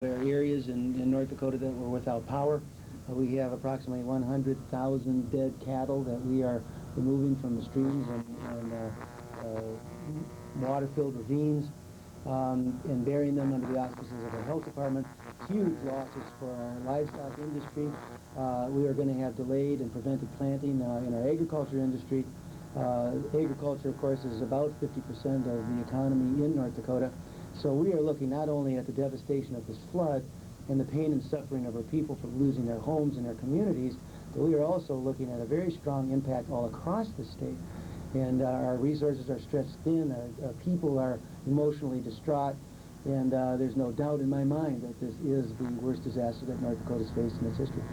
There are areas in North Dakota that were without power. We have approximately 100,000 dead cattle that we are removing from the streams and water-filled ravines and burying them under the auspices of our health department. Huge losses for our livestock industry. We are going to have delayed and prevented planting in our agriculture industry. Agriculture, of course, is about 50% of the economy in North Dakota. So we are looking not only at the devastation of this flood and the pain and suffering of our people for losing their homes and their communities, but we are also looking at a very strong impact all across the state. And our resources are stretched thin, our people are emotionally distraught, and there's no doubt in my mind that this is the worst disaster that North Dakota's faced in its history.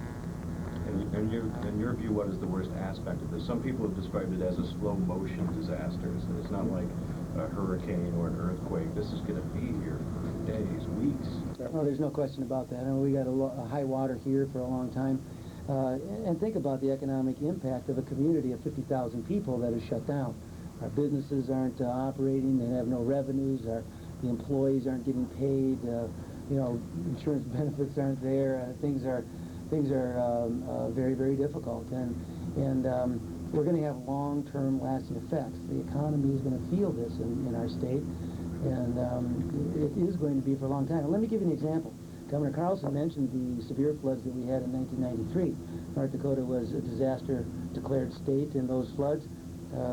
In your view, what is the worst aspect of this? Some people have described it as a slow-motion disaster. So it's not like a hurricane or an earthquake. This is going to be here for days, weeks. Well, there's no question about that. I mean, we got a high water here for a long time. And think about the economic impact of a community of 50,000 people that is shut down. Our businesses aren't operating. They have no revenues. The employees aren't getting paid. You know, insurance benefits aren't there. Things are very, very difficult. And we're going to have long-term lasting effects. The economy is going to feel this in our state, and it is going to be for a long time. And let me give you an example. Governor Carlson mentioned the severe floods that we had in 1993. North Dakota was a disaster-declared state in those floods.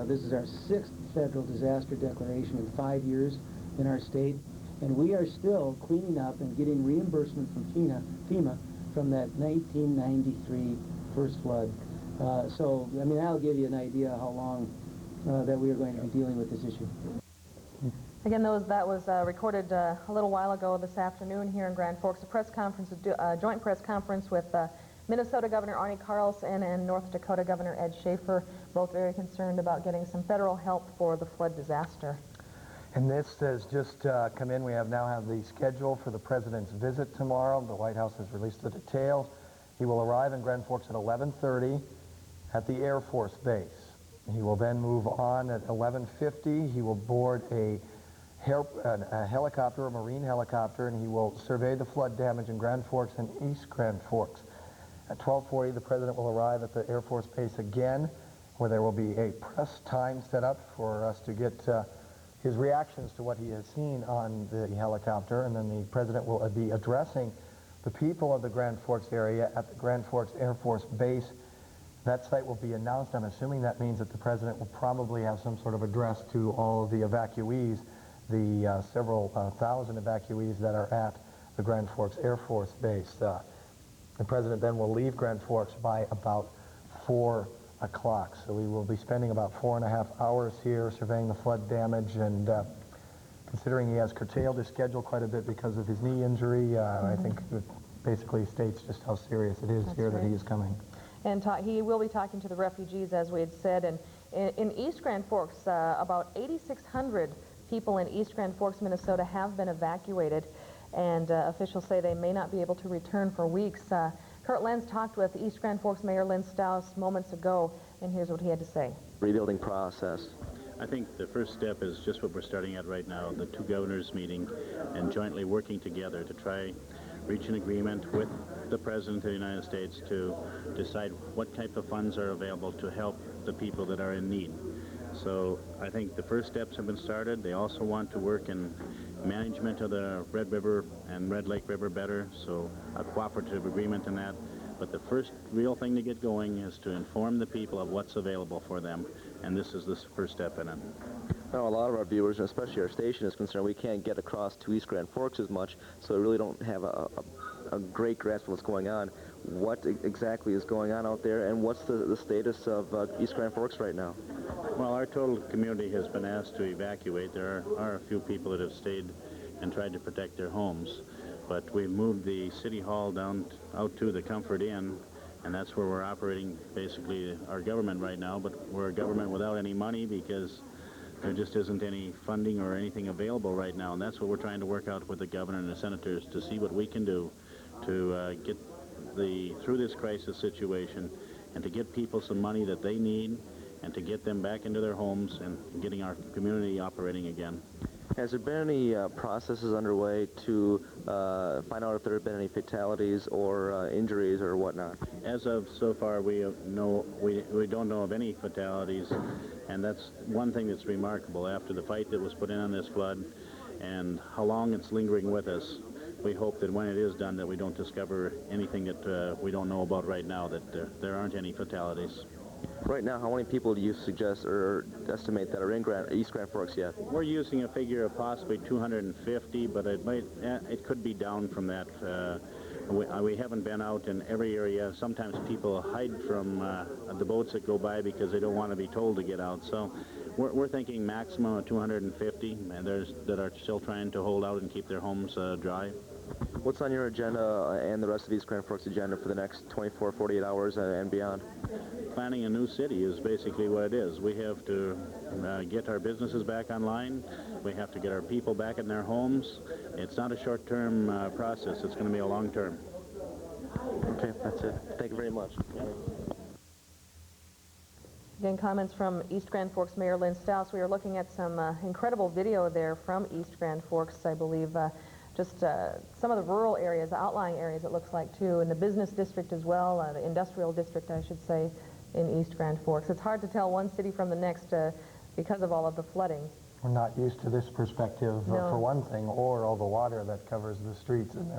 This is our 6th federal disaster declaration in 5 years in our state, and we are still cleaning up and getting reimbursement from FEMA from that 1993 first flood. So, I mean, that'll give you an idea how long that we are going to be dealing with this issue. Again, that was recorded a little while ago this afternoon here in Grand Forks, a press conference, a joint press conference with Minnesota Governor Arne Carlson and North Dakota Governor Ed Schaefer, both very concerned about getting some federal help for the flood disaster. And this has just come in. We now have the schedule for the president's visit tomorrow. The White House has released the details. He will arrive in Grand Forks at 11:30 at the Air Force Base. He will then move on at 11:50. He will board a helicopter, a Marine helicopter, and he will survey the flood damage in Grand Forks and East Grand Forks. At 12:40, the president will arrive at the Air Force Base again, where there will be a press time set up for us to get his reactions to what he has seen on the helicopter, and then the president will be addressing the people of the Grand Forks area at the Grand Forks Air Force Base. That site will be announced. I'm assuming that means that the president will probably have some sort of address to all of the evacuees, the several thousand evacuees that are at the Grand Forks Air Force Base. The president then will leave Grand Forks by about 4 o'clock. So we will be spending about 4.5 hours here surveying the flood damage, and considering he has curtailed his schedule quite a bit because of his knee injury, I think it basically states just how serious it is here that he is coming. And he will be talking to the refugees, as we had said. And in East Grand Forks, about 8,600 people in East Grand Forks, Minnesota, have been evacuated, and officials say they may not be able to return for weeks. Kurt Lenz talked with East Grand Forks Mayor Lynn Staus moments ago, and here's what he had to say. Rebuilding process. I think the first step is just what we're starting at right now, the two governors meeting and jointly working together to try reach an agreement with the President of the United States to decide what type of funds are available to help the people that are in need. So I think the first steps have been started. They also want to work in management of the Red River and Red Lake River better, so a cooperative agreement in that. But the first real thing to get going is to inform the people of what's available for them, and this is the first step in it. Now, a lot of our viewers, and especially our station, is concerned we can't get across to East Grand Forks as much, so we really don't have a great grasp of what's going on. What exactly is going on out there, and what's the status of East Grand Forks right now? Well, our total community has been asked to evacuate. There are a few people that have stayed and tried to protect their homes, but we've moved the city hall down out to the Comfort Inn, and that's where we're operating basically our government right now. But we're a government without any money because there just isn't any funding or anything available right now, and that's what we're trying to work out with the governor and the senators to see what we can do to get through this crisis situation and to get people some money that they need and to get them back into their homes and getting our community operating again. Has there been any processes underway to find out if there have been any fatalities or injuries or whatnot? As of so far, we don't know of any fatalities, and that's one thing that's remarkable. After the fight that was put in on this flood and how long it's lingering with us, we hope that when it is done that we don't discover anything that we don't know about right now, that there aren't any fatalities. Right now, how many people do you suggest or estimate that are in East Grand Forks yet? We're using a figure of possibly 250, but it could be down from that. We haven't been out in every area. Sometimes people hide from the boats that go by because they don't want to be told to get out. So we're thinking maximum of 250, and there's that are still trying to hold out and keep their homes dry. What's on your agenda and the rest of East Grand Forks agenda for the next 24, 48 hours and beyond? Planning a new city is basically what it is. We have to get our businesses back online. We have to get our people back in their homes. It's not a short-term process. It's going to be a long-term. Okay, that's it. Thank you very much. Again, comments from East Grand Forks Mayor Lynn Stouse. We are looking at some incredible video there from East Grand Forks, I believe. Just some of the rural areas, outlying areas, it looks like, too, and the business district as well, the industrial district, I should say, in East Grand Forks. It's hard to tell one city from the next because of all of the flooding. We're not used to this perspective, No. for one thing, or all the water that covers the streets and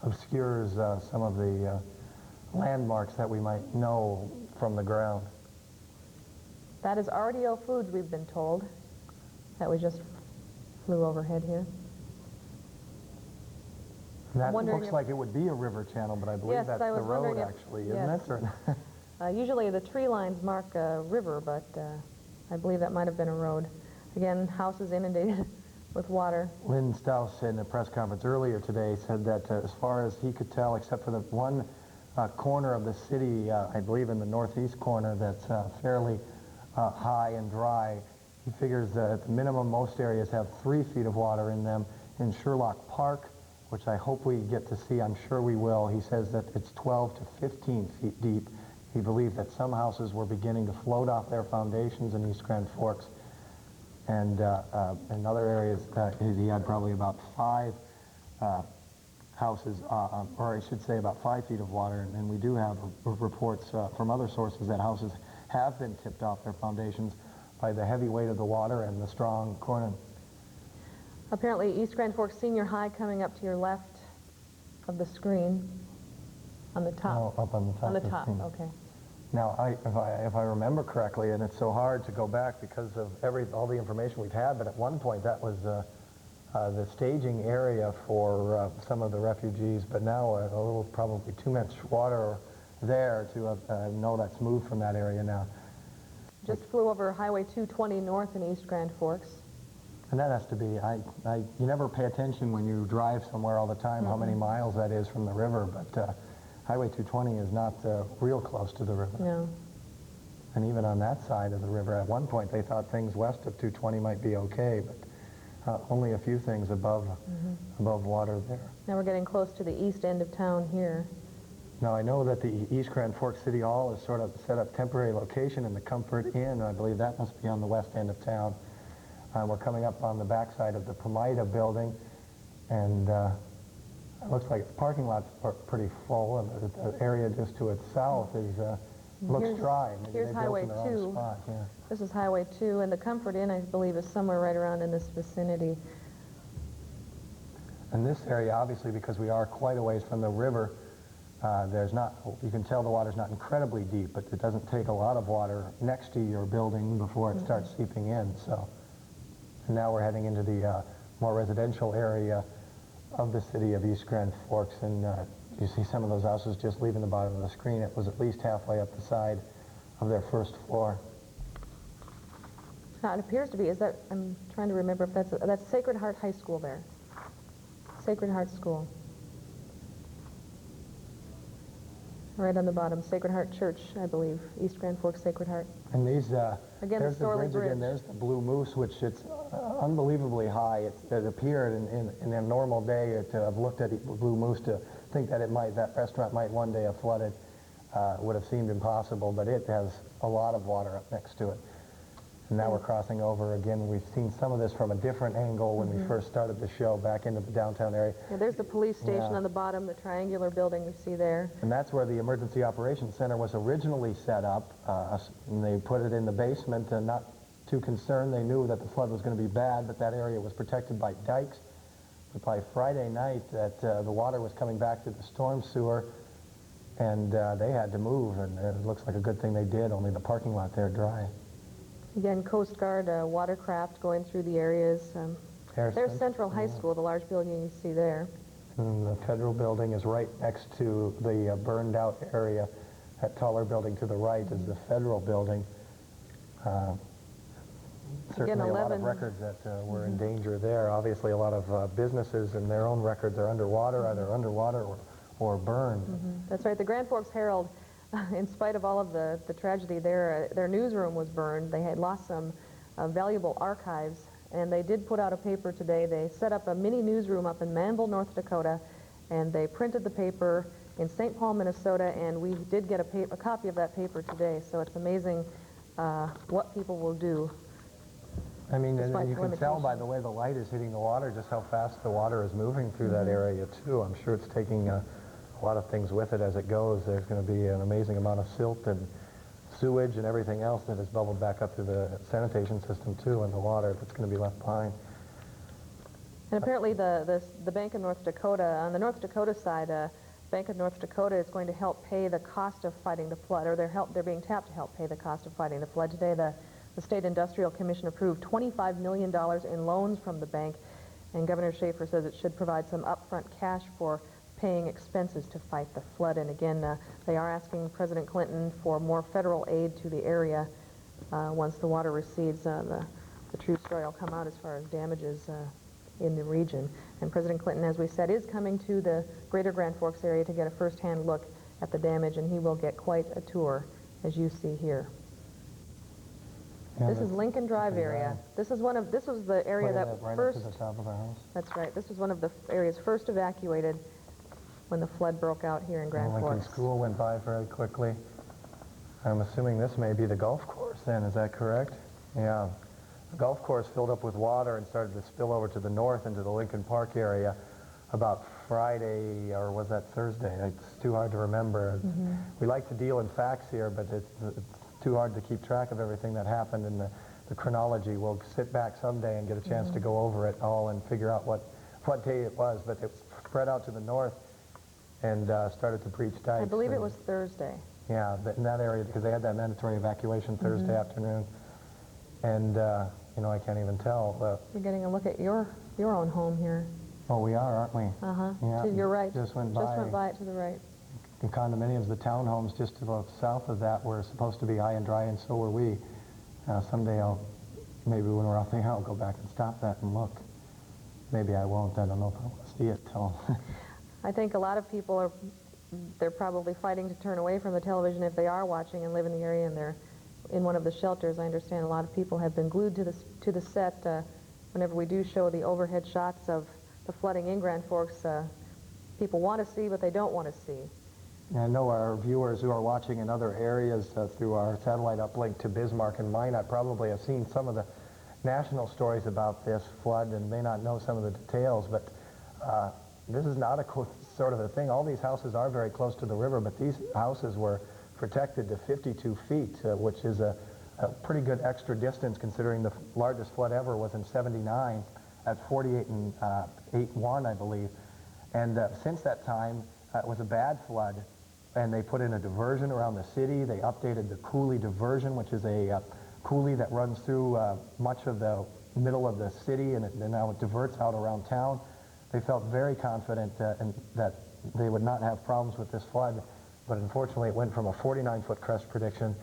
obscures some of the landmarks that we might know from the ground. That is RDO Foods, we've been told, that we just flew overhead here. And that wondering looks if- like it would be a river channel, but I believe Yes, that's I the was road, wondering if- actually, isn't yes. it? Or- Usually the tree lines mark a river, but I believe that might have been a road. Again, houses inundated with water. Lynn Stouse, in a press conference earlier today, said that as far as he could tell, except for the one corner of the city, I believe in the northeast corner, that's fairly high and dry, he figures that at the minimum most areas have 3 feet of water in them. In Sherlock Park, which I hope we get to see, I'm sure we will, he says that it's 12 to 15 feet deep. He believed that some houses were beginning to float off their foundations in East Grand Forks. And in other areas, he had probably about 5 houses, or I should say about 5 feet of water. And we do have reports from other sources that houses have been tipped off their foundations by the heavy weight of the water and the strong current. Apparently, East Grand Forks Senior High coming up to your left of the screen, on the top. Oh, up on the top. On the of top, screen. okay. Now, if I remember correctly, and it's so hard to go back because of all the information we've had, but at one point that was the staging area for some of the refugees, but now a little, probably too much water there to know that's moved from that area now. Just flew over Highway 220 north in East Grand Forks. And that has to be, you never pay attention when you drive somewhere all the time how many miles that is from the river, but Highway 220 is not real close to the river. No. And even on that side of the river, at one point they thought things west of 220 might be okay, but only a few things above water there. Now we're getting close to the east end of town here. Now, I know that the East Grand Forks City Hall is sort of set up temporary location in the Comfort Inn. I believe that must be on the west end of town. We're coming up on the backside of the Pomida building, and it looks like the parking lot's pretty full, and the area just to its south is looks dry. Maybe here's they built Highway in the wrong 2. spot, yeah. This is Highway 2, and the Comfort Inn, I believe, is somewhere right around in this vicinity. And this area, obviously, because we are quite a ways from the river, you can tell the water's not incredibly deep, but it doesn't take a lot of water next to your building before it starts seeping in. So, and now we're heading into the more residential area of the city of East Grand Forks, and you see some of those houses just leaving the bottom of the screen. It was at least halfway up the side of their first floor. Now, it appears to be, I'm trying to remember if that's Sacred Heart High School there. Sacred Heart School. Right on the bottom, Sacred Heart Church, I believe, East Grand Forks Sacred Heart. And these, Again, there's the Sorley bridge again, Bridge. there's the Blue Moose, which it's unbelievably high. It appeared in a normal day to have looked at Blue Moose to think that that restaurant might one day have flooded. Would have seemed impossible, but it has a lot of water up next to it. And now we're crossing over again. We've seen some of this from a different angle when we first started the show back into the downtown area. Yeah, there's the police station Yeah. on the bottom, the triangular building we see there. And that's where the Emergency Operations Center was originally set up. And they put it in the basement, and not too concerned. They knew that the flood was going to be bad, but that area was protected by dikes. But by Friday night, that the water was coming back through the storm sewer, and they had to move. And it looks like a good thing they did, only the parking lot there dry. Again, Coast Guard watercraft going through the areas. There's Central High School, the large building you see there. And the federal building is right next to the burned out area. That taller building to the right is the federal building. Certainly a lot of 11 records that were in danger there. Obviously a lot of businesses and their own records are underwater, either underwater or burned. That's right. The Grand Forks Herald, in spite of all of the tragedy, their newsroom was burned. They had lost some valuable archives, and they did put out a paper today. They set up a mini newsroom up in Manville, North Dakota, and they printed the paper in St. Paul, Minnesota, and we did get a copy of that paper today. So it's amazing what people will do. I mean, and Despite you can tell by limitations. the way the light is hitting the water just how fast the water is moving through that area too. I'm sure it's taking a lot of things with it as it goes. There's going to be an amazing amount of silt and sewage and everything else that has bubbled back up through the sanitation system too, and the water that's going to be left behind. And apparently the Bank of North Dakota, on the North Dakota side, Bank of North Dakota is going to help pay the cost of fighting the flood, or they're being tapped to help pay the cost of fighting the flood. Today the State Industrial Commission approved $25 million in loans from the bank, and Governor Schaefer says it should provide some upfront cash for paying expenses to fight the flood. And again, they are asking President Clinton for more federal aid to the area once the water recedes. The true story will come out as far as damages in the region. And President Clinton, as we said, is coming to the greater Grand Forks area to get a first-hand look at the damage, and he will get quite a tour, as you see here. Yeah, This is that's Lincoln Drive Lincoln area. Drive. This was the area Look at that right first, up to the top of our house. that's right, this was one of the areas first evacuated when the flood broke out here in Grand Lincoln Forks. School went by very quickly. I'm assuming this may be the golf course then, is that correct? Yeah. The golf course filled up with water and started to spill over to the north into the Lincoln Park area about Friday, or was that Thursday? It's too hard to remember. We like to deal in facts here, but it's too hard to keep track of everything that happened in the chronology. We'll sit back someday and get a chance to go over it all and figure out what day it was, but it spread out to the north and started to breach dikes. I believe it and- was Thursday. Yeah, in that area, because they had that mandatory evacuation Thursday afternoon. And, you know, I can't even tell. You're getting a look at your own home here. Oh, we are, aren't we? Uh-huh. Yeah, To your right. just went Just by. went by it to the right. The condominiums, the townhomes just to the south of that were supposed to be high and dry, and so were we. Someday maybe when we're off the air, I'll go back and stop that and look. Maybe I won't. I don't know if I want to see it till... I think a lot of people they're probably fighting to turn away from the television if they are watching and live in the area and they're in one of the shelters. I understand a lot of people have been glued to the set whenever we do show the overhead shots of the flooding in Grand Forks. People want to see, but they don't want to see. I know our viewers who are watching in other areas through our satellite uplink to Bismarck and Minot probably have seen some of the national stories about this flood and may not know some of the details, but this is not a sort of a thing. All these houses are very close to the river, but these houses were protected to 52 feet, which is a pretty good extra distance considering the largest flood ever was in '79 at 48 and 8.1, I believe. And since that time, it was a bad flood, and they put in a diversion around the city. They updated the Cooley diversion, which is a coulee that runs through much of the middle of the city, and now it diverts out around town. They felt very confident that they would not have problems with this flood, but unfortunately it went from a 49-foot crest prediction,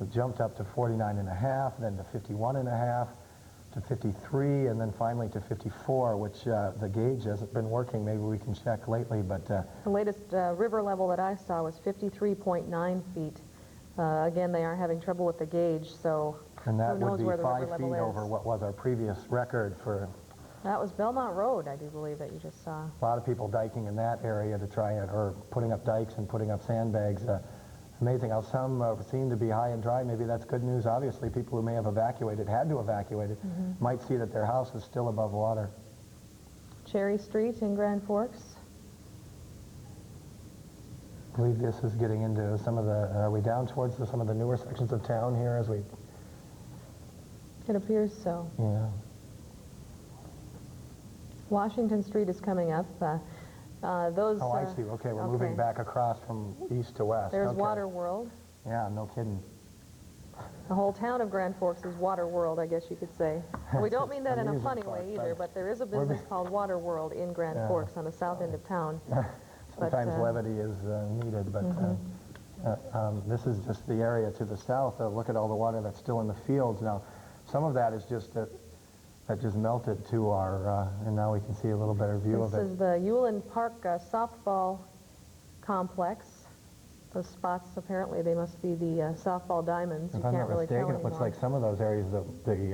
it jumped up to 49.5, then to 51.5, to 53, and then finally to 54, which the gauge hasn't been working. Maybe we can check lately, but... The latest river level that I saw was 53.9 feet. Again, they are having trouble with the gauge, so and that who knows would be where the river 5 feet level is. over what was our previous record for... That was Belmont Road, I do believe, that you just saw. A lot of people diking in that area to try it, or putting up dikes and putting up sandbags. Amazing how some seem to be high and dry. Maybe that's good news. Obviously, people who may have evacuated, had to evacuate it, might see that their house is still above water. Cherry Street in Grand Forks. I believe this is getting into some of the, are we down towards some of the newer sections of town here as we, It appears so. yeah. Washington Street is coming up. Those. Oh, I see. Okay, we're moving back across from east to west. There's Okay. Water World. Yeah, no kidding. The whole town of Grand Forks is Water World, I guess you could say. We don't mean that in a Amusement funny park, way either, right. but there is a business called Water World in Grand Yeah. Forks on the south end of town. Sometimes But, levity is needed, but this is just the area to the south. Look at all the water that's still in the fields. Now, some of that is just that just melted to our, and now we can see a little better view of This it. is the Uland Park softball complex. Those spots, apparently, they must be the softball diamonds. You If I'm can't not really tell mistaken, it looks anymore. like some of those areas, they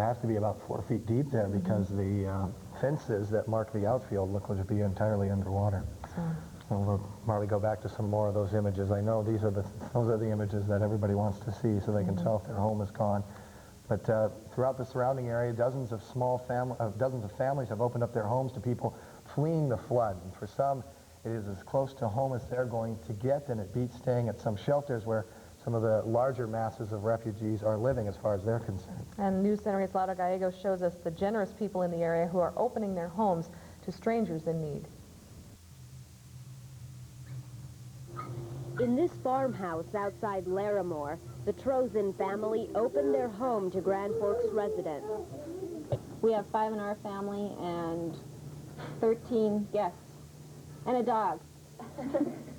have to be about 4 feet deep there because the fences that mark the outfield look to be entirely underwater. So we'll probably go back to some more of those images. I know those are the images that everybody wants to see so they can tell if their home is gone. But throughout the surrounding area, dozens of families have opened up their homes to people fleeing the flood. And for some, it is as close to home as they're going to get, and it beats staying at some shelters where some of the larger masses of refugees are living as far as they're concerned. And News Center 8's Laura Gallegos shows us the generous people in the area who are opening their homes to strangers in need. In this farmhouse outside Larimore, the Trozen family opened their home to Grand Forks residents. We have 5 in our family and 13 guests. And a dog.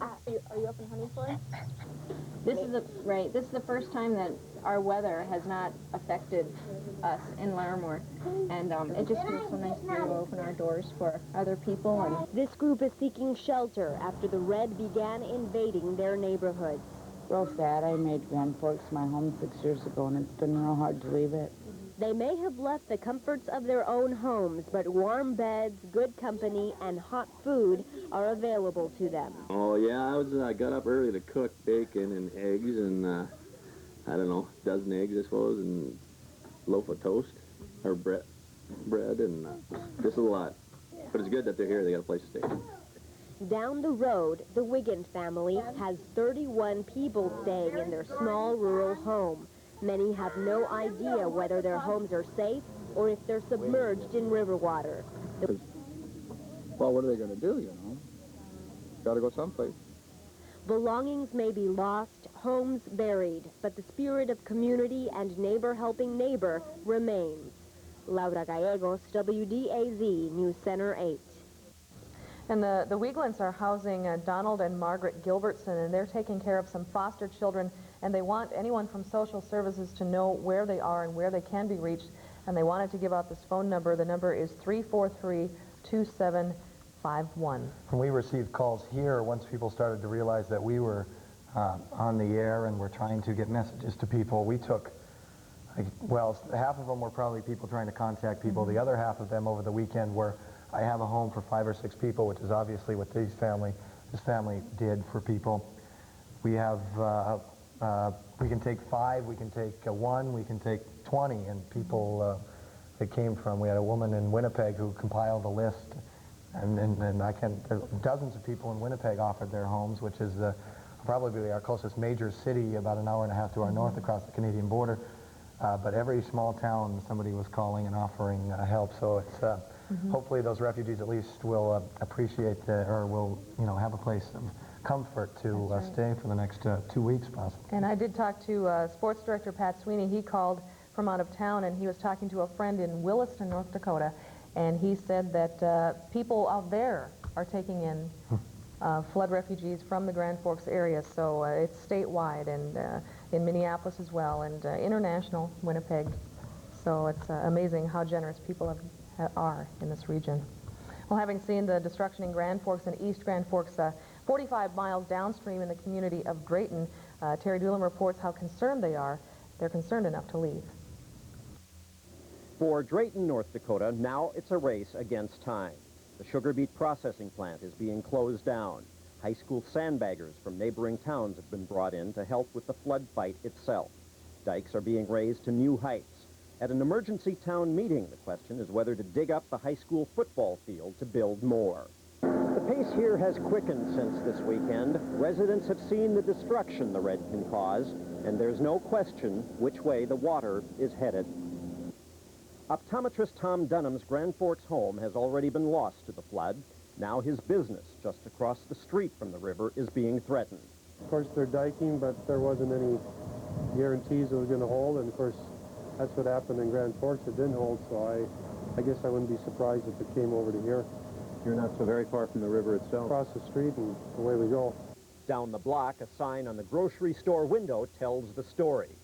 Are you up in honey for us? This is the first time that our weather has not affected us in Larimore. And it just feels so nice to be able to open our doors for other people. And This group is seeking shelter after the Red began invading their neighborhoods. Real sad. I made Grand Forks my home 6 years ago, and it's been real hard to leave it. They may have left the comforts of their own homes, but warm beds, good company, and hot food are available to them. Oh yeah, I got up early to cook bacon and eggs and I don't know, a dozen eggs I suppose, and a loaf of toast or bread, and just a lot. But it's good that they're here. They got a place to stay. Down the road, the Wiggins family has 31 people staying in their small rural home. Many have no idea whether their homes are safe or if they're submerged in river water. Well, what are they going to do, you know? Got to go someplace. Belongings may be lost, homes buried, but the spirit of community and neighbor helping neighbor remains. Laura Gallegos, WDAZ, News Center 8. And the Wieglins are housing Donald and Margaret Gilbertson, and they're taking care of some foster children, and they want anyone from social services to know where they are and where they can be reached, and they wanted to give out this phone number. The number is 343-2751. When we received calls here, once people started to realize that we were on the air and were trying to get messages to people, we took, well, half of them were probably people trying to contact people. The other half of them over the weekend were, I have a home for 5 or 6 people, which is obviously what this family did for people. We have, we can take 5, we can take 1, we can take 20, and people that came from, we had a woman in Winnipeg who compiled a list, and I can, dozens of people in Winnipeg offered their homes, which is probably our closest major city, about an hour and a half to our north across the Canadian border. But every small town, somebody was calling and offering help, so it's, hopefully those refugees at least will appreciate or will, have a place of comfort to stay for the next 2 weeks possibly. And I did talk to sports director Pat Sweeney. He called from out of town, and he was talking to a friend in Williston, North Dakota, and he said that people out there are taking in flood refugees from the Grand Forks area, so it's statewide, and in Minneapolis as well, and international, Winnipeg. So it's amazing how generous people are in this region. Well, having seen the destruction in Grand Forks and East Grand Forks, 45 miles downstream in the community of Drayton, Terry Doolin reports how concerned they are. They're concerned enough to leave. For Drayton, North Dakota, now it's a race against time. The sugar beet processing plant is being closed down. High school sandbaggers from neighboring towns have been brought in to help with the flood fight itself. Dikes are being raised to new heights. At an emergency town meeting, the question is whether to dig up the high school football field to build more. The pace here has quickened since this weekend. Residents have seen the destruction the red can cause, and there's no question which way the water is headed. Optometrist Tom Dunham's Grand Forks home has already been lost to the flood. Now his business, just across the street from the river, is being threatened. Of course, they're diking, but there wasn't any guarantees it was going to hold, and of course, that's what happened in Grand Forks. It didn't hold, so I guess I wouldn't be surprised if it came over to here. You're not so very far from the river itself. Across the street, and away we go. Down the block, a sign on the grocery store window tells the story.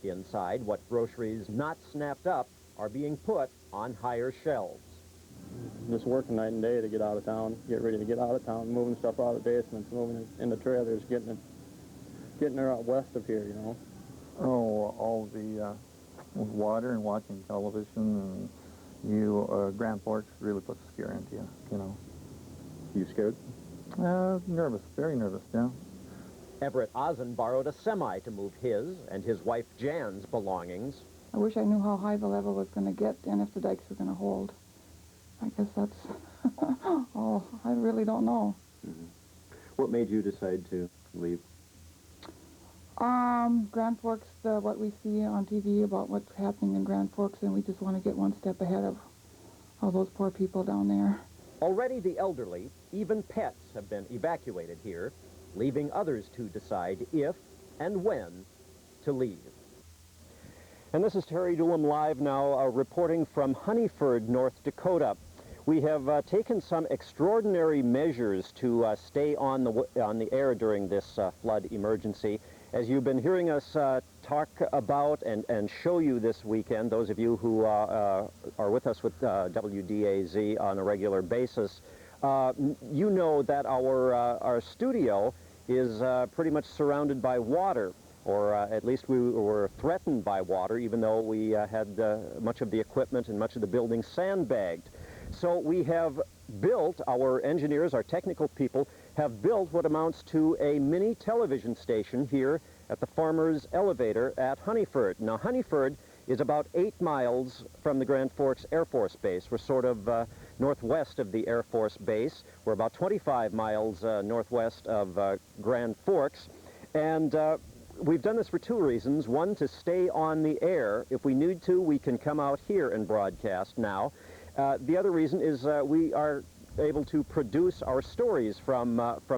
Inside, what groceries not snapped up are being put on higher shelves. Just working night and day to get out of town, get ready to get out of town, moving stuff out of the basements, moving it in the trailers, getting her out west of here, you know. Oh, all the water and watching television, and Grand Forks really puts a scare into you, you know. You scared? Nervous, very nervous, yeah. Everett Ozen borrowed a semi to move his and his wife Jan's belongings. I wish I knew how high the level was going to get and if the dikes were going to hold. I guess that's, oh, I really don't know. Mm-hmm. What made you decide to leave? Grand Forks, what we see on TV about what's happening in Grand Forks, and we just want to get one step ahead of all those poor people down there. Already the elderly, even pets, have been evacuated here, leaving others to decide if and when to leave. And this is Terry Doolin live now, reporting from Honeyford, North Dakota. We have taken some extraordinary measures to stay on the air during this flood emergency. As you've been hearing us talk about and show you this weekend, those of you who are with us with WDAZ on a regular basis, you know that our studio is pretty much surrounded by water. Or at least we were threatened by water, even though we had much of the equipment and much of the building sandbagged. So we have built, our engineers, our technical people, have built what amounts to a mini television station here at the Farmers Elevator at Honeyford. Now, Honeyford is about 8 miles from the Grand Forks Air Force Base. We're sort of northwest of the Air Force Base. We're about 25 miles northwest of Grand Forks. And we've done this for two reasons. One, to stay on the air. If we need to, we can come out here and broadcast now. The other reason is we are able to produce our stories from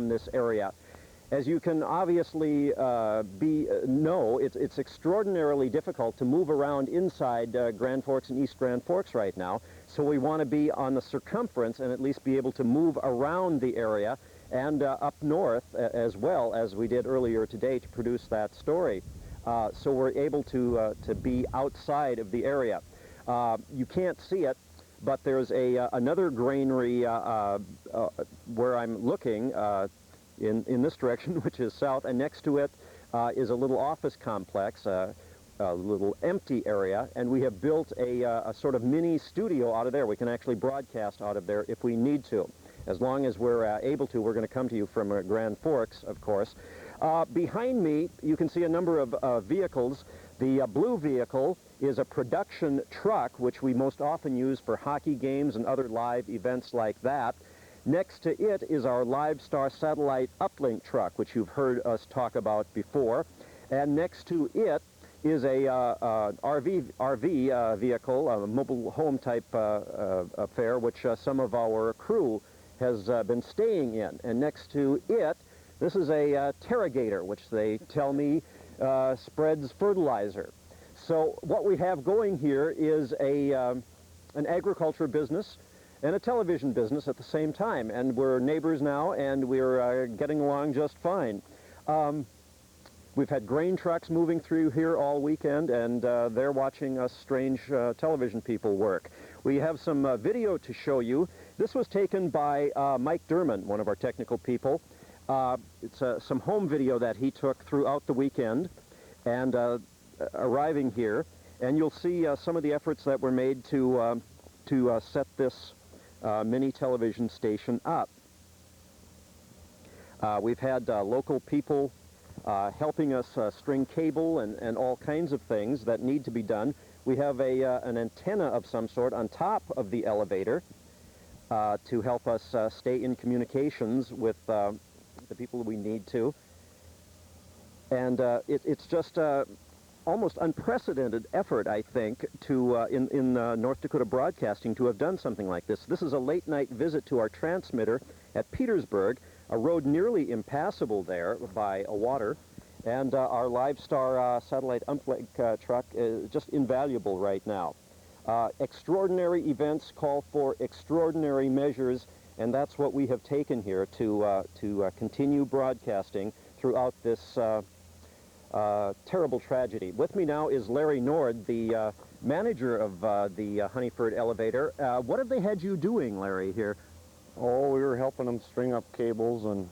this area. As you can obviously know, it's extraordinarily difficult to move around inside Grand Forks and East Grand Forks right now. So we want to be on the circumference and at least be able to move around the area and up north as well, as we did earlier today to produce that story. So we're able to be outside of the area. You can't see it, but there's another granary where I'm looking in this direction, which is south, and next to it is a little office complex, a little empty area, and we have built a sort of mini studio out of there. We can actually broadcast out of there if we need to. As long as we're able to, we're going to come to you from Grand Forks, of course. Behind me, you can see a number of vehicles. The blue vehicle is a production truck, which we most often use for hockey games and other live events like that. Next to it is our LiveStar satellite uplink truck, which you've heard us talk about before. And next to it is a RV vehicle, a mobile home type affair, which some of our crew has been staying in. And next to it, this is a Terragator, which they tell me spreads fertilizer. So what we have going here is an agriculture business and a television business at the same time. And we're neighbors now, and we're getting along just fine. We've had grain trucks moving through here all weekend, and they're watching us strange television people work. We have some video to show you. This was taken by Mike Derman, one of our technical people. It's some home video that he took throughout the weekend and arriving here. And you'll see some of the efforts that were made to set this mini television station up. We've had local people helping us string cable and all kinds of things that need to be done. We have an antenna of some sort on top of the elevator to help us stay in communications with the people we need to. And it's just almost unprecedented effort, I think, to in North Dakota Broadcasting to have done something like this. This is a late-night visit to our transmitter at Petersburg, a road nearly impassable there by water, and our LiveStar satellite uplink truck is just invaluable right now. Extraordinary events call for extraordinary measures, and that's what we have taken here to continue broadcasting throughout this terrible tragedy. With me now is Larry Nord, the manager of the Honeyford elevator. What have they had you doing, Larry, here? Oh, we were helping them string up cables and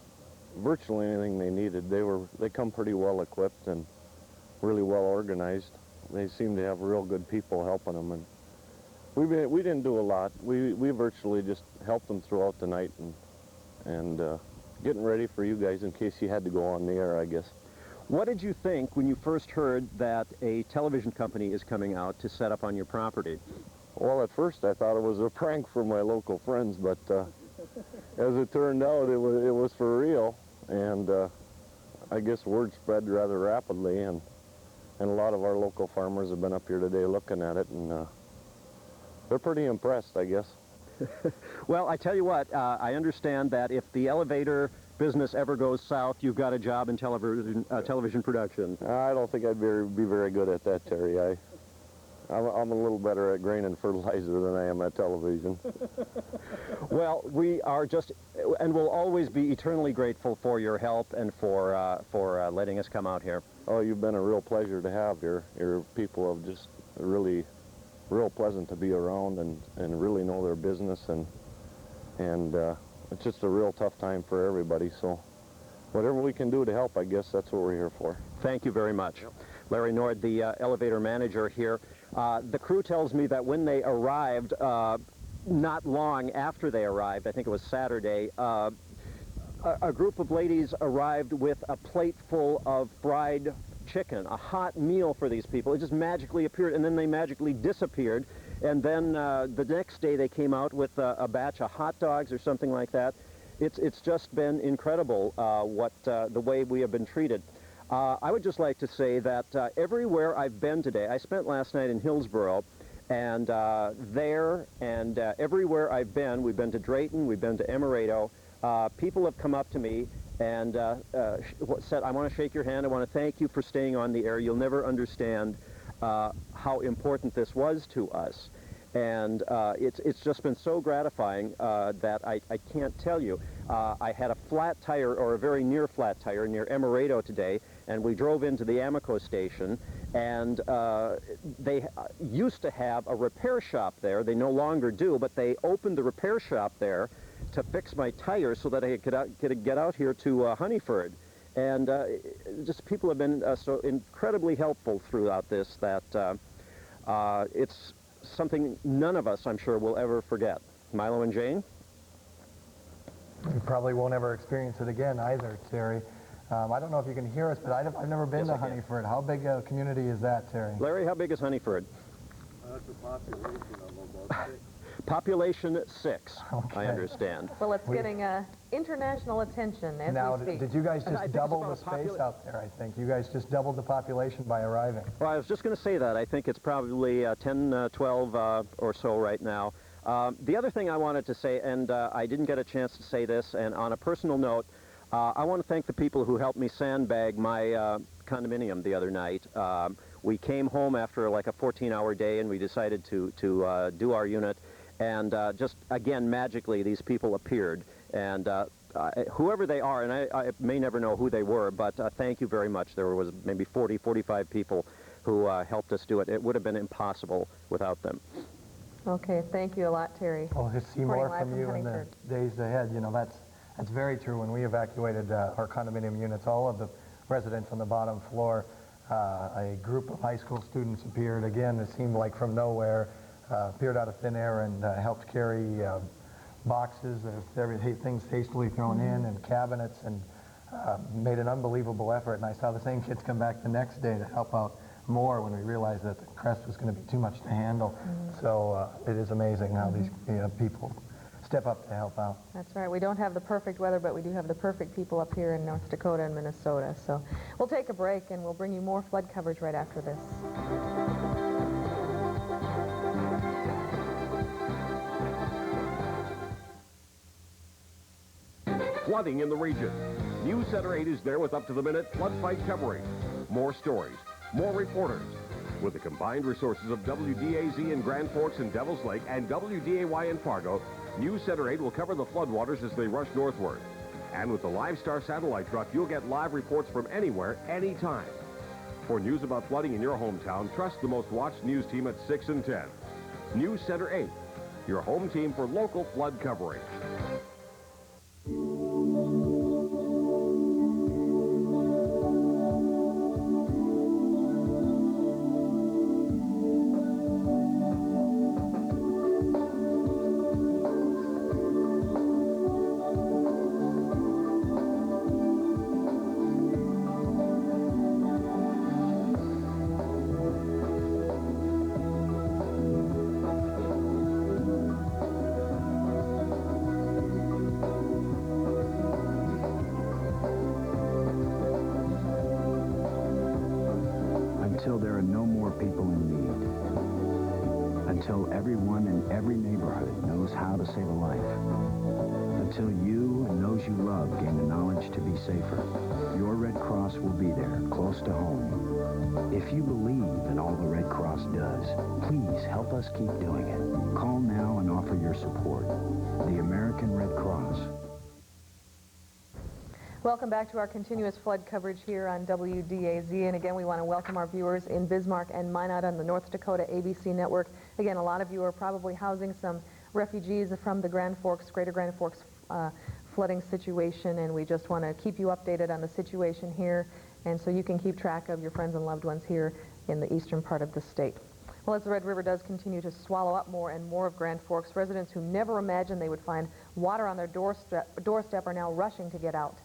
virtually anything they needed. They come pretty well equipped and really well organized. They seem to have real good people helping them, and we didn't do a lot. We virtually just helped them throughout the night and getting ready for you guys in case you had to go on the air, I guess. What did you think when you first heard that a television company is coming out to set up on your property? Well, at first I thought it was a prank from my local friends, but as it turned out, it was for real, and I guess word spread rather rapidly, and a lot of our local farmers have been up here today looking at it, and they're pretty impressed, I guess. Well, I tell you what, I understand that if the elevator business ever goes south, you've got a job in television production. I don't think I'd be very good at that, Terry. I'm a little better at grain and fertilizer than I am at television. Well, we are just, and will always be eternally grateful for your help and for letting us come out here. Oh, you've been a real pleasure to have. Your people have just really real pleasant to be around and really know their business, and it's just a real tough time for everybody, so whatever we can do to help, I guess that's what we're here for. Thank you very much. Larry Nord, the elevator manager here. The crew tells me that when they arrived, not long after they arrived, I think it was Saturday, a group of ladies arrived with a plate full of fried chicken, a hot meal for these people. It just magically appeared, and then they magically disappeared. And then the next day they came out with a batch of hot dogs or something like that. It's just been incredible the way we have been treated. I would just like to say that everywhere I've been today, I spent last night in Hillsboro, and everywhere I've been, we've been to Drayton, we've been to Emerado, people have come up to me and said, I want to shake your hand, I want to thank you for staying on the air. You'll never understand how important this was to us. And it's just been so gratifying that I can't tell you. I had a flat tire, or a very near flat tire, near Emerado today, and we drove into the Amoco station, and they used to have a repair shop there. They no longer do, but they opened the repair shop there to fix my tires so that I could get out here to Honeyford. And just people have been so incredibly helpful throughout this that it's something none of us, I'm sure, will ever forget. Milo and Jane? We probably won't ever experience it again either, Terry. I don't know if you can hear us, but I've never been to Honeyford. How big a community is that, Terry? Larry, how big is Honeyford? That's a population of about 6. Population 6, okay. I understand. Well, it's getting international attention as now, we speak. did you guys just double the space out there, I think? You guys just doubled the population by arriving. Well, I was just going to say that. I think it's probably 10, 12 or so right now. The other thing I wanted to say, and I didn't get a chance to say this, and on a personal note, I want to thank the people who helped me sandbag my condominium the other night. We came home after like a 14-hour day, and we decided to do our unit. And just, again, magically, these people appeared. And whoever they are, and I may never know who they were, but thank you very much. There was maybe 40, 45 people who helped us do it. It would have been impossible without them. Okay, thank you a lot, Terry. We'll just see more from you in the days ahead. You know, that's very true. When we evacuated our condominium units, all of the residents on the bottom floor, a group of high school students appeared. Again, it seemed like from nowhere. Appeared out of thin air and helped carry boxes of things hastily thrown in, and cabinets, and made an unbelievable effort, and I saw the same kids come back the next day to help out more when we realized that the crest was going to be too much to handle. So it is amazing how these people step up to help out. That's right. We don't have the perfect weather, but we do have the perfect people up here in North Dakota and Minnesota. So we'll take a break, and we'll bring you more flood coverage right after this. Flooding in the region. News Center 8 is there with up-to-the-minute flood fight coverage. More stories, more reporters. With the combined resources of WDAZ in Grand Forks and Devils Lake and WDAY in Fargo, News Center 8 will cover the floodwaters as they rush northward. And with the LiveStar satellite truck, you'll get live reports from anywhere, anytime. For news about flooding in your hometown, trust the most watched news team at 6 and 10. News Center 8, your home team for local flood coverage. Until there are no more people in need. Until everyone in every neighborhood knows how to save a life. Until you and those you love gain the knowledge to be safer. Your Red Cross will be there, close to home. If you believe in all the Red Cross does, please help us keep doing it. Call now and offer your support. The American Red Cross. Welcome back to our continuous flood coverage here on WDAZ. And again, we want to welcome our viewers in Bismarck and Minot on the North Dakota ABC network. Again, a lot of you are probably housing some refugees from the Grand Forks, Greater Grand Forks flooding situation, and we just want to keep you updated on the situation here, and so you can keep track of your friends and loved ones here in the eastern part of the state. Well, as the Red River does continue to swallow up more and more of Grand Forks, residents who never imagined they would find water on their doorstep are now rushing to get out.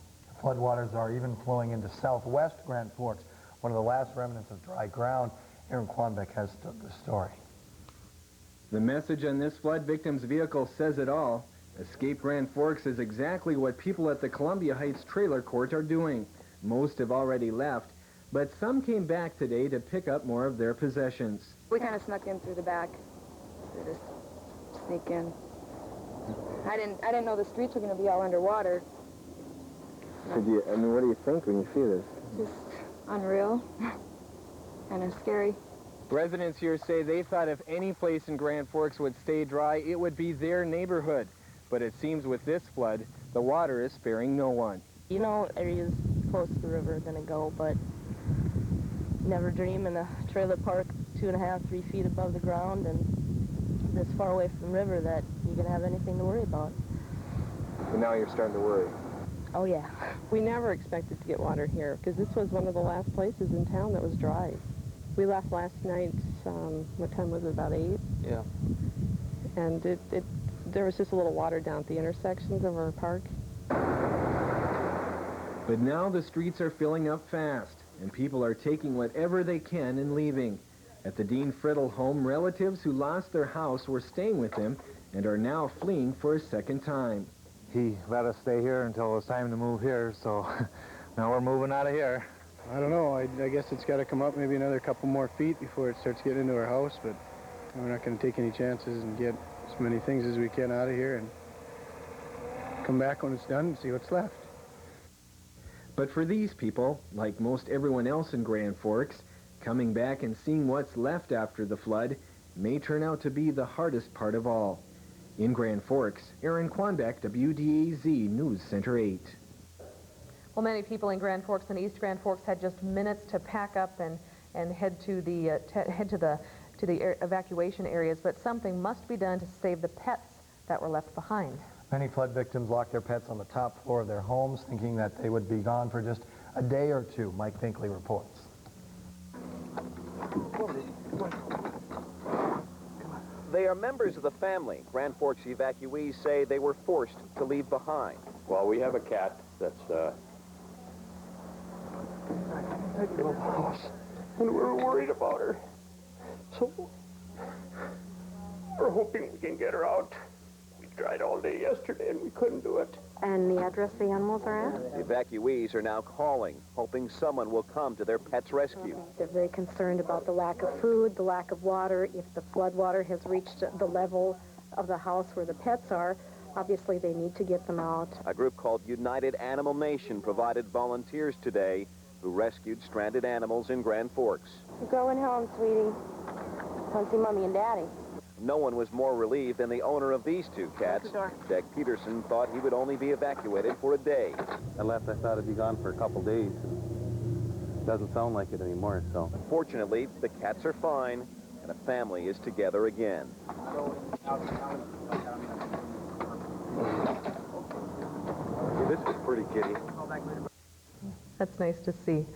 Floodwaters are even flowing into southwest Grand Forks, one of the last remnants of dry ground. Aaron Quanbeck has the story. The message on this flood victim's vehicle says it all. Escape Grand Forks is exactly what people at the Columbia Heights Trailer Court are doing. Most have already left, but some came back today to pick up more of their possessions. We kind of snuck in through the back. We just sneak in. I didn't know the streets were going to be all underwater. What do you think when you see this? Just unreal. Kind of scary. Residents here say they thought if any place in Grand Forks would stay dry, it would be their neighborhood. But it seems with this flood, the water is sparing no one. You know, areas close to the river are going to go, but never dream in a trailer park 2.5, 3 feet above the ground and this far away from the river that you're going to have anything to worry about. And now you're starting to worry. Oh, yeah. We never expected to get water here because this was one of the last places in town that was dry. We left last night, what time was it, about 8? Yeah. And there was just a little water down at the intersections of our park. But now the streets are filling up fast, and people are taking whatever they can and leaving. At the Dean Friddle home, relatives who lost their house were staying with him and are now fleeing for a second time. He let us stay here until it was time to move here, so now we're moving out of here. I don't know. I guess it's got to come up maybe another couple more feet before it starts getting into our house, but we're not going to take any chances and get as many things as we can out of here and come back when it's done and see what's left. But for these people, like most everyone else in Grand Forks, coming back and seeing what's left after the flood may turn out to be the hardest part of all. In Grand Forks, Aaron Quanbeck, WDAZ News Center 8. Well, many people in Grand Forks and East Grand Forks had just minutes to pack up and head to the evacuation areas, but something must be done to save the pets that were left behind. Many flood victims locked their pets on the top floor of their homes, thinking that they would be gone for just a day or two. Mike Finkley reports. They are members of the family. Grand Forks evacuees say they were forced to leave behind. Well, we have a cat that's tiny little house, and we were worried about her. So we're hoping we can get her out. We tried all day yesterday, and we couldn't do it. And the address the animals are at? The evacuees are now calling, hoping someone will come to their pet's rescue. They're very concerned about the lack of food, the lack of water. If the flood water has reached the level of the house where the pets are, obviously they need to get them out. A group called United Animal Nation provided volunteers today who rescued stranded animals in Grand Forks. We're going home, sweetie. Want to see Mommy and Daddy. No one was more relieved than the owner of these two cats. Jack Peterson thought he would only be evacuated for a day. I left, I thought it'd be gone for a couple days. Doesn't sound like it anymore, so. Fortunately, the cats are fine, and a family is together again. This is pretty kitty. That's nice to see.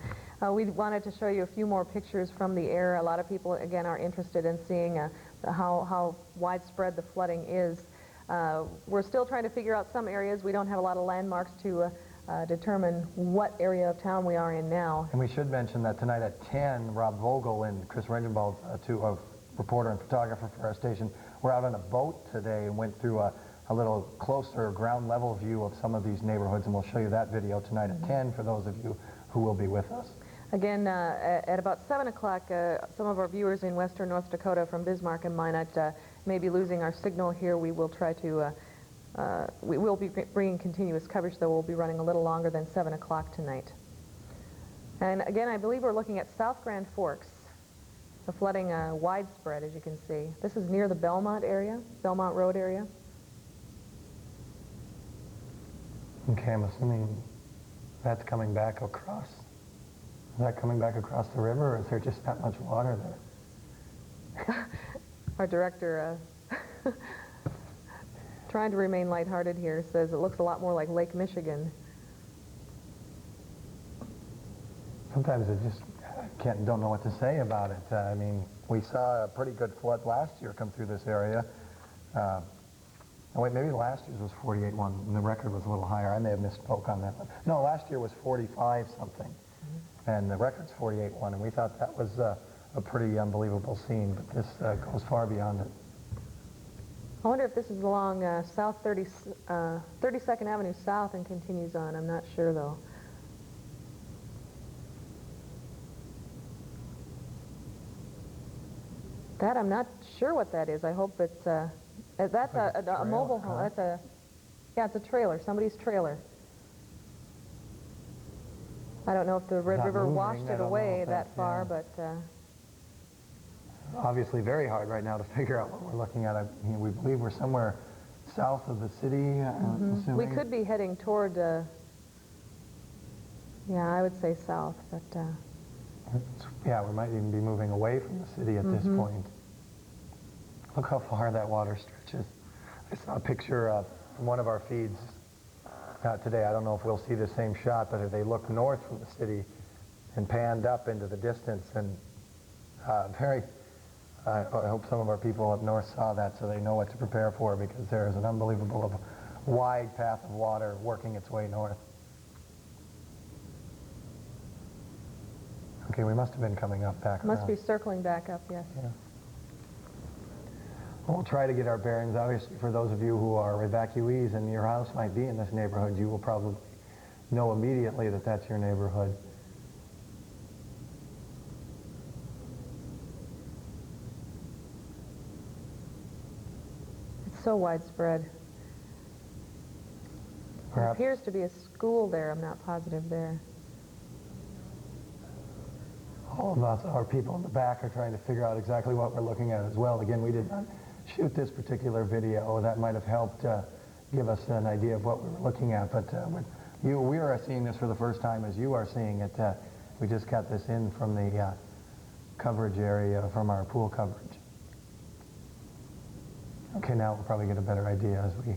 We wanted to show you a few more pictures from the air. A lot of people, again, are interested in seeing how widespread the flooding is. We're still trying to figure out some areas. We don't have a lot of landmarks to determine what area of town we are in now. And we should mention that tonight at 10, Rob Vogel and Chris Regenbald, a reporter and photographer for our station, were out on a boat today and went through a little closer ground level view of some of these neighborhoods, and we'll show you that video tonight at 10 for those of you who will be with us. Again, at about 7 o'clock, some of our viewers in western North Dakota from Bismarck and Minot may be losing our signal here. We will try to, we will be bringing continuous coverage, though we'll be running a little longer than 7 o'clock tonight. And again, I believe we're looking at South Grand Forks. The flooding widespread, as you can see. This is near the Belmont area, Belmont Road area. Okay, I'm assuming that's coming back across. Is that coming back across the river, or is there just that much water there? Our director, trying to remain lighthearted here, says it looks a lot more like Lake Michigan. Sometimes I just don't know what to say about it. I mean, we saw a pretty good flood last year come through this area. Oh wait, maybe last year's was 48.1, and the record was a little higher. I may have misspoke on that one. No, last year was 45 something, and the record's 48.1, and we thought that was a pretty unbelievable scene, but this goes far beyond it. I wonder if this is along South 32nd Avenue South and continues on. I'm not sure, though. That, I'm not sure what that is. I hope it's, that's a mobile home. That's yeah, it's a trailer, somebody's trailer. I don't know if the river washed it away that far, but... Obviously very hard right now to figure out what we're looking at. We believe we're somewhere south of the city, assuming. We could be heading toward, yeah, I would say south, but... yeah, we might even be moving away from the city at this point. Look how far that water stretches. I saw a picture of one of our feeds today. I don't know if we'll see the same shot, but they looked north from the city and panned up into the distance, and I hope some of our people up north saw that so they know what to prepare for, because there is an unbelievable wide path of water working its way north. Okay, we must have been coming up back around. Must be circling back up, yes. Yeah. We'll try to get our bearings. Obviously, for those of you who are evacuees and your house might be in this neighborhood, you will probably know immediately that that's your neighborhood. It's so widespread. There appears to be a school there. I'm not positive there. All of us, our people in the back, are trying to figure out exactly what we're looking at as well. Again, we did not shoot this particular video. That might have helped give us an idea of what we were looking at. But we are seeing this for the first time as you are seeing it. We just got this in from the coverage area, from our pool coverage. Okay, now we'll probably get a better idea as we...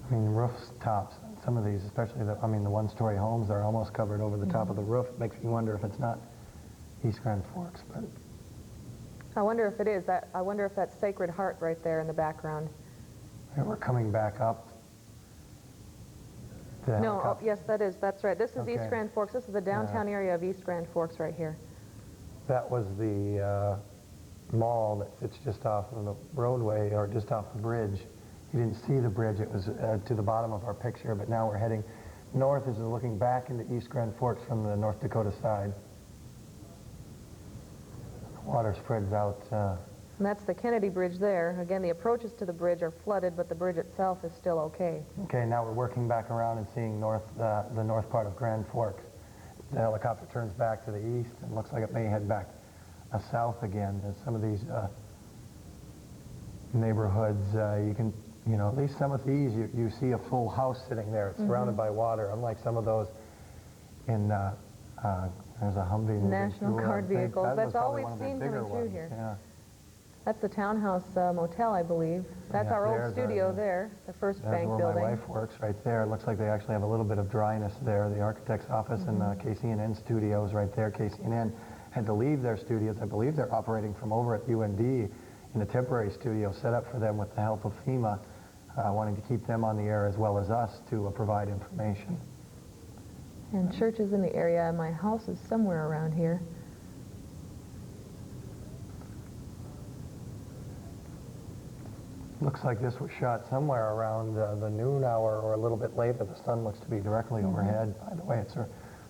I mean, rooftops, some of these, especially the one-story homes, are almost covered over the top of the roof. It makes me wonder if it's not East Grand Forks, but... I wonder if it is. I wonder if that's Sacred Heart right there in the background. Yeah, we're coming back up The No, helicopter? yes, that's right. This is Okay. East Grand Forks. This is the downtown area of East Grand Forks right here. That was the mall that sits just off of the roadway, or just off the bridge. You didn't see the bridge. It was to the bottom of our picture, but now we're heading north as we're looking back into East Grand Forks from the North Dakota side. The water spreads out. And that's the Kennedy Bridge there. Again, the approaches to the bridge are flooded, but the bridge itself is still okay. Okay, now we're working back around and seeing the north part of Grand Forks. The helicopter turns back to the east and looks like it may head back south again. There's some of these neighborhoods, at least some of these, you see a full house sitting there. It's surrounded by water, unlike some of those in, there's a Humvee. National Guard vehicles. That was That's all probably we've one of the seen bigger coming through ones, here. Yeah. That's the Townhouse Motel, I believe. That's Yeah, our old there's studio there, the first That's bank where building. my wife works, right there. It looks like they actually have a little bit of dryness there. The architect's office and KCNN studios right there. KCNN had to leave their studios. I believe they're operating from over at UND in a temporary studio set up for them with the help of FEMA, wanting to keep them on the air as well as us to provide information. And churches in the area. My house is somewhere around here. Looks like this was shot somewhere around the noon hour or a little bit later. The sun looks to be directly overhead. By the way, it's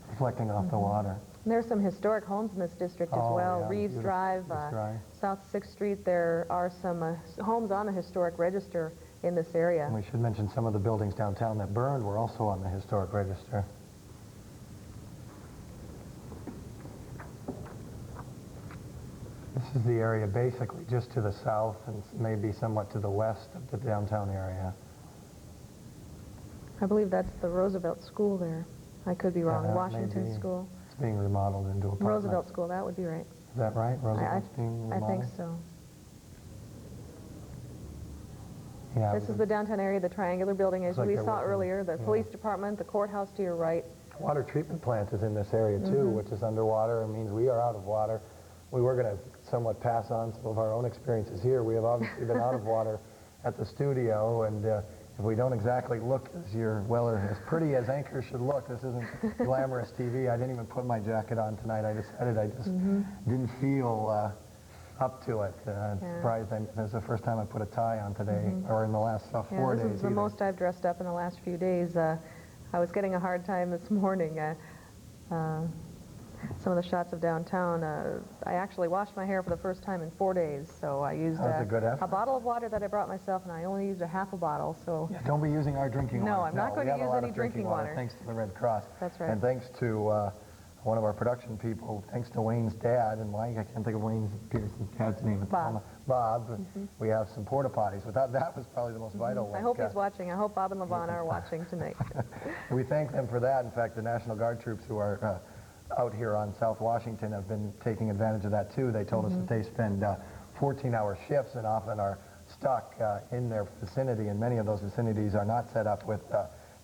reflecting off the water. And there's some historic homes in this district as well. Yeah, Reeves beautiful. Drive, Drive. South 6th Street. There are some homes on the historic register in this area. And we should mention some of the buildings downtown that burned were also on the historic register. This is the area basically just to the south and maybe somewhat to the west of the downtown area. I believe that's the Roosevelt School there. I could be wrong. that may Washington be. School. It's being remodeled into apartments. Roosevelt School, that would be right. Is that right? Roosevelt's being I remodeled? think so. Yeah, This is the downtown area, the triangular building, as Looks like we they're saw working- earlier, the yeah. police department, the courthouse to your right. Water treatment plant is in this area too, which is underwater. It means we are out of water. We were going to somewhat pass on some of our own experiences here. We have obviously been out of water at the studio, and if we don't exactly look as pretty as anchors should look, this isn't glamorous TV. I didn't even put my jacket on tonight. I decided I just didn't feel up to it. Surprised. This is the first time I put a tie on today, or in the last 4 days. This is the most I've dressed up in the last few days. I was getting a hard time this morning. Some of the shots of downtown, I actually washed my hair for the first time in 4 days, so I used That was a good effort. a bottle of water that I brought myself, and I only used a half a bottle, so... Yeah, don't be using our drinking water. No, I'm not going to we have use a lot any of drinking water. Thanks to the Red Cross. That's right. And thanks to one of our production people, thanks to Wayne's dad, and I can't think of Wayne Peterson's dad's name at the moment. Bob. We have some porta potties. Without that was probably the most vital I link. hope he's watching. I hope Bob and Levon are watching tonight. We thank them for that. In fact, the National Guard troops who are out here on South Washington have been taking advantage of that too. They told us that they spend 14-hour shifts and often are stuck in their vicinity, and many of those vicinities are not set up with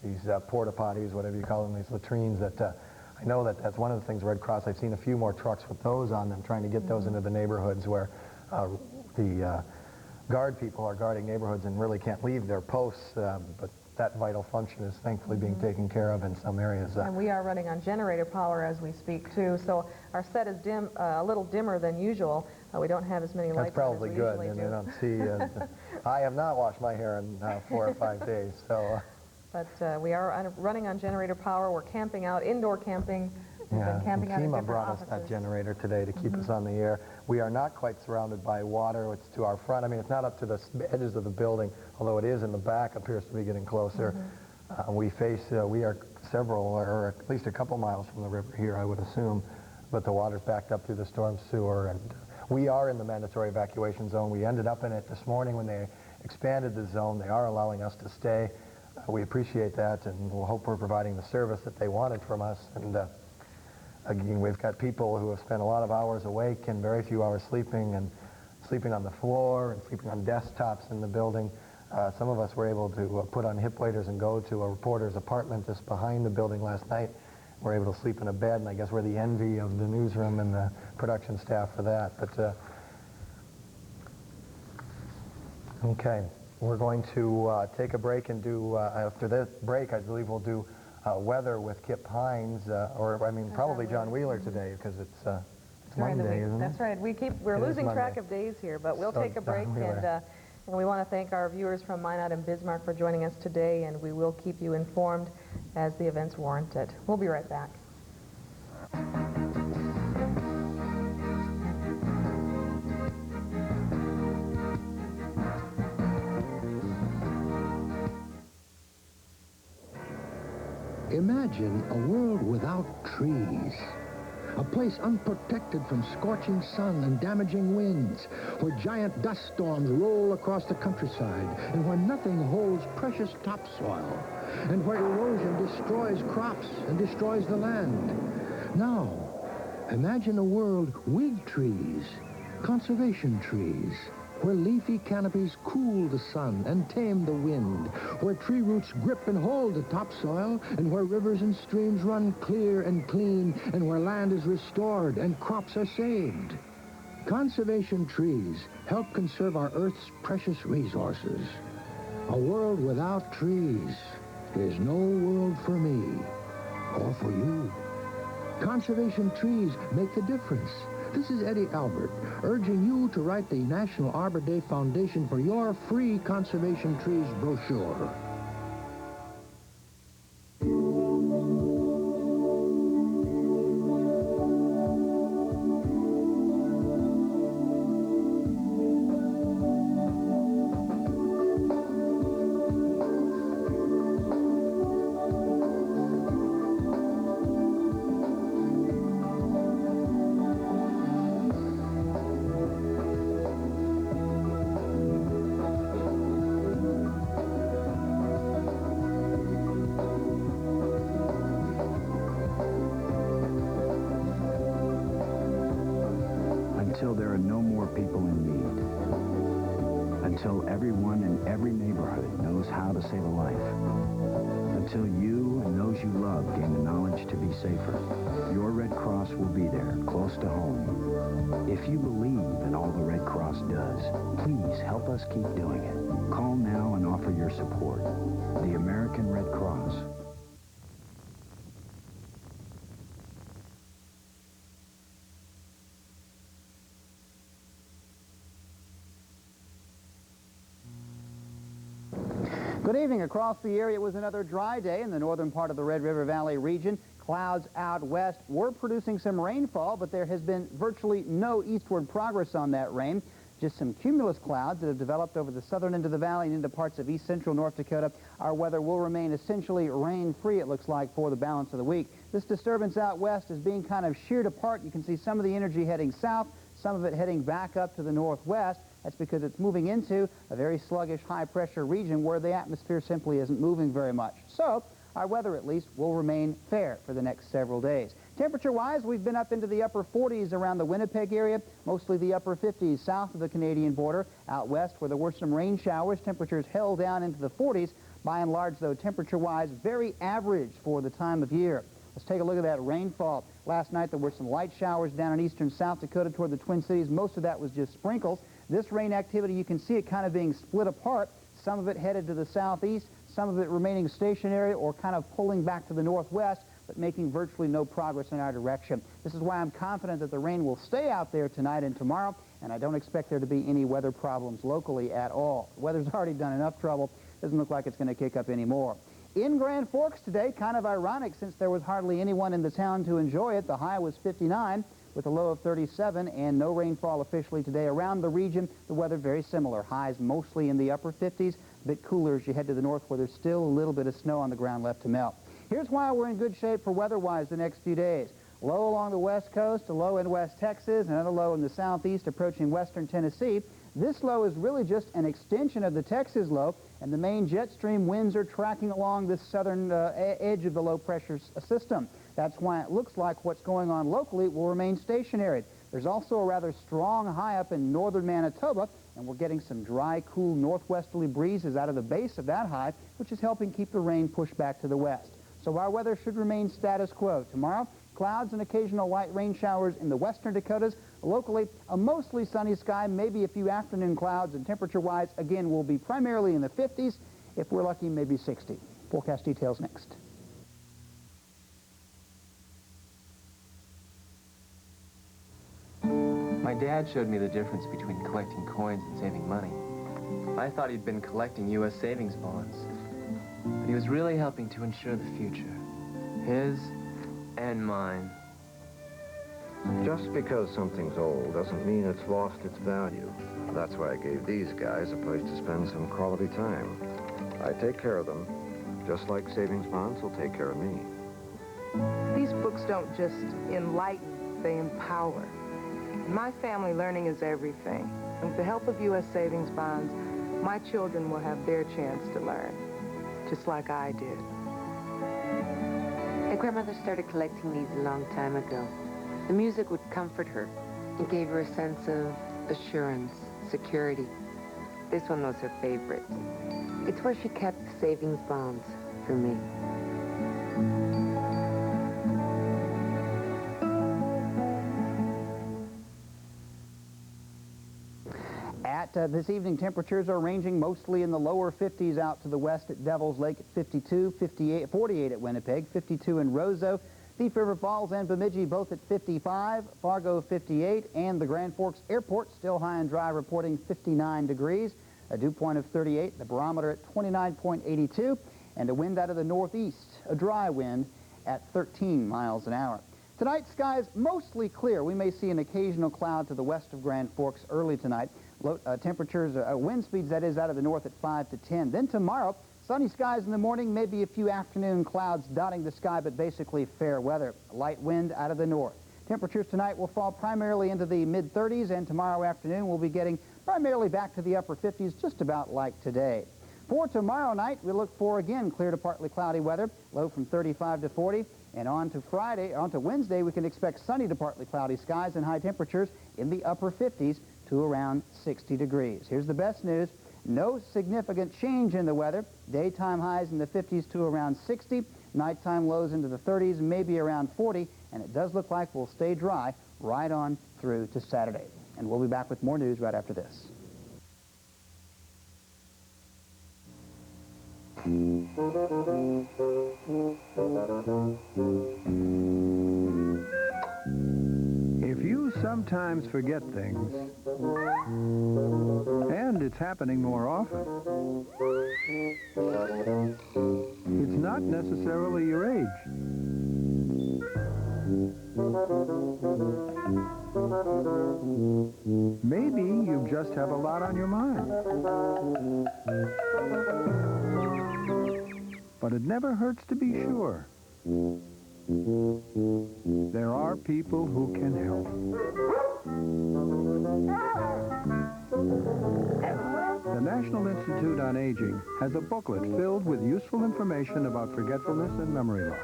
these porta potties, whatever you call them, these latrines that I know that's one of the things Red Cross, I've seen a few more trucks with those on them, trying to get those into the neighborhoods where the guard people are guarding neighborhoods and really can't leave their posts, but that vital function is thankfully being taken care of in some areas. And we are running on generator power as we speak too, so our set is dim, a little dimmer than usual. We don't have as many lights. That's probably on as we good, usually and do. you don't see. I have not washed my hair in 4 or 5 days, so. But we are running on generator power. We're camping out, indoor camping. We've been camping out in FEMA different brought offices. us that generator today to keep us on the air. We are not quite surrounded by water. It's to our front. I mean, it's not up to the edges of the building, although it is in the back, appears to be getting closer. We are several, or at least a couple miles from the river here, I would assume, but the water's backed up through the storm sewer, and we are in the mandatory evacuation zone. We ended up in it this morning when they expanded the zone. They are allowing us to stay. We appreciate that, and we'll hope we're providing the service that they wanted from us. And again, we've got people who have spent a lot of hours awake and very few hours sleeping, and sleeping on the floor and sleeping on desktops in the building. Some of us were able to put on hip waders and go to a reporter's apartment just behind the building last night. We're able to sleep in a bed, and I guess we're the envy of the newsroom and the production staff for that. But okay, we're going to take a break and do, after this break, I believe we'll do weather with Kip Hines, or I mean probably John Wheeler today because it's Monday, isn't it? That's right. We're losing track of days here, but we'll take a break, and we want to thank our viewers from Minot and Bismarck for joining us today, and we will keep you informed as the events warrant it. We'll be right back. Imagine a world without trees. A place unprotected from scorching sun and damaging winds, where giant dust storms roll across the countryside, and where nothing holds precious topsoil, and where erosion destroys crops and destroys the land. Now, imagine a world with trees, conservation trees, where leafy canopies cool the sun and tame the wind, where tree roots grip and hold the topsoil, and where rivers and streams run clear and clean, and where land is restored and crops are saved. Conservation trees help conserve our Earth's precious resources. A world without trees is no world for me or for you. Conservation trees make the difference. This is Eddie Albert, urging you to write the National Arbor Day Foundation for your free Conservation Trees brochure. Until there are no more people in need. Until everyone in every neighborhood knows how to save a life. Until you and those you love gain the knowledge to be safer. Your Red Cross will be there, close to home. If you believe in all the Red Cross does, please help us keep doing it. Call now and offer your support. The American Red Cross. Good evening. Across the area, it was another dry day in the northern part of the Red River Valley region. Clouds out west were producing some rainfall, but there has been virtually no eastward progress on that rain. Just some cumulus clouds that have developed over the southern end of the valley and into parts of east central North Dakota. Our weather will remain essentially rain-free, it looks like, for the balance of the week. This disturbance out west is being kind of sheared apart. You can see some of the energy heading south, some of it heading back up to the northwest. That's because it's moving into a very sluggish high-pressure region where the atmosphere simply isn't moving very much. So our weather, at least, will remain fair for the next several days. Temperature-wise, we've been up into the upper 40s around the Winnipeg area, mostly the upper 50s south of the Canadian border. Out west, where there were some rain showers, temperatures held down into the 40s. By and large, though, temperature-wise, very average for the time of year. Let's take a look at that rainfall. Last night, there were some light showers down in eastern South Dakota toward the Twin Cities. Most of that was just sprinkles. This rain activity, you can see it kind of being split apart. Some of it headed to the southeast, some of it remaining stationary or kind of pulling back to the northwest, but making virtually no progress in our direction. This is why I'm confident that the rain will stay out there tonight and tomorrow, and I don't expect there to be any weather problems locally at all. The weather's already done enough trouble. Doesn't look like it's going to kick up any more. In Grand Forks today, kind of ironic since there was hardly anyone in the town to enjoy it. The high was 59 with a low of 37 and no rainfall officially today. Around the region, the weather very similar. Highs mostly in the upper 50s, a bit cooler as you head to the north where there's still a little bit of snow on the ground left to melt. Here's why we're in good shape for weather-wise the next few days. Low along the west coast, a low in West Texas, another low in the southeast approaching western Tennessee. This low is really just an extension of the Texas low, and the main jet stream winds are tracking along this southern edge of the low-pressure system. That's why it looks like what's going on locally will remain stationary. There's also a rather strong high up in northern Manitoba, and we're getting some dry, cool northwesterly breezes out of the base of that high, which is helping keep the rain pushed back to the west. So our weather should remain status quo. Tomorrow, clouds and occasional light rain showers in the western Dakotas. Locally, a mostly sunny sky, maybe a few afternoon clouds, and temperature-wise, again, will be primarily in the 50s. If we're lucky, maybe 60. Forecast details next. Dad showed me the difference between collecting coins and saving money. I thought he'd been collecting U.S. savings bonds, but he was really helping to ensure the future. His and mine. Just because something's old doesn't mean it's lost its value. That's why I gave these guys a place to spend some quality time. I take care of them, just like savings bonds will take care of me. These books don't just enlighten, they empower. In my family, learning is everything. And with the help of U.S. savings bonds, my children will have their chance to learn, just like I did. My grandmother started collecting these a long time ago. The music would comfort her. It gave her a sense of assurance, security. This one was her favorite. It's where she kept the savings bonds for me. This evening, temperatures are ranging mostly in the lower 50s out to the west at Devil's Lake at 52, 48 at Winnipeg, 52 in Roseau, Thief River Falls and Bemidji both at 55, Fargo 58, and the Grand Forks Airport still high and dry reporting 59 degrees, a dew point of 38, the barometer at 29.82, and a wind out of the northeast, a dry wind at 13 miles an hour. Tonight, skies mostly clear. We may see an occasional cloud to the west of Grand Forks early tonight. Low, temperatures, wind speeds, that is, out of the north at 5 to 10. Then tomorrow, sunny skies in the morning, maybe a few afternoon clouds dotting the sky, but basically fair weather. A light wind out of the north. Temperatures tonight will fall primarily into the mid-30s, and tomorrow afternoon we'll be getting primarily back to the upper 50s, just about like today. For tomorrow night, we look for, again, clear to partly cloudy weather, low from 35 to 40. And on to Wednesday, we can expect sunny to partly cloudy skies and high temperatures in the upper 50s to around 60 degrees. Here's the best news. No significant change in the weather. Daytime highs in the 50s to around 60. Nighttime lows into the 30s, maybe around 40. And it does look like we'll stay dry right on through to Saturday. And we'll be back with more news right after this. If you sometimes forget things, and it's happening more often, it's not necessarily your age. Maybe you just have a lot on your mind. But it never hurts to be sure. There are people who can help. The National Institute on Aging has a booklet filled with useful information about forgetfulness and memory loss.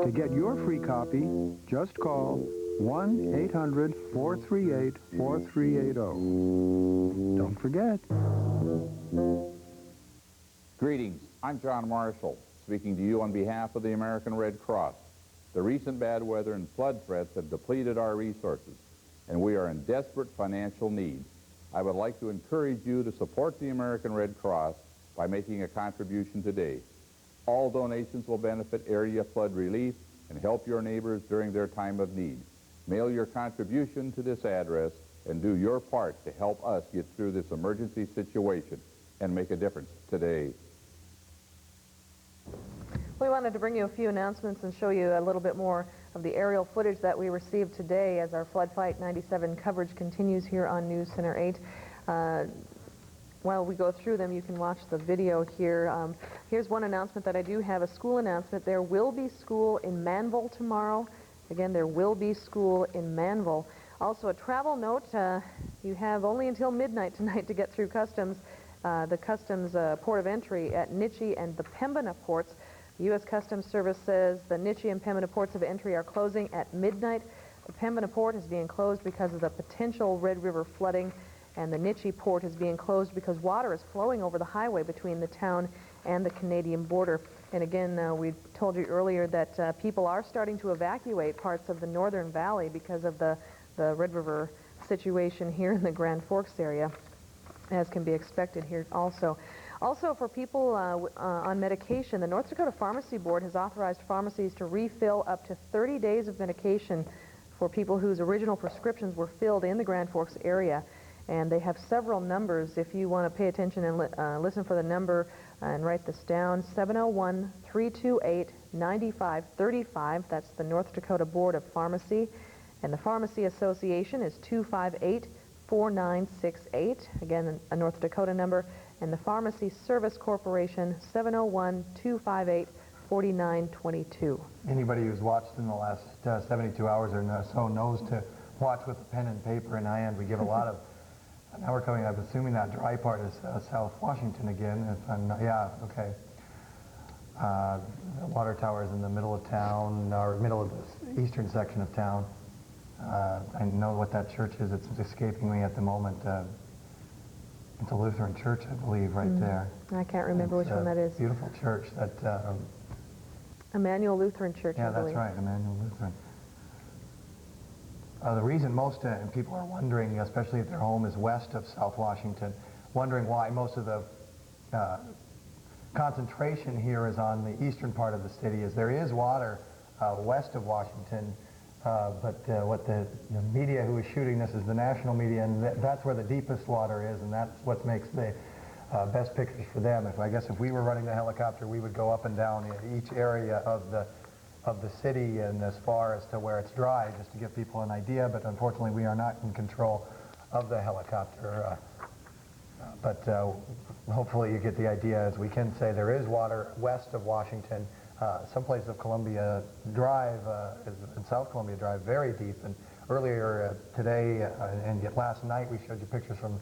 To get your free copy, just call 1-800-438-4380. Don't forget. Greetings, I'm John Marshall, speaking to you on behalf of the American Red Cross. The recent bad weather and flood threats have depleted our resources, and we are in desperate financial need. I would like to encourage you to support the American Red Cross by making a contribution today. All donations will benefit area flood relief and help your neighbors during their time of need. Mail your contribution to this address and do your part to help us get through this emergency situation and make a difference today. We wanted to bring you a few announcements and show you a little bit more of the aerial footage that we received today as our Flood Fight 97 coverage continues here on News Center 8. While we go through them, you can watch the video here. Here's one announcement that I do have, a school announcement. There will be school in Manville tomorrow. Again, there will be school in Manville. Also, a travel note, you have only until midnight tonight to get through customs. The customs port of entry at Nitchie and the Pembina ports. The U.S. Customs Service says the Nitchie and Pembina ports of entry are closing at midnight. The Pembina port is being closed because of the potential Red River flooding, and the Nitchie port is being closed because water is flowing over the highway between the town and the Canadian border. And again, we told you earlier that people are starting to evacuate parts of the Northern Valley because of the Red River situation here in the Grand Forks area, as can be expected here also. Also, for people on medication, the North Dakota Pharmacy Board has authorized pharmacies to refill up to 30 days of medication for people whose original prescriptions were filled in the Grand Forks area. And they have several numbers if you want to pay attention and listen for the number and write this down. 701-328-9535. That's the North Dakota Board of Pharmacy. And the Pharmacy Association is 258-4968. Again, a North Dakota number. And the Pharmacy Service Corporation, 701-258-4922. Anybody who's watched in the last 72 hours or so knows to watch with a pen and paper in hand. We give a lot of... Now we're coming, I'm assuming that dry part is South Washington again. If I'm not, yeah, okay. The water tower is in the middle of town, or middle of the eastern section of town. I know what that church is. It's escaping me at the moment. It's a Lutheran church, I believe, right there. I can't remember which one that is. Beautiful church. That Emmanuel Lutheran Church, I believe. Yeah, that's right, Emmanuel Lutheran. The reason most people are wondering, especially if their home is west of South Washington, wondering why most of the concentration here is on the eastern part of the city, is there is water west of Washington, but what the media who is shooting this is the national media, and that's where the deepest water is, and that's what makes the best pictures for them. I guess if we were running the helicopter, we would go up and down each area of the city and as far as to where it's dry, just to give people an idea, but unfortunately we are not in control of the helicopter. But hopefully you get the idea. As we can say, there is water west of Washington. Some places of Columbia Drive, in South Columbia Drive, very deep. And earlier today and yet last night we showed you pictures from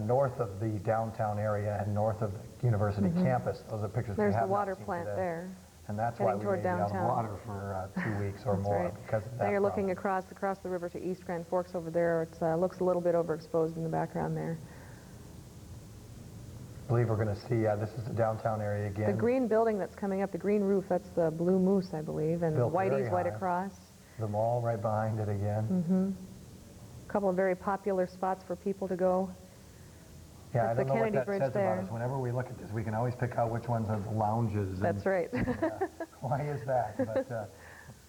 north of the downtown area and north of the university campus. Those are pictures we have There's the not water seen plant today. there. And that's why we may be out of water for 2 weeks or more right. because of that. Now you're looking across the river to East Grand Forks over there. It looks a little bit overexposed in the background there. I believe we're going to see, this is the downtown area again. The green building that's coming up, the green roof, that's the Blue Moose, I believe, and Built very Whitey's White high. Across. The mall right behind it again. A couple of very popular spots for people to go. Yeah, That's I don't know Kennedy what that Bridge says there. about us. Whenever we look at this, we can always pick out which ones are the lounges. That's right. Why is that? But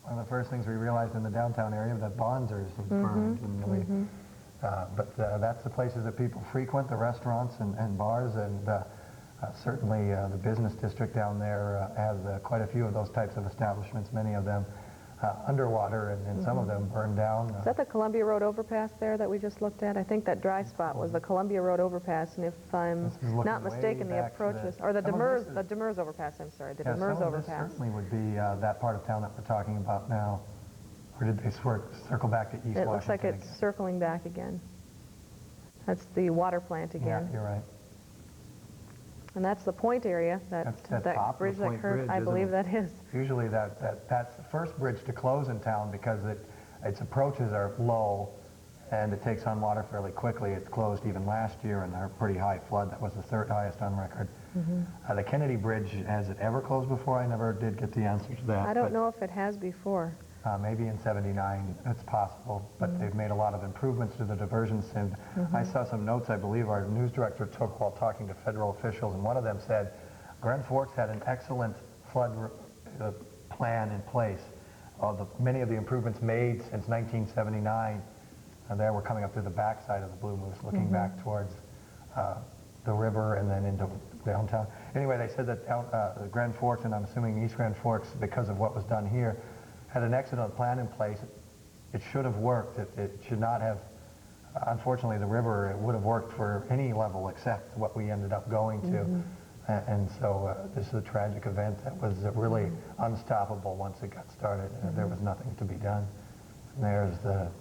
one of the first things we realized in the downtown area that bonds are burned. And but that's the places that people frequent, the restaurants and bars, and certainly the business district down there has quite a few of those types of establishments, many of them underwater, and some of them burned down. Is that the Columbia Road overpass there that we just looked at? I think that dry spot was the Columbia Road overpass, and if I'm not mistaken, the approach was, or the Demers overpass, I'm sorry, the Demers overpass. This certainly would be that part of town that we're talking about now. Or did they circle back to East Washington? It looks like it's circling back again. That's the water plant again. Yeah, you're right. And that's the Point area, that bridge that curved, I believe that is. Usually that's the first bridge to close in town because its approaches are low and it takes on water fairly quickly. It closed even last year in a pretty high flood. That was the third highest on record. The Kennedy Bridge, has it ever closed before? I never did get the answer to that. I don't know if it has before. Maybe in '79, it's possible, but they've made a lot of improvements to the diversion sim. I saw some notes I believe our news director took while talking to federal officials, and one of them said Grand Forks had an excellent flood plan in place. Many of the improvements made since 1979, and there we're coming up through the backside of the Blue Moose, looking back towards the river and then into downtown. Anyway, they said that Grand Forks, and I'm assuming East Grand Forks, because of what was done here, had an excellent plan in place. It should have worked. It should not have. Unfortunately, the river, it would have worked for any level except what we ended up going to. And so this is a tragic event that was really unstoppable once it got started. There was nothing to be done. And there's the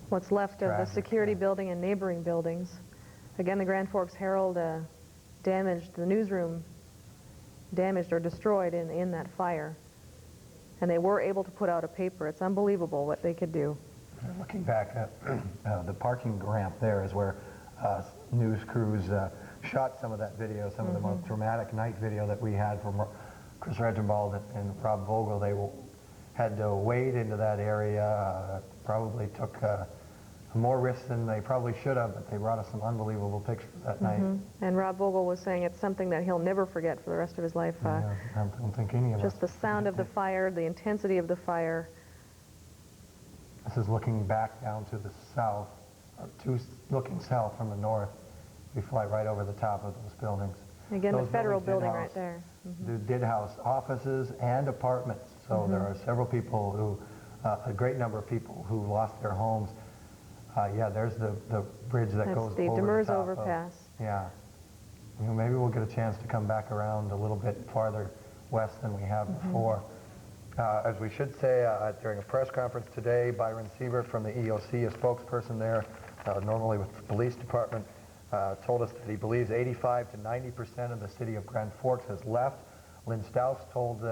what's left of the security building and neighboring buildings. Again, the Grand Forks Herald damaged, the newsroom damaged or destroyed in that fire. And they were able to put out a paper. It's unbelievable what they could do. Looking back at the parking ramp there is where news crews shot some of that video, some of the most dramatic night video that we had from Chris Reginbald and Rob Vogel. They had to wade into that area, probably took more risks than they probably should have, but they brought us some unbelievable pictures that night. And Rob Vogel was saying it's something that he'll never forget for the rest of his life. I don't think any of us. Just the sound of the fire, the intensity of the fire. This is looking back down to the south, looking south from the north. We fly right over the top of those buildings. Again, Those the federal buildings building did right there. Did house offices and apartments. So there are several people who, a great number of people who lost their homes. Yeah, there's the bridge that That's goes the over Demers the top overpass. yeah. You know, maybe we'll get a chance to come back around a little bit farther west than we have before. As we should say, during a press conference today, Byron Siebert from the EOC, a spokesperson there, normally with the police department, told us that he believes 85 to 90% of the city of Grand Forks has left. Lynn Stauss told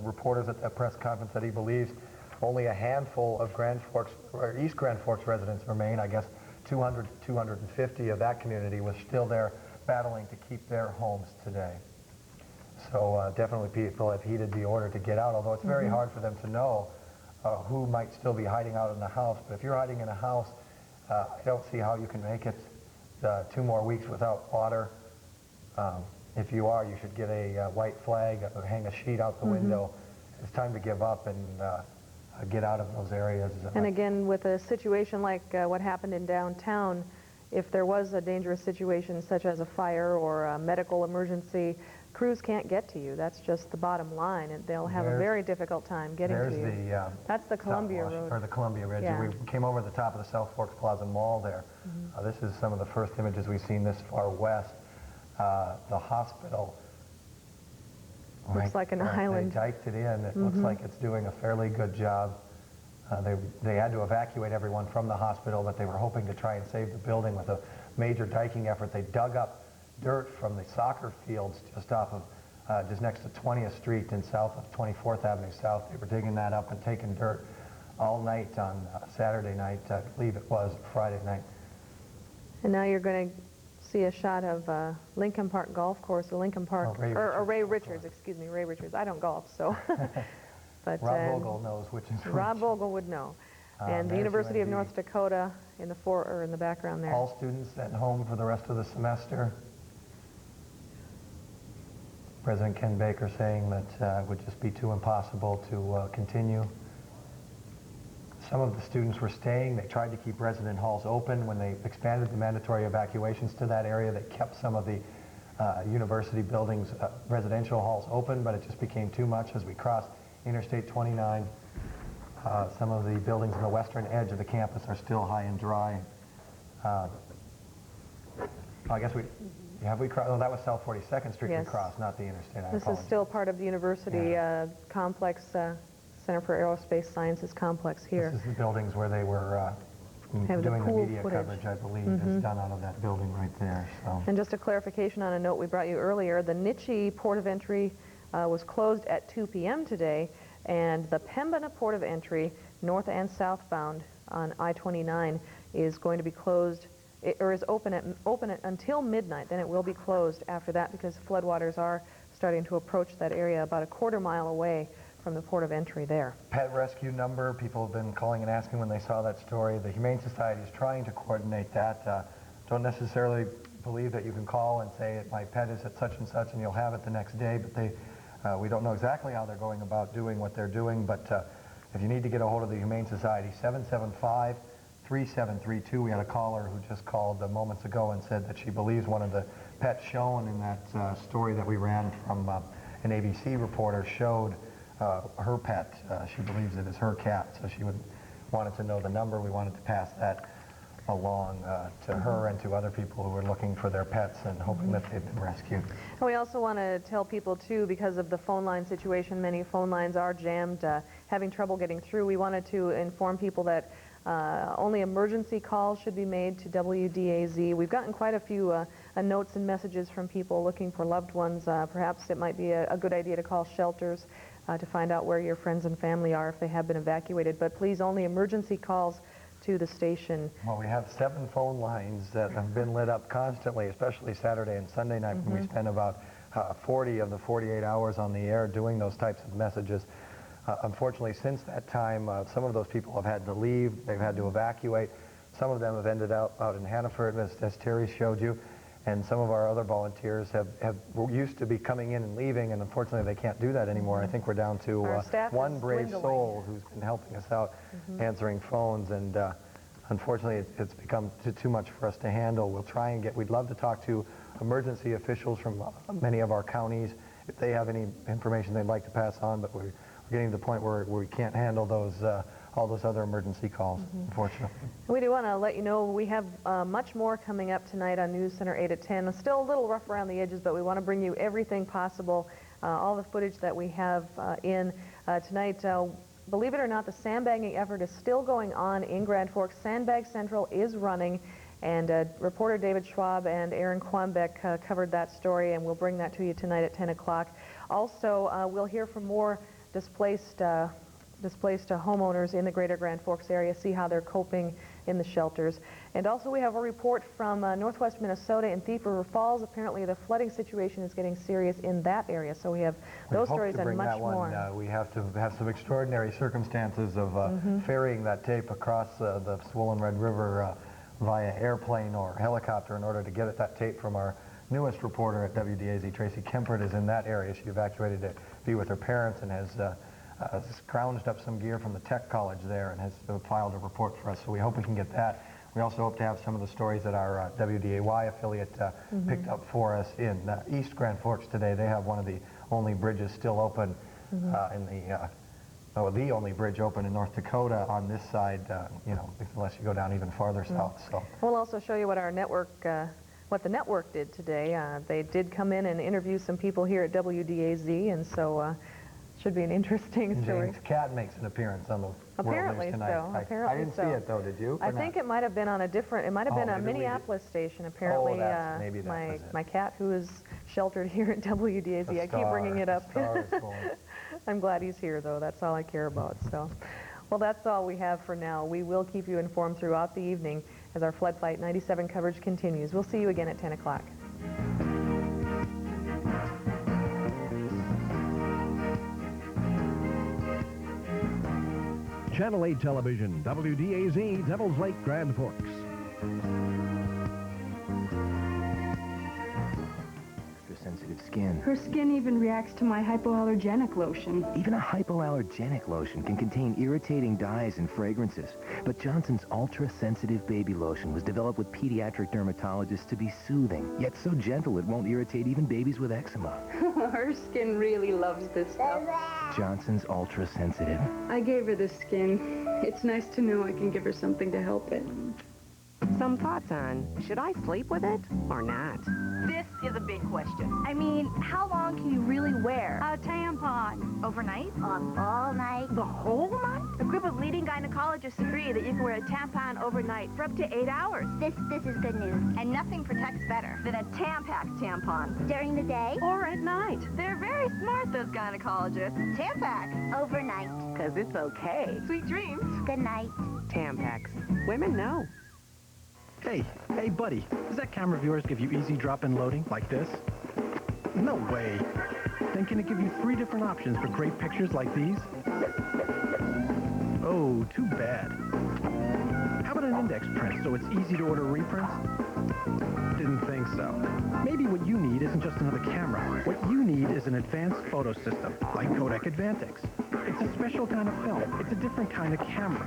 reporters at that press conference that he believes only a handful of Grand Forks, or East Grand Forks residents remain. I guess 200 to 250 of that community was still there battling to keep their homes today. So definitely people have heeded the order to get out, although it's very hard for them to know who might still be hiding out in the house. But if you're hiding in a house, I don't see how you can make it 2 more weeks without water. If you are, you should get a white flag, hang a sheet out the window. It's time to give up and get out of those areas. And again, with a situation like what happened in downtown, if there was a dangerous situation such as a fire or a medical emergency, crews can't get to you. That's just the bottom line, and they'll have a very difficult time getting to you. That's the Columbia Road. Or the Columbia Ridge. Yeah. We came over the top of the South Forks Plaza Mall there. This is some of the first images we've seen this far west. The hospital. Looks like an island. They diked it in. It looks like it's doing a fairly good job. They had to evacuate everyone from the hospital, but they were hoping to try and save the building with a major diking effort. They dug up dirt from the soccer fields just off of, just next to 20th Street and south of 24th Avenue South. They were digging that up and taking dirt all night on Saturday night, I believe it was Friday night. And now you're going to see a shot of Lincoln Park Golf Course, or Lincoln Park, or Ray Richards, excuse me, Ray Richards. I don't golf, so. But Rob Vogel knows which is which. Rob Vogel would know. And the University of North Dakota in the background there. All students sent home for the rest of the semester. President Ken Baker saying that it would just be too impossible to continue. Some of the students were staying. They tried to keep resident halls open. When they expanded the mandatory evacuations to that area, they kept some of the university buildings, residential halls open, but it just became too much as we crossed Interstate 29. Some of the buildings on the western edge of the campus are still high and dry. I guess we crossed? Oh, that was South 42nd Street we crossed, not the interstate. This is still part of the university complex, Center for Aerospace Sciences complex here. This is the buildings where they were doing the media coverage, I believe, is done out of that building right there. So. And just a clarification on a note we brought you earlier, the Nitchie Port of Entry was closed at 2 p.m. today, and the Pembina Port of Entry, north and southbound on I-29, is going to be closed, or is open until midnight. Then it will be closed after that because floodwaters are starting to approach that area about a quarter mile away from the port of entry there. Pet rescue number, people have been calling and asking when they saw that story. The Humane Society is trying to coordinate that. Don't necessarily believe that you can call and say my pet is at such and such and you'll have it the next day, but we don't know exactly how they're going about doing what they're doing, but if you need to get a hold of the Humane Society, 775-3732. We had a caller who just called moments ago and said that she believes one of the pets shown in that story that we ran from an ABC reporter showed her pet. She believes it is her cat, so she wanted to know the number. We wanted to pass that along to her and to other people who are looking for their pets and hoping that they've been rescued. And we also want to tell people, too, because of the phone line situation, many phone lines are jammed, having trouble getting through. We wanted to inform people that only emergency calls should be made to WDAZ. We've gotten quite a few notes and messages from people looking for loved ones. Perhaps it might be a good idea to call shelters to find out where your friends and family are if they have been evacuated. But please, only emergency calls to the station. Well, we have 7 phone lines that have been lit up constantly, especially Saturday and Sunday night when we spend about 40 of the 48 hours on the air doing those types of messages. Unfortunately, since that time, some of those people have had to leave. They've had to evacuate. Some of them have ended up out in Hannaford, as Terry showed you. And some of our other volunteers were used to be coming in and leaving, and unfortunately they can't do that anymore. I think we're down to one brave soul who's been helping us out, answering phones, and unfortunately it's become too much for us to handle. We'll try and we'd love to talk to emergency officials from many of our counties if they have any information they'd like to pass on, but we're getting to the point where we can't handle those all those other emergency calls, unfortunately. We do want to let you know we have much more coming up tonight on News Center 8 at 10. It's still a little rough around the edges, but we want to bring you everything possible, all the footage that we have in tonight. Believe it or not, the sandbagging effort is still going on in Grand Forks. Sandbag Central is running, and reporter David Schwab and Aaron Quambeck covered that story, and we'll bring that to you tonight at 10 o'clock. Also, we'll hear from more displaced homeowners in the greater Grand Forks area, see how they're coping in the shelters. And also we have a report from northwest Minnesota in Thief River Falls. Apparently the flooding situation is getting serious in that area, so we have those stories and much more. We have to have some extraordinary circumstances of ferrying that tape across the swollen Red River via airplane or helicopter in order to get at that tape from our newest reporter at WDAZ. Tracy Kempert is in that area. She evacuated to be with her parents and has scrounged up some gear from the tech college there and has filed a report for us, so we hope we can get that. We also hope to have some of the stories that our WDAY affiliate picked up for us in East Grand Forks today. They have one of the only bridges still open the only bridge open in North Dakota on this side, unless you go down even farther south. So we'll also show you what our network what the network did today. They did come in and interview some people here at WDAZ, and so should be an interesting story. James Cat makes an appearance on the World News tonight. Apparently I didn't see it though, did you? I think it might have been on a different, it might have been a Minneapolis station, apparently. Maybe my cat who is sheltered here at WDAZ, I keep bringing it up. I'm glad he's here though, that's all I care about. So, well, that's all we have for now. We will keep you informed throughout the evening as our Flood Fight 97 coverage continues. We'll see you again at 10 o'clock. Channel 8 Television, WDAZ, Devil's Lake, Grand Forks. Sensitive skin. Her skin even reacts to my hypoallergenic lotion. Even a hypoallergenic lotion can contain irritating dyes and fragrances. But Johnson's ultra-sensitive baby lotion was developed with pediatric dermatologists to be soothing, yet so gentle it won't irritate even babies with eczema. Her skin really loves this stuff. Johnson's ultra-sensitive. I gave her this skin. It's nice to know I can give her something to help it. Some thoughts on, should I sleep with it or not? This is a big question. I mean, how long can you really wear a tampon? Overnight? All night? The whole night? A group of leading gynecologists agree that you can wear a tampon overnight for up to 8 hours. This is good news. And nothing protects better than a Tampax tampon. During the day? Or at night. They're very smart, those gynecologists. Tampax. Overnight. Because it's okay. Sweet dreams. Good night. Tampax. Women know. Hey, buddy, does that camera of yours give you easy drop-in loading like this? No way. Then can it give you 3 different options for great pictures like these? Oh, too bad. How about an index print so it's easy to order reprints? Didn't think so. Maybe what you need isn't just another camera. What you need is an advanced photo system, like Kodak Advantix. It's a special kind of film. It's a different kind of camera.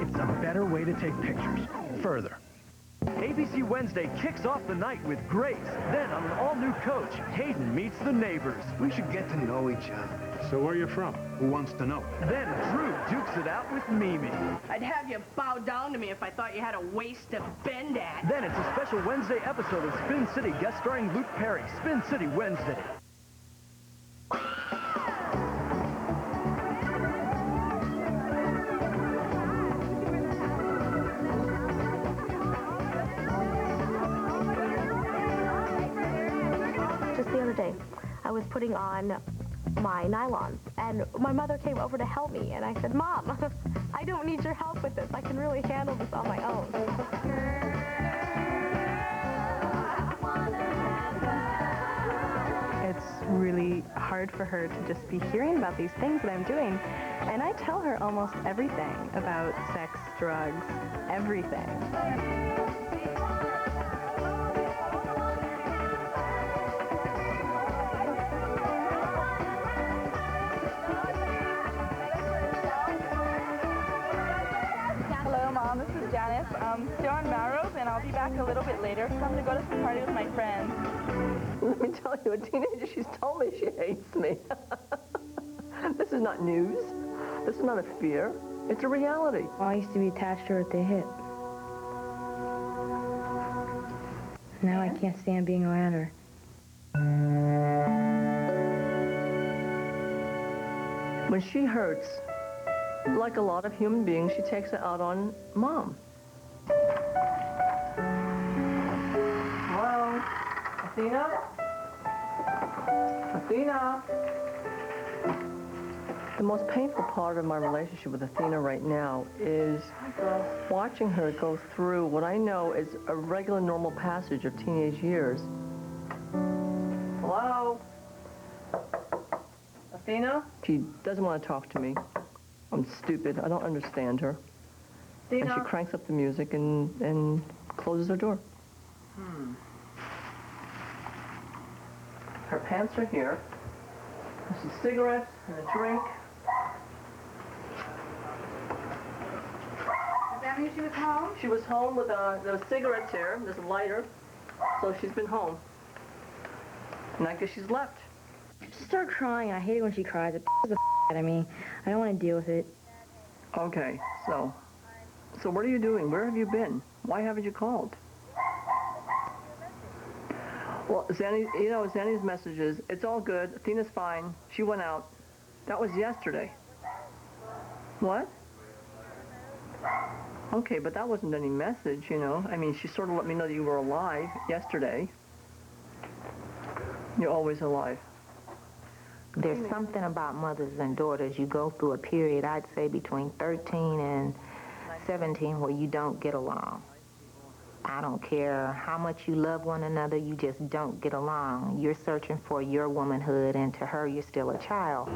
It's a better way to take pictures. Further. ABC Wednesday kicks off the night with Grace. Then on an all-new coach, Hayden meets the neighbors. We should get to know each other. So where are you from? Who wants to know? Then Drew dukes it out with Mimi. I'd have you bow down to me if I thought you had a waist to bend at. Then it's a special Wednesday episode of Spin City, guest starring Luke Perry. Spin City Wednesday. Just the other day, I was putting on my nylon, and my mother came over to help me, and I said, Mom, I don't need your help with this. I can really handle this on my own. It's really hard for her to just be hearing about these things that I'm doing, and I tell her almost everything about sex, drugs, everything. John Marrow, and I'll be back a little bit later because I'm going to go to some party with my friends. Let me tell you, a teenager, she's told me she hates me. This is not news. This is not a fear. It's a reality. I used to be attached to her at the hip. Now I can't stand being around her. When she hurts, like a lot of human beings, she takes it out on Mom. Hello? Athena? Athena? The most painful part of my relationship with Athena right now is watching her go through what I know is a regular, normal passage of teenage years. Hello? Athena? She doesn't want to talk to me. I'm stupid. I don't understand her. And she cranks up the music and closes her door. Her pants are here. There's some cigarettes and a drink. Does that mean she was home? She was home with there was cigarettes here. There's a lighter. So she's been home. And I guess she's left. Just start crying. I hate it when she cries. It pisses the out of me. I don't want to deal with it. Okay, so what are you doing? Where have you been? Why haven't you called? Well, Zanny, you know, Zanny's messages, it's all good. Athena's fine. She went out. That was yesterday. What? Okay, but that wasn't any message, you know. I mean, she sort of let me know that you were alive yesterday. You're always alive. There's something about mothers and daughters. You go through a period, I'd say between 13 and 17, where you don't get along. I don't care how much you love one another, you just don't get along. You're searching for your womanhood, and to her, you're still a child.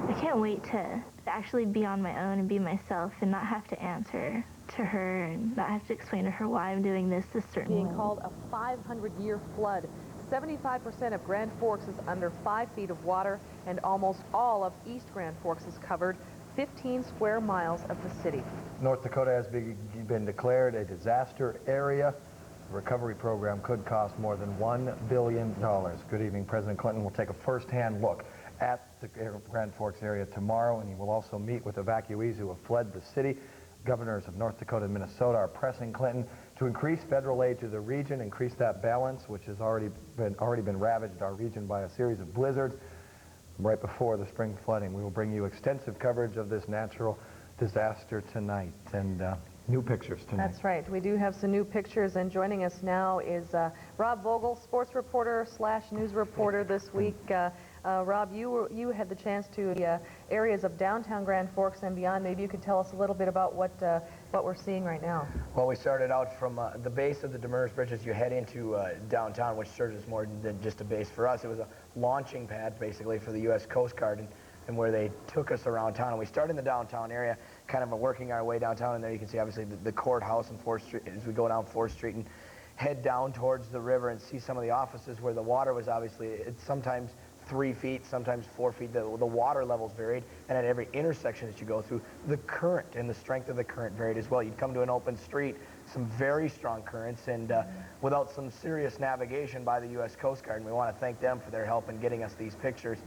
I can't wait to actually be on my own and be myself and not have to answer to her and not have to explain to her why I'm doing this certain way. Being called a 500-year flood. 75% of Grand Forks is under 5 feet of water, and almost all of East Grand Forks is covered, 15 square miles of the city. North Dakota has been declared a disaster area. The recovery program could cost more than $1 billion. Good evening. President Clinton will take a first-hand look at the Grand Forks area tomorrow, and he will also meet with evacuees who have fled the city. Governors of North Dakota and Minnesota are pressing Clinton to increase federal aid to the region, increase that balance, which has already been ravaged our region by a series of blizzards right before the spring flooding. We will bring you extensive coverage of this natural disaster tonight, and new pictures tonight. That's right. We do have some new pictures, and joining us now is Rob Vogel, sports reporter / news reporter this week. Rob, you had the chance to the areas of downtown Grand Forks and beyond. Maybe you could tell us a little bit about what we're seeing right now. Well, we started out from the base of the Demers Bridge as you head into downtown, which serves as more than just a base for us. It was a launching pad, basically, for the U.S. Coast Guard, and where they took us around town. And we started in the downtown area, kind of working our way downtown, and there you can see, obviously, the courthouse and 4th Street as we go down 4th Street and head down towards the river and see some of the offices where the water was obviously, it's sometimes 3 feet, sometimes 4 feet. The water levels varied, and at every intersection that you go through, the current and the strength of the current varied as well. You'd come to an open street, some very strong currents, and without some serious navigation by the U.S. Coast Guard, and we want to thank them for their help in getting us these pictures,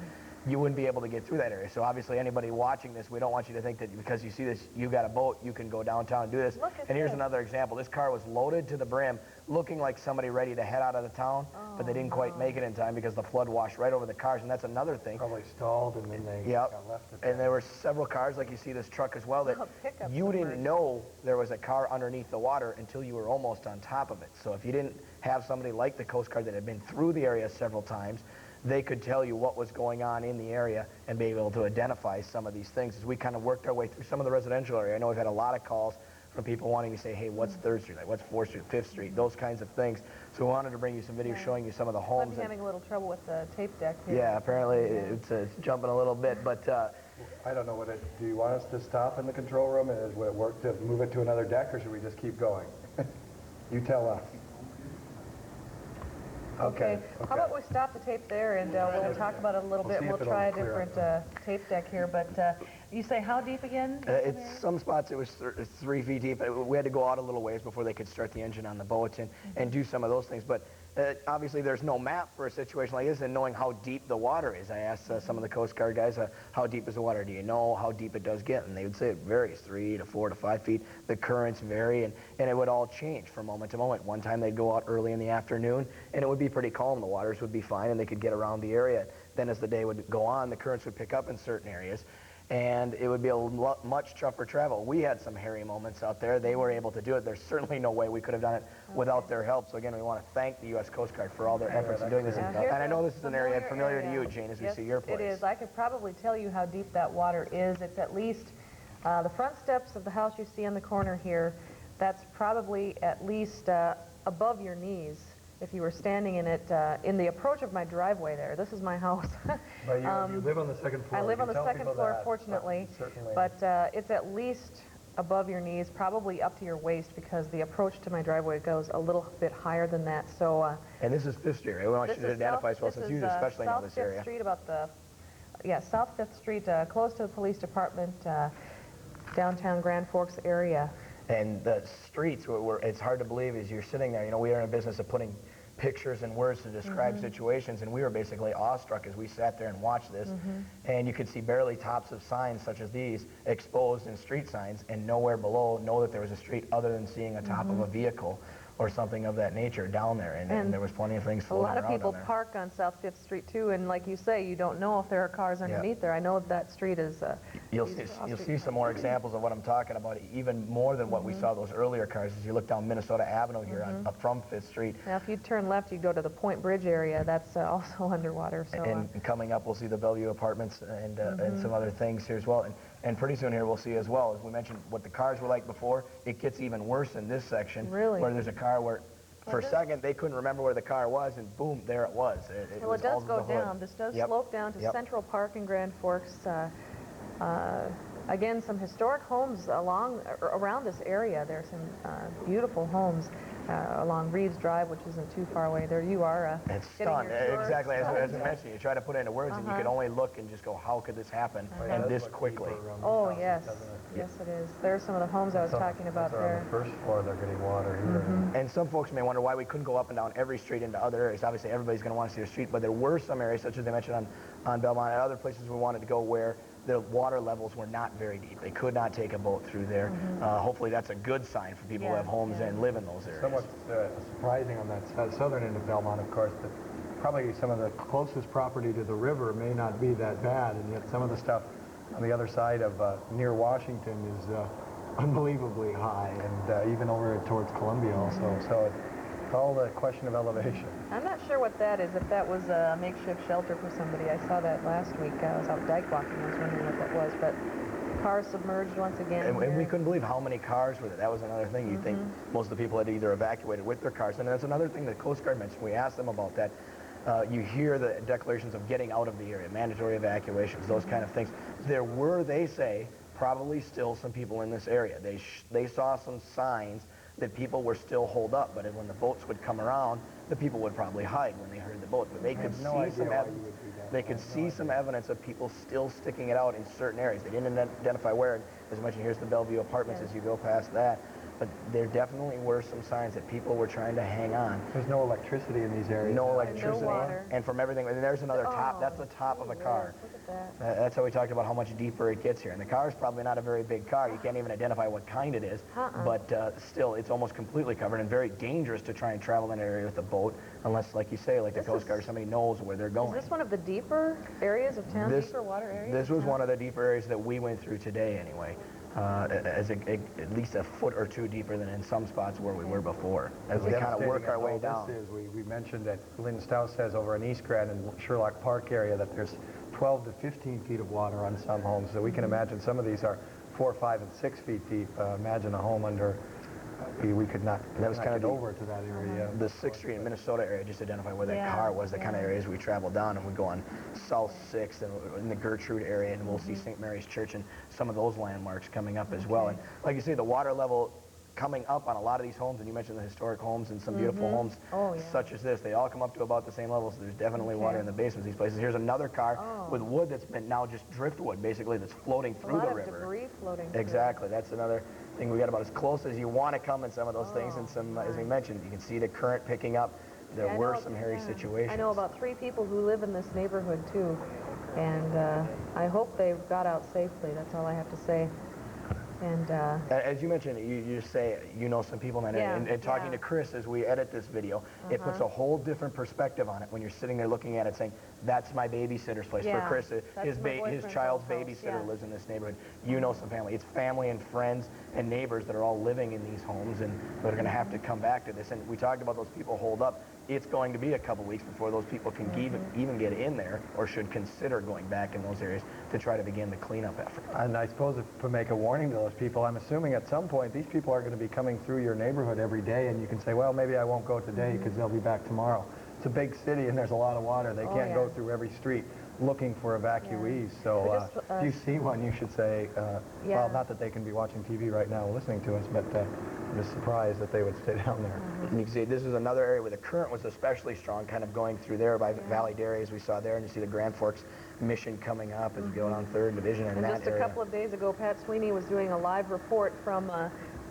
you wouldn't be able to get through that area. So obviously anybody watching this, we don't want you to think that because you see this, you got a boat, you can go downtown and do this. And here's another example. This car was loaded to the brim, looking like somebody ready to head out of the town, but they didn't quite make it in time because the flood washed right over the cars, and that's another thing. Probably stalled, and then they got left. And there were several cars, like you see this truck as well, that you didn't know there was a car underneath the water until you were almost on top of it. So if you didn't have somebody like the Coast Guard that had been through the area several times, they could tell you what was going on in the area and be able to identify some of these things as we kind of worked our way through some of the residential area. I know we've had a lot of calls from people wanting to say, hey, what's 3rd Street like? What's 4th Street, 5th Street, those kinds of things. So we wanted to bring you some videos showing you some of the homes. I'm having a little trouble with the tape deck here. Yeah, apparently it's jumping a little bit, but... I don't know what do you want us to stop in the control room, and would it work to move it to another deck, or should we just keep going? You tell us. Okay. How about we stop the tape there and we'll talk about it a little We'll bit. see if We'll it'll try a clear up. different tape deck here, but you say how deep again? It's some spots it was 3 feet deep. We had to go out a little ways before they could start the engine on the boat and do some of those things. But obviously there's no map for a situation like this, and knowing how deep the water is. I asked some of the Coast Guard guys, how deep is the water? Do you know how deep it does get? And they would say it varies, 3 to 4 to 5 feet. The currents vary, and it would all change from moment to moment. One time they'd go out early in the afternoon, and it would be pretty calm. The waters would be fine, and they could get around the area. Then as the day would go on, the currents would pick up in certain areas, and it would be much tougher travel. We had some hairy moments out there. They were able to do it. There's certainly no way we could have done it without their help. So again, we want to thank the U.S. Coast Guard for all their efforts in doing this. And I know this is an area familiar to you, Jane, as we see your place. It is. I could probably tell you how deep that water is. It's at least the front steps of the house you see in the corner here. That's probably at least above your knees. If you were standing in it, in the approach of my driveway there. This is my house. But you live on the second floor. I live on the second floor, that, fortunately, certainly. but it's at least above your knees, probably up to your waist, because the approach to my driveway goes a little bit higher than that. So. And this is Fifth Street, right? We want you to identify as well, since you especially know this area. South 5th Street, about the, South 5th Street, close to the police department, downtown Grand Forks area. And the streets, it's hard to believe as you're sitting there. You know, we are in a business of putting pictures and words to describe situations, and we were basically awestruck as we sat there and watched this. And you could see barely tops of signs such as these exposed in street signs, and nowhere below know that there was a street other than seeing a top of a vehicle or something of that nature down there. And there was plenty of things floating around. A lot of people park on South 5th Street too, and like you say, you don't know if there are cars underneath there. I know that street is. You'll see some more examples of what I'm talking about, even more than what we saw those earlier cars. As you look down Minnesota Avenue here from 5th Street. Now, if you turn left, you go to the Point Bridge area. That's also underwater. So, and coming up, we'll see the Bellevue Apartments and some other things here as well. And pretty soon here we'll see as well, as we mentioned, what the cars were like before. It gets even worse in this section, where there's a car where, for a second, they couldn't remember where the car was, and boom, there it was. Well, it does go down. This does slope down to Central Park in Grand Forks. Again, some historic homes around this area. There's some beautiful homes along Reeves Drive, which isn't too far away. There you are. It's stunned. Exactly, as I mentioned, you try to put it into words, and you can only look and just go, how could this happen, and this quickly? Oh, yes. Yes, it is. There's some of the homes I was talking about there. On the first floor, they're getting water here. And some folks may wonder why we couldn't go up and down every street into other areas. Obviously, everybody's going to want to see the street, but there were some areas, such as I mentioned on Belmont, and other places we wanted to go where the water levels were not very deep. They could not take a boat through there. Hopefully that's a good sign for people who have homes and live in those areas. Somewhat surprising on that southern end of Belmont, of course, that probably some of the closest property to the river may not be that bad, and yet some of the stuff on the other side of near Washington is unbelievably high, and even over towards Columbia also. So it's all a question of elevation. I'm not sure what that is, if that was a makeshift shelter for somebody. I saw that last week. I was out dike walking. I was wondering what that was, but cars submerged once again. And we couldn't believe how many cars were there. That was another thing. You'd think most of the people had either evacuated with their cars. And that's another thing the Coast Guard mentioned. We asked them about that. You hear the declarations of getting out of the area, mandatory evacuations, those kind of things. There were, they say, probably still some people in this area. They saw some signs that people were still holed up, but when the boats would come around, the people would probably hide when they heard the boats. But they could see some evidence. They could see some evidence of people still sticking it out in certain areas. They didn't identify where. As I mentioned, here's the Bellevue Apartments as you go past that. But there definitely were some signs that people were trying to hang on. There's no electricity in these areas. No electricity. No water. And from everything, and there's another top. That's the top of a car. Look at that. That's how we talked about how much deeper it gets here. And the car is probably not a very big car. You can't even identify what kind it is. But still, it's almost completely covered and very dangerous to try and travel in an area with a boat, unless, like you say, like the Coast Guard or somebody knows where they're going. Is this one of the deeper areas of town, deeper water areas? This was one of the deeper areas that we went through today anyway. At least a foot or two deeper than in some spots where we were before, as we kind of work our way down. We mentioned that Lynn Stout says over in East Grand and Sherlock Park area that there's 12 to 15 feet of water on some homes. So we can imagine some of these are 4, 5, and 6 feet deep. Imagine a home under. We could not. That was kind of over to that area. The 6th Street in Minnesota area, just identify where that car was. The kind of areas we traveled down, and we go on South 6th and in the Gertrude area, and we'll see St. Mary's Church and some of those landmarks coming up as well. And like you say, the water level coming up on a lot of these homes, and you mentioned the historic homes and some beautiful homes such as this. They all come up to about the same level, so there's definitely water in the basements of these places. Here's another car with wood that's been now just driftwood, basically, that's floating through the river. A lot of debris floating through. Exactly. That's another thing. We got about as close as you want to come in some of those things, and some, as we mentioned, you can see the current picking up. There were some hairy situations. I know about 3 people who live in this neighborhood, too, and I hope they got out safely. That's all I have to say. And as you mentioned, you just say you know some people, man, and talking to Chris as we edit this video, it puts a whole different perspective on it when you're sitting there looking at it saying, that's my babysitter's place. For Chris, his child's babysitter lives in this neighborhood. You know some family. It's family and friends and neighbors that are all living in these homes, and they're going to have to come back to this. And we talked about those people holed up. It's going to be a couple weeks before those people can even get in there, or should consider going back in those areas to try to begin the cleanup effort. And I suppose to make a warning to those people, I'm assuming at some point these people are going to be coming through your neighborhood every day, and you can say, well, maybe I won't go today because they'll be back tomorrow. It's a big city and there's a lot of water. They can't go through every street looking for evacuees. So if you see one, you should say, well, not that they can be watching TV right now listening to us, but I'm just surprised that they would stay down there. And you can see this is another area where the current was especially strong, kind of going through there by Valley Dairy, as we saw there, and you see the Grand Forks Mission coming up as we go down 3rd Division in that area. And just a couple of days ago, Pat Sweeney was doing a live report from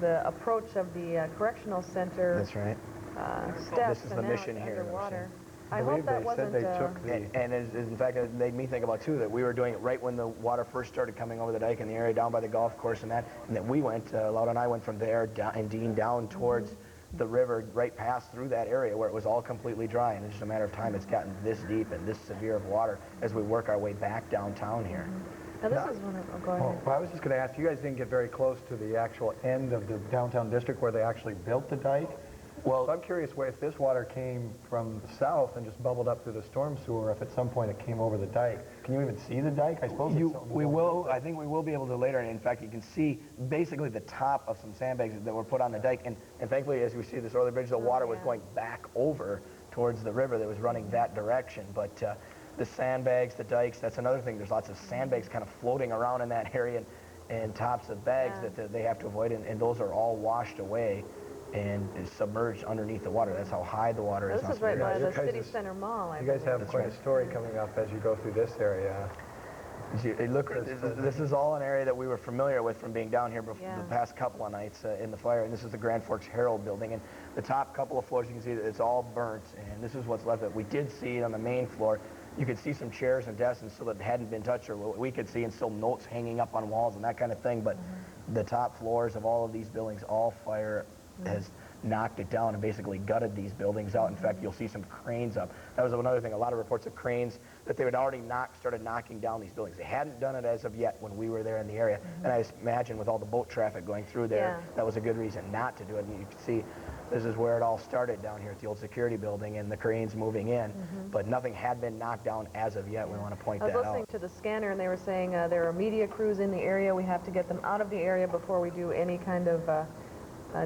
the approach of the correctional center. That's right. Steps. This is the mission here. Underwater. I hope that wasn't... And in fact, it made me think about, too, that we were doing it right when the water first started coming over the dike in the area down by the golf course and that we went, Lauda and I went from there and Dean down towards the river, right past through that area where it was all completely dry, and it's just a matter of time it's gotten this deep and this severe of water as we work our way back downtown here. Now, this is one of... go ahead. Well, I was just going to ask, you guys didn't get very close to the actual end of the downtown district where they actually built the dike? Well, so I'm curious if this water came from the south and just bubbled up through the storm sewer, if at some point it came over the dike. Can you even see the dike? I suppose we will. I think we will be able to later. And in fact, you can see basically the top of some sandbags that were put on the dike. And thankfully, as we see this early bridge, the water was going back over towards the river that was running that direction. But the sandbags, the dikes, that's another thing. There's lots of sandbags kind of floating around in that area and tops of bags that they have to avoid. And those are all washed away and is submerged underneath the water. That's how high the water is. This is right by the City Center Mall. You guys have quite a story coming up as you go through this area. This is all an area that we were familiar with from being down here before the past couple of nights in the fire. And this is the Grand Forks Herald building. And the top couple of floors, you can see that it's all burnt. And this is what's left of it. We did see on the main floor, you could see some chairs and desks and still that hadn't been touched, or what we could see, and still notes hanging up on walls and that kind of thing. But the top floors of all of these buildings, all fire has knocked it down and basically gutted these buildings out. In fact, you'll see some cranes up. That was another thing, a lot of reports of cranes that they had already started knocking down these buildings. They hadn't done it as of yet when we were there in the area. And I imagine with all the boat traffic going through there, that was a good reason not to do it. And you can see this is where it all started down here at the old security building and the cranes moving in. But nothing had been knocked down as of yet. We want to point that out. I was listening to the scanner, and they were saying there are media crews in the area. We have to get them out of the area before we do any kind of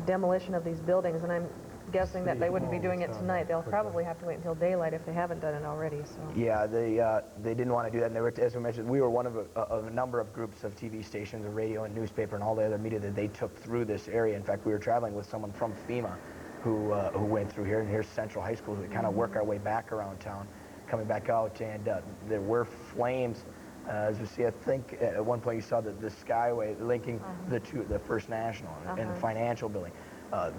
demolition of these buildings, and I'm guessing that they wouldn't be doing it tonight. They'll probably have to wait until daylight if they haven't done it already. So. Yeah, they didn't want to do that, and they were, as we mentioned, we were one of a number of groups of TV stations, and radio and newspaper, and all the other media that they took through this area. In fact, we were traveling with someone from FEMA who went through here, and here's Central High School. We kind of work our way back around town, coming back out, and there were flames. As you see, I think at one point you saw the Skyway linking the First National and the financial building.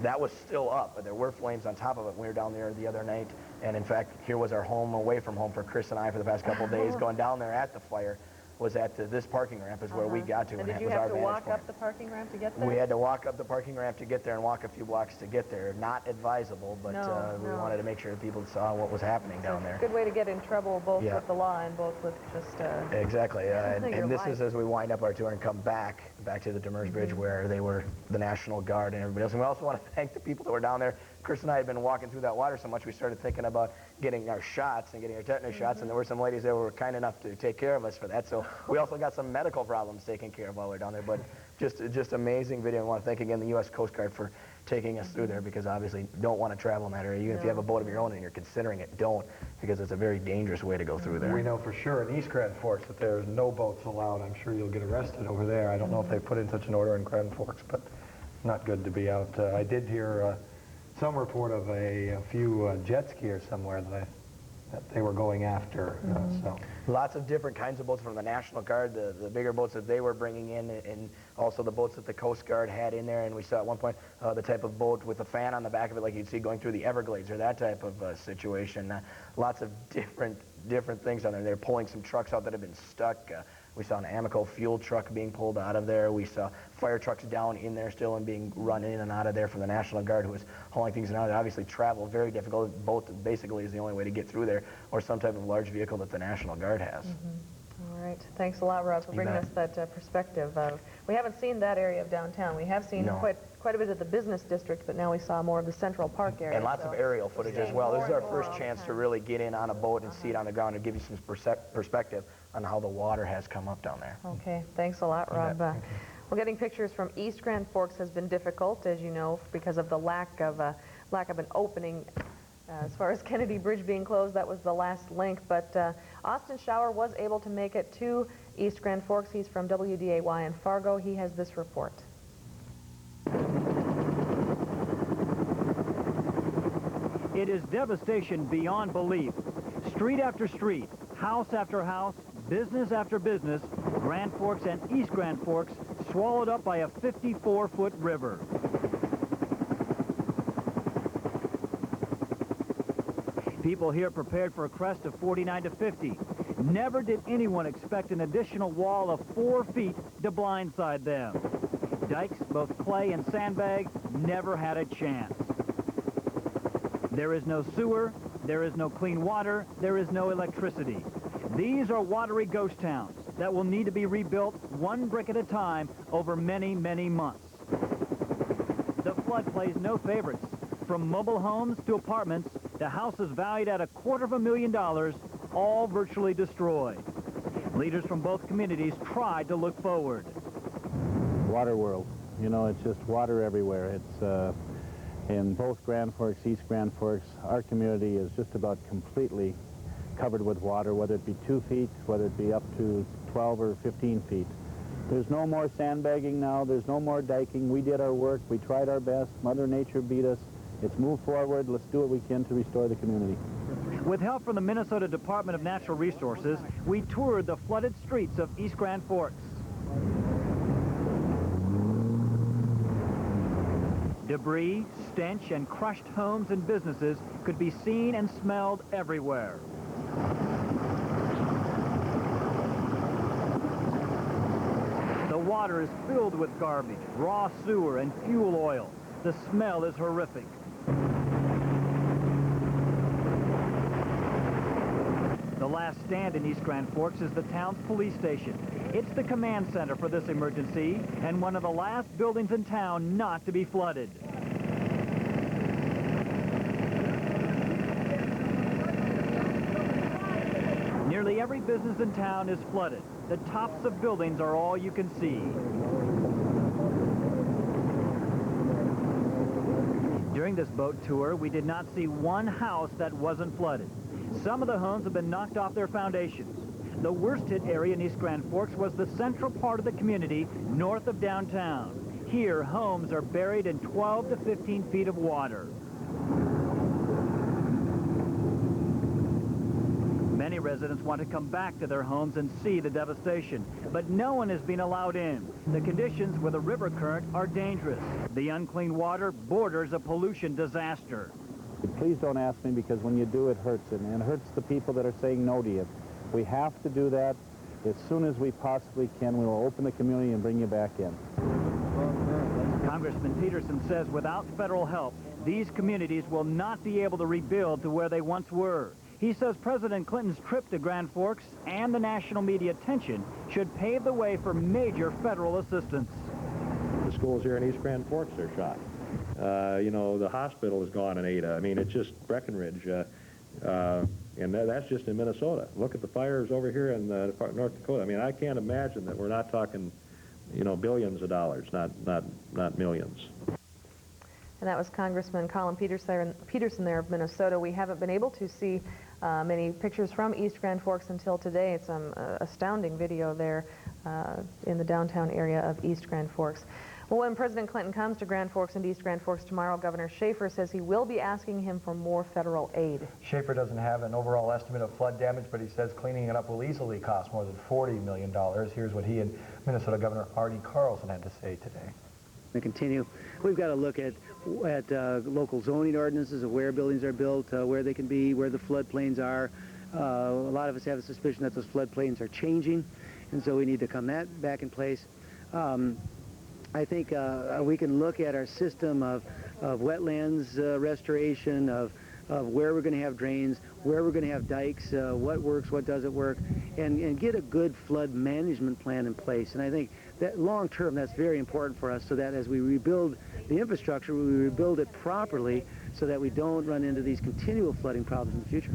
That was still up, but there were flames on top of it. We were down there the other night, and in fact, here was our home away from home for Chris and I for the past couple of days. Going down there at the fire was at this parking ramp is where we got to. And did you have to walk up the parking ramp to get there? We had to walk up the parking ramp to get there and walk a few blocks to get there. Not advisable, but we wanted to make sure people saw what was happening down there. Good way to get in trouble both with the law and both with just... Exactly, and this is as we wind up our tour and come back to the Demers Bridge where they were the National Guard and everybody else. And we also want to thank the people that were down there. Chris and I had been walking through that water so much we started thinking about getting our shots and getting our tetanus shots, and there were some ladies there who were kind enough to take care of us for that. So we also got some medical problems taken care of while we were down there, but just amazing video. I want to thank again the U.S. Coast Guard for taking us through there, because obviously you don't want to travel in that area. Even if you have a boat of your own and you're considering it, don't, because it's a very dangerous way to go through there. We know for sure in East Grand Forks that there's no boats allowed. I'm sure you'll get arrested over there. I don't know if they put in such an order in Grand Forks, but not good to be out. I did hear some report of a few jet skiers somewhere that they were going after. So lots of different kinds of boats from the National Guard, the bigger boats that they were bringing in, and also the boats that the Coast Guard had in there. And we saw at one point the type of boat with a fan on the back of it, like you'd see going through the Everglades, or that type of situation. Lots of different things on there. They're pulling some trucks out that have been stuck. We saw an Amoco fuel truck being pulled out of there. We saw fire trucks down in there still and being run in and out of there from the National Guard, who was hauling things in and out. Obviously travel, very difficult. Boat basically is the only way to get through there, or some type of large vehicle that the National Guard has. All right. Thanks a lot, Rob, for bringing us that perspective. We haven't seen that area of downtown. We have seen quite a bit of the business district, but now we saw more of the Central Park area. And lots of aerial footage as well. This is our first chance to really get in on a boat and see it on the ground and give you some perspective on how the water has come up down there. Okay. Thanks a lot, Rob. Well, getting pictures from East Grand Forks has been difficult, as you know, because of the lack of an opening. As far as Kennedy Bridge being closed, that was the last link. But Austin Schauer was able to make it to East Grand Forks. He's from WDAY in Fargo. He has this report. It is devastation beyond belief. Street after street, house after house, business after business, Grand Forks and East Grand Forks swallowed up by a 54-foot river. People here prepared for a crest of 49 to 50. Never did anyone expect an additional wall of 4 feet to blindside them. Dikes, both clay and sandbag, never had a chance. There is no sewer, there is no clean water, there is no electricity. These are watery ghost towns that will need to be rebuilt one brick at a time over many, many months. The flood plays no favorites. From mobile homes to apartments, the houses valued at $250,000, all virtually destroyed. Leaders from both communities tried to look forward. Water world, you know, it's just water everywhere. It's in both Grand Forks, East Grand Forks, our community is just about completely covered with water, whether it be 2 feet, whether it be up to 12 or 15 feet. There's no more sandbagging now. There's no more diking. We did our work. We tried our best. Mother Nature beat us. It's moved forward. Let's do what we can to restore the community. With help from the Minnesota Department of Natural Resources, we toured the flooded streets of East Grand Forks. Debris, stench, and crushed homes and businesses could be seen and smelled everywhere. The water is filled with garbage, raw sewer, and fuel oil. The smell is horrific. The last stand in East Grand Forks is the town's police station. It's the command center for this emergency and one of the last buildings in town not to be flooded. Nearly every business in town is flooded. The tops of buildings are all you can see. During this boat tour, we did not see one house that wasn't flooded. Some of the homes have been knocked off their foundations. The worst hit area in East Grand Forks was the central part of the community north of downtown. Here, homes are buried in 12 to 15 feet of water. Many residents want to come back to their homes and see the devastation, but no one is being allowed in. The conditions with a river current are dangerous. The unclean water borders a pollution disaster. Please don't ask me, because when you do, it hurts, and it hurts the people that are saying no to you. We have to do that as soon as we possibly can. We will open the community and bring you back in. Congressman Peterson says without federal help, these communities will not be able to rebuild to where they once were. He says President Clinton's trip to Grand Forks and the national media attention should pave the way for major federal assistance. The schools here in East Grand Forks are shot. You know, the hospital is gone in Ada. I mean, it's just Breckenridge. And that's just in Minnesota. Look at the fires over here in North Dakota. I mean, I can't imagine that we're not talking, you know, billions of dollars, not millions. And that was Congressman Colin Peterson there of Minnesota. We haven't been able to see many pictures from East Grand Forks until today. It's an astounding video there in the downtown area of East Grand Forks. Well, when President Clinton comes to Grand Forks and East Grand Forks tomorrow, Governor Schaefer says he will be asking him for more federal aid. Schaefer doesn't have an overall estimate of flood damage, but he says cleaning it up will easily cost more than $40 million. Here's what he and Minnesota Governor Artie Carlson had to say today. To continue, we've got to look at local zoning ordinances of where buildings are built, where they can be, where the floodplains are. A lot of us have a suspicion that those floodplains are changing, and so we need to come that back in place. I think we can look at our system of wetlands restoration, of where we're going to have drains, where we're going to have dikes, what works, what doesn't work, and get a good flood management plan in place. And I think that long term, that's very important for us, so that as we rebuild the infrastructure, we rebuild it properly so that we don't run into these continual flooding problems in the future.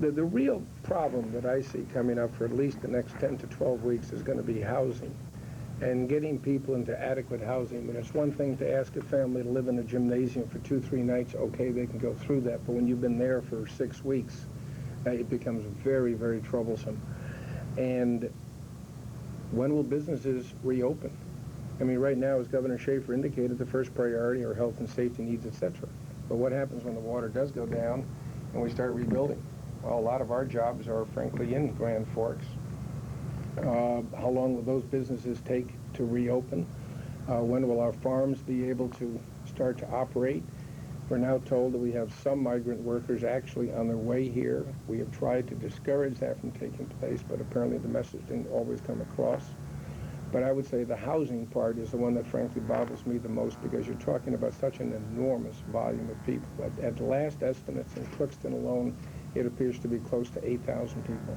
The real problem that I see coming up for at least the next 10 to 12 weeks is going to be housing and getting people into adequate housing. I mean, it's one thing to ask a family to live in a gymnasium for 2-3 nights. Okay, they can go through that, but when you've been there for 6 weeks, it becomes very, very troublesome. And when will businesses reopen? I mean, right now, as Governor Schaefer indicated, the first priority are health and safety needs, etc. But what happens when the water does go down and we start rebuilding? Well, a lot of our jobs are, frankly, in Grand Forks. How long will those businesses take to reopen? When will our farms be able to start to operate? We're now told that we have some migrant workers actually on their way here. We have tried to discourage that from taking place, but apparently the message didn't always come across. But I would say the housing part is the one that frankly bothers me the most, because you're talking about such an enormous volume of people. At the last estimates in Crookston alone, it appears to be close to 8,000 people.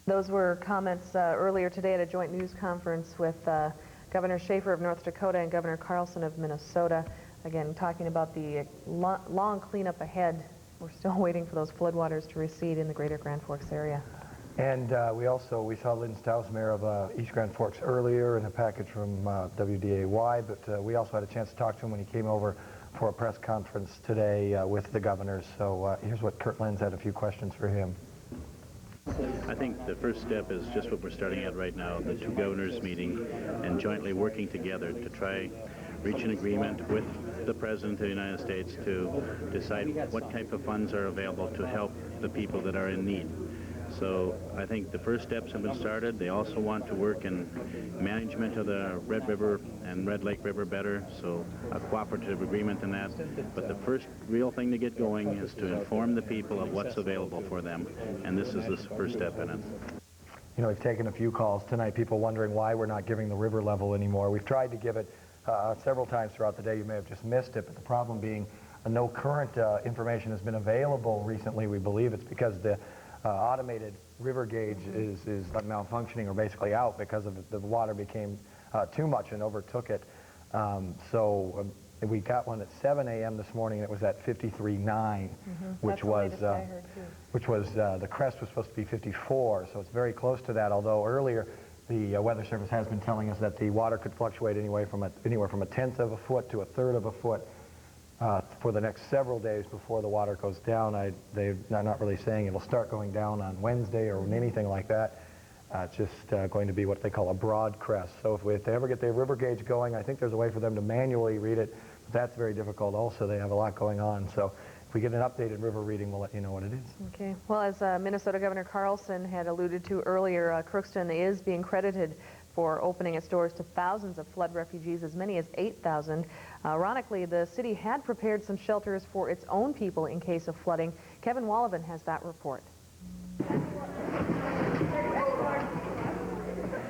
Those were comments earlier today at a joint news conference with Governor Schaefer of North Dakota and Governor Carlson of Minnesota. Again, talking about the long cleanup ahead. We're still waiting for those floodwaters to recede in the greater Grand Forks area. And we saw Lynn Staus, mayor of East Grand Forks, earlier in a package from WDAY, but we also had a chance to talk to him when he came over for a press conference today with the governors. So here's what Kurt Lenz had a few questions for him. I think the first step is just what we're starting at right now, the two governors meeting and jointly working together to try reach an agreement with the President of the United States to decide what type of funds are available to help the people that are in need. So I think the first steps have been started. They also want to work in management of the Red River and Red Lake River better, so a cooperative agreement in that. But the first real thing to get going is to inform the people of what's available for them, and this is the first step in it. You know, we've taken a few calls tonight, people wondering why we're not giving the river level anymore. We've tried to give it several times throughout the day. You may have just missed it, but the problem being no current information has been available recently. We believe it's because the automated river gauge is malfunctioning or basically out because of the water became too much and overtook it. We got one at 7 a.m. this morning. It was at 53.9, which was the crest was supposed to be 54, so it's very close to that. Although earlier the Weather Service has been telling us that the water could fluctuate anywhere from a 1/10 of a foot to a 1/3 of a foot. For the next several days before the water goes down. They're not really saying it'll start going down on Wednesday or anything like that. It's just going to be what they call a broad crest. So if they ever get their river gauge going, I think there's a way for them to manually read it. But that's very difficult also. They have a lot going on. So if we get an updated river reading, we'll let you know what it is. Okay. Well, as Minnesota Governor Carlson had alluded to earlier, Crookston is being credited for opening its doors to thousands of flood refugees, as many as 8,000. Ironically, the city had prepared some shelters for its own people in case of flooding. Kevin Wallivan has that report.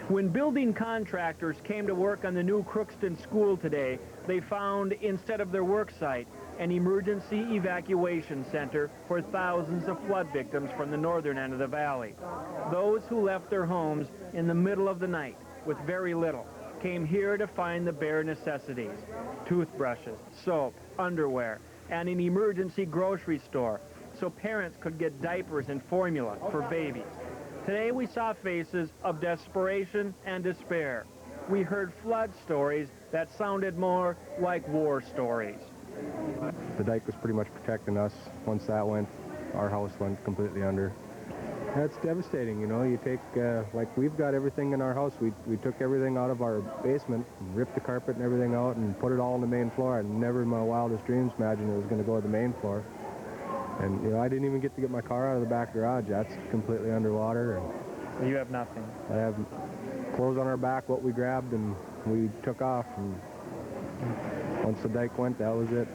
When building contractors came to work on the new Crookston School today, they found, instead of their work site, an emergency evacuation center for thousands of flood victims from the northern end of the valley. Those who left their homes in the middle of the night with very little came here to find the bare necessities: toothbrushes, soap, underwear, and an emergency grocery store so parents could get diapers and formula for babies. Today we saw faces of desperation and despair. We heard flood stories that sounded more like war stories. The dike was pretty much protecting us. Once that went, our house went completely under. That's devastating, you know. You take, like we've got everything in our house. We took everything out of our basement, and ripped the carpet and everything out, and put it all on the main floor. I never in my wildest dreams imagined it was going to go to the main floor. And, you know, I didn't even get to get my car out of the back garage. That's completely underwater. And So you have nothing. I have clothes on our back, what we grabbed, and we took off. And once the dike went, that was it.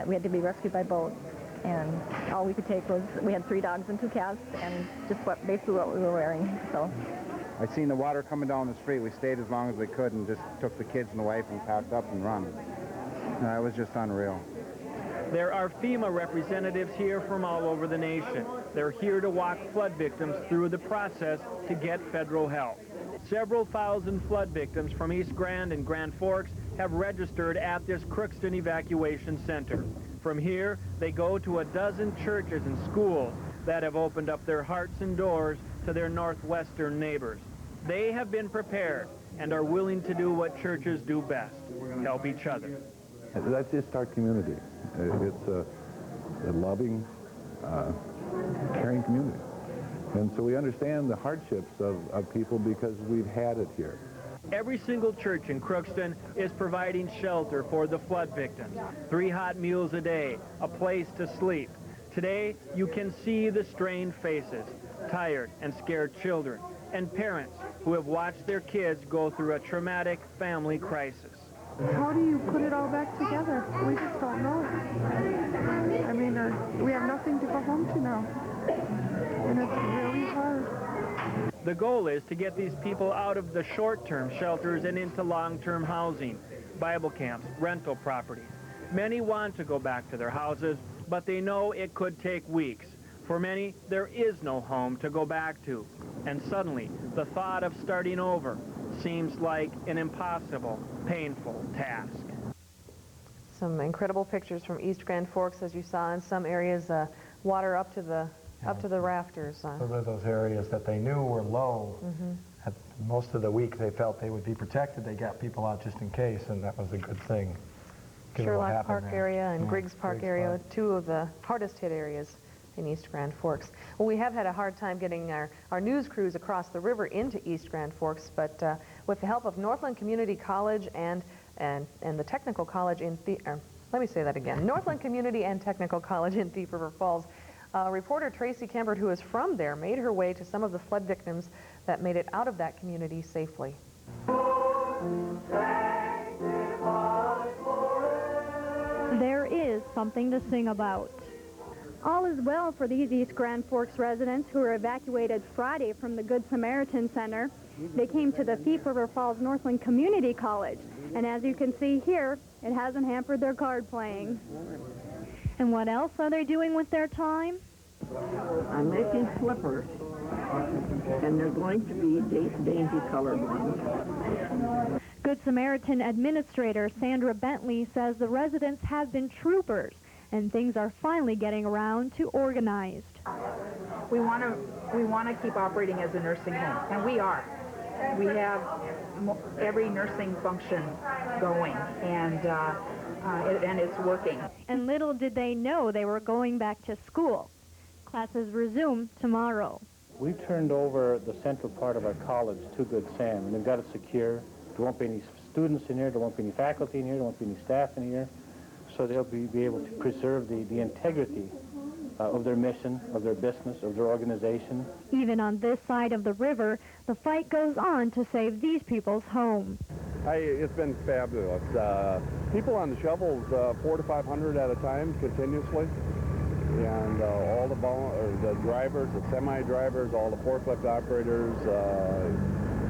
We had to be rescued by boat, and all we could take was, we had 3 dogs and 2 cats, and just basically what we were wearing, so. I seen the water coming down the street. We stayed as long as we could and just took the kids and the wife and packed up and run. It was just unreal. There are FEMA representatives here from all over the nation. They're here to walk flood victims through the process to get federal help. Several thousand flood victims from East Grand and Grand Forks have registered at this Crookston Evacuation Center. From here, they go to a dozen churches and schools that have opened up their hearts and doors to their northwestern neighbors. They have been prepared and are willing to do what churches do best, help each other. That's just our community. It's a loving, caring community. And so we understand the hardships of people because we've had it here. Every single church in Crookston is providing shelter for the flood victims. 3 hot meals a day, a place to sleep. Today, you can see the strained faces, tired and scared children, and parents who have watched their kids go through a traumatic family crisis. How do you put it all back together? We just don't know. I mean, we have nothing to go home to now. And it's really hard. The goal is to get these people out of the short-term shelters and into long-term housing, Bible camps, rental properties. Many want to go back to their houses, but they know it could take weeks. For many, there is no home to go back to. And suddenly, the thought of starting over seems like an impossible, painful task. Some incredible pictures from East Grand Forks, as you saw in some areas, water up to the rafters. Some of those areas that they knew were low, at most of the week they felt they would be protected. They got people out just in case, and that was a good thing. Sherlock Park area and Griggs Park area, 2 of the hardest hit areas in East Grand Forks. Well, we have had a hard time getting our news crews across the river into East Grand Forks, but with the help of Northland Community College and the Technical College in Northland Community and Technical College in Thief River Falls, reporter Tracy Kembert, who is from there, made her way to some of the flood victims that made it out of that community safely. There is something to sing about. All is well for these East Grand Forks residents who were evacuated Friday from the Good Samaritan Center. They came to the Thief River Falls Northland Community College, and as you can see here, it hasn't hampered their card playing. And what else are they doing with their time? I'm making slippers, and they're going to be dainty colored ones. Good Samaritan Administrator Sandra Bentley says the residents have been troopers, and things are finally getting around to organized. We want to keep operating as a nursing home, and we are. We have every nursing function going, and it's working. And little did they know they were going back to school. Classes resume tomorrow. We turned over the central part of our college to Good Sam, and they've got it secure. There won't be any students in here, there won't be any faculty in here, there won't be any staff in here. So they'll be able to preserve the integrity of their mission, of their business, of their organization. Even on this side of the river, the fight goes on to save these people's home. It's been fabulous. People on the shovels, 400 to 500 at a time, continuously. And all the drivers, the semi-drivers, all the forklift operators,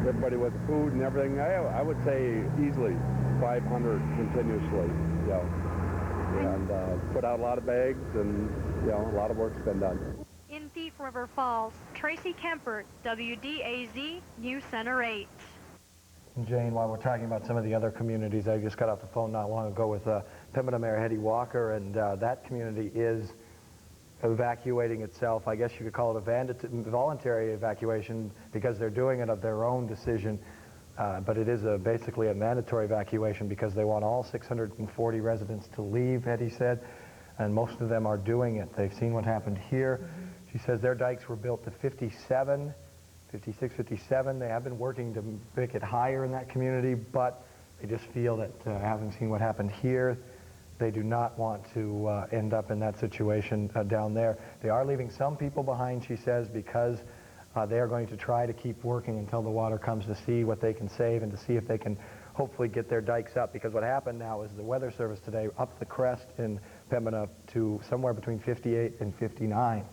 everybody with the food and everything. I would say easily 500 continuously, yeah. And put out a lot of bags, and a lot of work's been done. In Thief River Falls, Tracy Kempert, WDAZ News Center 8. Jane, while we're talking about some of the other communities, I just got off the phone not long ago with Pembina Mayor Hetty Walker, and that community is evacuating itself. I guess you could call it a voluntary evacuation because they're doing it of their own decision. But it is basically a mandatory evacuation because they want all 640 residents to leave, Hetty said, and most of them are doing it. They've seen what happened here. She says their dikes were built to 57, 56, 57. They have been working to make it higher in that community, but they just feel that having seen what happened here, they do not want to end up in that situation down there. They are leaving some people behind, she says, because they are going to try to keep working until the water comes to see what they can save and to see if they can hopefully get their dikes up. Because what happened now is the Weather Service today upped the crest in Pembina to somewhere between 58 and 59.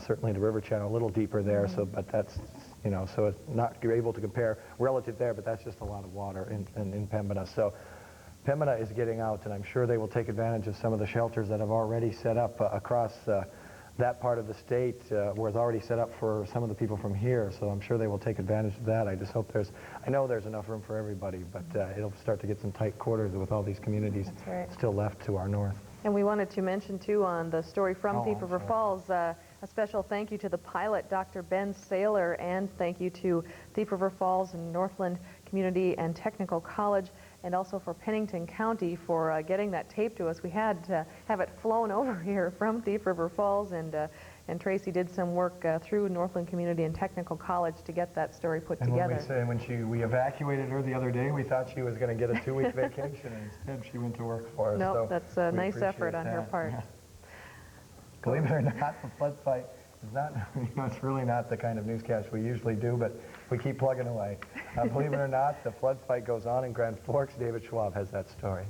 Certainly the river channel a little deeper there, so but that's, you know, so it's not, you're able to compare relative there, but that's just a lot of water in Pembina. So Pembina is getting out, and I'm sure they will take advantage of some of the shelters that have already set up across that part of the state, where it's already set up for some of the people from here. So I'm sure they will take advantage of that. I just hope I know there's enough room for everybody, but it'll start to get some tight quarters with all these communities still left to our north. And we wanted to mention, too, on the story from Thief River Falls, a special thank you to the pilot, Dr. Ben Saylor, and thank you to Thief River Falls and Northland Community and Technical College, and also for Pennington County for getting that tape to us. We had to have it flown over here from Thief River Falls, and Tracy did some work through Northland Community and Technical College to get that story put together. When we evacuated her the other day, we thought she was going to get a 2-week vacation, and instead she went to work for us. No, so that's a nice effort on her part. Yeah. Believe it or not, the flood fight is not, you know, it's really not the kind of newscast we usually do, but we keep plugging away. Believe it or not, the flood fight goes on in Grand Forks. David Schwab has that story.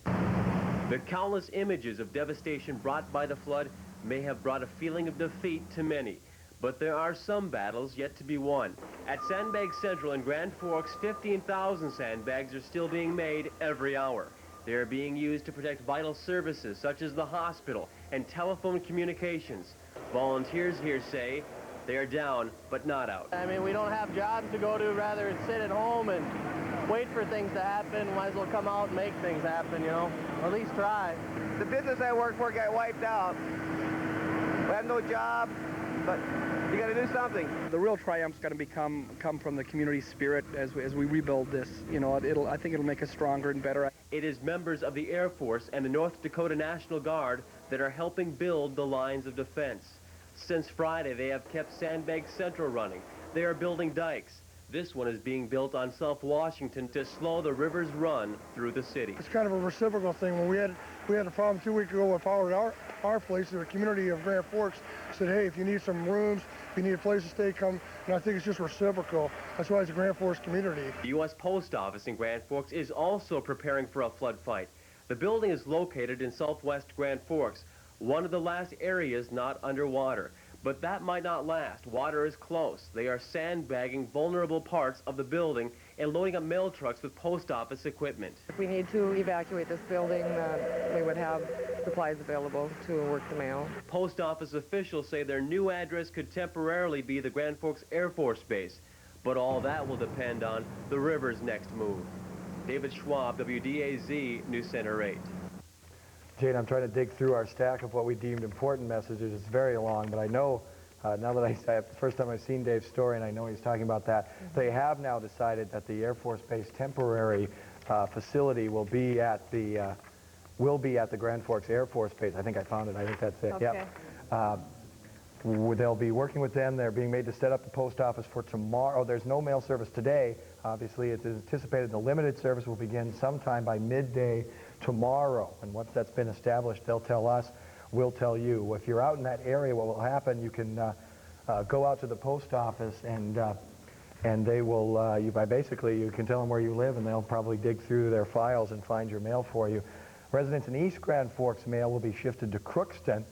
The countless images of devastation brought by the flood may have brought a feeling of defeat to many, but there are some battles yet to be won. At Sandbag Central in Grand Forks, 15,000 sandbags are still being made every hour. They are being used to protect vital services such as the hospital and telephone communications. Volunteers here say they are down but not out. I mean, we don't have jobs to go to, rather than sit at home and wait for things to happen. Might as well come out and make things happen, you know, or at least try. The business I work for got wiped out. We have no job, but you got to do something. The real triumph's got to come from the community spirit as we rebuild this. You know, I think it'll make us stronger and better. It is members of the Air Force and the North Dakota National Guard that are helping build the lines of defense. Since Friday, they have kept Sandbag Central running. They are building dikes. This one is being built on South Washington to slow the river's run through the city. It's kind of a reciprocal thing. When we had a problem 2 weeks ago with power at our place, the community of Grand Forks said, hey, if you need some rooms, if you need a place to stay, come. And I think it's just reciprocal. That's why it's a Grand Forks community. The U.S. Post Office in Grand Forks is also preparing for a flood fight. The building is located in southwest Grand Forks, one of the last areas not underwater. But that might not last. Water is close. They are sandbagging vulnerable parts of the building and loading up mail trucks with post office equipment. If we need to evacuate this building, we would have supplies available to work the mail. Post office officials say their new address could temporarily be the Grand Forks Air Force Base, but all that will depend on the river's next move. David Schwab, WDAZ, News Center 8. Jane, I'm trying to dig through our stack of what we deemed important messages. It's very long, but I know, now that the first time I've seen Dave's story and I know he's talking about that, they have now decided that the Air Force Base temporary facility will be at the Grand Forks Air Force Base. I think I found it. I think that's it. Okay. Yep. They'll be working with them. They're being made to set up the post office for tomorrow. There's no mail service today. Obviously, it's anticipated the limited service will begin sometime by midday tomorrow. And once that's been established, they'll tell us, we'll tell you. If you're out in that area, what will happen, you can go out to the post office and they will, you can tell them where you live and they'll probably dig through their files and find your mail for you. Residents in East Grand Forks mail will be shifted to Crookston,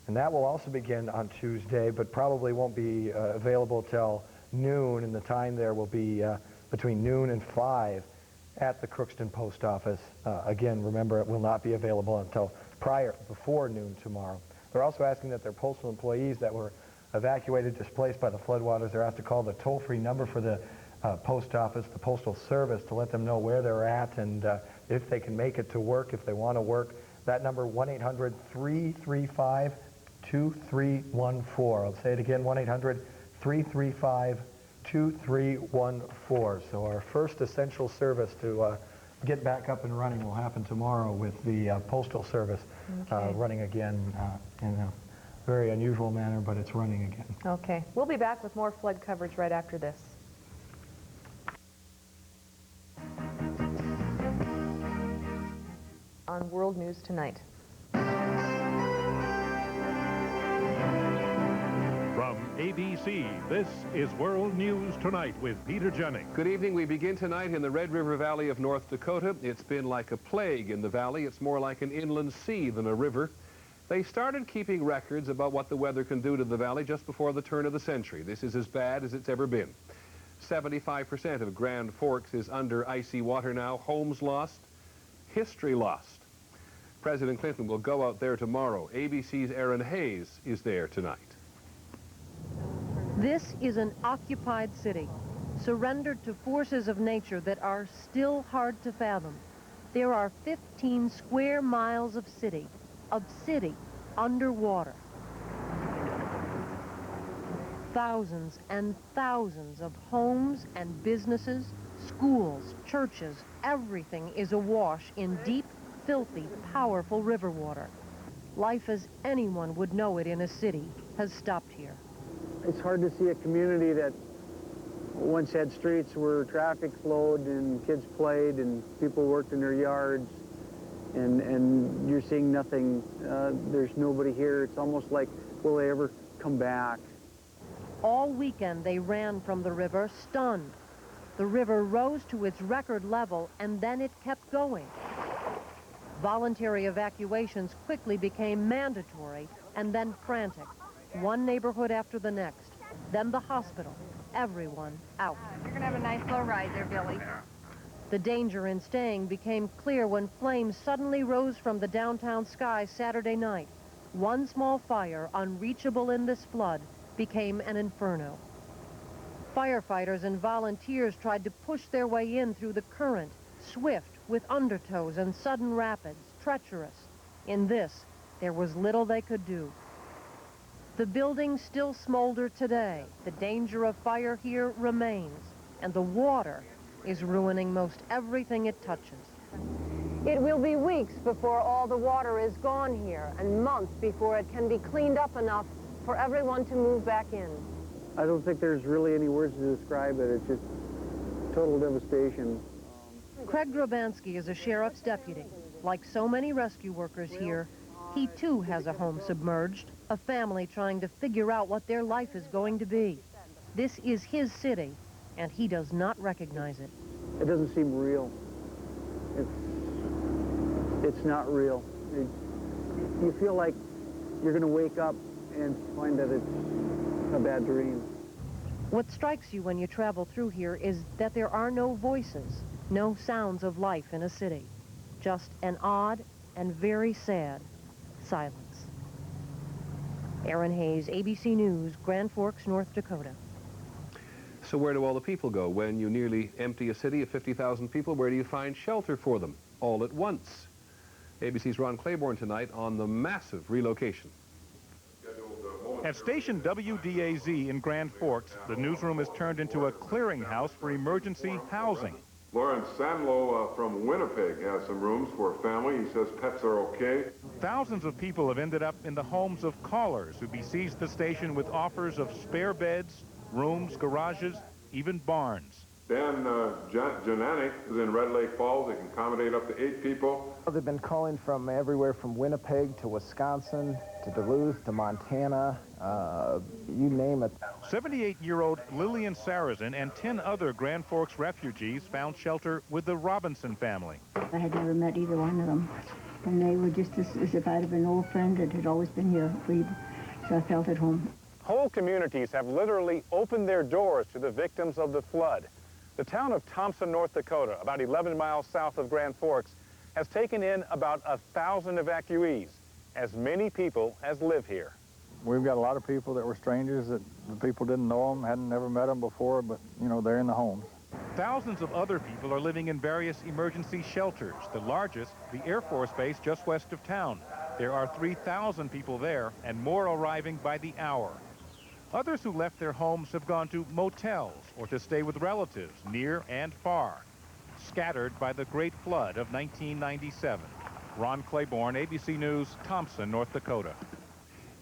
and that will also begin on Tuesday, but probably won't be available till noon, and the time there will be between noon and 5 at the Crookston Post Office. Again, remember, it will not be available until before noon tomorrow. They're also asking that their postal employees that were evacuated, displaced by the floodwaters, they're asked to call the toll-free number for the post office, the Postal Service, to let them know where they're at and if they can make it to work, if they want to work. That number, 1-800-335-2314. I'll say it again, 1-800-335-2314. So our first essential service to get back up and running will happen tomorrow with the Postal Service running again. very unusual manner, but it's running again. Okay. We'll be back with more flood coverage right after this. On World News Tonight. From ABC, this is World News Tonight with Peter Jennings. Good evening. We begin tonight in the Red River Valley of North Dakota. It's been like a plague in the valley. It's more like an inland sea than a river. They started keeping records about what the weather can do to the valley just before the turn of the century. This is as bad as it's ever been. 75% of Grand Forks is under icy water now. Homes lost, history lost. President Clinton will go out there tomorrow. ABC's Aaron Hayes is there tonight. This is an occupied city, surrendered to forces of nature that are still hard to fathom. There are 15 square miles of city underwater. Thousands and thousands of homes and businesses, schools, churches, everything is awash in deep, filthy, powerful river water. Life as anyone would know it in a city has stopped here. It's hard to see a community that once had streets where traffic flowed and kids played and people worked in their yards, and you're seeing nothing. There's nobody here. It's almost like, will they ever come back? All weekend they ran from the river, stunned. The river rose to its record level, and then it kept going. Voluntary evacuations quickly became mandatory and then frantic. One neighborhood after the next. Then the hospital. Everyone out. You're going to have a nice low ride there, Billy. The danger in staying became clear when flames suddenly rose from the downtown sky Saturday night. One small fire, unreachable in this flood, became an inferno. Firefighters and volunteers tried to push their way in through the current, swift, with undertows and sudden rapids, treacherous. In this, there was little they could do. The buildings still smolder today. The danger of fire here remains, and the water is ruining most everything it touches. It will be weeks before all the water is gone here, and months before it can be cleaned up enough for everyone to move back in. I don't think there's really any words to describe it. It's just total devastation. Craig Drobanski is a sheriff's deputy. Like so many rescue workers here, he too has a home submerged, a family trying to figure out what their life is going to be. This is his city, and he does not recognize it. It doesn't seem real. It's not real. You feel like you're going to wake up and find that it's a bad dream. What strikes you when you travel through here is that there are no voices, no sounds of life in a city. Just an odd and very sad silence. Aaron Hayes, ABC News, Grand Forks, North Dakota. So where do all the people go? When you nearly empty a city of 50,000 people, where do you find shelter for them all at once? ABC's Ron Claiborne tonight on the massive relocation. At station WDAZ in Grand Forks, the newsroom is turned into a clearinghouse for emergency housing. Lawrence Sandlow from Winnipeg has some rooms for a family. He says pets are okay. Thousands of people have ended up in the homes of callers who besieged the station with offers of spare beds, rooms, garages, even barns. Dan Jananic is in Red Lake Falls. They can accommodate up to 8 people. They've been calling from everywhere from Winnipeg to Wisconsin to Duluth to Montana, you name it. 78-year-old Lillian Sarazin and 10 other Grand Forks refugees found shelter with the Robinson family. I had never met either one of them, and they were just as if I'd have been an old friend that had always been here, so I felt at home. Whole communities have literally opened their doors to the victims of the flood. The town of Thompson, North Dakota, about 11 miles south of Grand Forks, has taken in about 1,000 evacuees, as many people as live here. We've got a lot of people that were strangers, that the people didn't know them, hadn't never met them before, but, you know, they're in the homes. Thousands of other people are living in various emergency shelters, the largest, the Air Force Base just west of town. There are 3,000 people there, and more arriving by the hour. Others who left their homes have gone to motels or to stay with relatives near and far, scattered by the Great Flood of 1997. Ron Claiborne, ABC News, Thompson, North Dakota.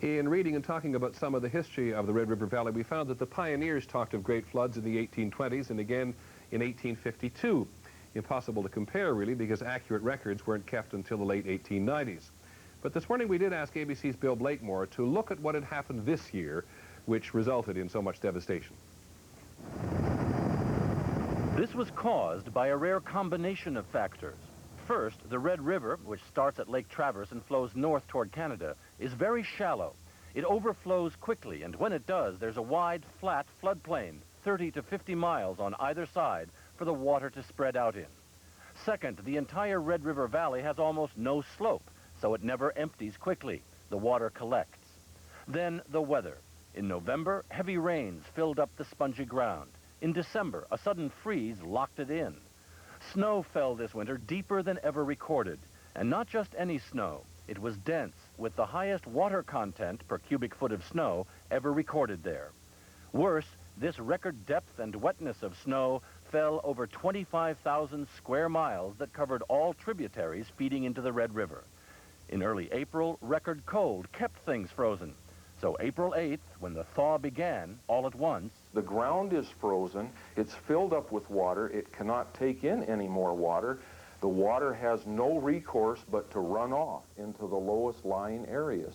In reading and talking about some of the history of the Red River Valley, we found that the pioneers talked of great floods in the 1820s and again in 1852. Impossible to compare, really, because accurate records weren't kept until the late 1890s. But this morning we did ask ABC's Bill Blakemore to look at what had happened this year, which resulted in so much devastation. This was caused by a rare combination of factors. First, the Red River, which starts at Lake Traverse and flows north toward Canada, is very shallow. It overflows quickly, and when it does, there's a wide, flat floodplain, 30 to 50 miles on either side, for the water to spread out in. Second, the entire Red River Valley has almost no slope, so it never empties quickly. The water collects. Then the weather. In November, heavy rains filled up the spongy ground. In December, a sudden freeze locked it in. Snow fell this winter deeper than ever recorded, and not just any snow. It was dense, with the highest water content per cubic foot of snow ever recorded there. Worse, this record depth and wetness of snow fell over 25,000 square miles that covered all tributaries feeding into the Red River. In early April, record cold kept things frozen. So April 8th, when the thaw began, all at once, the ground is frozen, it's filled up with water, it cannot take in any more water. The water has no recourse but to run off into the lowest lying areas.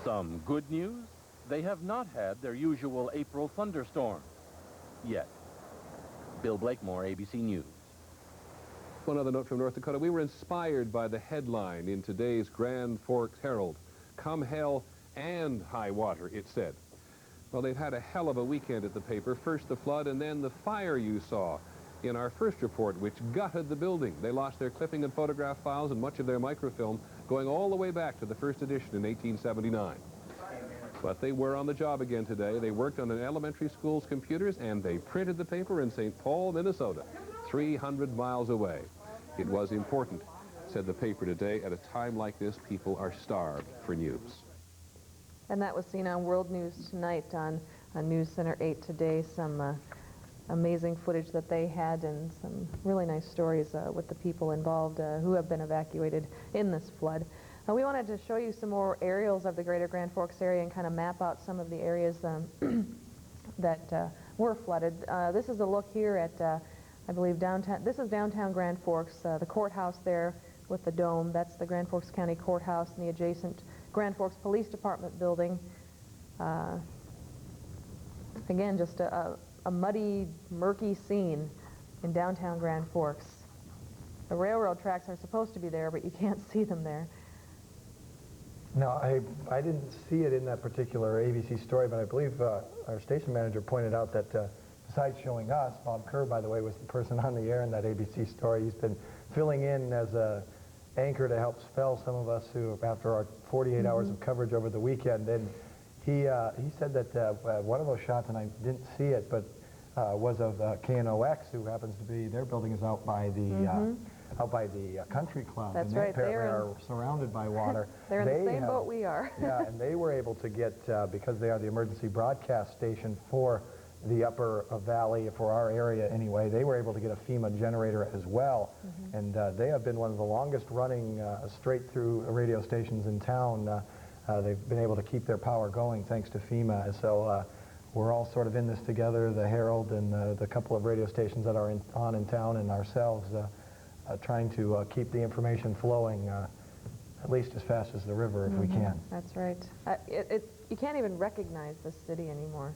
Some good news? They have not had their usual April thunderstorms. Yet. Bill Blakemore, ABC News. One other note from North Dakota. We were inspired by the headline in today's Grand Forks Herald. Come hell and high water, it said. Well, they've had a hell of a weekend at the paper. First the flood and then the fire you saw in our first report, which gutted the building. They lost their clipping and photograph files and much of their microfilm, going all the way back to the first edition in 1879. But they were on the job again today. They worked on an elementary school's computers, and they printed the paper in St. Paul, Minnesota, 300 miles away. It was important, said the paper today. At a time like this, people are starved for news. And that was seen on World News Tonight on News Center 8 today. Some amazing footage that they had and some really nice stories with the people involved who have been evacuated in this flood. We wanted to show you some more aerials of the greater Grand Forks area and kind of map out some of the areas that were flooded. This is a look here at, I believe, downtown. This is downtown Grand Forks, the courthouse there with the dome. That's the Grand Forks County Courthouse and the adjacent Grand Forks Police Department building. Again, just a muddy, murky scene in downtown Grand Forks. The railroad tracks are supposed to be there, but you can't see them there. No, I didn't see it in that particular ABC story, but I believe our station manager pointed out that besides showing us, Bob Kerr, by the way, was the person on the air in that ABC story. He's been filling in as an anchor to help spell some of us who, after our 48 hours of coverage over the weekend, and he said that one of those shots, and I didn't see it, but was of KNOX, who happens to be, their building is out by the out by the country club. That's and right. They apparently are surrounded by water. They're in the same boat we are. Yeah, and they were able to get, because they are the emergency broadcast station for the upper valley, for our area anyway, they were able to get a FEMA generator as well. And they have been one of the longest running straight through radio stations in town. They've been able to keep their power going thanks to FEMA. And so we're all sort of in this together, the Herald and the couple of radio stations that are on in town and ourselves, trying to keep the information flowing at least as fast as the river if we can. That's right. You can't even recognize the city anymore.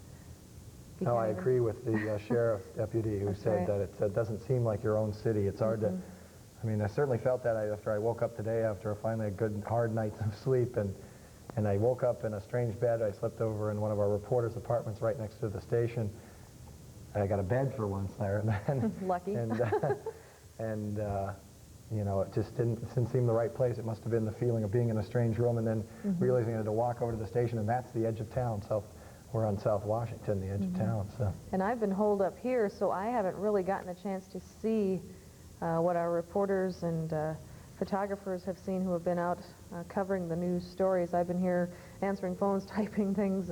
No, I agree with the sheriff's deputy who said that it doesn't seem like your own city. It's hard to, I mean, I certainly felt that after I woke up today after finally a good hard night of sleep, and I woke up in a strange bed. I slept over in one of our reporters' apartments right next to the station. I got a bed for once there. Lucky. And you know, it just didn't seem the right place. It must have been the feeling of being in a strange room and then realizing I had to walk over to the station, and that's the edge of town. We're on South Washington, the edge of town. So. And I've been holed up here, so I haven't really gotten a chance to see what our reporters and photographers have seen who have been out covering the news stories. I've been here answering phones, typing things,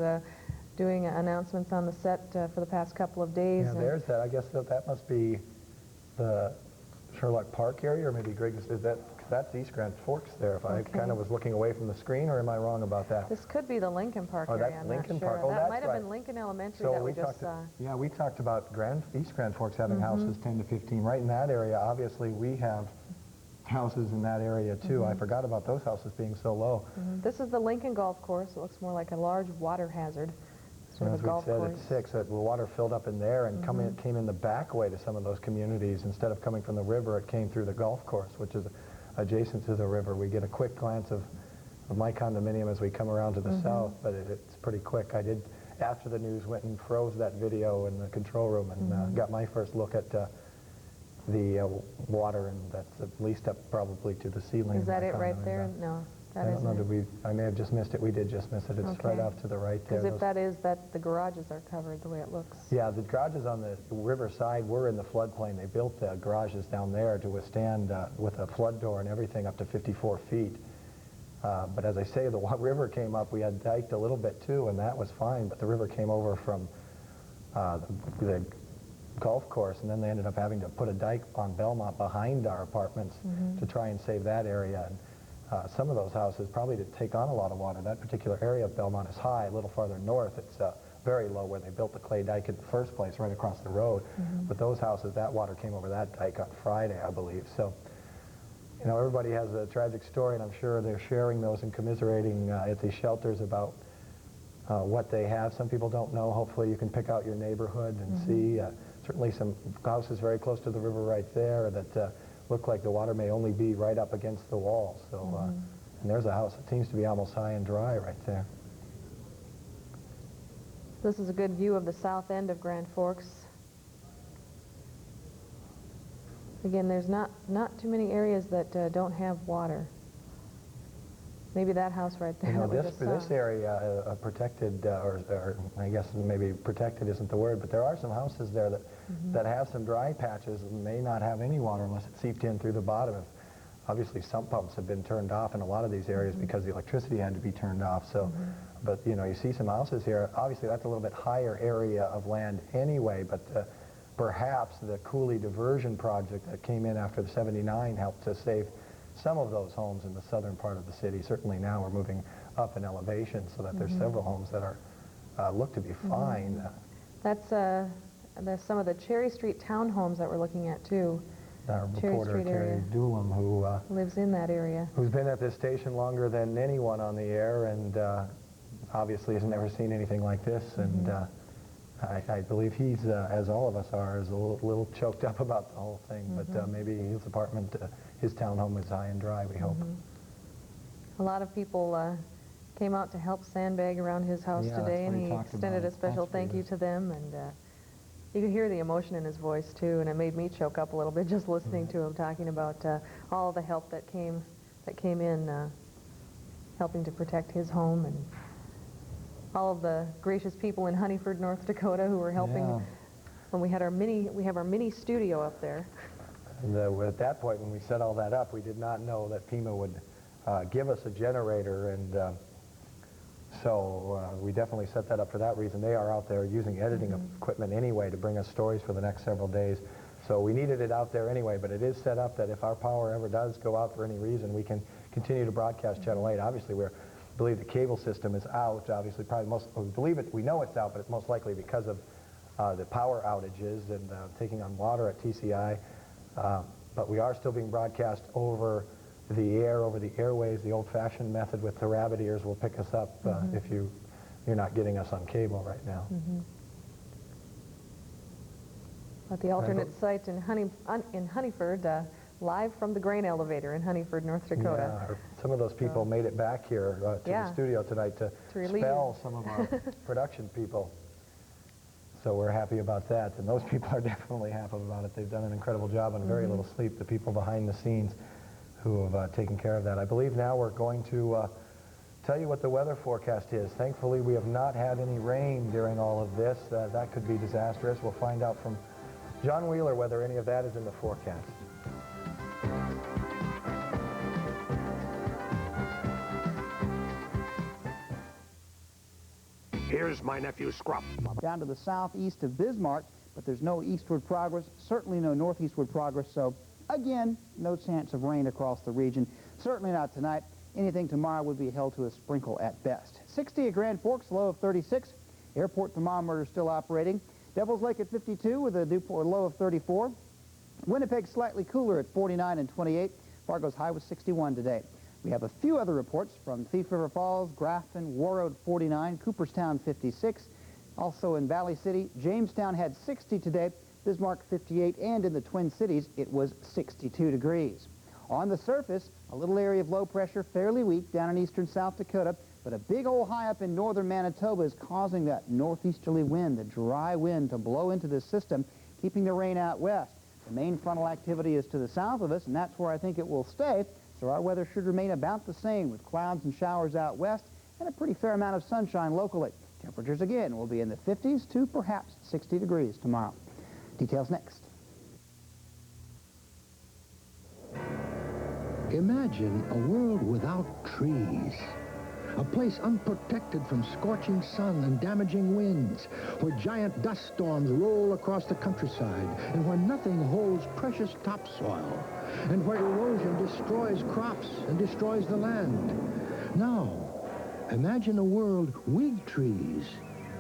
doing announcements on the set for the past couple of days. Yeah, there's that. I guess that must be the Sherlock Park area, or maybe Greg, is that, That's East Grand Forks there. If I kind of was looking away from the screen, or am I wrong about that? This could be the Lincoln Park Oh, area. that's I'm Lincoln not sure. Park. Oh, that that's might have right. been Lincoln Elementary So that we we just saw. Yeah, we talked about East Grand Forks having houses 10 to 15. Right in that area, obviously, we have houses in that area too. I forgot about those houses being so low. This is the Lincoln Golf Course. It looks more like a large water hazard. And Sort as of a we golf said, course. at 6, the water filled up in there and came in the back way to some of those communities. Instead of coming from the river, it came through the golf course, which is adjacent to the river. We get a quick glance of my condominium as we come around to the south, but it's pretty quick. I did, after the news went and froze that video in the control room and got my first look at the water, and that's at least up probably to the ceiling. Is that it right there? No, that I isn't don't know, it. I may have just missed it. We did just miss it. It's right off to the right there. Because if that is, the garages are covered the way it looks. Yeah, the garages on the riverside were in the floodplain. They built the garages down there to withstand, with a flood door and everything, up to 54 feet. But as I say, the river came up. We had diked a little bit too, and that was fine. But the river came over from the golf course, and then they ended up having to put a dike on Belmont behind our apartments to try and save that area. And some of those houses probably did take on a lot of water. That particular area of Belmont is high. A little farther north, it's very low where they built the clay dike in the first place, right across the road. But those houses, that water came over that dike on Friday, I believe. So, you know, everybody has a tragic story, and I'm sure they're sharing those and commiserating at these shelters about what they have. Some people don't know. Hopefully you can pick out your neighborhood and see. Certainly some houses very close to the river right there that look like the water may only be right up against the wall. So, and there's a house that seems to be almost high and dry right there. This is a good view of the south end of Grand Forks. Again, there's not too many areas that don't have water. Maybe that house right there. You know, that we just saw. this area, protected, or I guess maybe protected isn't the word, but there are some houses there that that have some dry patches and may not have any water unless it seeped in through the bottom. Obviously, sump pumps have been turned off in a lot of these areas because the electricity had to be turned off. So, but you know, you see some houses here. Obviously, that's a little bit higher area of land anyway, but perhaps the Cooley diversion project that came in after the '79 helped to save some of those homes in the southern part of the city. Certainly now we're moving up in elevation so that there's several homes that are look to be fine. That's some of the Cherry Street townhomes that we're looking at too. Our Cherry reporter, Street Terry area. Doolin, who lives in that area. who's been at this station longer than anyone on the air, and obviously has never seen anything like this. And I believe he's, as all of us are, is a little choked up about the whole thing. But maybe his apartment, his townhome is high and dry, we hope. A lot of people came out to help sandbag around his house Yeah, today, that's what and he he talked extended about. a special That's thank you to them. And you could hear the emotion in his voice too, and it made me choke up a little bit just listening to him talking about all the help that came in, helping to protect his home, and all of the gracious people in Honeyford, North Dakota, who were helping when we have our mini studio up there. And at that point, when we set all that up, we did not know that FEMA would give us a generator, and so we definitely set that up for that reason. They are out there using editing equipment anyway to bring us stories for the next several days. So we needed it out there anyway, but it is set up that if our power ever does go out for any reason, we can continue to broadcast Channel 8. Obviously, we believe the cable system is out. Obviously, we know it's out, but it's most likely because of the power outages and taking on water at TCI. But we are still being broadcast over the air, over the airways. The old-fashioned method with the rabbit ears will pick us up if you're not getting us on cable right now. At the alternate site in Honeyford, live from the grain elevator in Honeyford, North Dakota. Yeah, some of those people made it back here to the studio tonight to spell some of our production people. So we're happy about that, and those people are definitely happy about it. They've done an incredible job on very little sleep, the people behind the scenes who have taken care of that. I believe now we're going to tell you what the weather forecast is. Thankfully, we have not had any rain during all of this. That could be disastrous. We'll find out from John Wheeler whether any of that is in the forecast. Here's my nephew Scruff. Down to the southeast of Bismarck, but there's no eastward progress, certainly no northeastward progress, so Again, no chance of rain across the region. Certainly not tonight. Anything tomorrow would be held to a sprinkle at best. 60 at Grand Forks, low of 36. Airport thermometer still operating. Devil's Lake at 52 with a low of 34. Winnipeg slightly cooler at 49 and 28. Fargo's high was 61 today. We have a few other reports from Thief River Falls, Grafton, Warroad 49, Cooperstown 56. Also in Valley City, Jamestown had 60 today, Bismarck 58, and in the Twin Cities it was 62 degrees. On the surface, a little area of low pressure, fairly weak down in eastern South Dakota, but a big old high up in northern Manitoba is causing that northeasterly wind, the dry wind, to blow into this system, keeping the rain out west. The main frontal activity is to the south of us, and that's where I think it will stay, so our weather should remain about the same with clouds and showers out west and a pretty fair amount of sunshine locally. Temperatures again will be in the 50s to perhaps 60 degrees tomorrow. Details next. Imagine a world without trees. A place unprotected from scorching sun and damaging winds, where giant dust storms roll across the countryside, and where nothing holds precious topsoil, and where erosion destroys crops and destroys the land. Now, imagine a world with trees,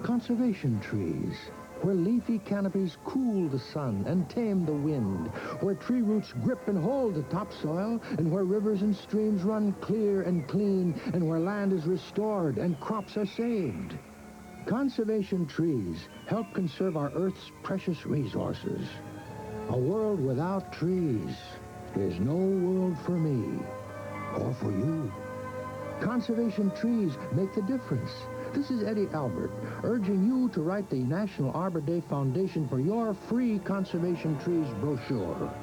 conservation trees, where leafy canopies cool the sun and tame the wind, where tree roots grip and hold the topsoil, and where rivers and streams run clear and clean, and where land is restored and crops are saved. Conservation trees help conserve our Earth's precious resources. A world without trees is no world for me or for you. Conservation trees make the difference. This is Eddie Albert, urging you to write the National Arbor Day Foundation for your free Conservation Trees brochure.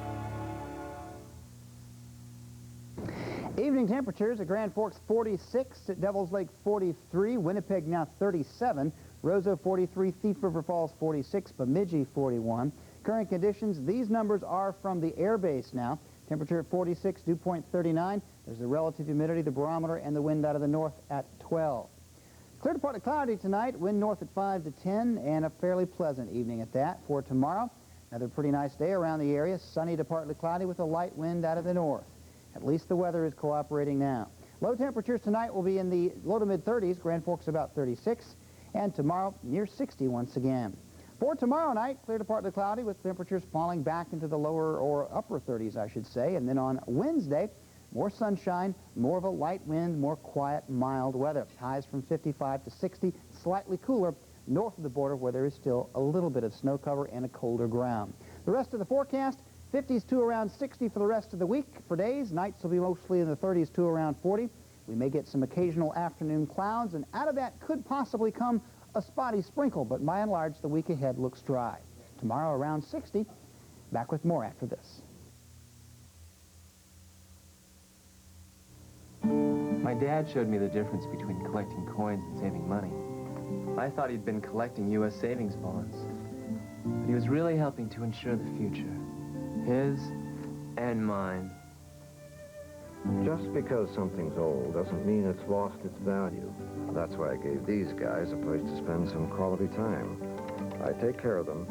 Evening temperatures at Grand Forks 46, at Devil's Lake 43, Winnipeg now 37, Roseau 43, Thief River Falls 46, Bemidji 41. Current conditions, these numbers are from the air base now. Temperature at 46, dew point 39. There's the relative humidity, the barometer, and the wind out of the north at 12. Clear to partly cloudy tonight, wind north at 5 to 10, and a fairly pleasant evening at that. For tomorrow, another pretty nice day around the area, sunny to partly cloudy with a light wind out of the north. At least the weather is cooperating now. Low temperatures tonight will be in the low to mid-30s, Grand Forks about 36, and tomorrow near 60 once again. For tomorrow night, clear to partly cloudy with temperatures falling back into the lower or upper 30s, I should say, and then on Wednesday, more sunshine, more of a light wind, more quiet, mild weather. Highs from 55 to 60, slightly cooler north of the border where there is still a little bit of snow cover and a colder ground. The rest of the forecast, 50s to around 60 for the rest of the week for days. Nights will be mostly in the 30s to around 40. We may get some occasional afternoon clouds, and out of that could possibly come a spotty sprinkle, but by and large, the week ahead looks dry. Tomorrow around 60. Back with more after this. My dad showed me the difference between collecting coins and saving money. I thought he'd been collecting U.S. savings bonds, but he was really helping to ensure the future. His and mine. Just because something's old doesn't mean it's lost its value. That's why I gave these guys a place to spend some quality time. I take care of them,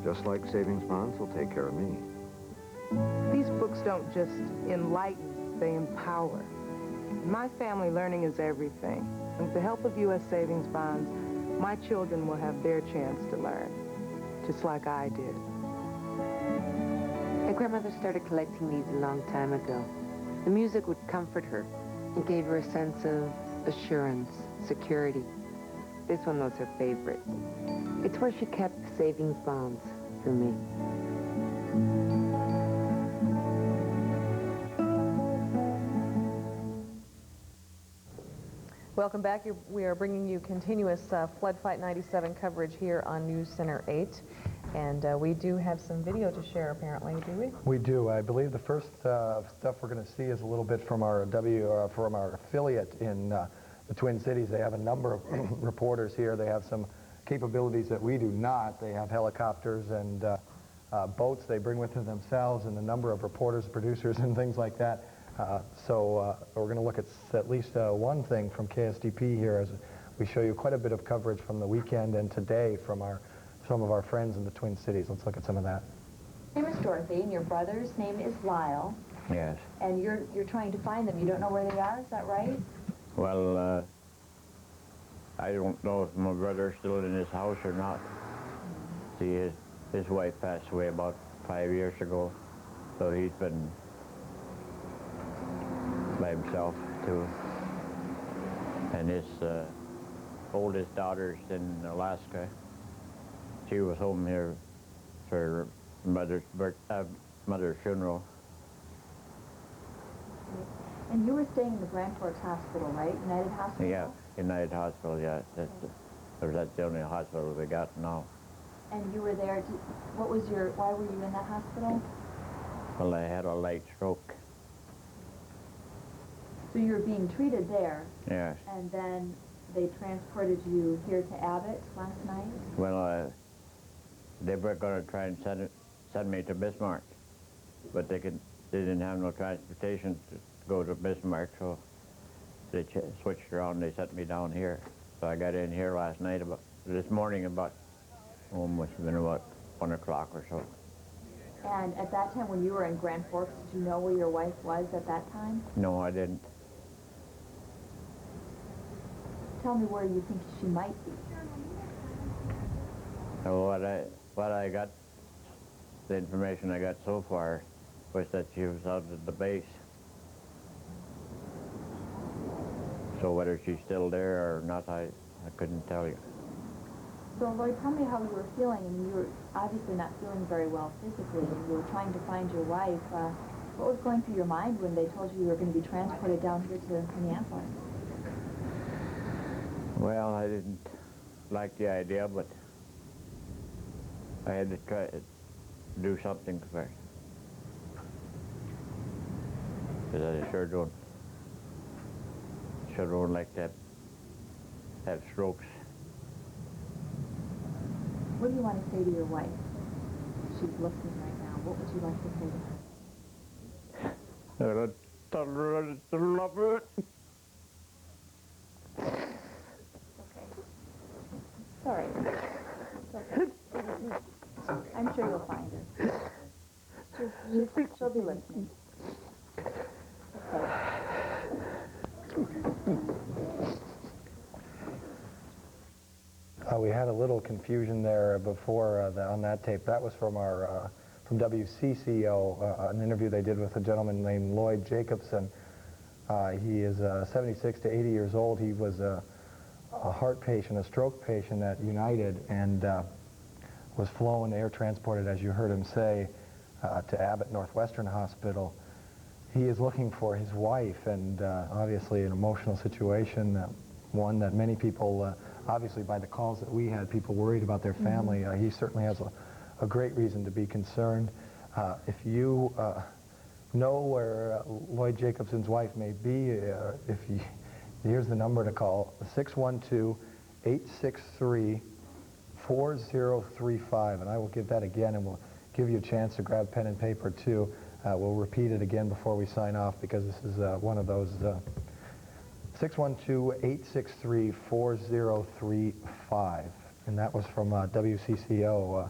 just like savings bonds will take care of me. These books don't just enlighten, they empower. In my family, learning is everything. With the help of U.S. savings bonds, my children will have their chance to learn, just like I did. My grandmother started collecting these a long time ago. The music would comfort her. It gave her a sense of assurance, security. This one was her favorite. It's where she kept the savings bonds for me. Welcome back. We are bringing you continuous Flood Fight 97 coverage here on News Center 8. And we do have some video to share, apparently, do we? We do. I believe the first stuff we're going to see is a little bit from our from our affiliate in the Twin Cities. They have a number of reporters here. They have some capabilities that we do not. They have helicopters and boats they bring with them themselves, and a number of reporters, producers, and things like that. So we're going to look at least one thing from KSTP here as we show you quite a bit of coverage from the weekend and today from some of our friends in the Twin Cities. Let's look at some of that. name is Dorothy, and your brother's name is Lyle, Yes. and you're trying to find them. You don't know where they are, is that right? Well, I don't know if my brother's still in his house or not. See, his wife passed away about 5 years ago, so he's been by himself, too. And his oldest daughter's in Alaska. She was home here for mother's funeral. And you were staying in the Grand Forks Hospital, right? United Hospital? Yeah, United Hospital, yeah. That's the only hospital we got now. And you were there, why were you in that hospital? Well, I had a light stroke. So you were being treated there? Yes. And then they transported you here to Abbott last night? Well, they were going to try and send me to Bismarck, but they didn't have no transportation to go to Bismarck, so they switched around. They sent me down here. So I got in here last night this morning about, must have been about 1 o'clock or so. And at that time, when you were in Grand Forks, did you know where your wife was at that time? No, I didn't. Tell me where you think she might be. So what I got, the information I got so far was that she was out at the base. So whether she's still there or not, I couldn't tell you. So Lloyd, tell me how you were feeling. I mean, you were obviously not feeling very well physically, and you were trying to find your wife. What was going through your mind when they told you were going to be transported down here to Minneapolis? Well, I didn't like the idea, but I had to try to do something first. Because I sure don't like to have strokes. What do you want to say to your wife? She's listening right now. What would you like to say to her? Tell her I love her. It's all right. It's okay. I'm sure you'll find her. She'll be listening. We had a little confusion there before on that tape. That was from our from WCCO, an interview they did with a gentleman named Lloyd Jacobson. He is 76 to 80 years old. He was a heart patient, a stroke patient at United, and was flown, air transported, as you heard him say, to Abbott Northwestern Hospital. He is looking for his wife, and obviously an emotional situation, one that many people, obviously by the calls that we had, people worried about their family. He certainly has a great reason to be concerned. If you know where Lloyd Jacobson's wife may be, here's the number to call, 612-863-4035, and I will give that again, and we'll give you a chance to grab pen and paper too. We'll repeat it again before we sign off, because this is one of those 612-863-4035, and that was from WCCO,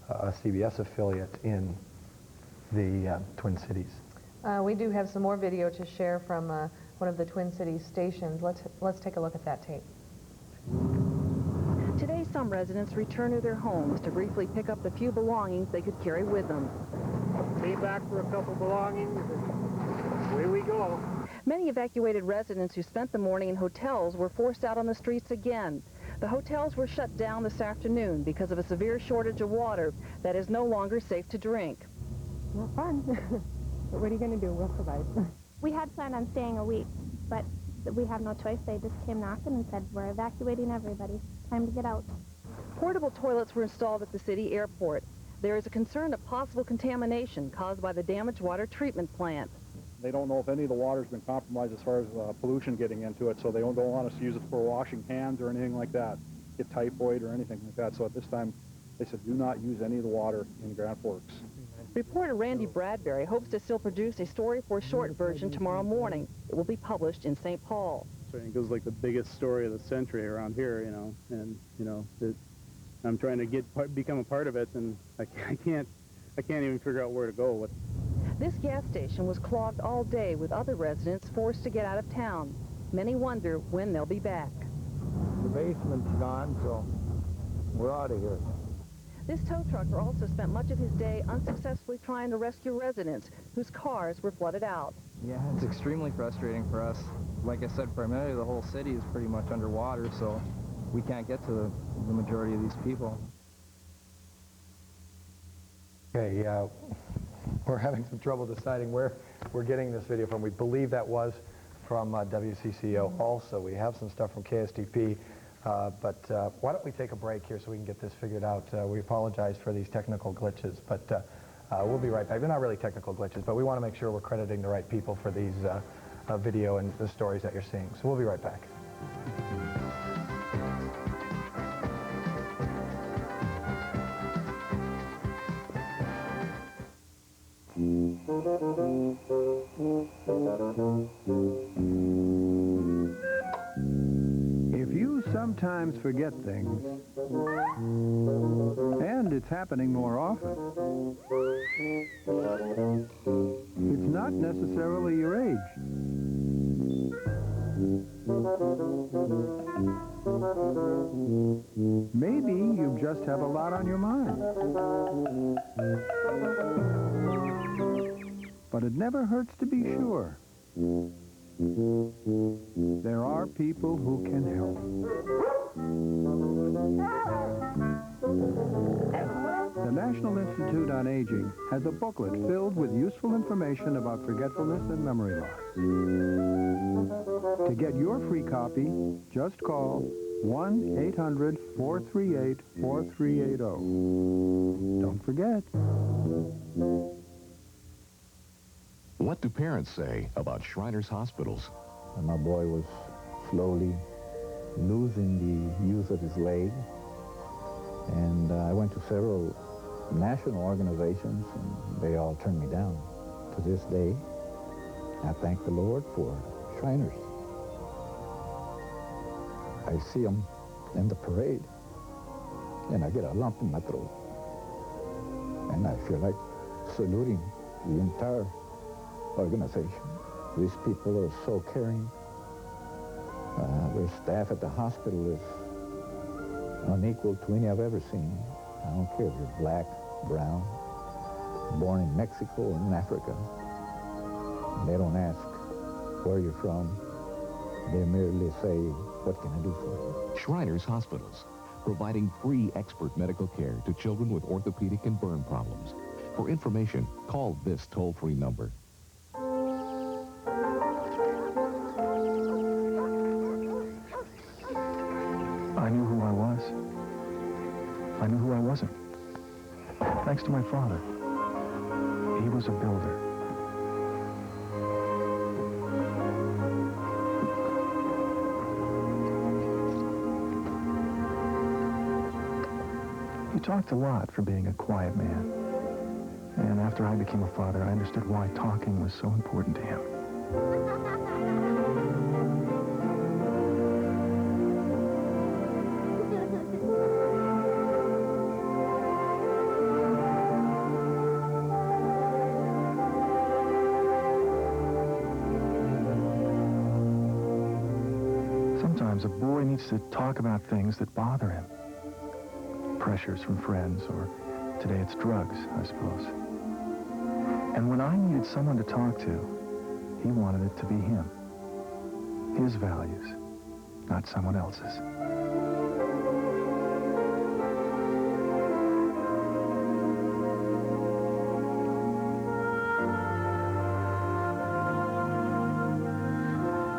a CBS affiliate in the Twin Cities. We do have some more video to share from one of the Twin Cities stations. Let's take a look at that tape. Today, some residents return to their homes to briefly pick up the few belongings they could carry with them. Came back for a couple belongings, and away we go. Many evacuated residents who spent the morning in hotels were forced out on the streets again. The hotels were shut down this afternoon because of a severe shortage of water that is no longer safe to drink. Well, fun. But what are you going to do? We'll survive. We had planned on staying a week, but we have no choice. They just came knocking and said, we're evacuating everybody. Time to get out. Portable toilets were installed at the city airport. There is a concern of possible contamination caused by the damaged water treatment plant. They don't know if any of the water's been compromised as far as pollution getting into it, so they don't want us to use it for washing hands or anything like that, get typhoid or anything like that. So at this time, they said do not use any of the water in Grand Forks. Reporter Randy Bradbury hopes to still produce a story for a short version tomorrow morning. It will be published in St. Paul. So I think it was like the biggest story of the century around here, you know, and, you know, I'm trying to become a part of it, and I can't I can't even figure out where to go. This gas station was clogged all day with other residents forced to get out of town. Many wonder when they'll be back. The basement's gone, so we're out of here. This tow trucker also spent much of his day unsuccessfully trying to rescue residents whose cars were flooded out. Yeah, it's extremely frustrating for us. Like I said, primarily the whole city is pretty much underwater, so we can't get to the majority of these people. Okay, we're having some trouble deciding where we're getting this video from. We believe that was from WCCO also. We have some stuff from KSTP, but why don't we take a break here so we can get this figured out. We apologize for these technical glitches, but we'll be right back. They're not really technical glitches, but we want to make sure we're crediting the right people for these video and the stories that you're seeing. So we'll be right back. If you sometimes forget things, and it's happening more often, it's not necessarily your age. Maybe you just have a lot on your mind. But it never hurts to be sure. There are people who can help. The National Institute on Aging has a booklet filled with useful information about forgetfulness and memory loss. To get your free copy, just call 1-800-438-4380. Don't forget. What do parents say about Shriners Hospitals? My boy was slowly losing the use of his leg, and I went to several national organizations, and they all turned me down. To this day, I thank the Lord for Shriners. I see them in the parade, and I get a lump in my throat, and I feel like saluting the entire organization. These people are so caring. Their staff at the hospital is unequal to any I've ever seen. I don't care if you're black, brown, born in Mexico or in Africa. They don't ask where you're from. They merely say, what can I do for you? Shriners Hospitals, providing free expert medical care to children with orthopedic and burn problems. For information, call this toll-free number. I knew who I was. I knew who I wasn't. Thanks to my father. He was a builder. He talked a lot for being a quiet man. And after I became a father, I understood why talking was so important to him. Sometimes a boy needs to talk about things that bother him. Pressures from friends, or today it's drugs, I suppose. And when I needed someone to talk to, he wanted it to be him. His values, not someone else's.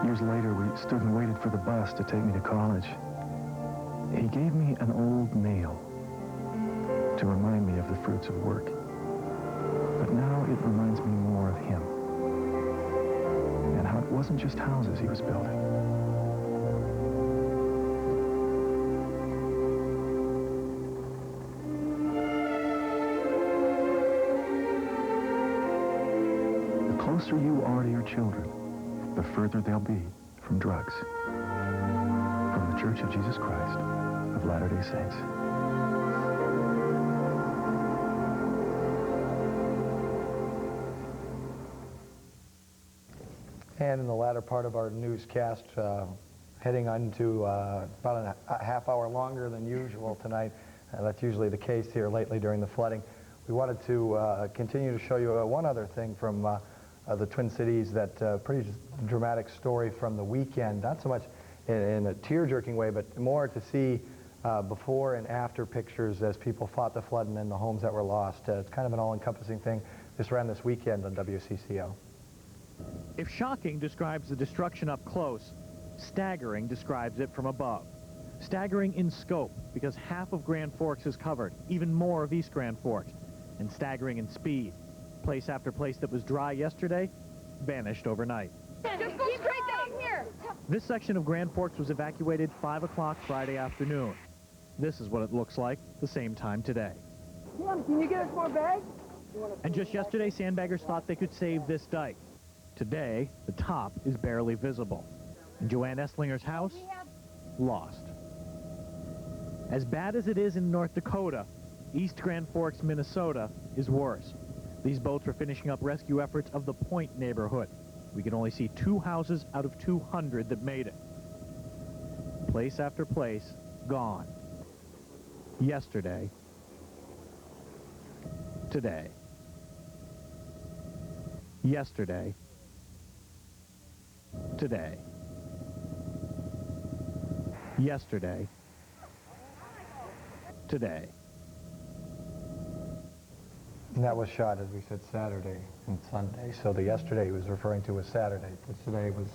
Years later, we stood and waited for the bus to take me to college. He gave me an old nail to remind me of the fruits of work. But now it reminds me more of him, and how it wasn't just houses he was building. The closer you are to your children, the further they'll be from drugs. From the Church of Jesus Christ of Latter-day Saints. And in the latter part of our newscast, heading on to about a half hour longer than usual tonight. That's usually the case here lately during the flooding. We wanted to continue to show you one other thing from the Twin Cities, that pretty dramatic story from the weekend. Not so much in a tear-jerking way, but more to see before and after pictures as people fought the flood and then the homes that were lost. It's kind of an all-encompassing thing. This ran this weekend on WCCO. If shocking describes the destruction up close, staggering describes it from above. Staggering in scope, because half of Grand Forks is covered, even more of East Grand Forks. And staggering in speed. Place after place that was dry yesterday vanished overnight. Just go straight down here. This section of Grand Forks was evacuated 5 o'clock Friday afternoon. This is what it looks like the same time today. Can you get us more bags? And just yesterday, sandbaggers thought they could save this dike. Today, the top is barely visible. And Joanne Esslinger's house, lost. As bad as it is in North Dakota, East Grand Forks, Minnesota, is worse. These boats were finishing up rescue efforts of the Point neighborhood. We can only see 2 houses out of 200 that made it. Place after place, gone. Yesterday. Today. Yesterday. Today. Yesterday. Today. And that was shot, as we said, Saturday and Sunday. So the yesterday he was referring to was Saturday, but today was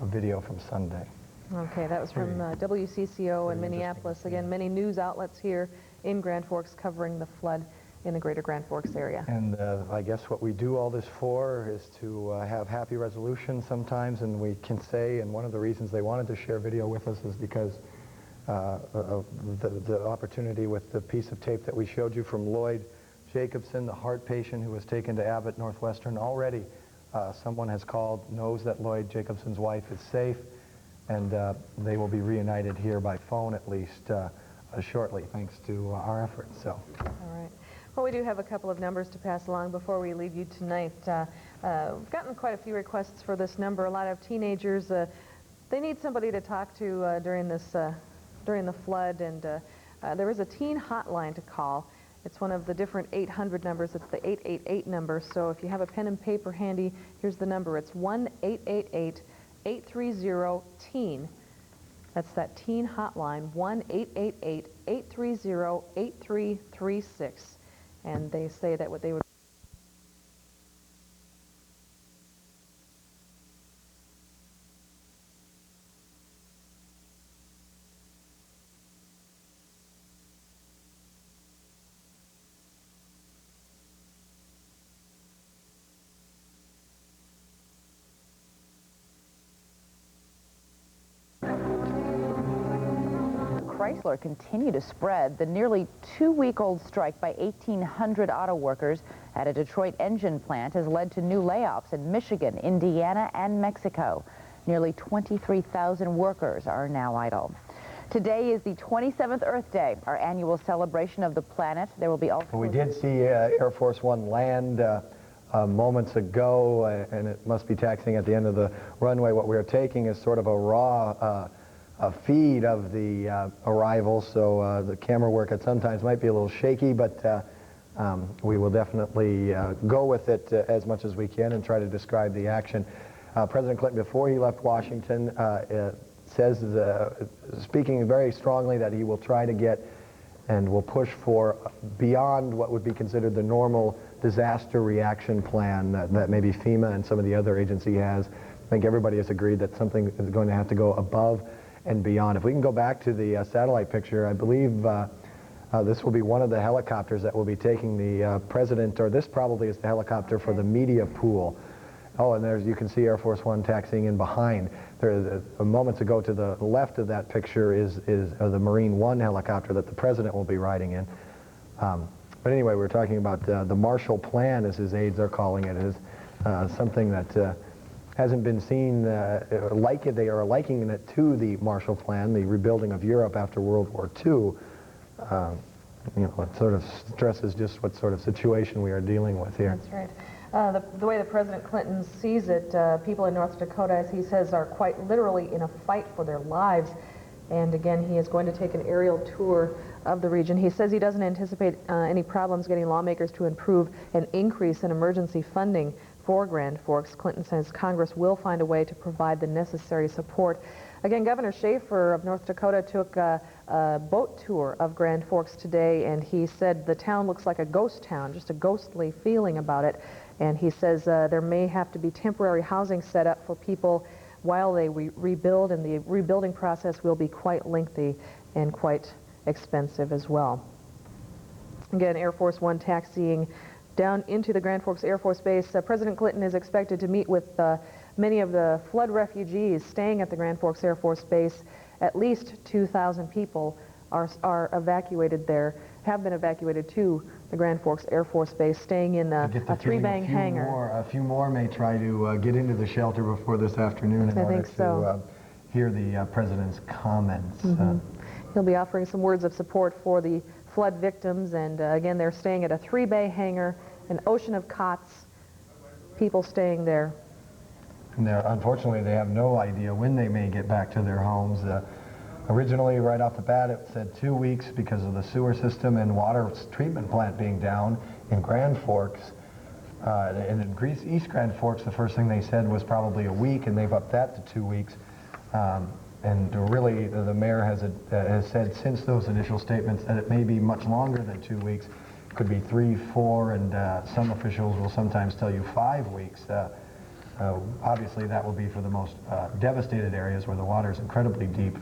a video from Sunday. Okay, that was from WCCO in Minneapolis. Again, many news outlets here in Grand Forks covering the flood in the greater Grand Forks area. And I guess what we do all this for is to have happy resolution sometimes, and we can say, and one of the reasons they wanted to share video with us is because of the opportunity with the piece of tape that we showed you from Lloyd Jacobson, the heart patient who was taken to Abbott Northwestern. Already someone has called, knows that Lloyd Jacobson's wife is safe, and they will be reunited here by phone at least shortly, thanks to our efforts. So. All right. Well, we do have a couple of numbers to pass along before we leave you tonight. We've gotten quite a few requests for this number. A lot of teenagers, they need somebody to talk to during the flood, and there is a teen hotline to call. It's one of the different 800 numbers. It's the 888 number. So if you have a pen and paper handy, here's the number. It's 1-888-830-TEEN. That's that teen hotline, 1-888-830-8336. And they say that what they would Chrysler continue to spread. The nearly 2-week-old strike by 1,800 auto workers at a Detroit engine plant has led to new layoffs in Michigan, Indiana, and Mexico. Nearly 23,000 workers are now idle. Today is the 27th Earth Day, our annual celebration of the planet. There will be also... We did see Air Force One land moments ago, and it must be taxing at the end of the runway. What we're taking is sort of a raw feed of the arrival, so the camera work at sometimes might be a little shaky, but we will definitely go with it as much as we can and try to describe the action. President Clinton, before he left Washington, says, speaking very strongly, that he will try to get and will push for beyond what would be considered the normal disaster reaction plan that maybe FEMA and some of the other agency has. I think everybody has agreed that something is going to have to go above and beyond. If we can go back to the satellite picture, I believe this will be one of the helicopters that will be taking the president, or this probably is the helicopter for the media pool. Oh, and there's, you can see Air Force One taxiing in behind. There, moments ago to the left of that picture is the Marine One helicopter that the president will be riding in. But anyway, we're talking about the Marshall Plan, as his aides are calling it, is something that hasn't been seen like it. They are likening it to the Marshall Plan, the rebuilding of Europe after World War II. You know, it sort of stresses just what sort of situation we are dealing with here. That's right. The way that President Clinton sees it, people in North Dakota, as he says, are quite literally in a fight for their lives. And again, he is going to take an aerial tour of the region. He says he doesn't anticipate any problems getting lawmakers to approve an increase in emergency funding for Grand Forks. Clinton says Congress will find a way to provide the necessary support. Again, Governor Schaefer of North Dakota took a boat tour of Grand Forks today, and he said the town looks like a ghost town, just a ghostly feeling about it. And he says there may have to be temporary housing set up for people while they rebuild, and the rebuilding process will be quite lengthy and quite expensive as well. Again, Air Force One taxiing down into the Grand Forks Air Force Base. President Clinton is expected to meet with many of the flood refugees staying at the Grand Forks Air Force Base. At least 2,000 people are evacuated there, have been evacuated to the Grand Forks Air Force Base, staying in a three-bang hangar. A few more may try to get into the shelter before this afternoon in order to hear the president's comments. He'll be offering some words of support for the flood victims, and again, they're staying at a three-bay hangar, an ocean of cots, people staying there. And unfortunately, they have no idea when they may get back to their homes. Originally, right off the bat, it said 2 weeks because of the sewer system and water treatment plant being down in Grand Forks. And in East Grand Forks, the first thing they said was probably a week, and they've upped that to 2 weeks. And really, the mayor has said since those initial statements that it may be much longer than 2 weeks. It could be 3, 4, and some officials will sometimes tell you 5 weeks. Obviously, that will be for the most devastated areas where the water is incredibly deep.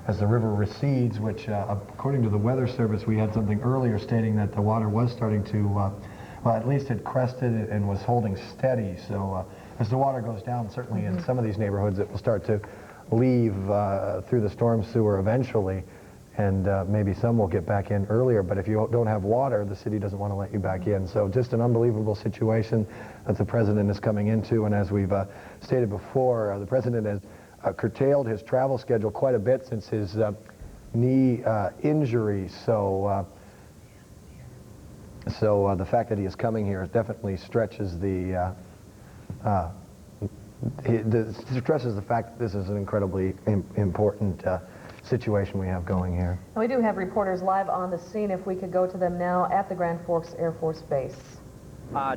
As the river recedes, which according to the Weather Service, we had something earlier stating that the water was starting to, well, at least had crested and was holding steady. So as the water goes down, certainly in some of these neighborhoods, it will start to leave through the storm sewer eventually, and maybe some will get back in earlier. But if you don't have water, the city doesn't want to let you back in. So just an unbelievable situation that the president is coming into. And as we've stated before, the president has curtailed his travel schedule quite a bit since his knee injury. So the fact that he is coming here definitely stretches the stresses the fact that this is an incredibly important situation we have going here. And we do have reporters live on the scene. If we could go to them now at the Grand Forks Air Force Base.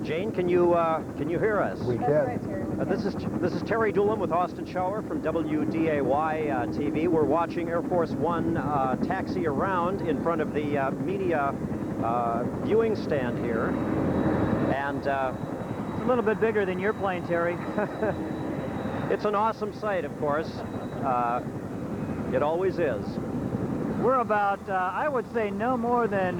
Jane, can you hear us? We can. Right, Terry. This is Terry Doolin with Austin Shower from WDAY TV. We're watching Air Force One taxi around in front of the media viewing stand here, and it's a little bit bigger than your plane, Terry. It's an awesome sight, of course. It always is. We're about, I would say, no more than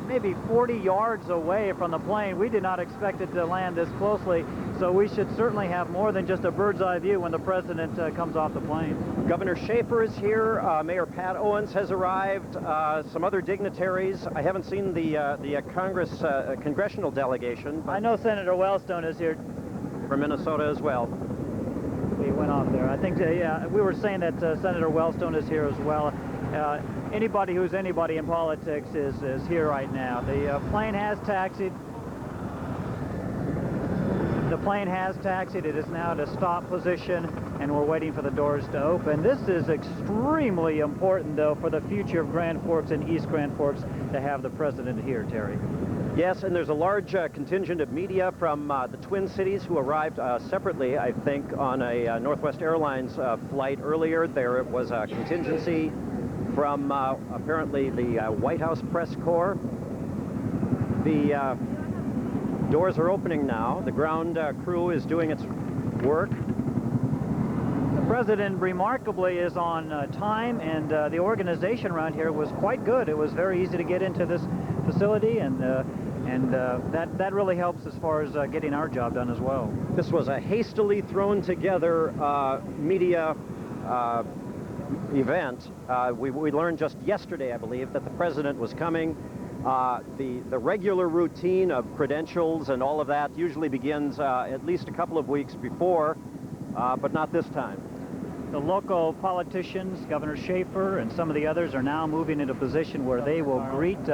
maybe 40 yards away from the plane. We did not expect it to land this closely, so we should certainly have more than just a bird's eye view when the president comes off the plane. Governor Schaefer is here. Mayor Pat Owens has arrived. Some other dignitaries. I haven't seen the congressional delegation. I know Senator Wellstone is here. From Minnesota as well. He went off there. I think, yeah, we were saying that Senator Wellstone is here as well. Anybody who's anybody in politics is here right now. The plane has taxied. The plane has taxied. It is now at a stop position, and we're waiting for the doors to open. This is extremely important, though, for the future of Grand Forks and East Grand Forks to have the president here, Terry. Yes, and there's a large contingent of media from the Twin Cities who arrived separately, I think, on a Northwest Airlines flight earlier. There was a contingency from apparently the White House press corps. The doors are opening now. The ground crew is doing its work. The president, remarkably, is on time, and the organization around here was quite good. It was very easy to get into this facility, and that really helps as far as getting our job done as well. This was a hastily thrown together media event. We learned just yesterday, I believe, that the president was coming. The regular routine of credentials and all of that usually begins at least a couple of weeks before, but not this time. The local politicians, Governor Schaefer and some of the others, are now moving into a position where they will greet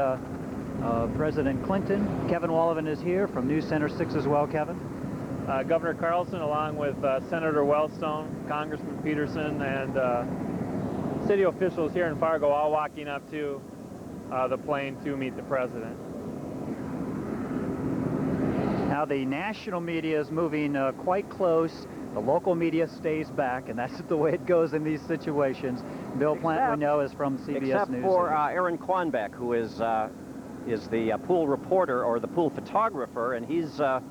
President Clinton. Kevin Wallivan is here from News Center 6 as well. Kevin? Governor Carlson, along with Senator Wellstone, Congressman Peterson, and city officials here in Fargo, all walking up to the plane to meet the president. Now the national media is moving quite close. The local media stays back, and that's the way it goes in these situations. Bill Plant, we know, is from CBS except News. Except for Aaron Quanbeck, who is the pool reporter or the pool photographer, and he's got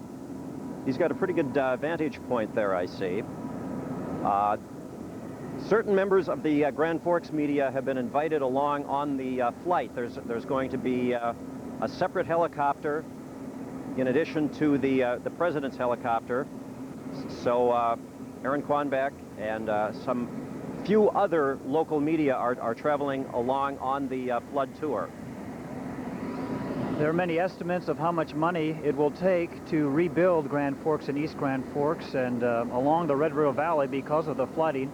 a pretty good vantage point there, I see. Certain members of the Grand Forks media have been invited along on the flight. There's going to be a separate helicopter in addition to the president's helicopter. So Aaron Quanbeck and some few other local media are traveling along on the flood tour. There are many estimates of how much money it will take to rebuild Grand Forks and East Grand Forks and along the Red River Valley because of the flooding.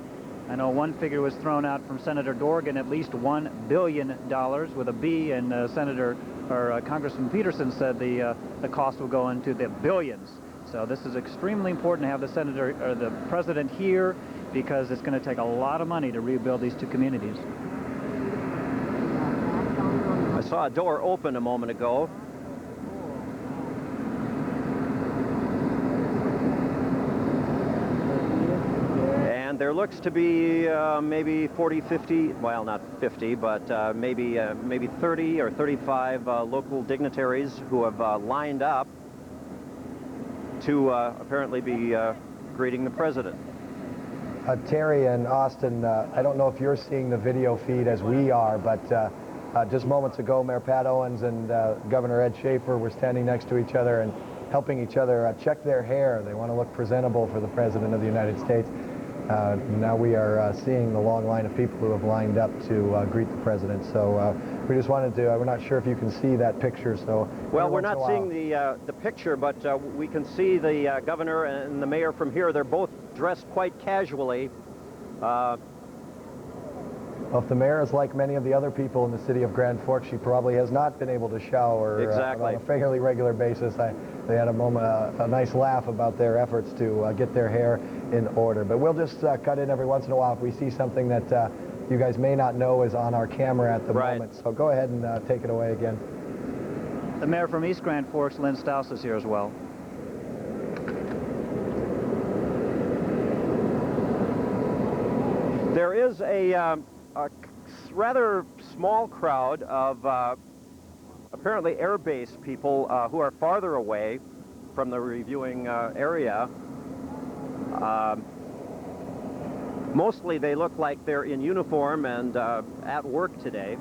I know one figure was thrown out from Senator Dorgan, at least $1 billion with a B, and Congressman Peterson said the cost will go into the billions. So this is extremely important to have the president here because it's going to take a lot of money to rebuild these two communities. I saw a door open a moment ago. And there looks to be maybe 40, 50, well, not 50, but maybe 30 or 35 local dignitaries who have lined up to apparently be greeting the president. Terry and Austin, I don't know if you're seeing the video feed as we are, but just moments ago, Mayor Pat Owens and Governor Ed Schaefer were standing next to each other and helping each other check their hair. They want to look presentable for the President of the United States. Now we are seeing the long line of people who have lined up to greet the president. So we just wanted to, we're not sure if you can see that picture. So well, we're not seeing the picture, but we can see the governor and the mayor from here. They're both dressed quite casually. Well, if the mayor is like many of the other people in the city of Grand Forks, she probably has not been able to shower on a fairly regular basis. They had a nice laugh about their efforts to get their hair in order. But we'll just cut in every once in a while if we see something that you guys may not know is on our camera at the moment. So go ahead and take it away again. The mayor from East Grand Forks, Lynn Stouse, is here as well. There is a rather small crowd of apparently air base people who are farther away from the reviewing area. Mostly they look like they're in uniform and at work today.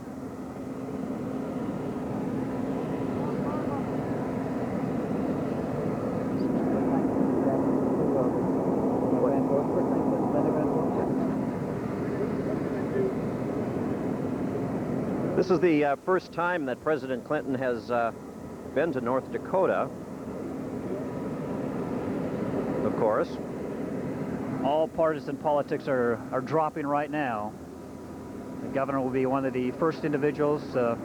This is the first time that President Clinton has been to North Dakota, of course. All partisan politics are dropping right now. The governor will be one of the first individuals to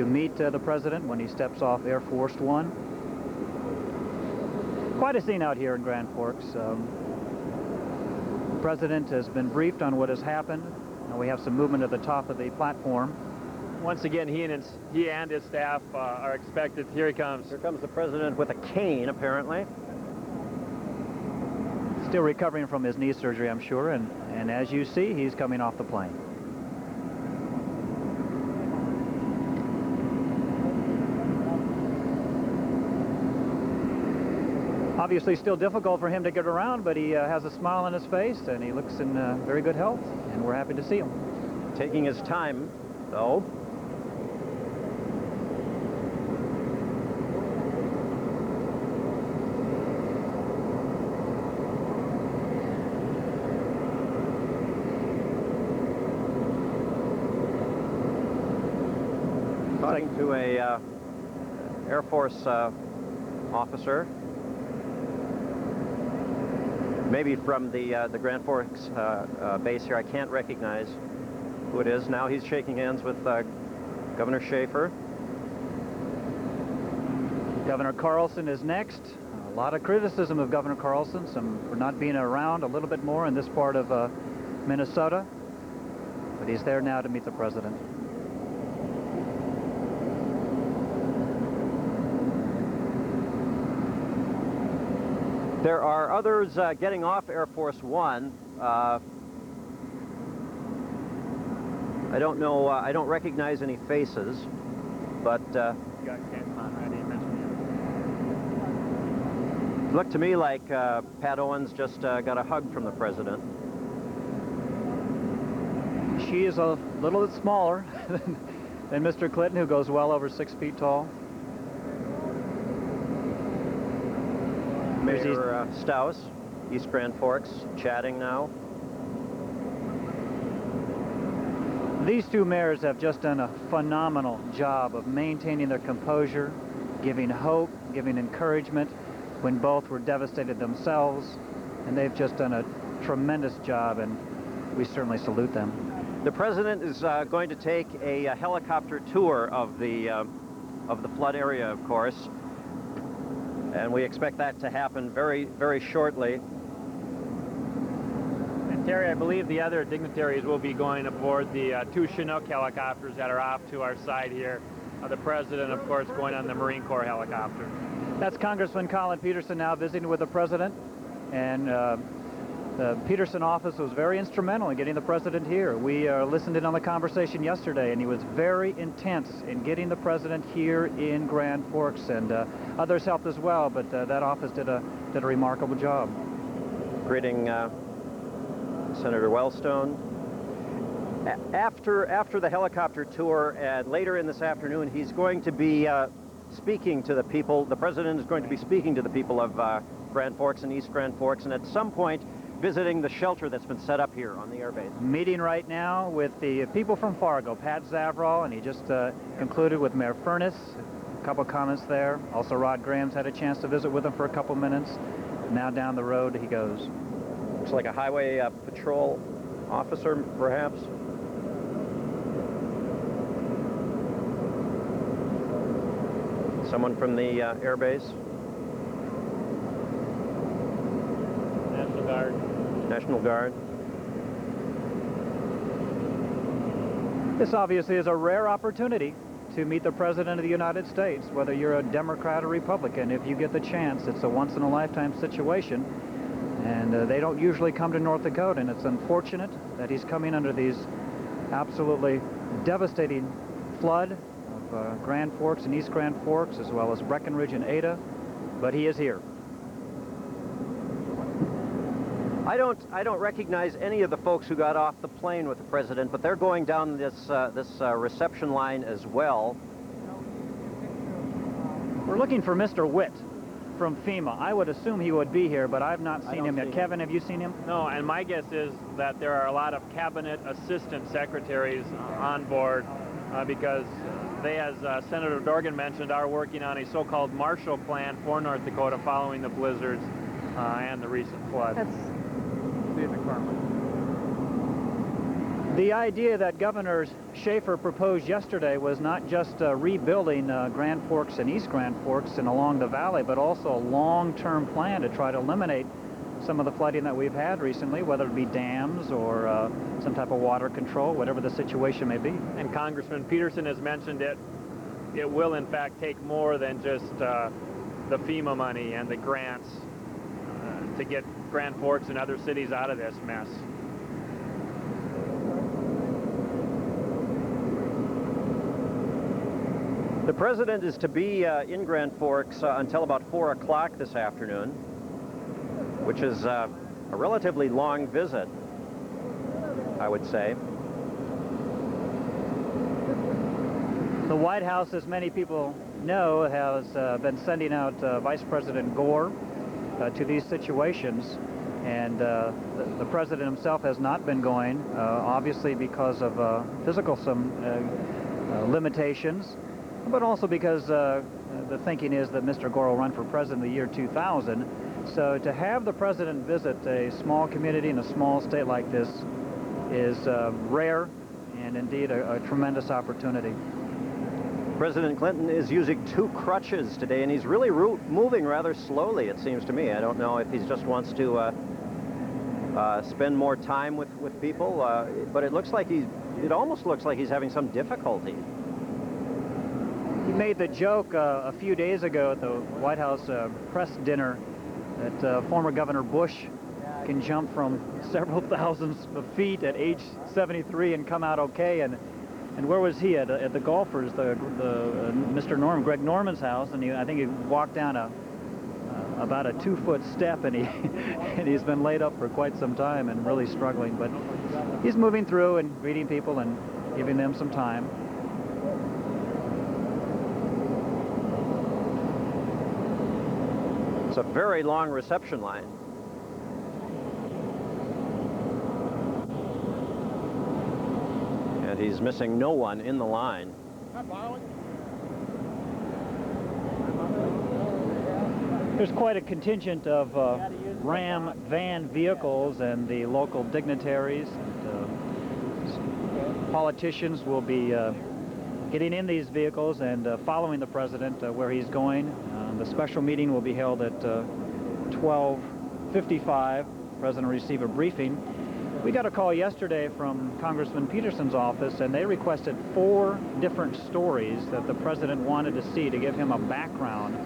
meet the president when he steps off Air Force One. Quite a scene out here in Grand Forks. The president has been briefed on what has happened. Now we have some movement at the top of the platform. Once again, he and his staff are expected. Here he comes. Here comes the president with a cane, apparently. Still recovering from his knee surgery, I'm sure, and as you see, he's coming off the plane. Obviously still difficult for him to get around, but he has a smile on his face, and he looks in very good health, and we're happy to see him. Taking his time, though. Talking to a Air Force officer, maybe from the Grand Forks base here. I can't recognize who it is. Now he's shaking hands with Governor Schaefer. Governor Carlson is next. A lot of criticism of Governor Carlson, some for not being around a little bit more in this part of Minnesota. But he's there now to meet the president. There are others getting off Air Force One. I don't know, I don't recognize any faces, but looked to me like Pat Owens just got a hug from the president. She is a little bit smaller than Mr. Clinton, who goes well over 6 feet tall. Mayor Stouse, East Grand Forks, chatting now. These two mayors have just done a phenomenal job of maintaining their composure, giving hope, giving encouragement when both were devastated themselves, and they've just done a tremendous job, and we certainly salute them. The president is going to take a helicopter tour of the flood area, of course, and we expect that to happen very, very shortly. And Terry, I believe the other dignitaries will be going aboard the 2 Chinook helicopters that are off to our side here. The president, of course, going on the Marine Corps helicopter. That's Congressman Collin Peterson now visiting with the president, and the Peterson office was very instrumental in getting the president here. We listened in on the conversation yesterday, and he was very intense in getting the president here in Grand Forks, and others helped as well, but that office did a remarkable job. Greeting Senator Wellstone. After the helicopter tour, and later in this afternoon, he's going to be speaking to the people. The president is going to be speaking to the people of Grand Forks and East Grand Forks, and at some point visiting the shelter that's been set up here on the airbase. Meeting right now with the people from Fargo, Pat Zavral, and he just concluded with Mayor Furness. A couple comments there. Also, Rod Graham's had a chance to visit with him for a couple minutes. Now down the road he goes. Looks like a highway patrol officer, perhaps. Someone from the airbase. National Guard. National Guard. This obviously is a rare opportunity to meet the President of the United States, whether you're a Democrat or Republican. If you get the chance, it's a once-in-a-lifetime situation, and they don't usually come to North Dakota, and it's unfortunate that he's coming under these absolutely devastating flood of Grand Forks and East Grand Forks, as well as Breckenridge and Ada, but he is here. I don't recognize any of the folks who got off the plane with the president, but they're going down this reception line as well. We're looking for Mr. Witt from FEMA. I would assume he would be here, but I've not seen him yet. Kevin, have you seen him? No, and my guess is that there are a lot of cabinet assistant secretaries on board because they, as Senator Dorgan mentioned, are working on a so-called Marshall Plan for North Dakota following the blizzards and the recent flood. The idea that Governor Schaefer proposed yesterday was not just rebuilding Grand Forks and East Grand Forks and along the valley, but also a long-term plan to try to eliminate some of the flooding that we've had recently, whether it be dams or some type of water control, whatever the situation may be. And Congressman Peterson has mentioned it will in fact take more than just the FEMA money and the grants to get Grand Forks and other cities out of this mess. The president is to be in Grand Forks until about 4 o'clock this afternoon, which is a relatively long visit, I would say. The White House, as many people know, has been sending out Vice President Gore to these situations, and the president himself has not been going, obviously because of physical limitations, but also because the thinking is that Mr. Gore will run for president in the year 2000. So to have the president visit a small community in a small state like this is rare and indeed a tremendous opportunity. President Clinton is using 2 crutches today, and he's really moving rather slowly, it seems to me. I don't know if he just wants to spend more time with people, but it looks like it almost looks like he's having some difficulty. He made the joke a few days ago at the White House press dinner that former Governor Bush can jump from several thousands of feet at age 73 and come out okay. And where was he? At the golfers, Mr. Greg Norman's house, and I think he walked down about a 2-foot step, and and he's been laid up for quite some time and really struggling. But he's moving through and greeting people and giving them some time. It's a very long reception line. And he's missing no one in the line. There's quite a contingent of Ram van vehicles, and the local dignitaries, politicians will be getting in these vehicles and following the president where he's going. The special meeting will be held at 12:55. The president will receive a briefing. We got a call yesterday from Congressman Peterson's office, and they requested 4 different stories that the president wanted to see to give him a background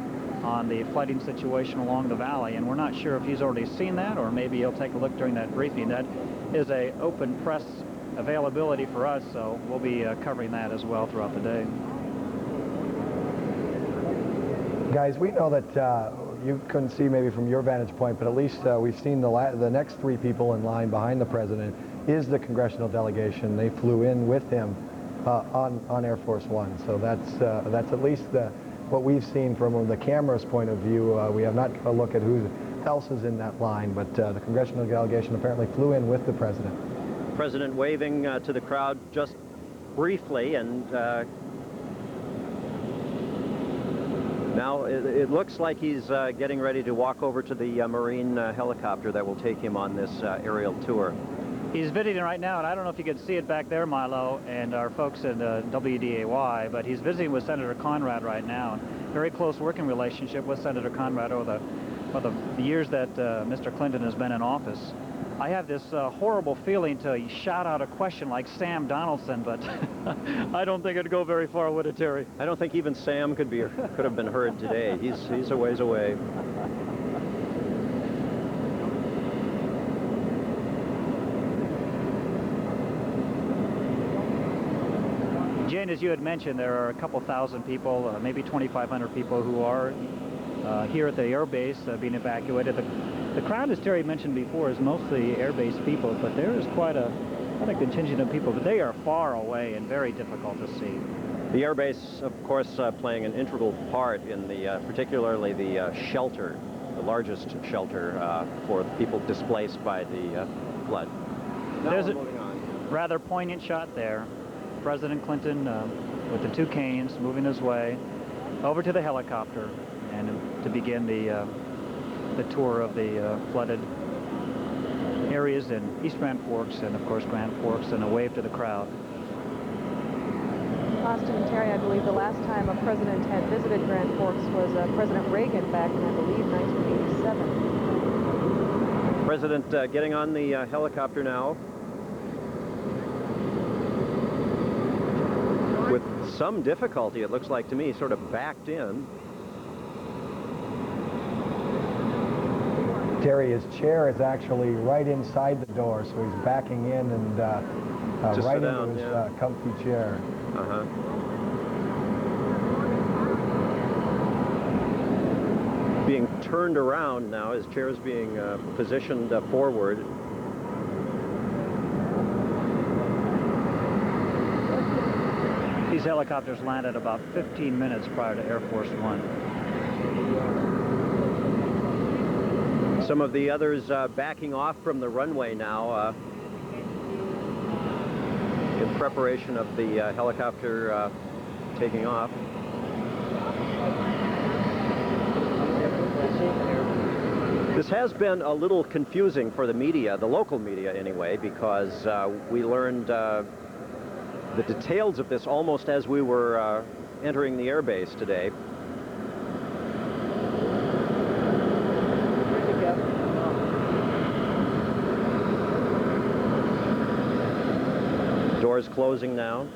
on the flooding situation along the valley, and we're not sure if he's already seen that, or maybe he'll take a look during that briefing. That is a open press availability for us, so we'll be covering that as well throughout the day. Guys, we know that you couldn't see maybe from your vantage point, but at least we've seen the next 3 people in line behind the president is the congressional delegation. They flew in with him on Air Force One, so that's at least what we've seen from the camera's point of view. We have not got a look at who else is in that line, but the congressional delegation apparently flew in with the president. President waving to the crowd just briefly, and now it looks like he's getting ready to walk over to the Marine helicopter that will take him on this aerial tour. He's visiting right now, and I don't know if you can see it back there, Milo, and our folks in WDAY, but he's visiting with Senator Conrad right now. Very close working relationship with Senator Conrad over the years that Mr. Clinton has been in office. I have this horrible feeling to shout out a question like Sam Donaldson, but I don't think it'd go very far, would it, Terry? I don't think even Sam could have been heard today. He's a ways away. Jane, as you had mentioned, there are a couple thousand people, maybe 2,500 people who are here at the air base being evacuated. The crowd, as Terry mentioned before, is mostly air base people, but there is quite a contingent of people, but they are far away and very difficult to see. The air base, of course, playing an integral part in particularly the shelter, the largest shelter for people displaced by the flood. There's a rather poignant shot there. President Clinton with the 2 canes moving his way over to the helicopter and to begin the tour of the flooded areas in East Grand Forks and, of course, Grand Forks, and a wave to the crowd. Austin and Terry, I believe the last time a president had visited Grand Forks was President Reagan back in, I believe, 1987. President getting on the helicopter now. With some difficulty, it looks like to me, sort of backed in. Terry, his chair is actually right inside the door, so he's backing in and right into his comfy chair. Being turned around now, his chair is being positioned forward. These helicopters landed about 15 minutes prior to Air Force One. Some of the others backing off from the runway now in preparation of the helicopter taking off. This has been a little confusing for the media, the local media anyway, because we learned the details of this almost as we were entering the airbase today. Doors closing now.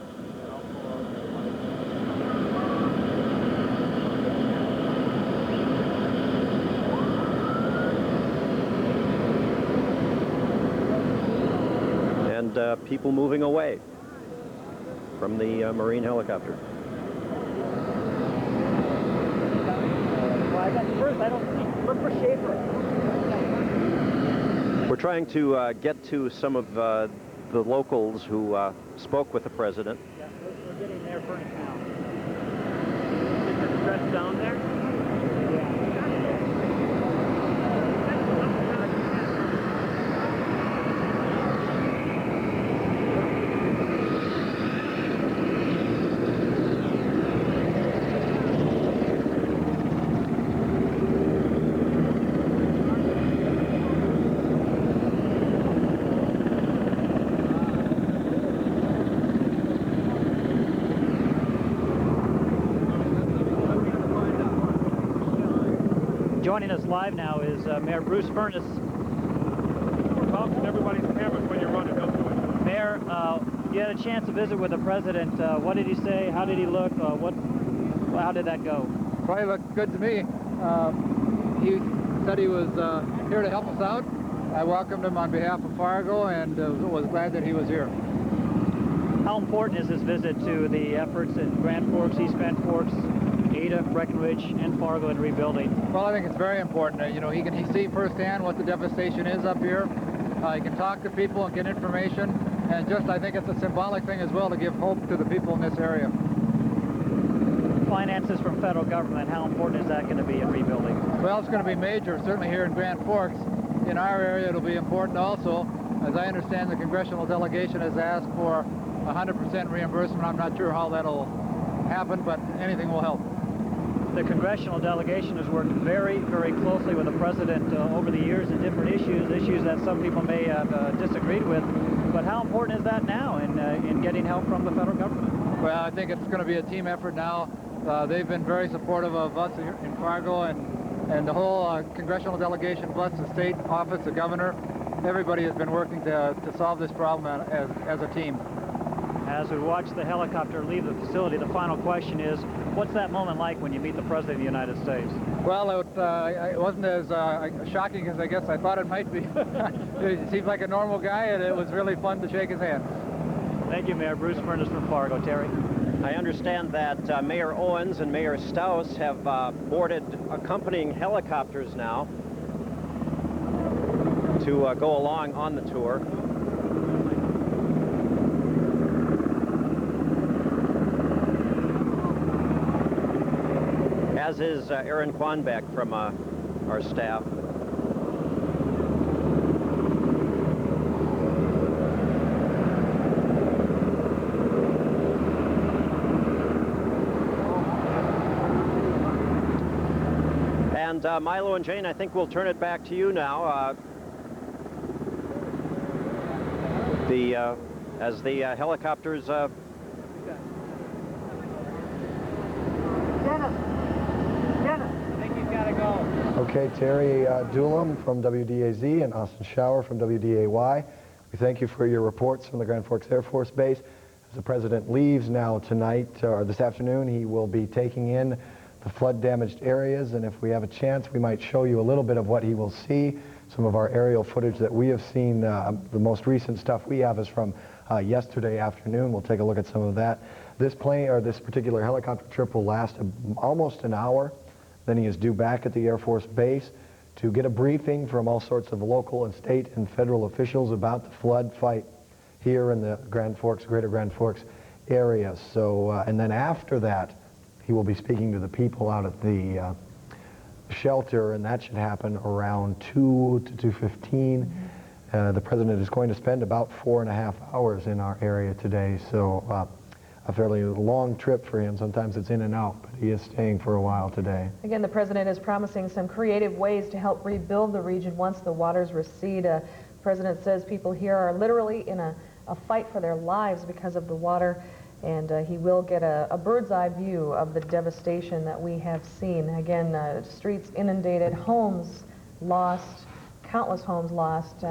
And people moving away from the Marine helicopter. Well, I got first, I don't see. Look for Schaefer. We're trying to get to some of the locals who spoke with the president. Yeah, we're getting there first now. Is the stress down there? Joining us live now is Mayor Bruce Furnace. Talk to everybody's cameras when you're running. Don't do it. Mayor, you had a chance to visit with the president. What did he say? How did he look? How did that go? Probably looked good to me. He said he was here to help us out. I welcomed him on behalf of Fargo and was glad that he was here. How important is this visit to the efforts in Grand Forks, East Grand Forks, Ada, Breckenridge, and Fargo in rebuilding? Well, I think it's very important. You know, he see firsthand what the devastation is up here. He can talk to people and get information, and just I think it's a symbolic thing as well to give hope to the people in this area. Finances from federal government, how important is that going to be in rebuilding? Well, it's going to be major, certainly here in Grand Forks. In our area, it'll be important also. As I understand, the congressional delegation has asked for 100% reimbursement. I'm not sure how that'll happen, but anything will help. The congressional delegation has worked very, very closely with the president over the years in different issues that some people may have disagreed with. But how important is that now in getting help from the federal government? Well, I think it's going to be a team effort now. They've been very supportive of us here in Fargo, and the whole congressional delegation, plus the state office, the governor. Everybody has been working to solve this problem as a team. As we watch the helicopter leave the facility, the final question is, what's that moment like when you meet the President of the United States? Well, it wasn't as shocking as I guess I thought it might be. He seems like a normal guy, and it was really fun to shake his hand. Thank you, Mayor. Bruce Furnace from Fargo. Terry? I understand that Mayor Owens and Mayor Staus have boarded accompanying helicopters now to go along on the tour. As is Aaron Quanbeck from our staff. And Milo and Jane, I think we'll turn it back to you now. As the helicopters Okay, Terry Doolam from WDAZ and Austin Schauer from WDAY. We thank you for your reports from the Grand Forks Air Force Base. As the President leaves now tonight, or this afternoon, he will be taking in the flood-damaged areas, and if we have a chance, we might show you a little bit of what he will see. Some of our aerial footage that we have seen, the most recent stuff we have is from yesterday afternoon. We'll take a look at some of that. This plane, or this particular helicopter trip, will last almost an hour. Then he is due back at the Air Force Base to get a briefing from all sorts of local and state and federal officials about the flood fight here in the Grand Forks, Greater Grand Forks area. So, and then after that, he will be speaking to the people out at the shelter, and that should happen around 2 to 2:15. The President is going to spend about 4.5 hours in our area today, so a fairly long trip for him. Sometimes it's in and out, but he is staying for a while today. Again, the President is promising some creative ways to help rebuild the region once the waters recede. The President says people here are literally in a fight for their lives because of the water, and he will get a bird's eye view of the devastation that we have seen. Again, streets inundated, homes lost, countless homes lost,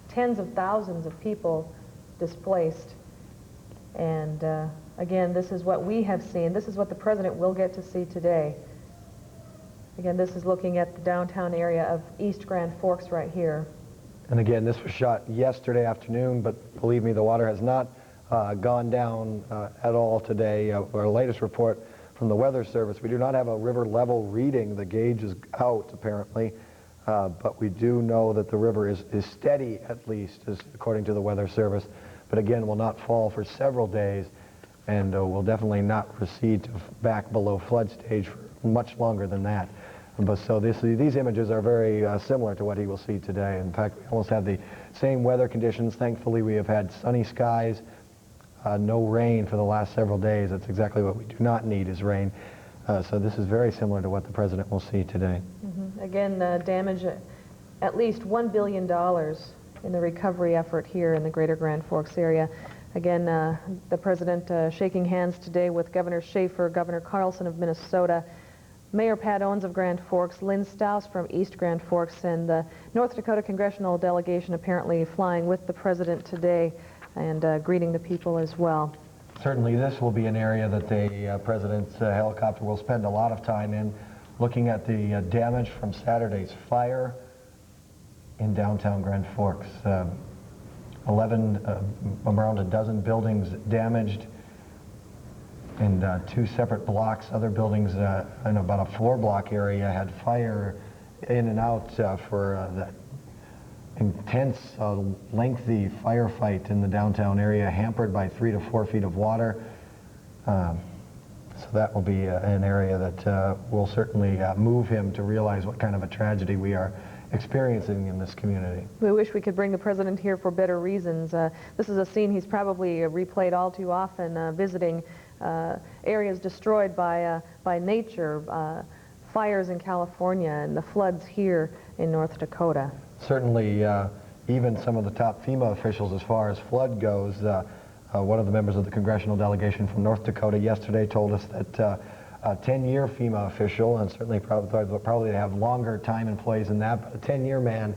tens of thousands of people displaced. And again, this is what we have seen. This is what the President will get to see today. Again, this is looking at the downtown area of East Grand Forks right here. And again, this was shot yesterday afternoon, but believe me, the water has not gone down at all today. Our latest report from the Weather Service, we do not have a river level reading. The gauge is out, apparently, but we do know that the river is steady, at least, according to the Weather Service. But again, will not fall for several days, and will definitely not recede to back below flood stage for much longer than that. But so these images are very similar to what he will see today. In fact, we almost have the same weather conditions. Thankfully, we have had sunny skies, no rain for the last several days. That's exactly what we do not need, is rain. So this is very similar to what the President will see today. Mm-hmm. Again, damage at least $1 billion in the recovery effort here in the greater Grand Forks area. Again, the President shaking hands today with Governor Schaefer, Governor Carlson of Minnesota, Mayor Pat Owens of Grand Forks, Lynn Staus from East Grand Forks, and the North Dakota congressional delegation apparently flying with the President today and greeting the people as well. Certainly this will be an area that the President's helicopter will spend a lot of time in, looking at the damage from Saturday's fire in downtown Grand Forks. 11, around a dozen buildings damaged in 2 separate blocks. Other buildings in about a 4-block area had fire in and out for that intense, lengthy firefight in the downtown area, hampered by 3 to 4 feet of water. So that will be an area that will certainly move him to realize what kind of a tragedy we are experiencing in this community. We wish we could bring the President here for better reasons. This is a scene he's probably replayed all too often, visiting areas destroyed by nature, fires in California and the floods here in North Dakota. Certainly, even some of the top FEMA officials, as far as flood goes, one of the members of the congressional delegation from North Dakota yesterday told us that a 10-year FEMA official, and certainly probably they have longer time employees than that, but a 10-year man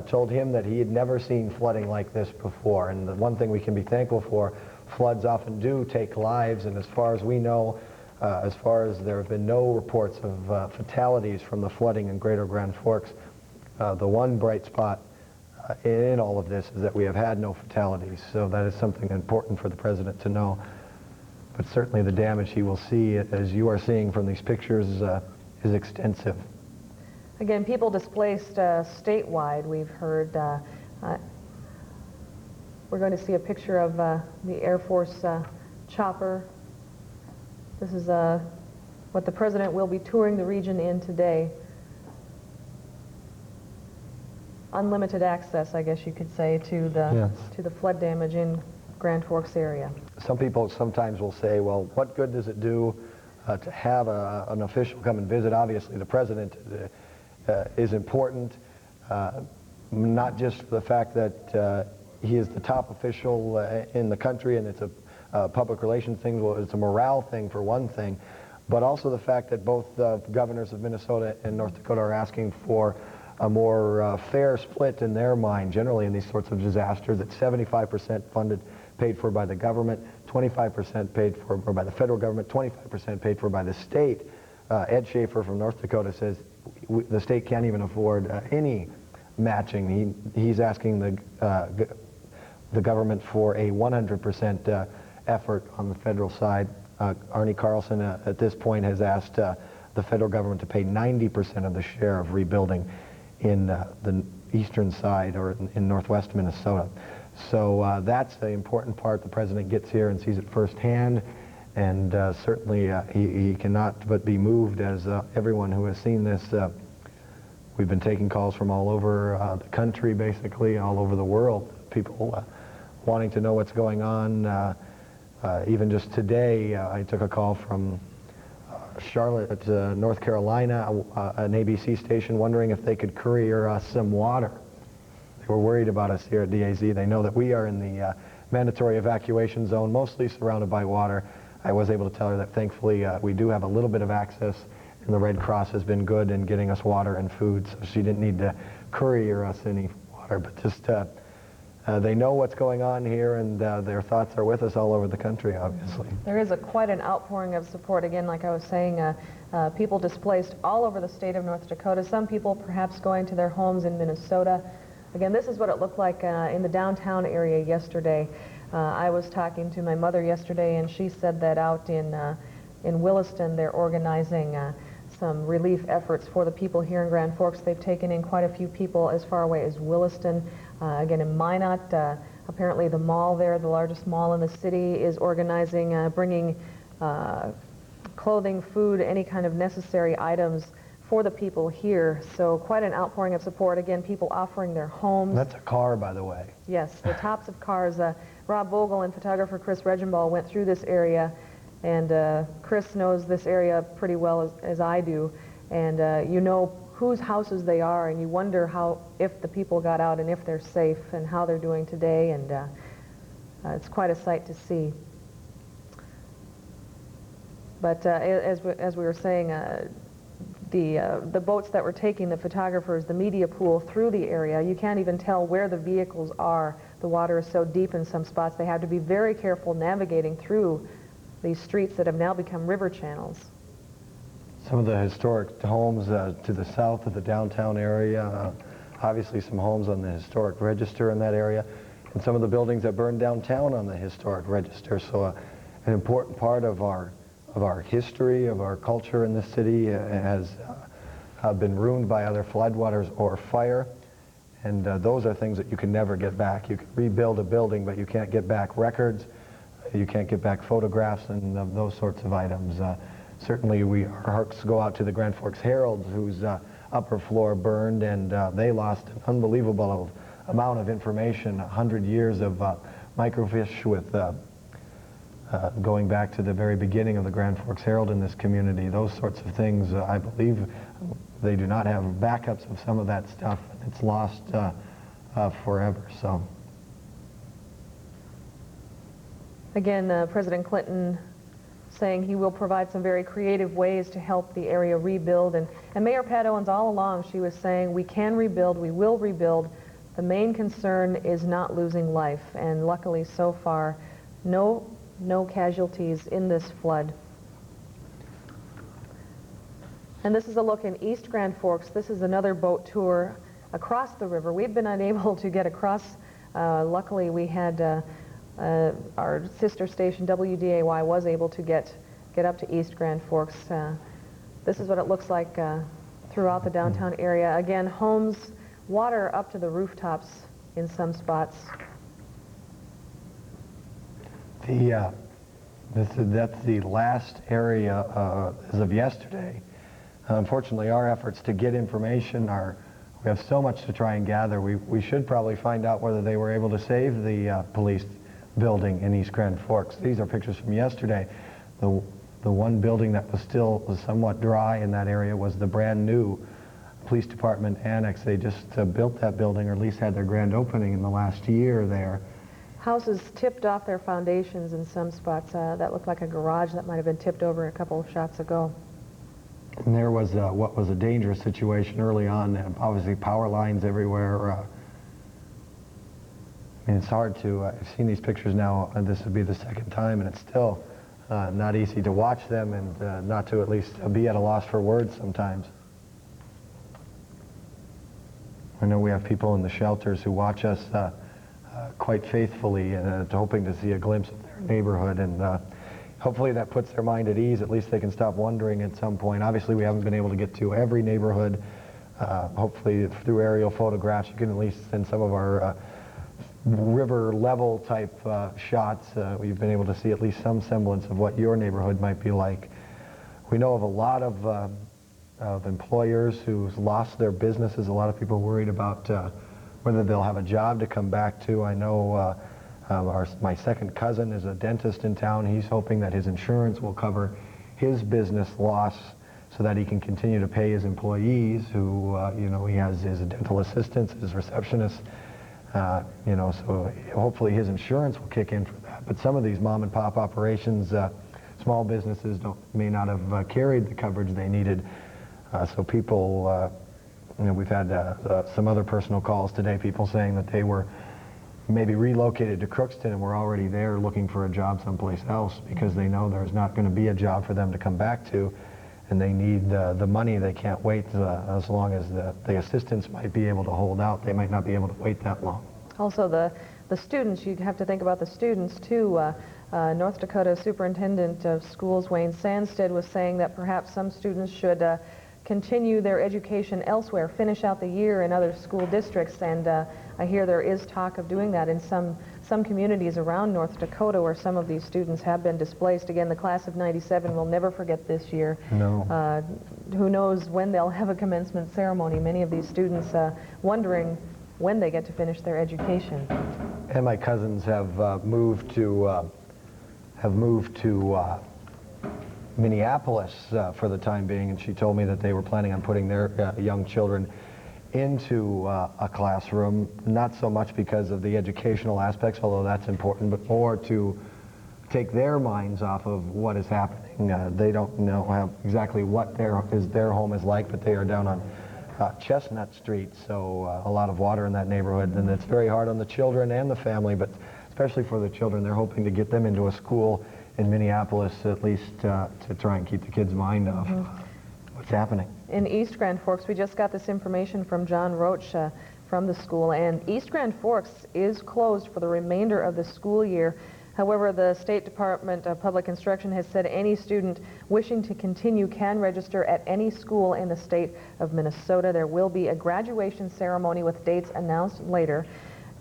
told him that he had never seen flooding like this before. And the one thing we can be thankful for, floods often do take lives, and as far as we know, as far as there have been no reports of fatalities from the flooding in Greater Grand Forks, the one bright spot in all of this is that we have had no fatalities. So that is something important for the President to know. But certainly the damage he will see, as you are seeing from these pictures, is extensive. Again, people displaced statewide, we've heard. We're going to see a picture of the Air Force chopper. This is what the President will be touring the region in today. Unlimited access, I guess you could say, to the flood damage in Grand Forks area. Some people sometimes will say, well, what good does it do to have an official come and visit? Obviously, the President is important, not just for the fact that he is the top official in the country and it's a public relations thing, well, it's a morale thing for one thing, but also the fact that both the governors of Minnesota and North Dakota are asking for a more fair split in their mind, generally in these sorts of disasters. It's 75% funded, paid for by the government, 25% paid for by the federal government, 25% paid for by the state. Ed Schaefer from North Dakota says the state can't even afford any matching. He's asking the government for a 100% effort on the federal side. Arnie Carlson at this point has asked the federal government to pay 90% of the share of rebuilding in the eastern side or in northwest Minnesota. So that's the important part. The President gets here and sees it firsthand, and certainly he cannot but be moved, as everyone who has seen this. We've been taking calls from all over the country, basically all over the world, people wanting to know what's going on. Even just today, I took a call from Charlotte, North Carolina, an ABC station, wondering if they could courier us some water. They were worried about us here at DAZ. They know that we are in the mandatory evacuation zone, mostly surrounded by water. I was able to tell her that thankfully we do have a little bit of access, and the Red Cross has been good in getting us water and food, so she didn't need to courier us any water, but just they know what's going on here, and their thoughts are with us all over the country, obviously. There is quite an outpouring of support. Again, like I was saying, people displaced all over the state of North Dakota, some people perhaps going to their homes in Minnesota. Again, this is what it looked like in the downtown area yesterday. I was talking to my mother yesterday, and she said that out in Williston, they're organizing some relief efforts for the people here in Grand Forks. They've taken in quite a few people as far away as Williston. Again, in Minot, apparently the mall there, the largest mall in the city, is organizing, bringing clothing, food, any kind of necessary items for the people here. So quite an outpouring of support. Again, people offering their homes. That's a car, by the way. Yes, the tops of cars. Rob Vogel and photographer Chris Regenball went through this area, and Chris knows this area pretty well as I do, and you know whose houses they are, and you wonder if the people got out and if they're safe and how they're doing today, and it's quite a sight to see. But as we were saying, the boats that were taking the photographers, the media pool through the area, you can't even tell where the vehicles are. The water is so deep in some spots. They have to be very careful navigating through these streets that have now become river channels. Some of the historic homes to the south of the downtown area, obviously some homes on the historic register in that area, and some of the buildings that burned downtown on the historic register. So an important part of our history, of our culture in this city has been ruined by either floodwaters or fire. And those are things that you can never get back. You can rebuild a building, but you can't get back records. You can't get back photographs and those sorts of items. Certainly our hearts go out to the Grand Forks Herald, whose upper floor burned, and they lost an unbelievable amount of information, 100 years of microfiche with going back to the very beginning of the Grand Forks Herald in this community. Those sorts of things, I believe they do not have backups of some of that stuff. It's lost forever. So. Again, President Clinton saying he will provide some very creative ways to help the area rebuild. And Mayor Pat Owens, all along, she was saying, we can rebuild, we will rebuild. The main concern is not losing life. And luckily, so far, no casualties in this flood. And this is a look in East Grand Forks. This is another boat tour across the river. We've been unable to get across. Luckily, we had our sister station, WDAY, was able to get up to East Grand Forks. This is what it looks like throughout the downtown area. Again, homes, water up to the rooftops in some spots. That's the last area as of yesterday. Unfortunately, our efforts to get information we have so much to try and gather. We should probably find out whether they were able to save the police building in East Grand Forks. These are pictures from yesterday. The one building that was still somewhat dry in that area was the brand new police department annex. They just built that building, or at least had their grand opening in the last year there. Houses tipped off their foundations in some spots. That looked like a garage that might have been tipped over a couple of shots ago. And there was what was a dangerous situation early on. Obviously, power lines everywhere. I mean, it's hard to, I've seen these pictures now, and this would be the second time, and it's still not easy to watch them and not to at least be at a loss for words sometimes. I know we have people in the shelters who watch us quite faithfully and hoping to see a glimpse of their neighborhood, and hopefully that puts their mind at ease. At least they can stop wondering at some point. Obviously, we haven't been able to get to every neighborhood. Hopefully, through aerial photographs, you can at least send some of our river level type shots. We've been able to see at least some semblance of what your neighborhood might be like. We know of a lot of employers who've lost their businesses. A lot of people worried about whether they'll have a job to come back to. I know my second cousin is a dentist in town. He's hoping that his insurance will cover his business loss so that he can continue to pay his employees who, you know, he has his dental assistants, his receptionists. You know, so hopefully his insurance will kick in for that. But some of these mom and pop operations, small businesses may not have carried the coverage they needed. So people, you know, we've had some other personal calls today, people saying that they were maybe relocated to Crookston and were already there looking for a job someplace else because they know there's not going to be a job for them to come back to, and they need the money. They can't wait as long as the assistance might be able to hold out. They might not be able to wait that long. Also, the students, you have to think about the students too. North Dakota Superintendent of Schools Wayne Sandstead was saying that perhaps some students should continue their education elsewhere, finish out the year in other school districts, and I hear there is talk of doing that in some communities around North Dakota where some of these students have been displaced. Again, the class of '97 will never forget this year. No. Who knows when they'll have a commencement ceremony. Many of these students wondering when they get to finish their education. And my cousins have moved to Minneapolis for the time being, and she told me that they were planning on putting their young children into a classroom, not so much because of the educational aspects, although that's important, but more to take their minds off of what is happening. They don't know exactly what their home is like, but they are down on Chestnut Street, so a lot of water in that neighborhood, and it's very hard on the children and the family, but especially for the children. They're hoping to get them into a school in Minneapolis, at least to try and keep the kids' mind off what's happening. In East Grand Forks, we just got this information from John Roach from the school, and East Grand Forks is closed for the remainder of the school year. However, the State Department of Public Instruction has said any student wishing to continue can register at any school in the state of Minnesota. There will be a graduation ceremony with dates announced later,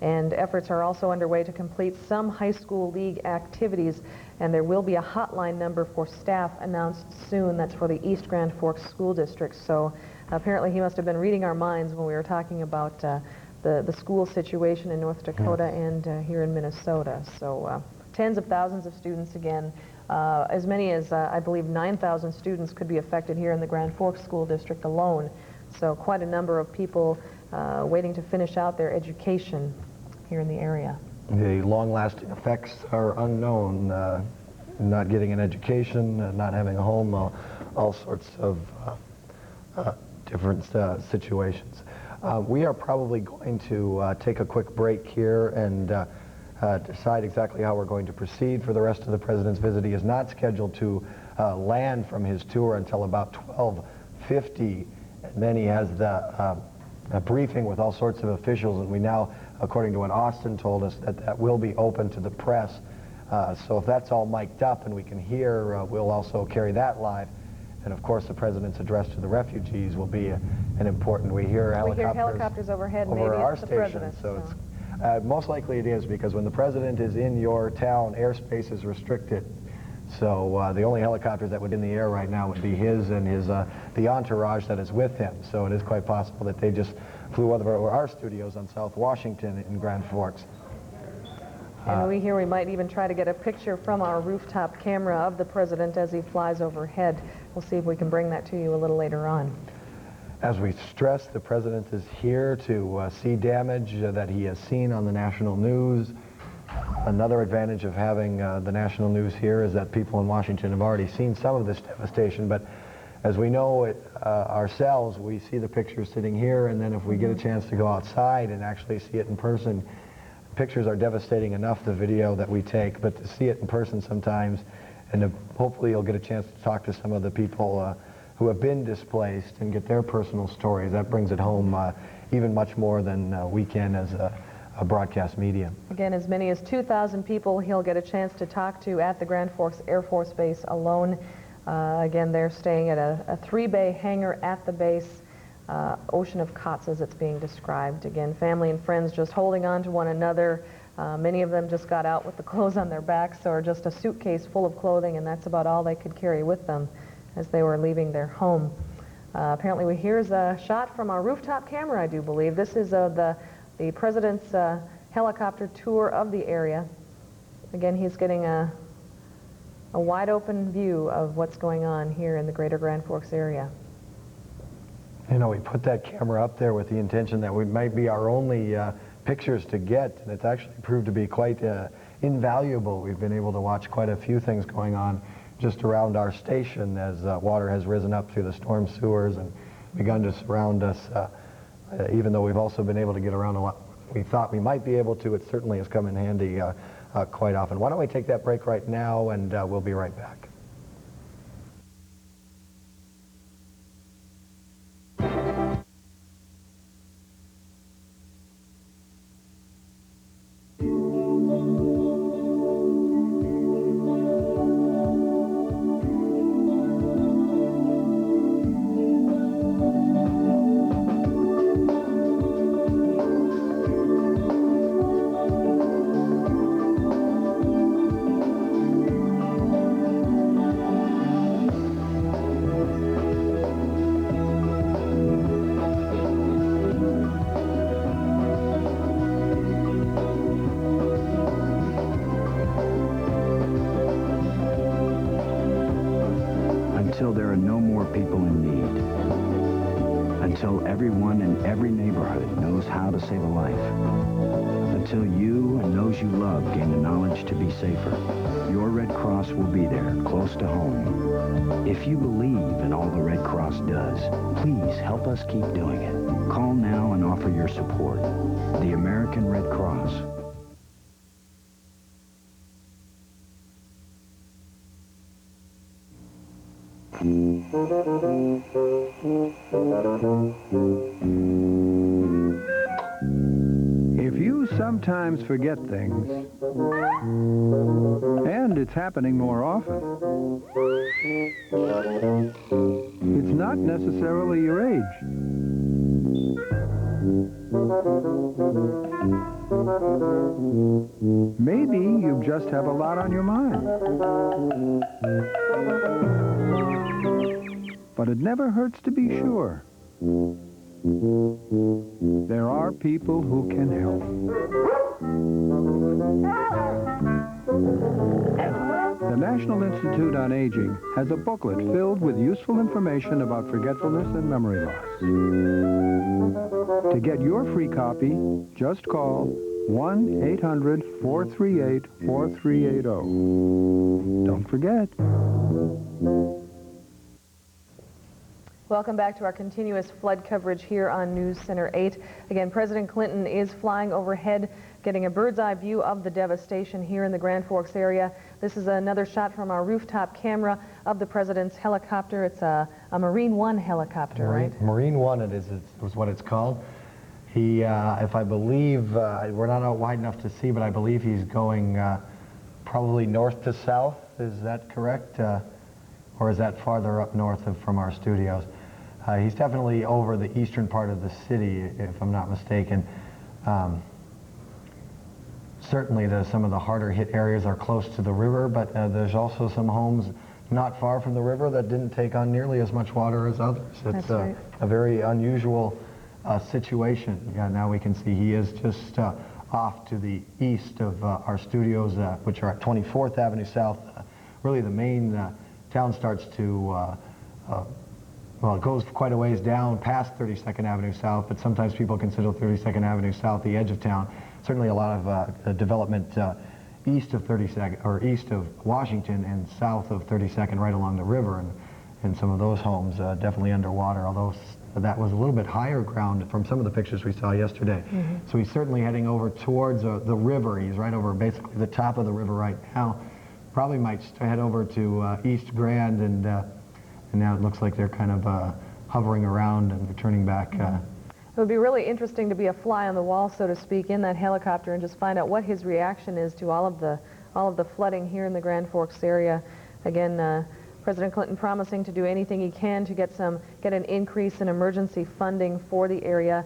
and efforts are also underway to complete some high school league activities, and there will be a hotline number for staff announced soon. That's for the East Grand Forks School District. So apparently he must have been reading our minds when we were talking about the school situation in North Dakota and here in Minnesota. So tens of thousands of students again. As many as, I believe, 9,000 students could be affected here in the Grand Forks School District alone. So quite a number of people waiting to finish out their education here in the area. The long-lasting effects are unknown. Not getting an education, not having a home, all sorts of different situations. We are probably going to take a quick break here and decide exactly how we're going to proceed for the rest of the President's visit. He is not scheduled to land from his tour until about 12:50, and then he has a briefing with all sorts of officials, and we now, according to what Austin told us, that will be open to the press. So if that's all mic'd up and we can hear, we'll also carry that live. And of course, the President's address to the refugees will be an important. We hear helicopters overhead, over maybe our it's the station. President. So it's most likely it is, because when the President is in your town, airspace is restricted. So the only helicopters that would be in the air right now would be his and his the entourage that is with him. So it is quite possible that they just flew over our studios on South Washington in Grand Forks. And we might even try to get a picture from our rooftop camera of the President as he flies overhead. We'll see if we can bring that to you a little later on. As we stress, the President is here to see damage that he has seen on the national news. Another advantage of having the national news here is that people in Washington have already seen some of this devastation, but as we know it ourselves, we see the pictures sitting here, and then if we get a chance to go outside and actually see it in person, pictures are devastating enough, the video that we take, but to see it in person sometimes, and hopefully you'll get a chance to talk to some of the people who have been displaced and get their personal stories. That brings it home even much more than we can as a broadcast medium. Again, as many as 2,000 people he'll get a chance to talk to at the Grand Forks Air Force Base alone. Again, they're staying at a 3-bay hangar at the base. Ocean of cots as it's being described. Again, family and friends just holding on to one another. Many of them just got out with the clothes on their backs or just a suitcase full of clothing, and that's about all they could carry with them as they were leaving their home. Apparently, here's a shot from our rooftop camera, I do believe. This is the President's helicopter tour of the area. Again, he's getting a wide open view of what's going on here in the greater Grand Forks area. You know, we put that camera up there with the intention that we might be our only pictures to get, and it's actually proved to be quite invaluable. We've been able to watch quite a few things going on just around our station as water has risen up through the storm sewers and begun to surround us. Even though we've also been able to get around a lot we thought we might be able to, it certainly has come in handy quite often. Why don't we take that break right now, and we'll be right back. Until there are no more people in need. Until everyone in every neighborhood knows how to save a life. Until you and those you love gain the knowledge to be safer. Your Red Cross will be there, close to home. If you believe in all the Red Cross does, please help us keep doing it. Call now and offer your support. The American Red Cross. If you sometimes forget things, and it's happening more often, it's not necessarily your age. Maybe you just have a lot on your mind. But it never hurts to be sure. There are people who can help. The National Institute on Aging has a booklet filled with useful information about forgetfulness and memory loss. To get your free copy, just call 1-800-438-4380. Don't forget. Welcome back to our continuous flood coverage here on News Center 8. Again, President Clinton is flying overhead, getting a bird's eye view of the devastation here in the Grand Forks area. This is another shot from our rooftop camera of the president's helicopter. It's a Marine One helicopter, right? Marine One is what it's called. He, if I believe, we're not out wide enough to see, but I believe he's going probably north to south. Is that correct? Or is that farther up north from our studios? He's definitely over the eastern part of the city, if I'm not mistaken. Certainly some of the harder hit areas are close to the river, but there's also some homes not far from the river that didn't take on nearly as much water as others. It's a very unusual situation. Yeah, now we can see he is just off to the east of our studios, which are at 24th Avenue South. Really the main town starts to well, it goes quite a ways down past 32nd Avenue South, but sometimes people consider 32nd Avenue South the edge of town. Certainly a lot of development east of 32nd, or east of Washington and south of 32nd, right along the river, and some of those homes definitely underwater, although that was a little bit higher ground from some of the pictures we saw yesterday. So he's certainly heading over towards the river. He's right over basically the top of the river right now. Probably might head over to East Grand, and now it looks like they're kind of hovering around and returning back. It would be really interesting to be a fly on the wall, so to speak, in that helicopter and just find out what his reaction is to all of the flooding here in the Grand Forks area. Again, President Clinton promising to do anything he can to get an increase in emergency funding for the area.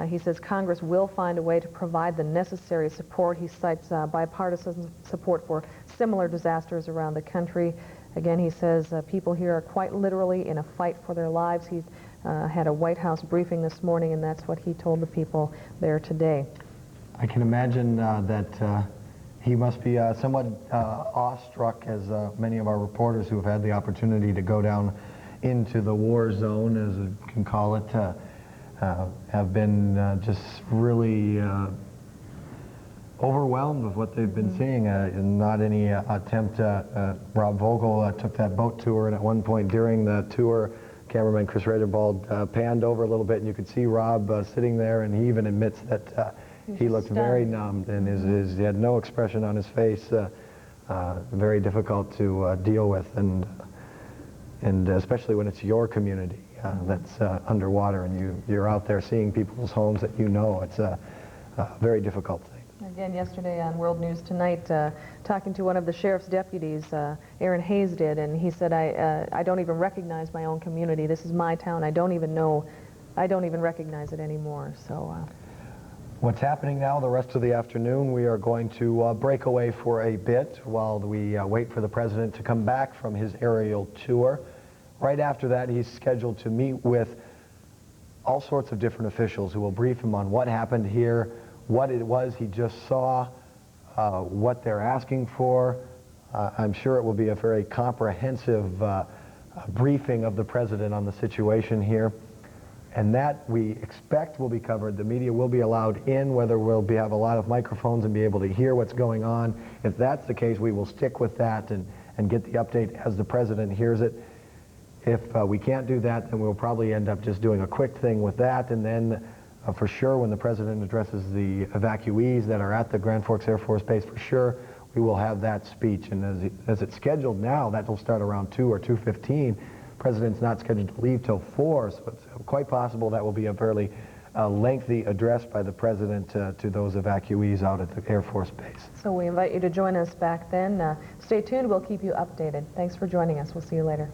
He says Congress will find a way to provide the necessary support. He cites bipartisan support for similar disasters around the country. Again, he says people here are quite literally in a fight for their lives. He had a White House briefing this morning, and that's what he told the people there today. I can imagine that he must be somewhat awestruck, as many of our reporters who have had the opportunity to go down into the war zone, as we can call it, have been just really overwhelmed with what they've been seeing. Not any attempt. Rob Vogel took that boat tour, and at one point during the tour, cameraman Chris Raderbald panned over a little bit, and you could see Rob sitting there, and he even admits that he looked very numbed, and he had no expression on his face. Very difficult to deal with, and especially when it's your community that's underwater, and you're out there seeing people's homes that you know. It's a very difficult thing. Again, yesterday on World News Tonight, talking to one of the sheriff's deputies, Aaron Hayes did, and he said, I don't even recognize my own community. This is my town. I don't even recognize it anymore. So. What's happening now the rest of the afternoon, we are going to break away for a bit while we wait for the president to come back from his aerial tour. Right after that, he's scheduled to meet with all sorts of different officials who will brief him on what happened here, what it was he just saw, what they're asking for. I'm sure it will be a very comprehensive briefing of the president on the situation here. And that we expect will be covered. The media will be allowed in, whether we'll have a lot of microphones and be able to hear what's going on. If that's the case, we will stick with that and get the update as the president hears it. If we can't do that, then we'll probably end up just doing a quick thing with that, and then for sure when the president addresses the evacuees that are at the Grand Forks Air Force Base, for sure we will have that speech. And as it's scheduled now, that will start around 2 or 2:15. President's not scheduled to leave till 4, so it's quite possible that will be a fairly lengthy address by the president to those evacuees out at the Air Force Base. So we invite you to join us back then. Stay tuned. We'll keep you updated. Thanks for joining us. We'll see you later.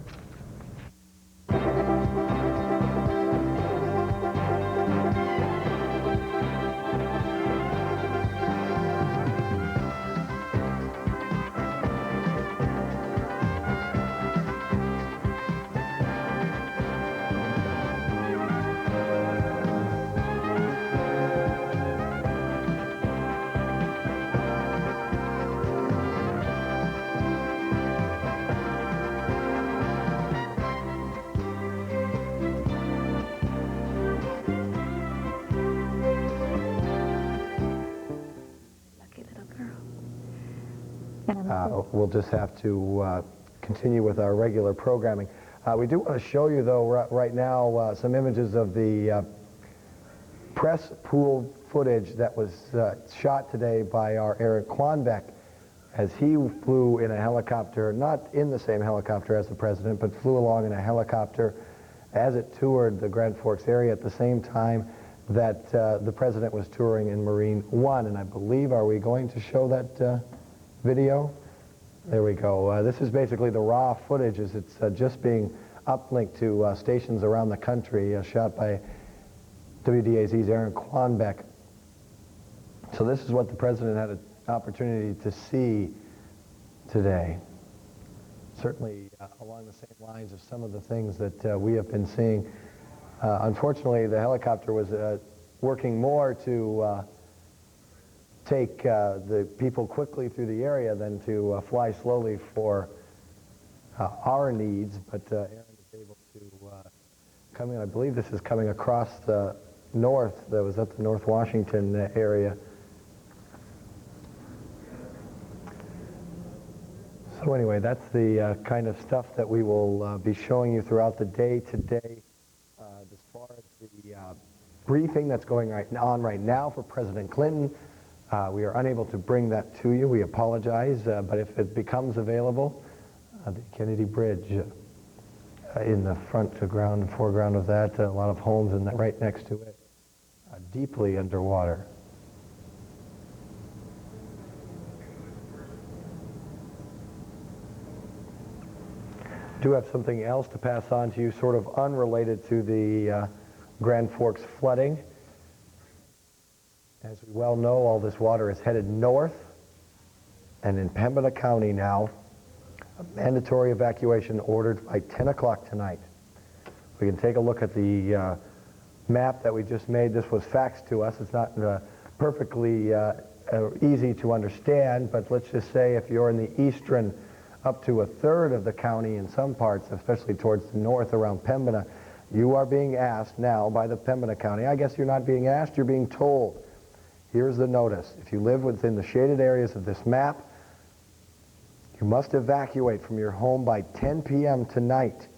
We'll just have to continue with our regular programming. We do want to show you, though, right now some images of the press pool footage that was shot today by our Eric Quanbeck as he flew in a helicopter, not in the same helicopter as the president, but flew along in a helicopter as it toured the Grand Forks area at the same time that the president was touring in Marine One. And I believe, are we going to show that video? There we go. This is basically the raw footage as it's just being uplinked to stations around the country, shot by WDAZ's Aaron Quanbeck. So this is what the president had an opportunity to see today. Certainly along the same lines of some of the things that we have been seeing. Unfortunately, the helicopter was working more to take the people quickly through the area than to fly slowly for our needs, but Aaron is able to come in. I believe this is coming across the north, that was at the North Washington area. So anyway, that's the kind of stuff that we will be showing you throughout the day today. As far as the briefing that's going on right now for President Clinton, we are unable to bring that to you. We apologize, but if it becomes available, the Kennedy Bridge in the foreground of that, a lot of homes and right next to it, deeply underwater. I do have something else to pass on to you, sort of unrelated to the Grand Forks flooding. As we well know, all this water is headed north, and in Pembina County now, a mandatory evacuation ordered by 10 o'clock tonight. We can take a look at the map that we just made. This was faxed to us. It's not perfectly easy to understand, but let's just say if you're in the eastern, up to a third of the county in some parts, especially towards the north around Pembina, you are being asked now by the Pembina County. I guess you're not being asked, you're being told. Here's the notice. If you live within the shaded areas of this map, you must evacuate from your home by 10 p.m. tonight.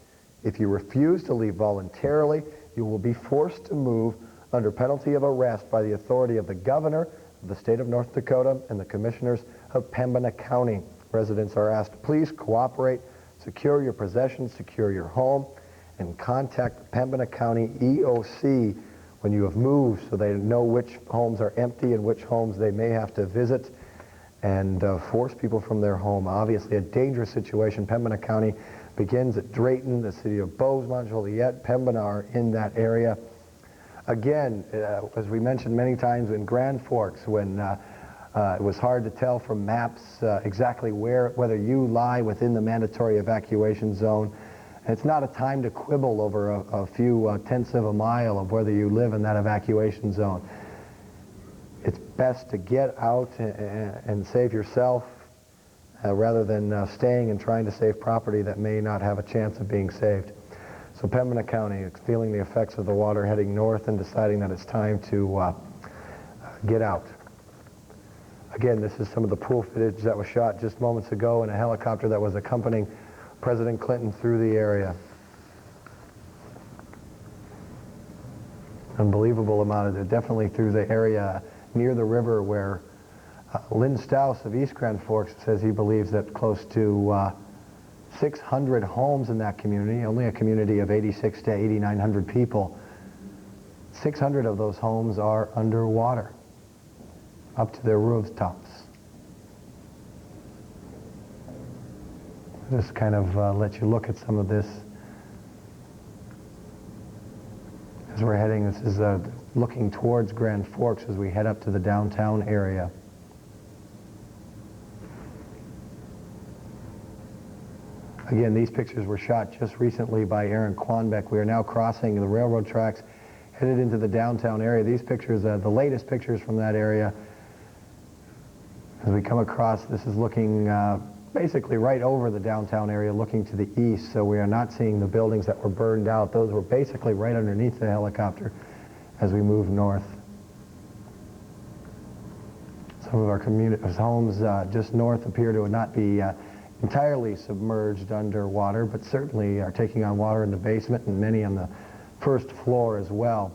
If you refuse to leave voluntarily, you will be forced to move under penalty of arrest by the authority of the governor of the state of North Dakota and the commissioners of Pembina County. Residents are asked to please cooperate, secure your possessions, secure your home, and contact the Pembina County EOC when you have moved so they know which homes are empty and which homes they may have to visit, and force people from their home. Obviously a dangerous situation. Pembina County begins at Drayton, the city of Bozeman, Joliet, Pembina are in that area. Again, as we mentioned many times in Grand Forks, when it was hard to tell from maps exactly whether you lie within the mandatory evacuation zone. And it's not a time to quibble over a few tenths of a mile of whether you live in that evacuation zone. It's best to get out and save yourself rather than staying and trying to save property that may not have a chance of being saved. So Pembina County is feeling the effects of the water heading north and deciding that it's time to get out. Again, this is some of the pool footage that was shot just moments ago in a helicopter that was accompanying President Clinton through the area. Unbelievable amount of it, definitely through the area near the river where Lynn Stouse of East Grand Forks says he believes that close to 600 homes in that community, only a community of 86 to 8,900 people, 600 of those homes are underwater, up to their rooftops. Just kind of let you look at some of this as we're heading. This is looking towards Grand Forks as we head up to the downtown area. Again, these pictures were shot just recently by Aaron Quanbeck. We are now crossing the railroad tracks, headed into the downtown area. These pictures, the latest pictures from that area, as we come across, this is looking basically right over the downtown area, looking to the east, so we are not seeing the buildings that were burned out. Those were basically right underneath the helicopter as we move north. Some of our homes just north appear to not be entirely submerged underwater, but certainly are taking on water in the basement and many on the first floor as well.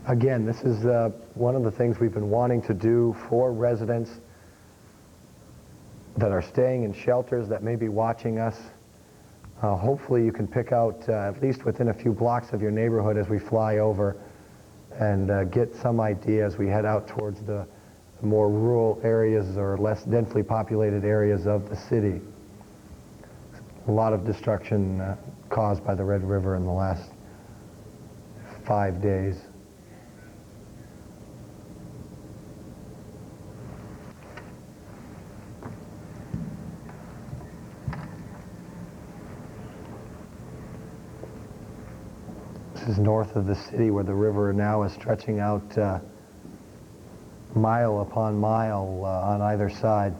Again, this is one of the things we've been wanting to do for residents that are staying in shelters that may be watching us. Hopefully you can pick out, at least within a few blocks of your neighborhood as we fly over, and get some idea as we head out towards the more rural areas or less densely populated areas of the city. A lot of destruction caused by the Red River in the last 5 days. This is north of the city where the river now is stretching out mile upon mile on either side.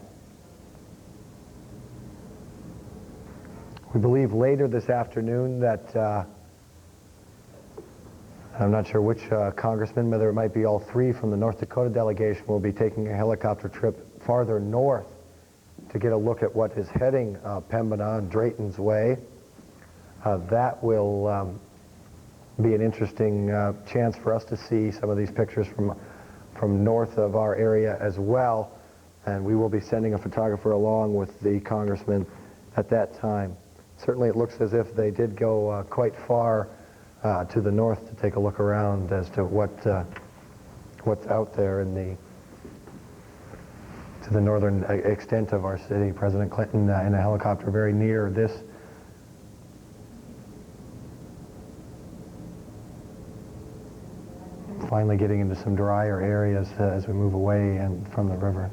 We believe later this afternoon that, I'm not sure which congressman, whether it might be all three from the North Dakota delegation, will be taking a helicopter trip farther north to get a look at what is heading Pembina and Drayton's way. That will be an interesting chance for us to see some of these pictures from north of our area as well, and we will be sending a photographer along with the congressman at that time. Certainly it looks as if they did go quite far to the north to take a look around as to what's out there to the northern extent of our city. President Clinton in a helicopter very near this. Finally getting into some drier areas as we move away and from the river.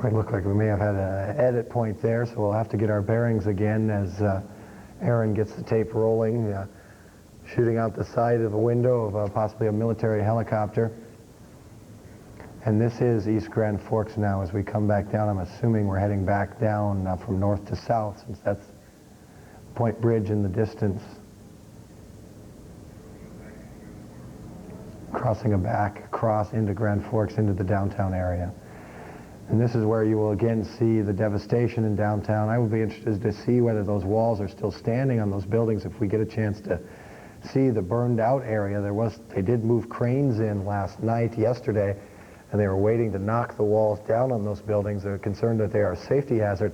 It looked like we may have had an edit point there, so we'll have to get our bearings again as Aaron gets the tape rolling, shooting out the side of a window of possibly a military helicopter. And this is East Grand Forks now. As we come back down, I'm assuming we're heading back down from north to south, since that's Point Bridge in the distance. Crossing across into Grand Forks, into the downtown area. And this is where you will again see the devastation in downtown. I would be interested to see whether those walls are still standing on those buildings if we get a chance to see the burned out area. They did move cranes in yesterday, and they were waiting to knock the walls down on those buildings. They're concerned that they are a safety hazard.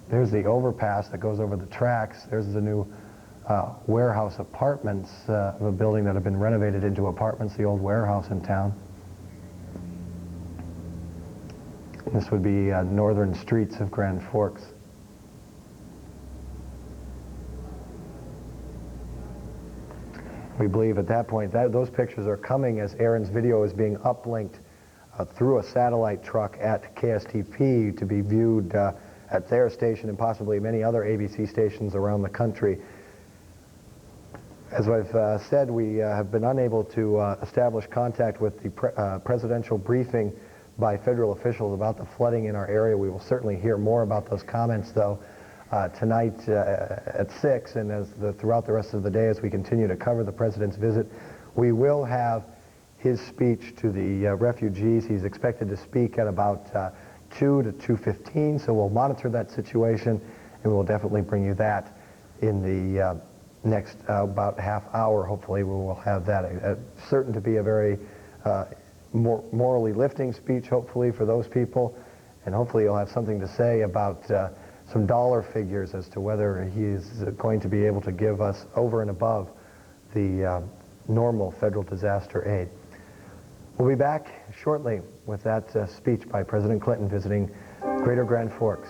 There's the overpass that goes over the tracks. There's the new warehouse apartments of a building that have been renovated into apartments, the old warehouse in town. This would be northern streets of Grand Forks. We believe at that point that those pictures are coming as Aaron's video is being uplinked through a satellite truck at KSTP to be viewed at their station and possibly many other ABC stations around the country. As I've said, we have been unable to establish contact with the presidential briefing by federal officials about the flooding in our area. We will certainly hear more about those comments, though, tonight at 6, and throughout the rest of the day as we continue to cover the president's visit. We will have his speech to the refugees. He's expected to speak at about 2 to 2:15, so we'll monitor that situation, and we'll definitely bring you that in the next about half hour. Hopefully we will have that. Certain to be a very morally lifting speech, hopefully, for those people, and hopefully you'll have something to say about some dollar figures as to whether he is going to be able to give us over and above the normal federal disaster aid. We'll be back shortly with that speech by President Clinton visiting Greater Grand Forks.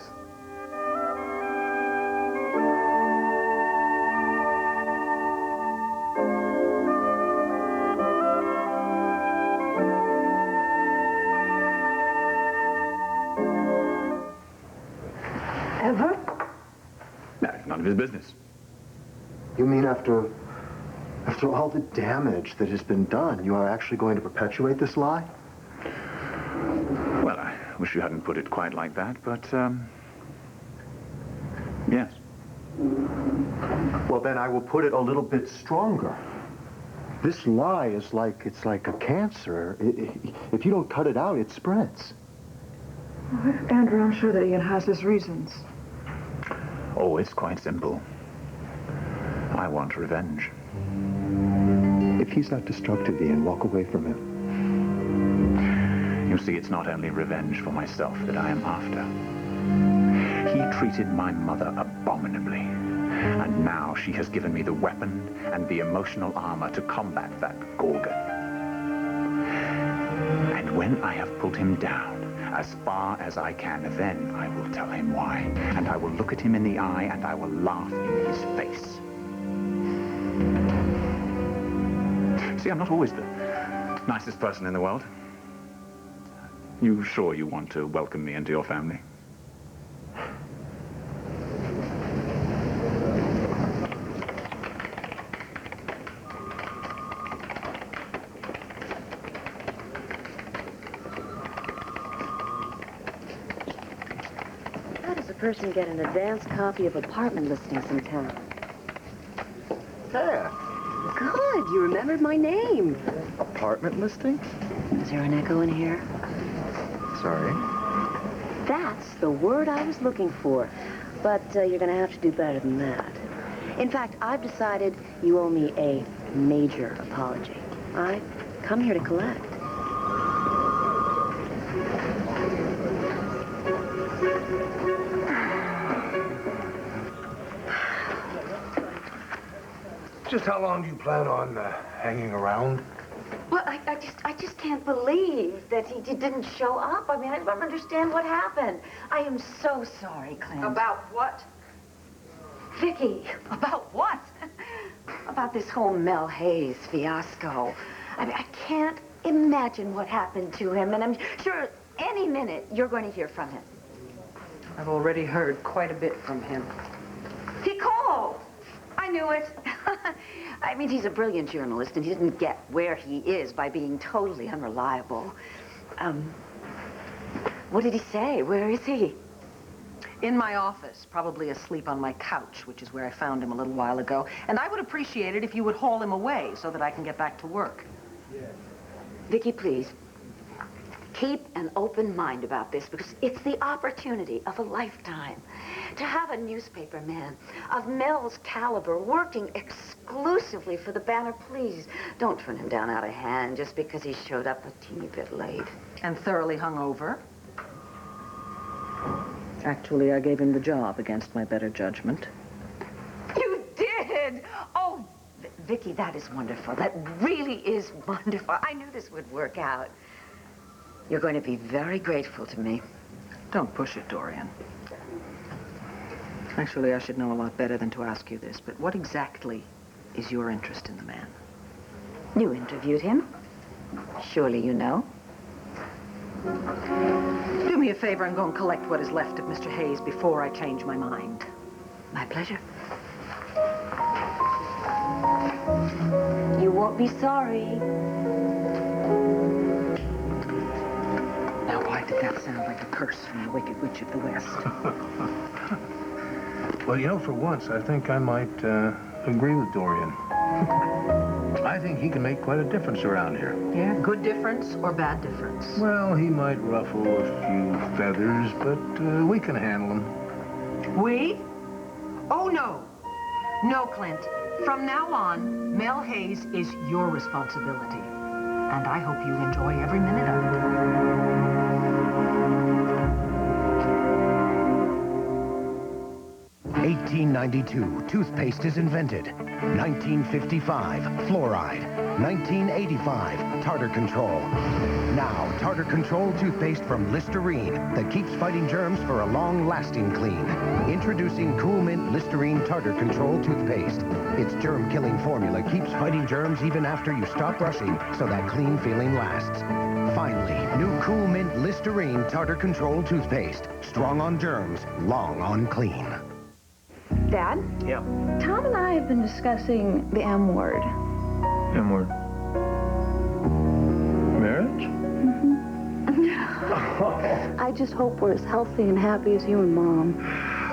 Ever? No, it's none of his business. You mean after all the damage that has been done, you are actually going to perpetuate this lie? Well, I wish you hadn't put it quite like that, but, yes. Well, then I will put it a little bit stronger. This lie is like a cancer. If you don't cut it out, it spreads. Andrew, I'm sure that Ian has his reasons. Oh, it's quite simple. I want revenge. If he's not destructive, Ian, walk away from him. You see, it's not only revenge for myself that I am after. He treated my mother abominably, and now she has given me the weapon and the emotional armor to combat that Gorgon. And when I have pulled him down, as far as I can, then I will tell him why. And I will look at him in the eye and I will laugh in his face. See, I'm not always the nicest person in the world. You sure you want to welcome me into your family? Person get an advance copy of apartment listings in town. There. Good, you remembered my name. Apartment listing? Is there an echo in here? Sorry. That's the word I was looking for. But you're going to have to do better than that. In fact, I've decided you owe me a major apology. I've come here to collect. Just how long do you plan on hanging around? Well, I just can't believe that he didn't show up. I mean, I don't understand what happened. I am so sorry, Clint. About what? Vicky, about what? About this whole Mel Hayes fiasco. I mean, I can't imagine what happened to him, and I'm sure any minute you're going to hear from him. I've already heard quite a bit from him. He called. I knew it. I mean, he's a brilliant journalist, and he didn't get where he is by being totally unreliable. What did he say? Where is he? In my office, probably asleep on my couch, which is where I found him a little while ago. And I would appreciate it if you would haul him away so that I can get back to work. Vicki, please. Keep an open mind about this, because it's the opportunity of a lifetime to have a newspaper man of Mel's caliber working exclusively for the Banner. Please, don't turn him down out of hand just because he showed up a teeny bit late. And thoroughly hungover. Actually, I gave him the job against my better judgment. You did? Oh, Vicki, that is wonderful. That really is wonderful. I knew this would work out. You're going to be very grateful to me. Don't push it, Dorian. Actually, I should know a lot better than to ask you this, but what exactly is your interest in the man? You interviewed him. Surely you know. Do me a favor and go and collect what is left of Mr. Hayes before I change my mind. My pleasure. You won't be sorry. Now, why did that sound like a curse from the Wicked Witch of the West? Well, you know, for once, I think I might agree with Dorian. I think he can make quite a difference around here. Yeah, good difference or bad difference? Well, he might ruffle a few feathers, but we can handle him. We? Oh, no. No, Clint. From now on, Mel Hayes is your responsibility. And I hope you enjoy every minute of it. 1892, toothpaste is invented. 1955, fluoride. 1985, tartar control. Now, tartar control toothpaste from Listerine that keeps fighting germs for a long-lasting clean. Introducing Cool Mint Listerine Tartar Control toothpaste. Its germ-killing formula keeps fighting germs even after you stop brushing, so that clean feeling lasts. Finally, new Cool Mint Listerine Tartar Control toothpaste. Strong on germs, long on clean. Dad? Yeah. Tom and I have been discussing the M word. M word. Marriage? I just hope we're as healthy and happy as you and Mom.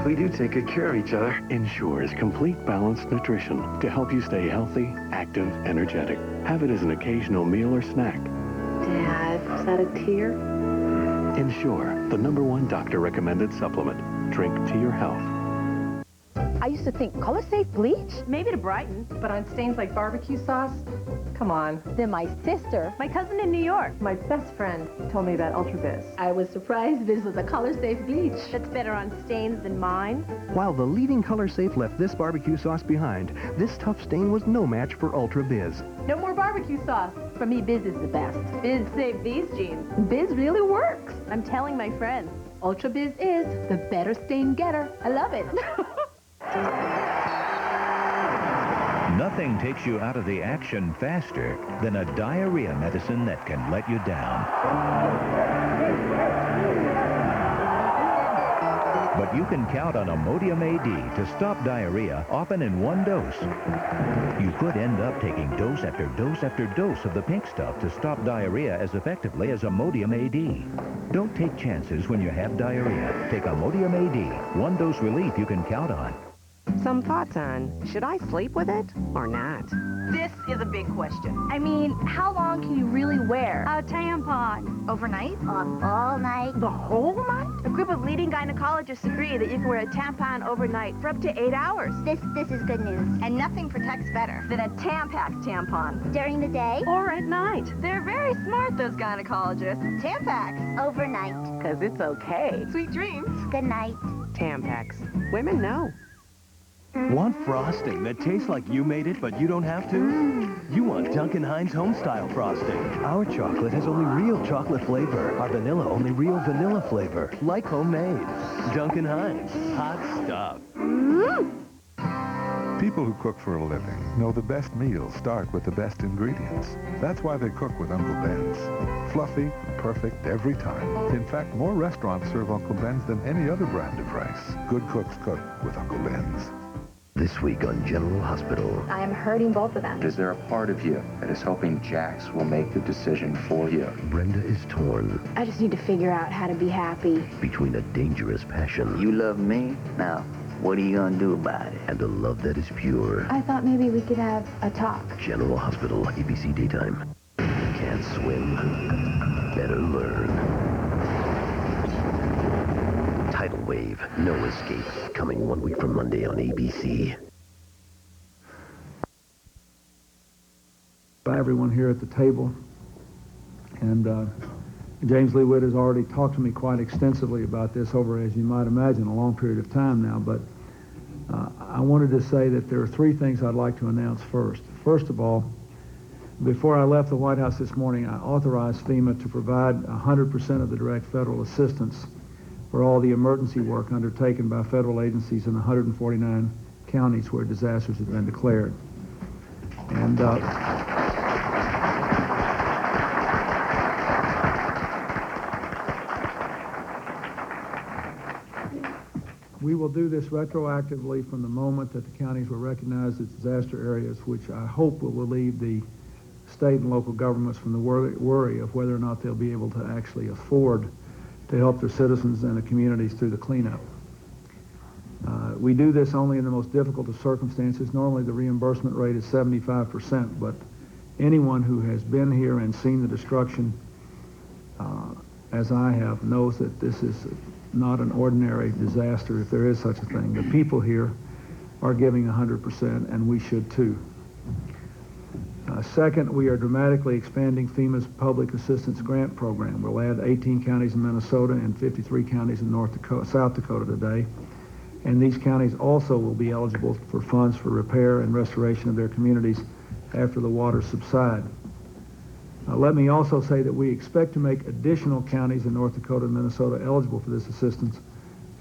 We do take good care of each other. Ensures complete balanced nutrition to help you stay healthy, active, energetic. Have it as an occasional meal or snack. Dad, is that a tear? Ensure, the #1 doctor-recommended supplement. Drink to your health. I used to think color safe bleach? Maybe to brighten, but on stains like barbecue sauce? Come on. Then my sister, My cousin in New York, my best friend, told me about Ultra Biz. I was surprised this was a color safe bleach. That's better on stains than mine. While the leading color safe left this barbecue sauce behind, this tough stain was no match for Ultra Biz. No more barbecue sauce. For me, Biz is the best. Biz saved these jeans. Biz really works. I'm telling my friends. Ultra Biz is the better stain getter. I love it. Nothing takes you out of the action faster than a diarrhea medicine that can let you down. But you can count on Imodium AD to stop diarrhea, often in one dose. You could end up taking dose after dose after dose of the pink stuff to stop diarrhea as effectively as Imodium AD. Don't take chances when you have diarrhea. Take Imodium AD, one dose relief you can count on. Some thoughts on, should I sleep with it or not? This is a big question. I mean, how long can you really wear A tampon. Overnight? All night. The whole night? A group of leading gynecologists agree that you can wear a tampon overnight for up to 8 hours. This is good news. And nothing protects better than a Tampax tampon. During the day? Or at night. They're very smart, those gynecologists. Tampax. Overnight. Because it's okay. Sweet dreams. Good night. Tampax. Women know. Want frosting that tastes like you made it, but you don't have to? You want Duncan Hines Homestyle Frosting. Our chocolate has only real chocolate flavor. Our vanilla only real vanilla flavor. Like homemade. Duncan Hines. Hot stuff. People who cook for a living know the best meals start with the best ingredients. That's why they cook with Uncle Ben's. Fluffy, perfect every time. In fact, more restaurants serve Uncle Ben's than any other brand of rice. Good cooks cook with Uncle Ben's. This week on General Hospital. I am hurting both of them. Is there a part of you that is hoping Jax will make the decision for you? Brenda is torn I just need to figure out how to be happy. between a dangerous passion. You love me? Now, what are you gonna do about it? And a love that is pure. I thought maybe we could have a talk. General Hospital, ABC Daytime. Can't swim. Better learn. Tidal Wave, No Escape. Coming 1 week from Monday on ABC. By everyone here at the table. And James Lee Witt has already talked to me quite extensively about this over, as you might imagine, a long period of time now. But I wanted to say that there are three things I'd like to announce first. First of all, before I left the White House this morning, I authorized FEMA to provide 100% of the direct federal assistance for all the emergency work undertaken by federal agencies in 149 counties where disasters have been declared. And we will do this retroactively from the moment that the counties were recognized as disaster areas, which I hope will relieve the state and local governments from the worry of whether or not they'll be able to actually afford to help their citizens and the communities through the cleanup. We do this only in the most difficult of circumstances. Normally the reimbursement rate is 75%, but anyone who has been here and seen the destruction, as I have, knows that this is not an ordinary disaster, if there is such a thing. The people here are giving 100%, and we should too. Second, we are dramatically expanding FEMA's public assistance grant program. We'll add 18 counties in Minnesota and 53 counties in South Dakota today. And these counties also will be eligible for funds for repair and restoration of their communities after the waters subside. Let me also say that we expect to make additional counties in North Dakota and Minnesota eligible for this assistance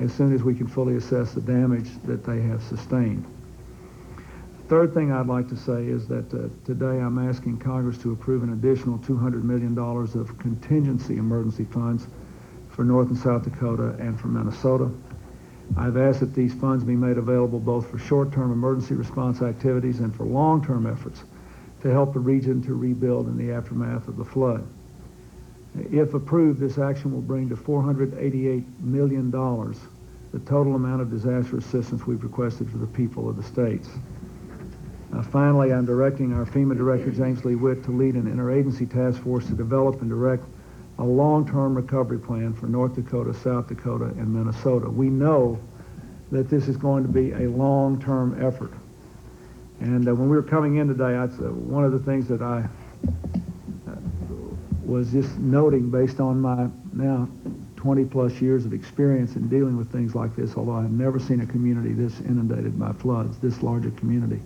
as soon as we can fully assess the damage that they have sustained. Third thing I'd like to say is that today I'm asking Congress to approve an additional $200 million of contingency emergency funds for North and South Dakota and for Minnesota. I've asked that these funds be made available both for short-term emergency response activities and for long-term efforts to help the region to rebuild in the aftermath of the flood. If approved, this action will bring to $488 million the total amount of disaster assistance we've requested for the people of the states. Finally, I'm directing our FEMA Director, James Lee Witt, to lead an interagency task force to develop and direct a long-term recovery plan for North Dakota, South Dakota, and Minnesota. We know that this is going to be a long-term effort. And when we were coming in today, one of the things that I was just noting based on my now 20-plus years of experience in dealing with things like this, although I've never seen a community this inundated by floods, this large a community.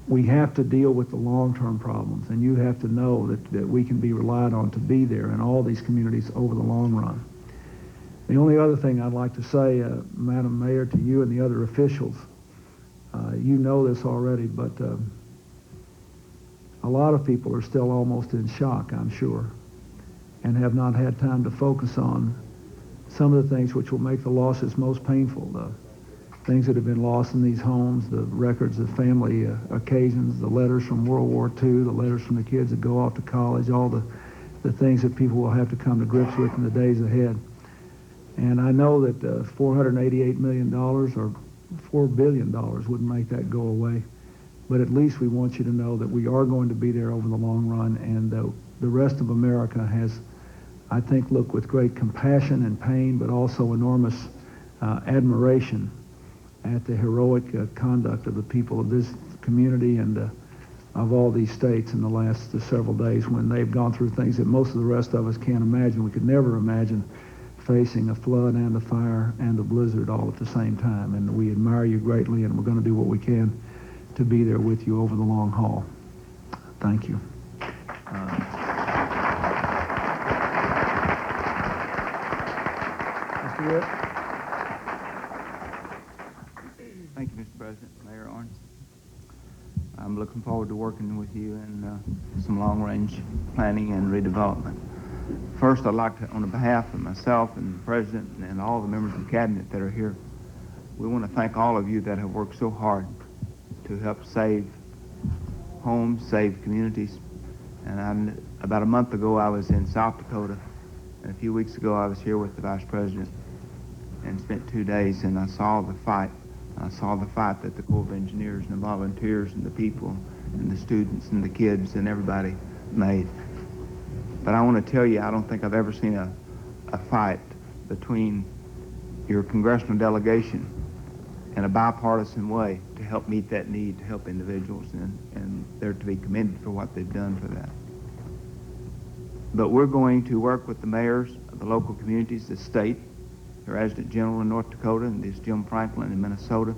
We have to deal with the long-term problems, and you have to know that we can be relied on to be there in all these communities over the long run. The only other thing I'd like to say, Madam Mayor, to you and the other officials, you know this already, but a lot of people are still almost in shock, I'm sure, and have not had time to focus on some of the things which will make the losses most painful. The things that have been lost in these homes, the records of family occasions, the letters from World War II, the letters from the kids that go off to college, all the things that people will have to come to grips with in the days ahead. And I know that $488 million or $4 billion wouldn't make that go away. But at least we want you to know that we are going to be there over the long run, and the rest of America has, I think, looked with great compassion and pain, but also enormous admiration at the heroic conduct of the people of this community and of all these states in the last several days, when they've gone through things that most of the rest of us can't imagine. We could never imagine facing a flood and a fire and a blizzard all at the same time. And we admire you greatly, and we're going to do what we can to be there with you over the long haul. Thank you. Mr. Witt? Thank you, Mr. President, Mayor Owens. I'm looking forward to working with you in some long-range planning and redevelopment. First, I'd like to, on behalf of myself and the President and all the members of the Cabinet that are here, we want to thank all of you that have worked so hard to help save homes, save communities. And about a month ago, I was in South Dakota, and a few weeks ago, I was here with the Vice President and spent 2 days, and I saw the fight. I saw the fight that the Corps of Engineers and the volunteers and the people and the students and the kids and everybody made. But I want to tell you, I don't think I've ever seen a fight between your congressional delegation in a bipartisan way to help meet that need, to help individuals, and they're to be commended for what they've done for that. But we're going to work with the mayors of the local communities, the state, the Adjutant General in North Dakota, and this Jim Franklin in Minnesota,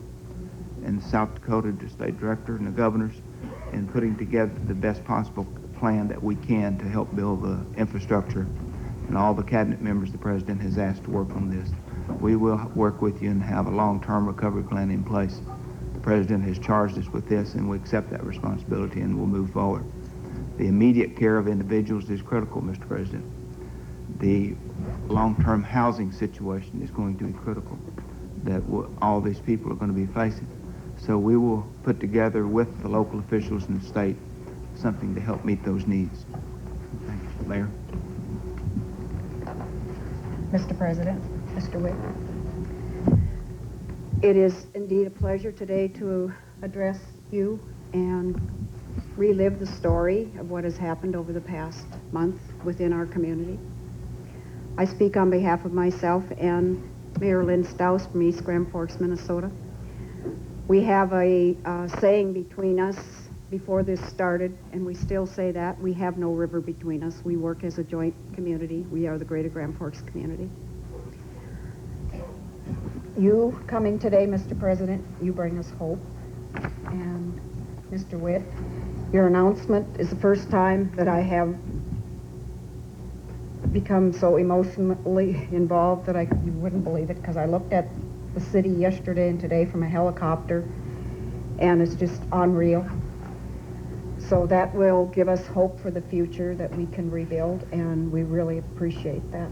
and South Dakota, the state director, and the governors, in putting together the best possible plan that we can to help build the infrastructure. And all the cabinet members the president has asked to work on this. We will work with you and have a long-term recovery plan in place. The president has charged us with this, and we accept that responsibility, and we'll move forward. The immediate care of individuals is critical, Mr. President. The long-term housing situation is going to be critical, that all these people are going to be facing. So we will put together with the local officials in the state something to help meet those needs. Thank you, Mayor. Mr. President, Mr. Witt. It is indeed a pleasure today to address you and relive the story of what has happened over the past month within our community. I speak on behalf of myself and Mayor Lynn Staus from East Grand Forks, Minnesota. We have a saying between us before this started, and we still say that. We have no river between us. We work as a joint community. We are the Greater Grand Forks community. You coming today, Mr. President, you bring us hope. And Mr. Witt, your announcement is the first time that I have become so emotionally involved that you wouldn't believe it, because I looked at the city yesterday and today from a helicopter, and it's just unreal. So that will give us hope for the future that we can rebuild, and we really appreciate that.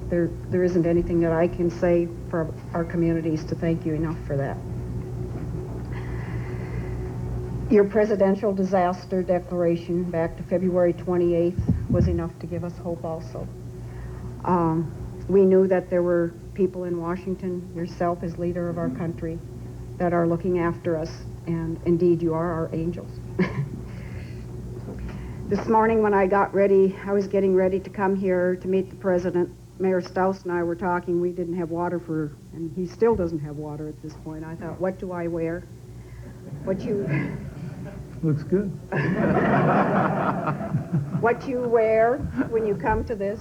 There isn't anything that I can say for our communities to thank you enough for that. Your presidential disaster declaration back to February 28th was enough to give us hope also. We knew that there were people in Washington, yourself as leader of our country, that are looking after us, and indeed you are our angels. This morning when I got ready, I was getting ready to come here to meet the president. Mayor Staus and I were talking. We didn't have water and he still doesn't have water at this point. I thought, what do I wear? Looks good. What you wear when you come to this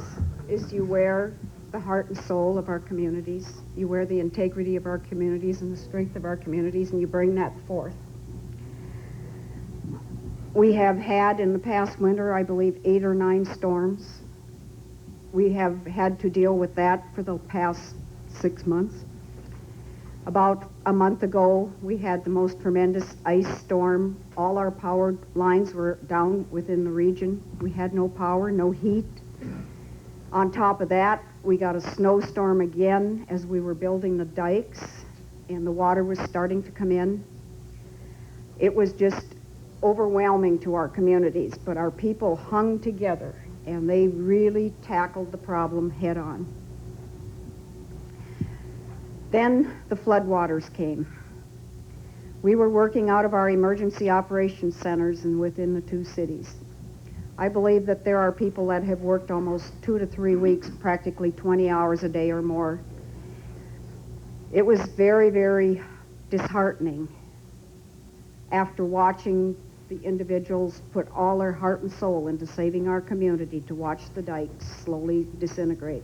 is you wear the heart and soul of our communities. You wear the integrity of our communities and the strength of our communities, and you bring that forth. We have had in the past winter, I believe, 8 or 9 storms. We have had to deal with that for the past 6 months. About a month ago, we had the most tremendous ice storm. All our power lines were down within the region. We had no power, no heat. On top of that, we got a snowstorm again as we were building the dikes, and the water was starting to come in. It was just overwhelming to our communities, but our people hung together, and they really tackled the problem head on. Then the floodwaters came. We were working out of our emergency operations centers and within the 2 cities. I believe that there are people that have worked almost 2 to 3 weeks, practically 20 hours a day or more. It was very, very disheartening after watching the individuals put all their heart and soul into saving our community, to watch the dikes slowly disintegrate.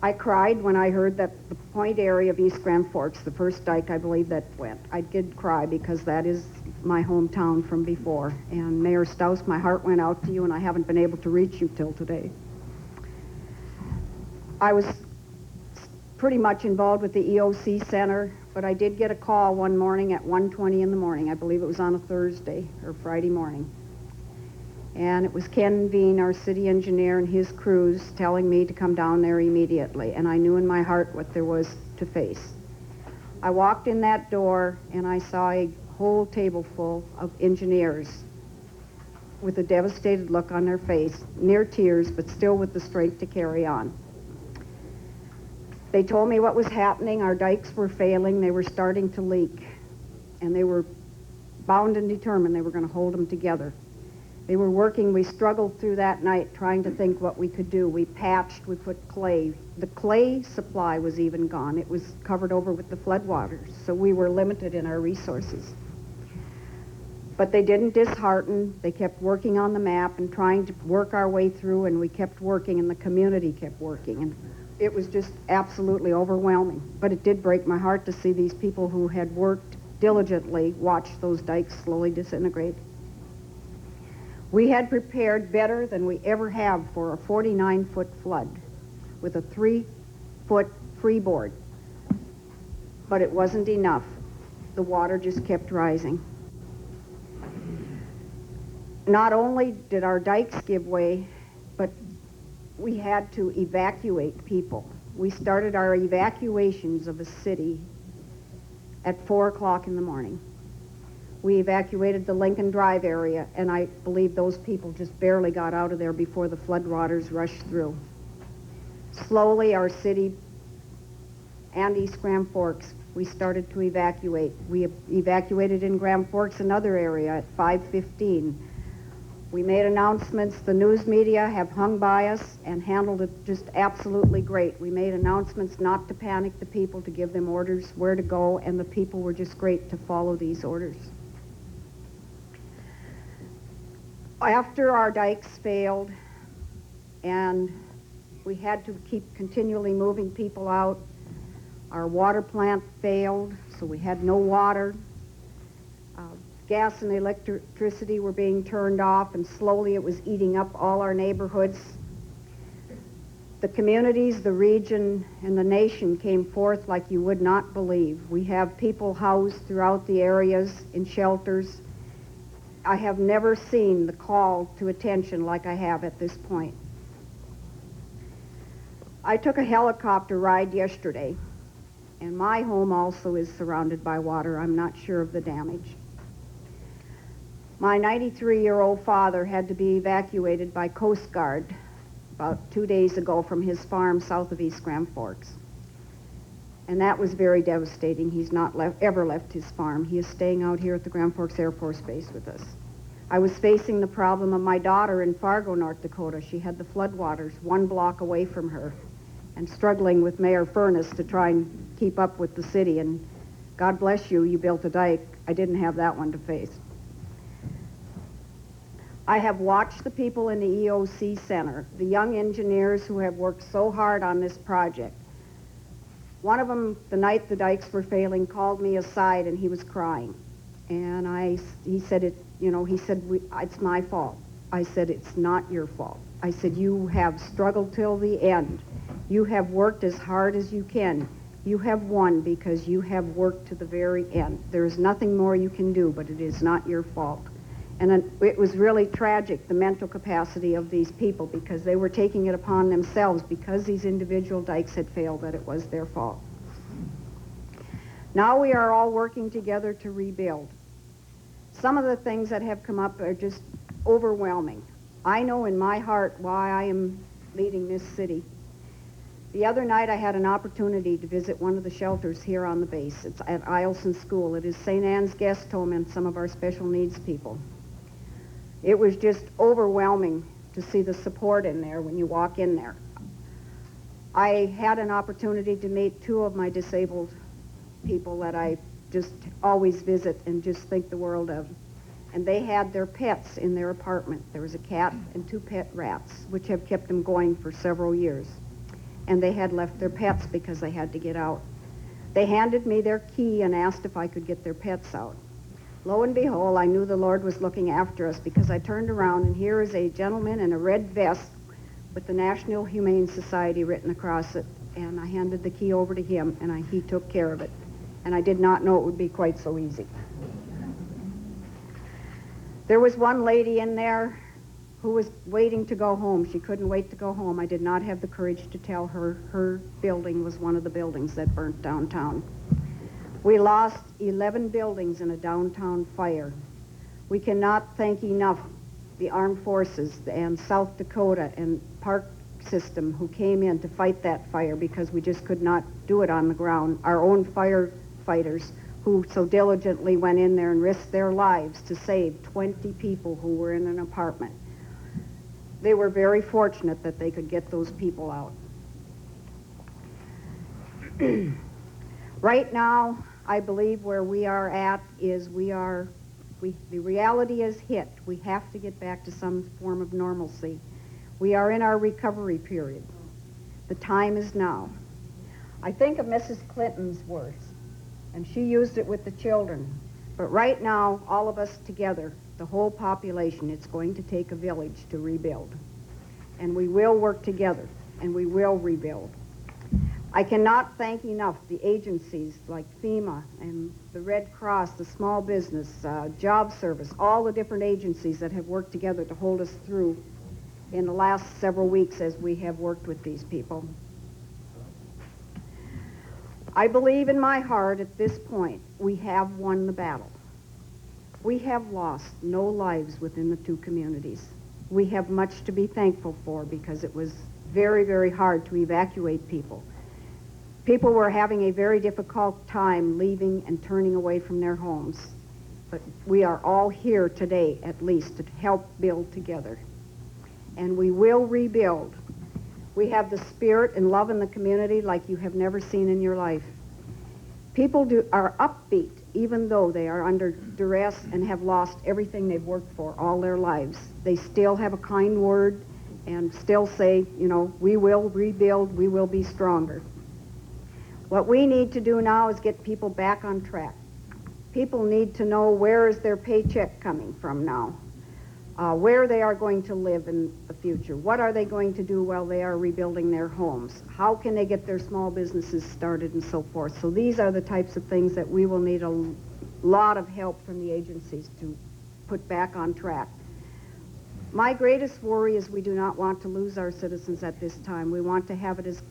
I cried when I heard that the Point area of East Grand Forks, the first dike I believe that went. I did cry because that is my hometown from before. And Mayor Staus, my heart went out to you, and I haven't been able to reach you till today. I was pretty much involved with the EOC Center, but I did get a call one morning at 1:20 in the morning. I believe it was on a Thursday or Friday morning. And it was Ken Veen, our city engineer, and his crews telling me to come down there immediately. And I knew in my heart what there was to face. I walked in that door and I saw a whole table full of engineers with a devastated look on their face, near tears, but still with the strength to carry on. They told me what was happening. Our dikes were failing. They were starting to leak. And they were bound and determined they were going to hold them together. They were working. We struggled through that night trying to think what we could do. We patched. We put clay. The clay supply was even gone. It was covered over with the floodwaters, so we were limited in our resources. But they didn't dishearten. They kept working on the map and trying to work our way through, and we kept working, and the community kept working. And it was just absolutely overwhelming. But it did break my heart to see these people who had worked diligently watch those dikes slowly disintegrate. We had prepared better than we ever have for a 49-foot flood with a 3-foot freeboard. But it wasn't enough. The water just kept rising. Not only did our dikes give way, but we had to evacuate people. We started our evacuations of a city at 4 o'clock in the morning. We evacuated the Lincoln Drive area, and I believe those people just barely got out of there before the floodwaters rushed through. Slowly, our city and East Grand Forks, we started to evacuate. We evacuated in Grand Forks another area at 5:15. We made announcements. The news media have hung by us and handled it just absolutely great. We made announcements not to panic the people, to give them orders where to go, and the people were just great to follow these orders. After our dikes failed and we had to keep continually moving people out, our water plant failed, so we had no water. Gas and electricity were being turned off, and slowly it was eating up all our neighborhoods. The communities, the region, and the nation came forth like you would not believe. We have people housed throughout the areas in shelters. I have never seen the call to attention like I have at this point. I took a helicopter ride yesterday, and my home also is surrounded by water. I'm not sure of the damage. My 93-year-old father had to be evacuated by Coast Guard about 2 days ago from his farm south of East Grand Forks. And that was very devastating. He's not ever left his farm. He is staying out here at the Grand Forks Air Force Base with us. I was facing the problem of my daughter in Fargo, North Dakota. She had the floodwaters 1 block away from her and struggling with Mayor Furness to try and keep up with the city. And God bless you, you built a dike. I didn't have that one to face. I have watched the people in the EOC Center, the young engineers who have worked so hard on this project. One of them, the night the dikes were failing, called me aside and he was crying. And he said, it's my fault. I said, it's not your fault. I said, you have struggled till the end. You have worked as hard as you can. You have won because you have worked to the very end. There is nothing more you can do, but it is not your fault. And it was really tragic, the mental capacity of these people, because they were taking it upon themselves, because these individual dikes had failed, that it was their fault. Now we are all working together to rebuild. Some of the things that have come up are just overwhelming. I know in my heart why I am leading this city. The other night I had an opportunity to visit one of the shelters here on the base. It's at Eielson School. It is St. Anne's Guest Home and some of our special needs people. It was just overwhelming to see the support in there when you walk in there. I had an opportunity to meet 2 of my disabled people that I just always visit and just think the world of. And they had their pets in their apartment. There was a cat and 2 pet rats, which have kept them going for several years. And they had left their pets because they had to get out. They handed me their key and asked if I could get their pets out. Lo and behold, I knew the Lord was looking after us, because I turned around and here is a gentleman in a red vest with the National Humane Society written across it, and I handed the key over to him, and he took care of it. And I did not know it would be quite so easy. There was one lady in there who was waiting to go home. She couldn't wait to go home. I did not have the courage to tell her her building was one of the buildings that burnt downtown. We lost 11 buildings in a downtown fire. We cannot thank enough the armed forces and South Dakota and Park System who came in to fight that fire because we just could not do it on the ground. Our own firefighters who so diligently went in there and risked their lives to save 20 people who were in an apartment. They were very fortunate that they could get those people out. Right now, I believe where we are at is the reality is hit. We have to get back to some form of normalcy. We are in our recovery period. The time is now. I think of Mrs. Clinton's words, and she used it with the children. But right now, all of us together, the whole population, it's going to take a village to rebuild. And we will work together, and we will rebuild. I cannot thank enough the agencies like FEMA and the Red Cross, the Small Business, Job Service, all the different agencies that have worked together to hold us through in the last several weeks as we have worked with these people. I believe in my heart at this point we have won the battle. We have lost no lives within the two communities. We have much to be thankful for because it was very, very hard to evacuate people. People were having a very difficult time leaving and turning away from their homes. But we are all here today, at least, to help build together. And we will rebuild. We have the spirit and love in the community like you have never seen in your life. People are upbeat, even though they are under duress and have lost everything they've worked for all their lives. They still have a kind word and still say, you know, we will rebuild, we will be stronger. What we need to do now is get people back on track. People need to know where is their paycheck coming from now, where they are going to live in the future, what are they going to do while they are rebuilding their homes, how can they get their small businesses started and so forth. So these are the types of things that we will need a lot of help from the agencies to put back on track. My greatest worry is we do not want to lose our citizens at this time. We want to have it as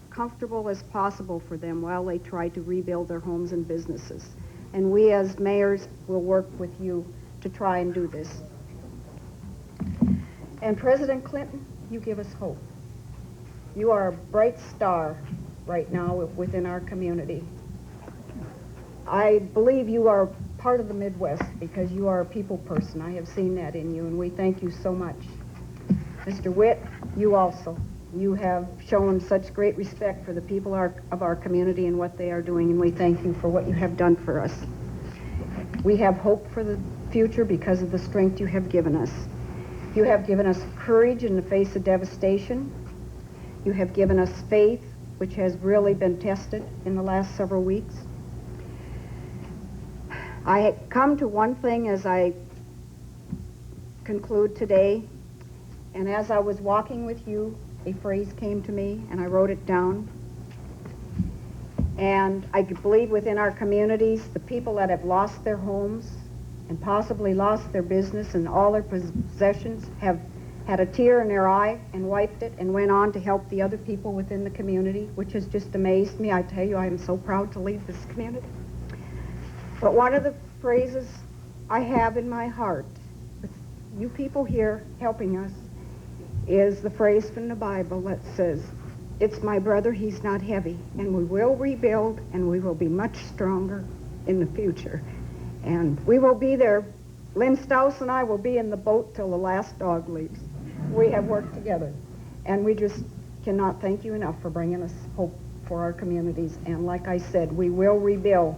comfortable as possible for them while they try to rebuild their homes and businesses. And we as mayors will work with you to try and do this. And President Clinton, you give us hope. You are a bright star right now within our community. I believe you are part of the Midwest because you are a people person. I have seen that in you, and we thank you so much. Mr. Witt, you also. You have shown such great respect for the people of our community and what they are doing, and we thank you for what you have done for us. We have hope for the future because of the strength you have given us. You have given us courage in the face of devastation. You have given us faith, which has really been tested in the last several weeks. I come to one thing as I conclude today, and as I was walking with you, a phrase came to me, and I wrote it down. And I believe within our communities, the people that have lost their homes and possibly lost their business and all their possessions have had a tear in their eye and wiped it and went on to help the other people within the community, which has just amazed me. I tell you, I am so proud to lead this community. But one of the phrases I have in my heart, with you people here helping us, is the phrase from the Bible that says, "It's my brother, he's not heavy, and we will rebuild, and we will be much stronger in the future." And we will be there. Lynn Strauss and I will be in the boat till the last dog leaves. We have worked together, and we just cannot thank you enough for bringing us hope for our communities. And like I said, we will rebuild.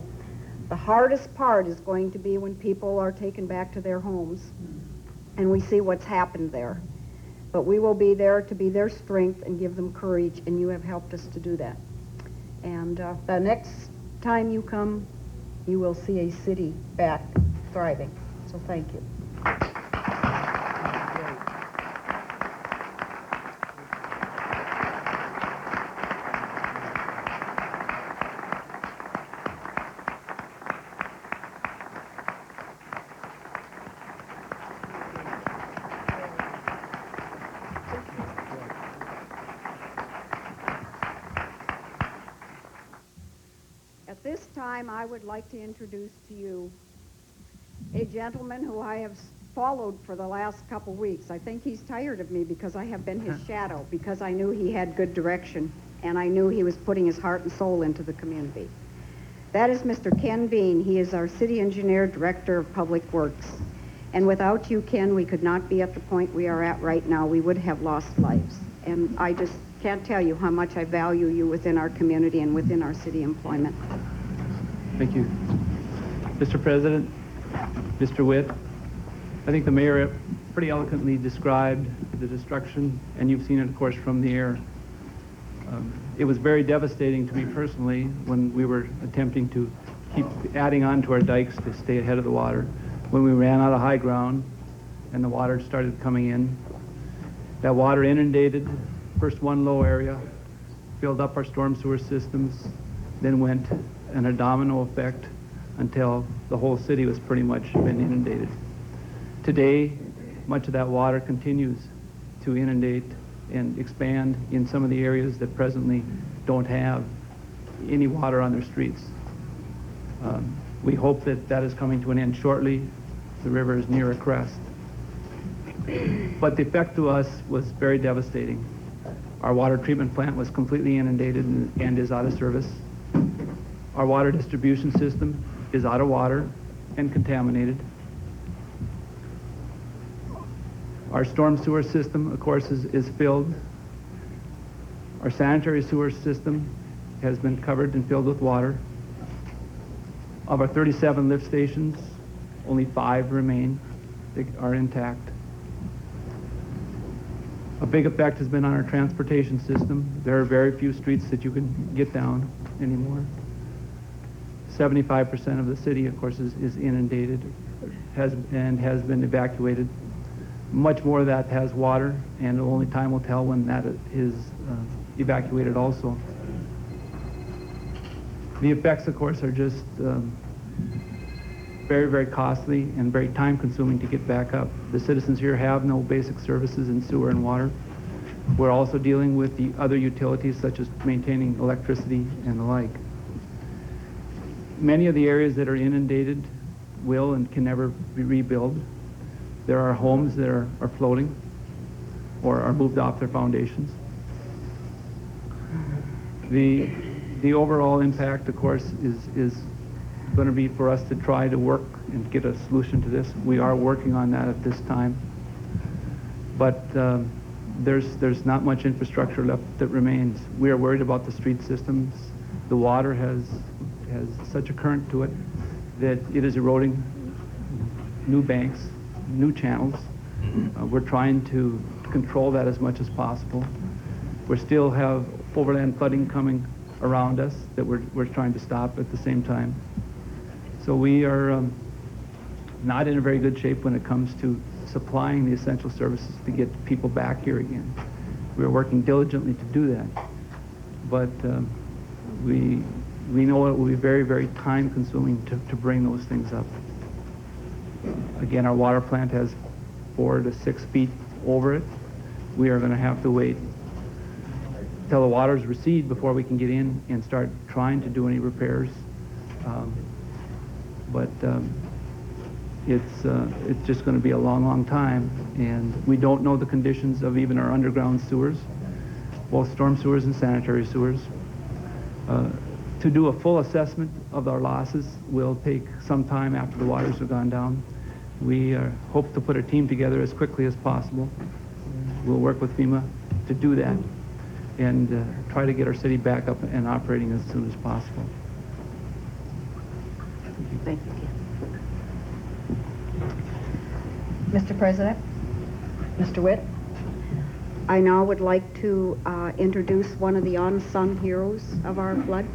The hardest part is going to be when people are taken back to their homes, and we see what's happened there. But we will be there to be their strength and give them courage, and you have helped us to do that. And the next time you come, you will see a city back thriving. So thank you. At this time, I would like to introduce to you a gentleman who I have followed for the last couple weeks. I think he's tired of me because I have been his shadow, because I knew he had good direction, and I knew he was putting his heart and soul into the community. That is Mr. Ken Bean. He is our city engineer, director of public works. And without you, Ken, we could not be at the point we are at right now. We would have lost lives. And I just can't tell you how much I value you within our community and within our city employment. Thank you. Mr. President, Mr. Witt, I think the mayor pretty eloquently described the destruction, and you've seen it, of course, from the air. It was very devastating to me personally when we were attempting to keep adding on to our dikes to stay ahead of the water. When we ran out of high ground and the water started coming in, that water inundated first one low area, filled up our storm sewer systems, then went in a domino effect until the whole city was pretty much been inundated. Today, much of that water continues to inundate and expand in some of the areas that presently don't have any water on their streets. We hope that that is coming to an end shortly. The river is near a crest. But the effect to us was very devastating. Our water treatment plant was completely inundated and is out of service. Our water distribution system is out of water and contaminated. Our storm sewer system, of course, is filled. Our sanitary sewer system has been covered and filled with water. Of our 37 lift stations, only 5 remain that are intact. A big effect has been on our transportation system. There are very few streets that you can get down anymore. 75% of the city, of course, is inundated has been evacuated. Much more of that has water, and only time will tell when that is evacuated also. The effects, of course, are just very, very costly and very time-consuming to get back up. The citizens here have no basic services in sewer and water. We're also dealing with the other utilities, such as maintaining electricity and the like. Many of the areas that are inundated will and can never be rebuilt. There are homes that are floating or are moved off their foundations. The overall impact, of course, is going to be for us to try to work and get a solution to this. We are working on that at this time. But there's not much infrastructure left that remains. We are worried about the street systems. The water has such a current to it that it is eroding new banks, new channels. We're trying to control that as much as possible. We still have overland flooding coming around us that we're trying to stop at the same time. So we are not in a very good shape when it comes to supplying the essential services to get people back here again. We're working diligently to do that. But we know it will be very, very time-consuming to bring those things up. Again, our water plant has 4 to 6 feet over it. We are going to have to wait till the waters recede before we can get in and start trying to do any repairs. It's just going to be a long, long time, and we don't know the conditions of even our underground sewers, both storm sewers and sanitary sewers. To do a full assessment of our losses will take some time after the waters have gone down. We hope to put a team together as quickly as possible. We'll work with FEMA to do that and try to get our city back up and operating as soon as possible. Thank you, Ken. Mr. President, Mr. Witt, I now would like to introduce one of the unsung heroes of our flood.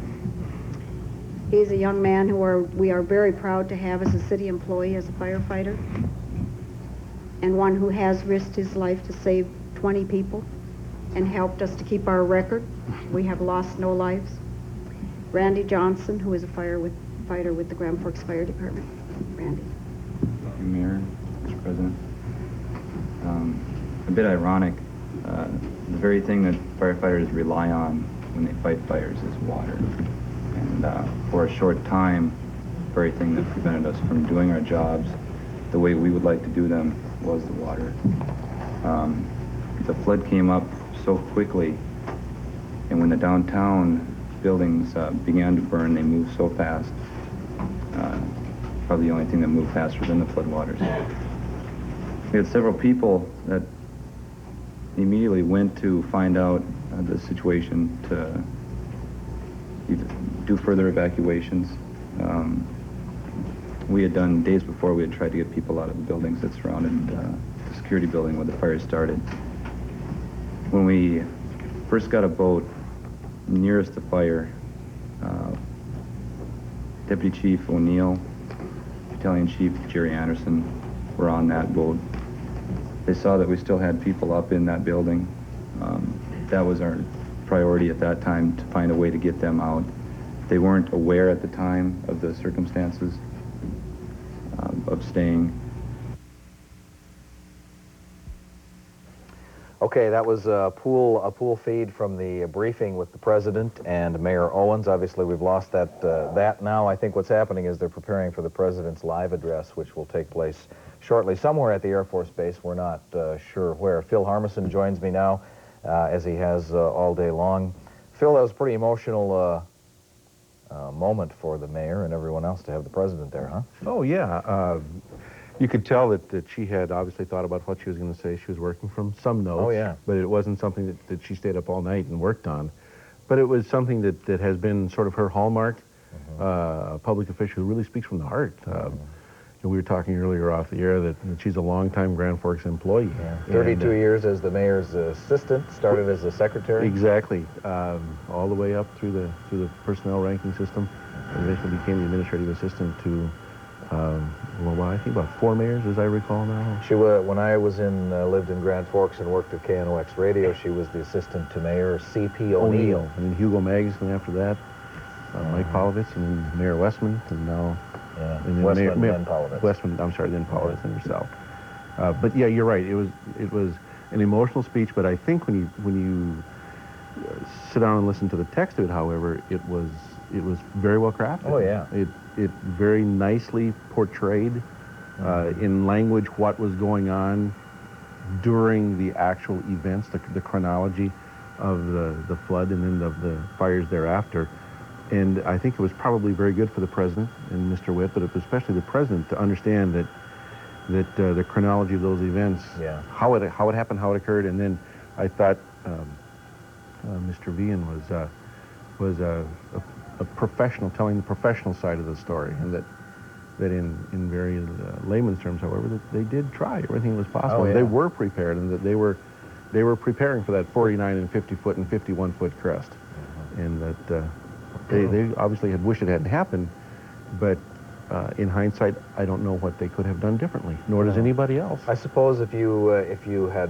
He's a young man who we are very proud to have as a city employee, as a firefighter, and one who has risked his life to save 20 people and helped us to keep our record. We have lost no lives. Randy Johnson, who is a fighter with the Grand Forks Fire Department. Randy. Thank you, Mayor, Mr. President. A bit ironic, the very thing that firefighters rely on when they fight fires is water. And for a short time, the very thing that prevented us from doing our jobs the way we would like to do them was the water. The flood came up so quickly, and when the downtown buildings began to burn, they moved so fast. Probably the only thing that moved faster than the floodwaters. We had several people that immediately went to find out the situation to either do further evacuations. We had done, days before, we had tried to get people out of the buildings that surrounded the security building where the fire started. When we first got a boat nearest the fire, Deputy Chief O'Neill, Battalion Chief Jerry Anderson were on that boat. They saw that we still had people up in that building. That was our priority at that time, to find a way to get them out. They weren't aware at the time of the circumstances of staying. Okay, that was a pool feed from the briefing with the president and Mayor Owens. Obviously, we've lost that now. I think what's happening is they're preparing for the president's live address, which will take place shortly somewhere at the Air Force Base. We're not sure where. Phil Harmison joins me now, as he has all day long. Phil, that was a pretty emotional moment for the mayor and everyone else to have the president there, huh? Oh, yeah. You could tell that she had obviously thought about what she was going to say. She was working from some notes. Oh, yeah. But it wasn't something that she stayed up all night and worked on. But it was something that has been sort of her hallmark. A public official who really speaks from the heart. We were talking earlier off the air that she's a longtime Grand Forks employee. Yeah. 32 years as the mayor's assistant, started as a secretary. Exactly. All the way up through the personnel ranking system, and eventually became the administrative assistant to well, I think about 4 mayors, as I recall now. She was, when I was lived in Grand Forks and worked at KNOX Radio, she was the assistant to Mayor C.P. O'Neill. And then Hugo Magazine after that, Mike Polovitz, and then Mayor Westman, and now... Yeah, and then Westman, then Polovitz. Westman, I'm sorry, then Polovitz and herself. But yeah, you're right. It was an emotional speech, but I think when you sit down and listen to the text of it, however, it was very well crafted. Oh, yeah. It very nicely portrayed in language what was going on during the actual events, the chronology of the flood and then the fires thereafter. And I think it was probably very good for the president and Mr. Witt, but especially the president, to understand that the chronology of those events, how it happened, how it occurred, and then I thought Mr. Vian was a professional, telling the professional side of the story, and that in very layman's terms, however, that they did try everything that was possible. Oh, yeah. They were prepared, and that they were preparing for that 49 and 50 foot and 51 foot crest, and that they obviously had wished it hadn't happened, but in hindsight, I don't know what they could have done differently, nor does anybody else. I suppose if you had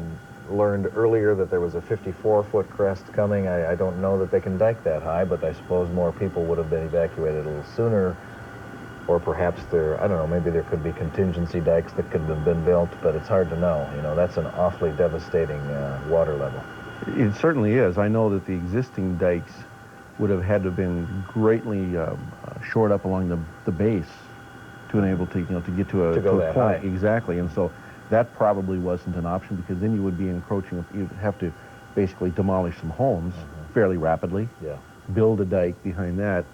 learned earlier that there was a 54-foot crest coming, I don't know that they can dike that high, but I suppose more people would have been evacuated a little sooner, or perhaps I don't know, maybe there could be contingency dikes that could have been built, but it's hard to know. You know, that's an awfully devastating water level. It certainly is. I know that the existing dikes would have had to have been greatly shored up along the base to enable to get to a that point. high. Exactly, and so that probably wasn't an option, because then you would be encroaching. You'd have to basically demolish some homes fairly rapidly. Yeah. Build a dike behind that.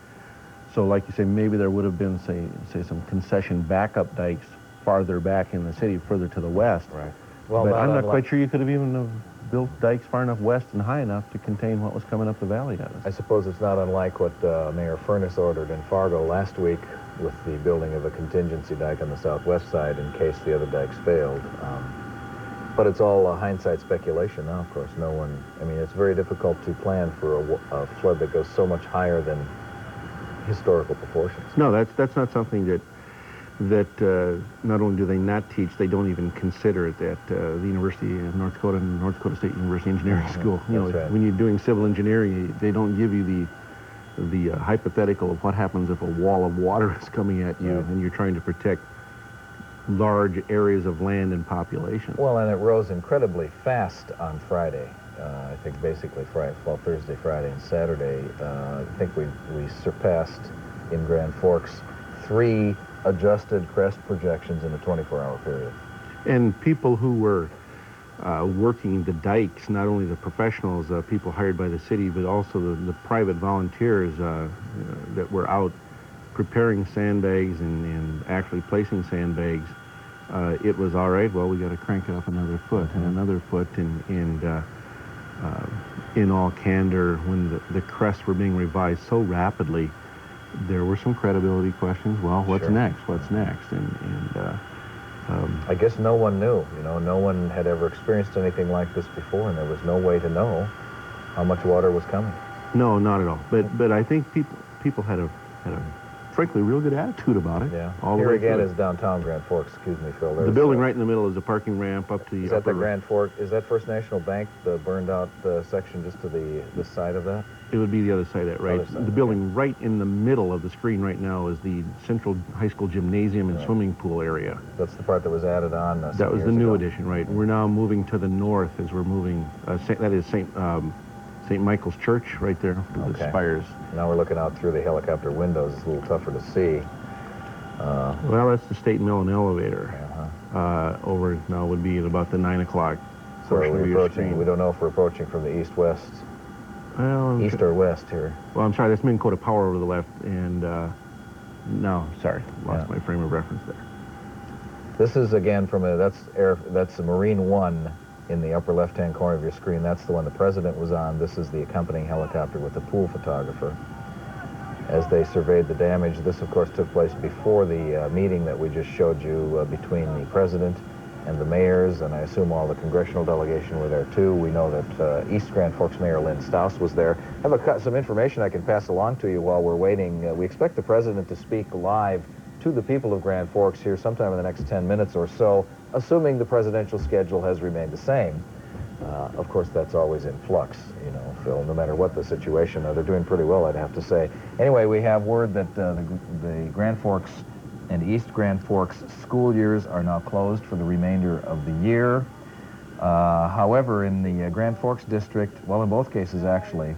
So, like you say, maybe there would have been, say some concession backup dikes farther back in the city, further to the west. Right. Well, but I'm not quite sure you could have even built dikes far enough west and high enough to contain what was coming up the valley at us. I suppose it's not unlike what Mayor Furness ordered in Fargo last week with the building of a contingency dike on the southwest side in case the other dikes failed. But it's all hindsight speculation now, of course. No one, I mean, it's very difficult to plan for a flood that goes so much higher than historical proportions. No, that's not something that not only do they not teach, they don't even consider it at the University of North Dakota and North Dakota State University Engineering School. You know, right. When you're doing civil engineering, they don't give you the hypothetical of what happens if a wall of water is coming at you and you're trying to protect large areas of land and population. Well, and it rose incredibly fast on Friday. I think basically Friday, well, Thursday, Friday, and Saturday. I think we surpassed in Grand Forks 3 adjusted crest projections in a 24-hour period. And people who were working the dikes, not only the professionals, people hired by the city, but also the private volunteers that were out preparing sandbags and actually placing sandbags. It was all right, well, we got to crank it up another foot and another foot, and in all candor, when the crests were being revised so rapidly, there were some credibility questions. Well, what's next? What's next? I guess no one knew. You know, no one had ever experienced anything like this before, and there was no way to know how much water was coming. No, not at all. But I think people had a frankly real good attitude about it. Yeah. All Here the way again through. is downtown Grand Forks. Excuse me, Phil. The building right in the middle is a parking ramp up to the Is that the upper- Grand Fork? Is that First National Bank, the burned out section just to the side of that? It would be the other side of that, right? Other side, The building right in the middle of the screen right now is the Central High School Gymnasium and Swimming Pool area. That's the part that was added on. That was the new addition, right? We're now moving to the north as we're moving. That is St. Michael's Church right there with the spires. Now we're looking out through the helicopter windows. It's a little tougher to see. Well, that's the State Mill and Elevator. Over now would be at about the 9 o'clock So portion we're of your approaching. screen. We don't know if we're approaching from the east-west, Well, east or west here. Well, I'm sorry, that's Minn Kota Power over the left, and no, sorry, lost my frame of reference there. This is again from that's a Marine One in the upper left-hand corner of your screen. That's the one the president was on. This is the accompanying helicopter with the pool photographer. As they surveyed the damage, this of course took place before the meeting that we just showed you between the president and the mayors, and I assume all the congressional delegation were there too. We know that East Grand Forks Mayor Lynn Staus was there. I have some information I can pass along to you while we're waiting. We expect the president to speak live to the people of Grand Forks here sometime in the next 10 minutes or so, assuming the presidential schedule has remained the same. Of course, that's always in flux, you know, Phil, no matter what the situation. They're doing pretty well, I'd have to say. Anyway, we have word that the Grand Forks and East Grand Forks school years are now closed for the remainder of the year. However, in the Grand Forks district, well, in both cases, actually,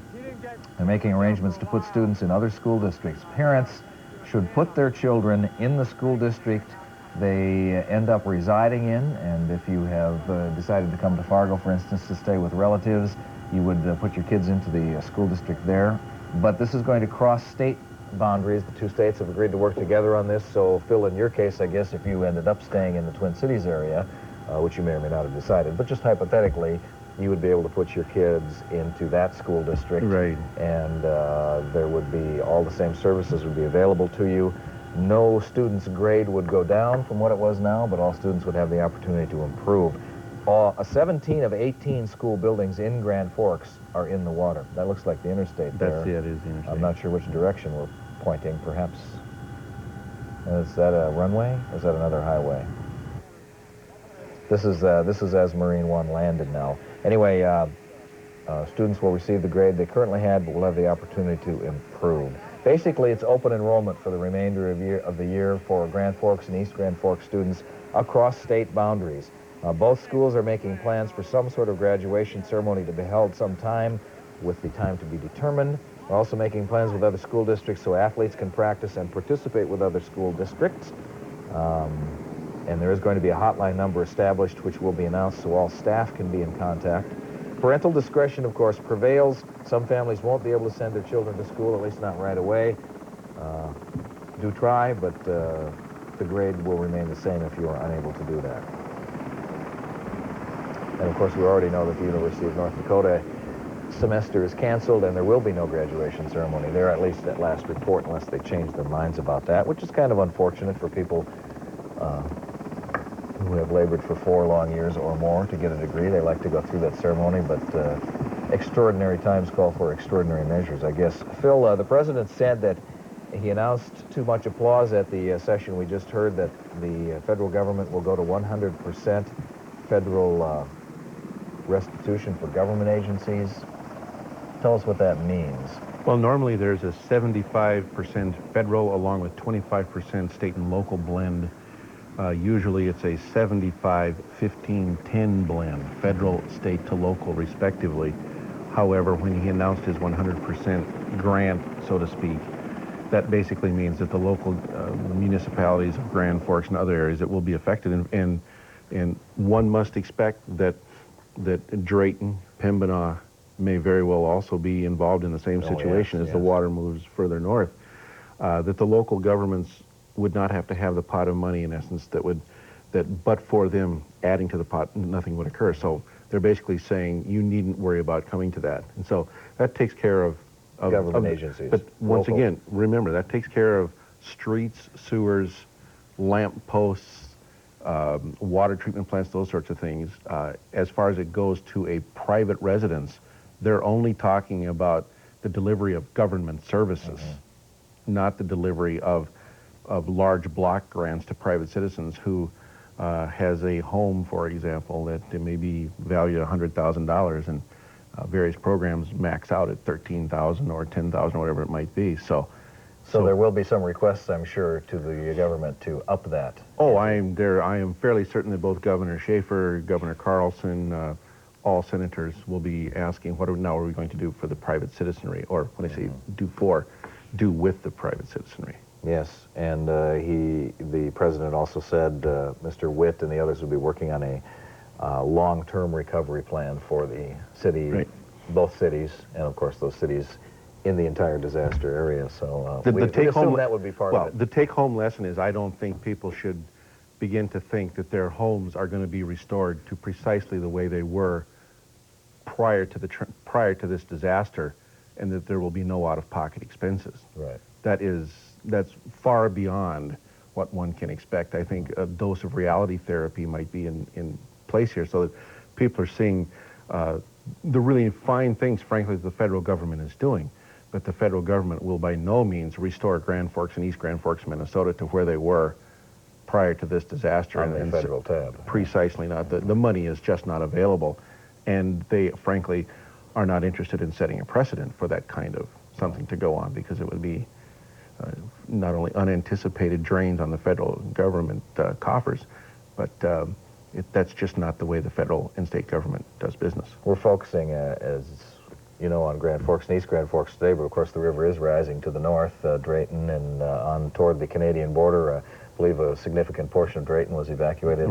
they're making arrangements to put students in other school districts. Parents should put their children in the school district they end up residing in, and if you have decided to come to Fargo, for instance, to stay with relatives, you would put your kids into the school district there. But this is going to cross state boundaries. The two states have agreed to work together on this, so Phil, in your case, I guess if you ended up staying in the Twin Cities area, which you may or may not have decided, but just hypothetically, you would be able to put your kids into that school district. Right. And there would be, all the same services would be available to you. No student's grade would go down from what it was now, but all students would have the opportunity to improve. 17 of 18 school buildings in Grand Forks are in the water. That looks like the interstate there. That is the interstate. I'm not sure which direction we're pointing, perhaps. Is that a runway, or is that another highway? This is as Marine One landed now. Anyway, students will receive the grade they currently had, but will have the opportunity to improve. Basically, it's open enrollment for the remainder of the year for Grand Forks and East Grand Forks students across state boundaries. Both schools are making plans for some sort of graduation ceremony to be held sometime, with the time to be determined. We're also making plans with other school districts so athletes can practice and participate with other school districts. And there is going to be a hotline number established, which will be announced so all staff can be in contact. Parental discretion, of course, prevails. Some families won't be able to send their children to school, at least not right away. Do try, but the grade will remain the same if you are unable to do that. And of course, we already know that the University of North Dakota semester is canceled and there will be no graduation ceremony there, at least at last report, unless they change their minds about that, which is kind of unfortunate for people who have labored for 4 long years or more to get a degree. They like to go through that ceremony, but extraordinary times call for extraordinary measures, I guess. Phil, the president said that he announced too much applause at the session we just heard that the federal government will go to 100% federal restitution for government agencies. Tell us what that means. Well, normally there's a 75% federal along with 25% state and local blend Usually it's a 75, 15, 10 blend, federal, state to local respectively. However, when he announced his 100% grant, so to speak, that basically means that the local municipalities of Grand Forks and other areas that will be affected, and one must expect that Drayton, Pembina may very well also be involved in the same situation as the water moves further north. That the local governments would not have to have the pot of money, in essence, that but for them adding to the pot, nothing would occur. So they're basically saying you needn't worry about coming to that. And so that takes care of government agencies. But once again, remember, that takes care of streets, sewers, lamp posts, water treatment plants, those sorts of things. As far as it goes to a private residence, they're only talking about the delivery of government services, not the delivery of large block grants to private citizens who has a home, for example, that may be valued at $100,000, and various programs max out at $13,000 or $10,000 or whatever it might be. So there will be some requests, I'm sure, to the government to up that. Oh, I am fairly certain that both Governor Schaefer, Governor Carlson, all senators will be asking, what are we going to do for the private citizenry, or when I say do with the private citizenry. Yes, and the president also said Mr. Witt and the others will be working on a long-term recovery plan for the city, both cities, and of course those cities in the entire disaster area. So we assume that would be part of it. The take-home lesson is I don't think people should begin to think that their homes are going to be restored to precisely the way they were prior to this disaster, and that there will be no out-of-pocket expenses. Right. That's far beyond what one can expect. I think a dose of reality therapy might be in place here, so that people are seeing the really fine things, frankly, that the federal government is doing. But the federal government will by no means restore Grand Forks and East Grand Forks, Minnesota, to where they were prior to this disaster. On the federal tab. Precisely not. The money is just not available, and they, frankly, are not interested in setting a precedent for that kind of something to go on, because it would be not only unanticipated drains on the federal government coffers, but that's just not the way the federal and state government does business. We're focusing, as you know, on Grand Forks and East Grand Forks today, but of course the river is rising to the north, Drayton, and on toward the Canadian border. I believe a significant portion of Drayton was evacuated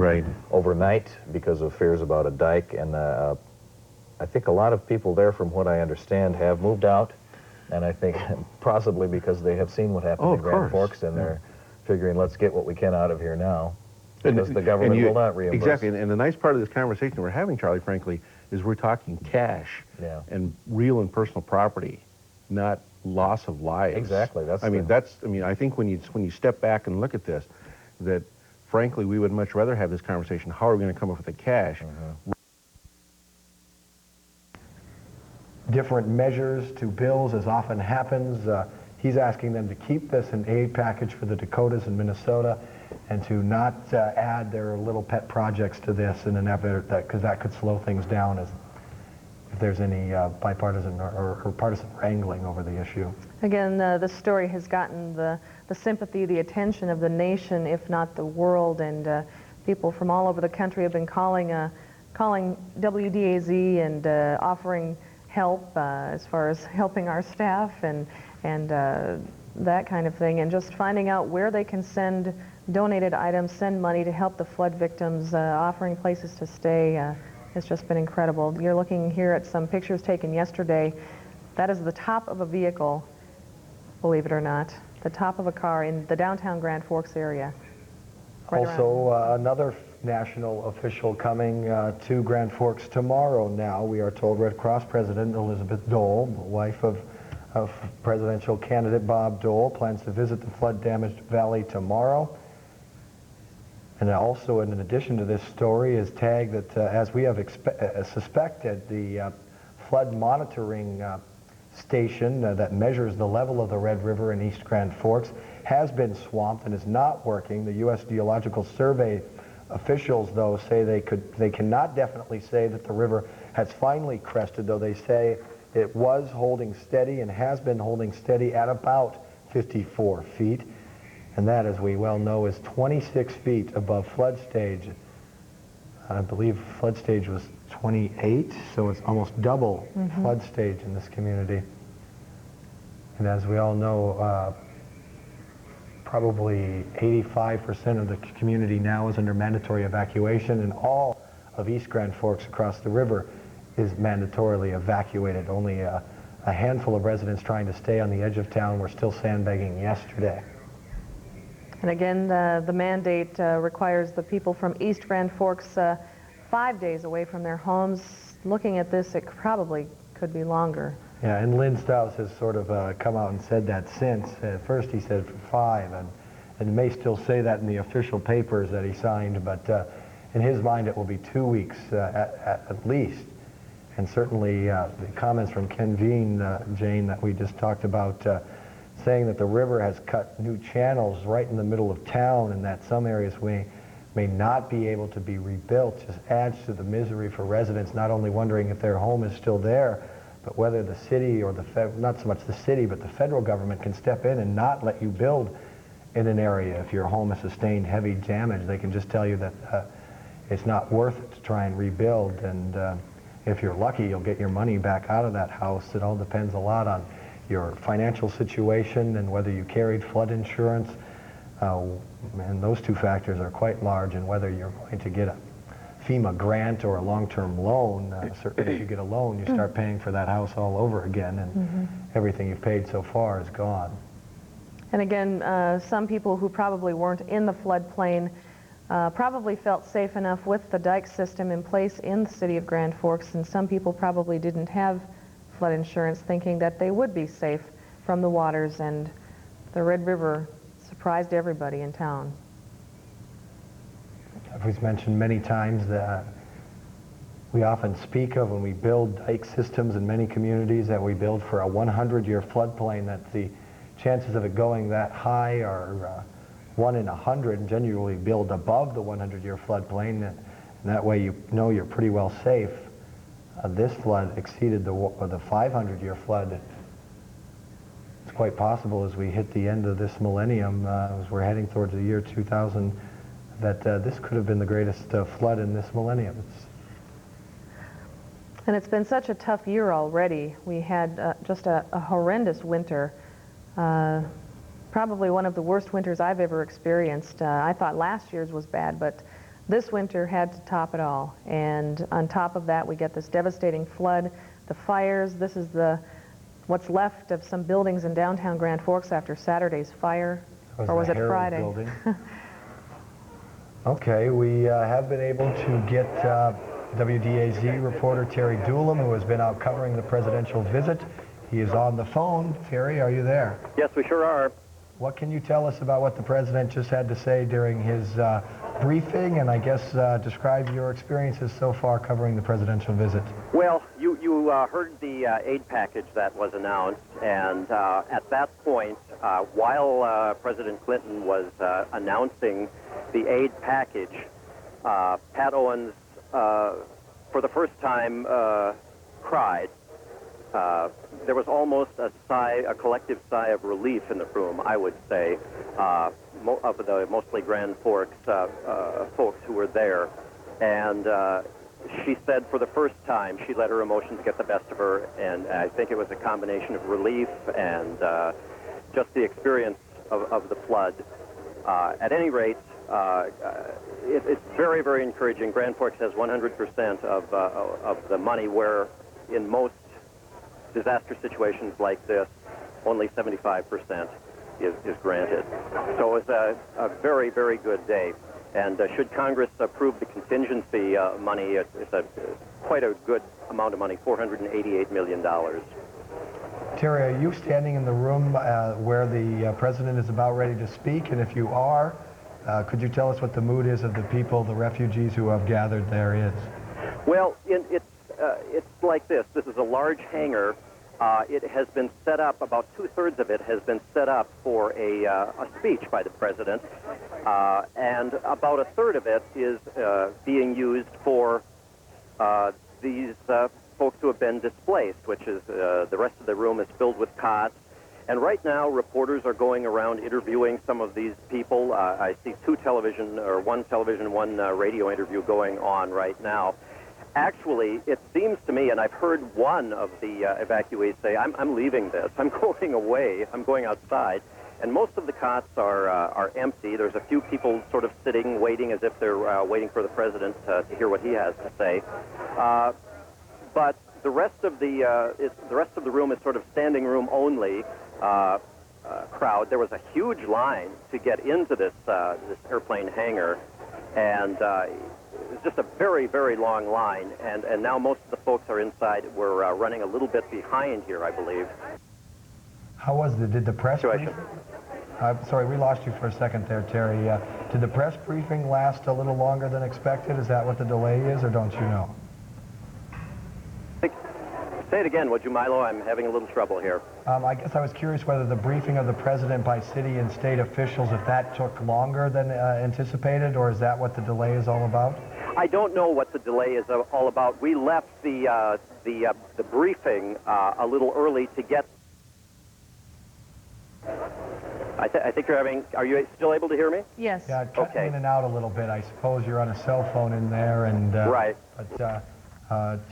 overnight because of fears about a dike, and I think a lot of people there, from what I understand, have moved out. And I think possibly because they have seen what happened in Grand Forks, and they're figuring, let's get what we can out of here now, because the government will not reimburse. Exactly, and the nice part of this conversation we're having, Charlie, frankly, is we're talking cash and real and personal property, not loss of lives. Exactly. I think when you step back and look at this, that frankly we would much rather have this conversation. How are we going to come up with the cash? Different measures to bills, as often happens. He's asking them to keep this an aid package for the Dakotas and Minnesota, and to not add their little pet projects to this in an effort because that could slow things down if there's any bipartisan or partisan wrangling over the issue. Again, this story has gotten the sympathy, the attention of the nation, if not the world, and people from all over the country have been calling WDAZ and offering help as far as helping our staff and that kind of thing, and just finding out where they can send donated items, send money to help the flood victims, offering places to stay. It's just been incredible. You're looking here at some pictures taken yesterday. That is the top of a vehicle, believe it or not, the top of a car in the downtown Grand Forks area. Also, another national official coming to Grand Forks tomorrow now. We are told Red Cross President Elizabeth Dole, wife of presidential candidate Bob Dole, plans to visit the flood-damaged valley tomorrow. And also, in addition to this story, is tagged that, as we have suspected, the flood monitoring station that measures the level of the Red River in East Grand Forks has been swamped and is not working. The U.S. Geological Survey officials, though, say they cannot definitely say that the river has finally crested, though they say it was holding steady and has been holding steady at about 54 feet. And that, as we well know, is 26 feet above flood stage. I believe flood stage was 28, so it's almost double flood stage in this community. And as we all know, probably 85% of the community now is under mandatory evacuation, and all of East Grand Forks across the river is mandatorily evacuated. Only a handful of residents trying to stay on the edge of town were still sandbagging yesterday. And again, the mandate requires the people from East Grand Forks 5 days away from their homes. Looking at this, it probably could be longer. Yeah, and Lynn Stouse has sort of come out and said that since. At first he said for 5, and may still say that in the official papers that he signed, but in his mind it will be 2 weeks at least. And certainly the comments from Ken Jane, that we just talked about, saying that the river has cut new channels right in the middle of town and that some areas may not be able to be rebuilt, just adds to the misery for residents, not only wondering if their home is still there, but whether the city or not so much the city, but the federal government can step in and not let you build in an area if your home has sustained heavy damage. They can just tell you that it's not worth it to try and rebuild, and if you're lucky, you'll get your money back out of that house. It all depends a lot on your financial situation and whether you carried flood insurance, and those two factors are quite large, and whether you're going to get a FEMA grant or a long-term loan. Certainly if you get a loan, you start paying for that house all over again, and everything you've paid so far is gone. And again, some people who probably weren't in the floodplain probably felt safe enough with the dike system in place in the city of Grand Forks, and some people probably didn't have flood insurance, thinking that they would be safe from the waters, and the Red River surprised everybody in town. We've mentioned many times that we often speak of when we build dike systems in many communities that we build for a 100-year floodplain, that the chances of it going that high are 1 in 100, and generally build above the 100-year floodplain, and that way you know you're pretty well safe. This flood exceeded the 500-year flood. It's quite possible as we hit the end of this millennium, as we're heading towards the year 2000, that this could have been the greatest flood in this millennium. And it's been such a tough year already. We had just a horrendous winter, probably one of the worst winters I've ever experienced. I thought last year's was bad, but this winter had to top it all. And on top of that, we get this devastating flood, the fires. This is what's left of some buildings in downtown Grand Forks after Saturday's fire. Or was it Friday? Okay, we have been able to get WDAZ reporter Terry Doolin, who has been out covering the presidential visit. He is on the phone. Terry, are you there? Yes, we sure are. What can you tell us about what the president just had to say during his briefing, and I guess describe your experiences so far covering the presidential visit? Well, you heard the aid package that was announced, and at that point, while President Clinton was announcing the aid package, Pat Owens, for the first time, cried. There was almost a collective sigh of relief in the room, I would say, of the mostly Grand Forks folks who were there. And she said for the first time she let her emotions get the best of her, and I think it was a combination of relief and just the experience of the flood. At any rate, it's very, very encouraging. Grand Forks has 100% of the money, where in most disaster situations like this, only 75% is granted. So it was a very, very good day. And should Congress approve the contingency money, it's quite a good amount of money, $488 million. Terry, are you standing in the room where the president is about ready to speak? And if you are, could you tell us what the mood is of the people, the refugees who have gathered there is? Well, it's like this. This is a large hangar. It has been set up, about 2/3 of it has been set up for a speech by the president, and about 1/3 of it is being used for these folks who have been displaced, which is the rest of the room is filled with cots, And right now, reporters are going around interviewing some of these people. I see one television, one radio interview going on right now. Actually, it seems to me, and I've heard one of the evacuees say, I'm leaving this. I'm going away. I'm going outside. And most of the cots are empty. There's a few people sort of sitting, waiting as if they're waiting for the president to hear what he has to say. But the rest of the room is sort of standing room only crowd. There was a huge line to get into this airplane hangar, and it was just a very, very long line. And now most of the folks are inside. We're running a little bit behind here, I believe. How was did the press briefing? Sorry, we lost you for a second there, Terry. Did the press briefing last a little longer than expected? Is that what the delay is, or don't you know? Say it again, would you, Milo? I'm having a little trouble here. I guess I was curious whether the briefing of the president by city and state officials, if that took longer than anticipated, or is that what the delay is all about? I don't know what the delay is all about. We left the briefing a little early to get. I think you're having. Are you still able to hear me? Yes. Yeah, cutting in and out a little bit. I suppose you're on a cell phone in there, and right. But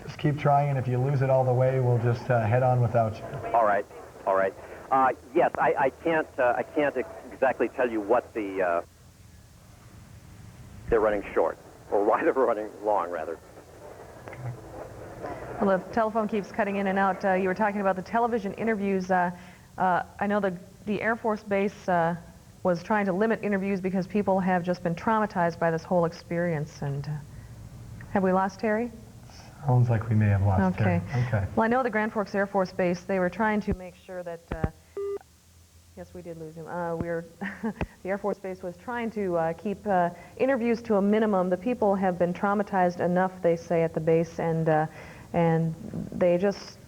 just keep trying, and if you lose it all the way, we'll just head on without you. All right. All right. Yes, I can't exactly tell you what they're running short, or why they're running long, rather. Well, the telephone keeps cutting in and out. You were talking about the television interviews. I know the Air Force Base was trying to limit interviews because people have just been traumatized by this whole experience. And have we lost Terry? Sounds like we may have lost Terry. Okay. Well, I know the Grand Forks Air Force Base, they were trying to make sure that, yes, we did lose him. The Air Force Base was trying to keep interviews to a minimum. The people have been traumatized enough, they say, at the base, and they just,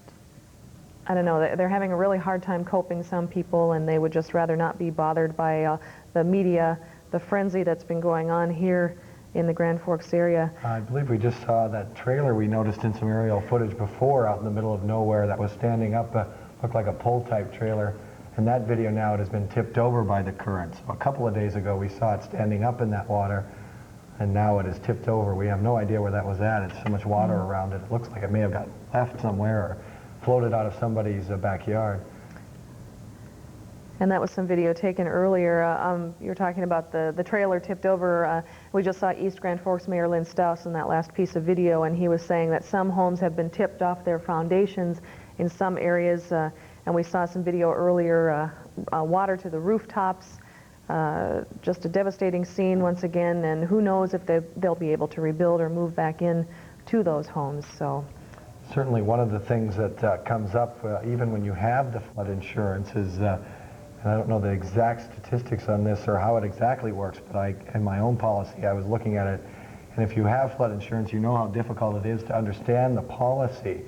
I don't know, they're having a really hard time coping, some people, and they would just rather not be bothered by the media, the frenzy that's been going on here in the Grand Forks area. I believe we just saw that trailer we noticed in some aerial footage before out in the middle of nowhere that was standing up, looked like a pole-type trailer. And that video now, it has been tipped over by the current. So a couple of days ago, we saw it standing up in that water, and now it is tipped over. We have no idea where that was at. It's so much water around it. It looks like it may have got left somewhere or floated out of somebody's backyard. And that was some video taken earlier. You were talking about the trailer tipped over. We just saw East Grand Forks Mayor Lynn Stouse in that last piece of video, and he was saying that some homes have been tipped off their foundations in some areas. And we saw some video earlier, water to the rooftops. Just a devastating scene once again, and who knows if they'll be able to rebuild or move back in to those homes. So certainly one of the things that comes up even when you have the flood insurance is and I don't know the exact statistics on this or how it exactly works, but in my own policy, I was looking at it, and if you have flood insurance, you know how difficult it is to understand the policy,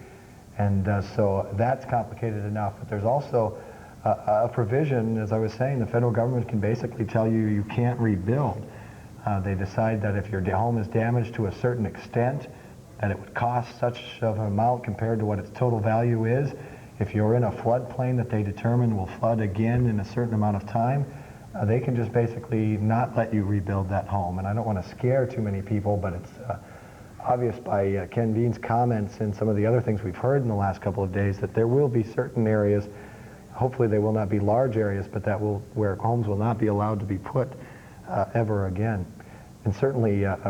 and so that's complicated enough. But there's also a provision, as I was saying, the federal government can basically tell you you can't rebuild. They decide that if your home is damaged to a certain extent, that it would cost such of an amount compared to what its total value is. If you're in a floodplain that they determine will flood again in a certain amount of time, they can just basically not let you rebuild that home. And I don't want to scare too many people, but it's obvious by Ken Bean's comments and some of the other things we've heard in the last couple of days that there will be certain areas, hopefully they will not be large areas, but where homes will not be allowed to be put ever again. And certainly during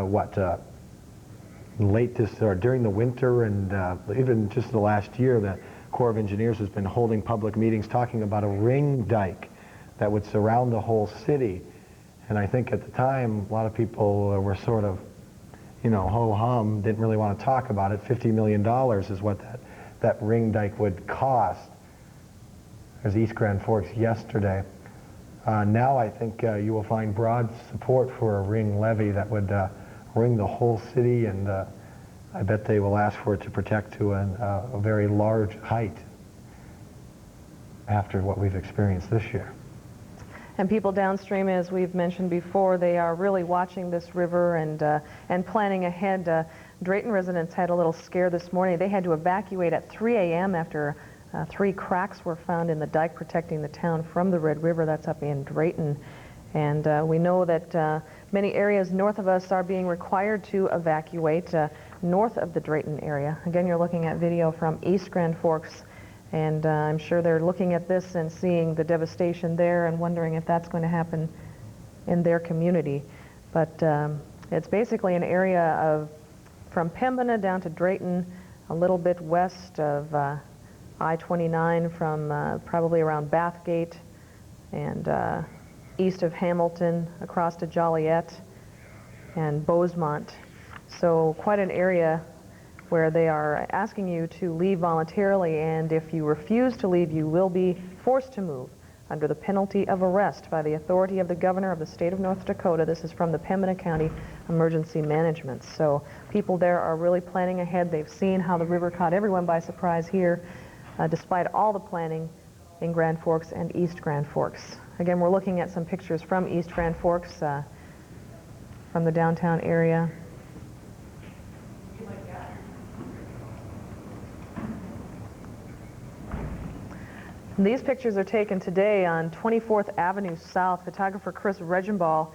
the winter and even just the last year, the Corps of Engineers has been holding public meetings talking about a ring dike that would surround the whole city. And I think at the time, a lot of people were sort of, ho-hum, didn't really want to talk about it. $50 million is what that ring dike would cost. There's East Grand Forks yesterday. Now I think you will find broad support for a ring levee that would ring the whole city, and I bet they will ask for it to protect to a very large height after what we've experienced this year. And people downstream, as we've mentioned before, they are really watching this river and planning ahead. Drayton residents had a little scare this morning. They had to evacuate at 3 a.m. after 3 cracks were found in the dike protecting the town from the Red River. That's up in Drayton. And we know that many areas north of us are being required to evacuate north of the Drayton area. Again, you're looking at video from East Grand Forks, and I'm sure they're looking at this and seeing the devastation there and wondering if that's going to happen in their community. But it's basically an area of from Pembina down to Drayton, a little bit west of I-29 from probably around Bathgate, and east of Hamilton, across to Joliet and Bosemont. So quite an area where they are asking you to leave voluntarily, and if you refuse to leave, you will be forced to move under the penalty of arrest by the authority of the governor of the state of North Dakota. This is from the Pembina County Emergency Management. So people there are really planning ahead. They've seen how the river caught everyone by surprise here, despite all the planning in Grand Forks and East Grand Forks. Again, we're looking at some pictures from East Grand Forks, from the downtown area. These pictures are taken today on 24th Avenue South. Photographer Chris Regenball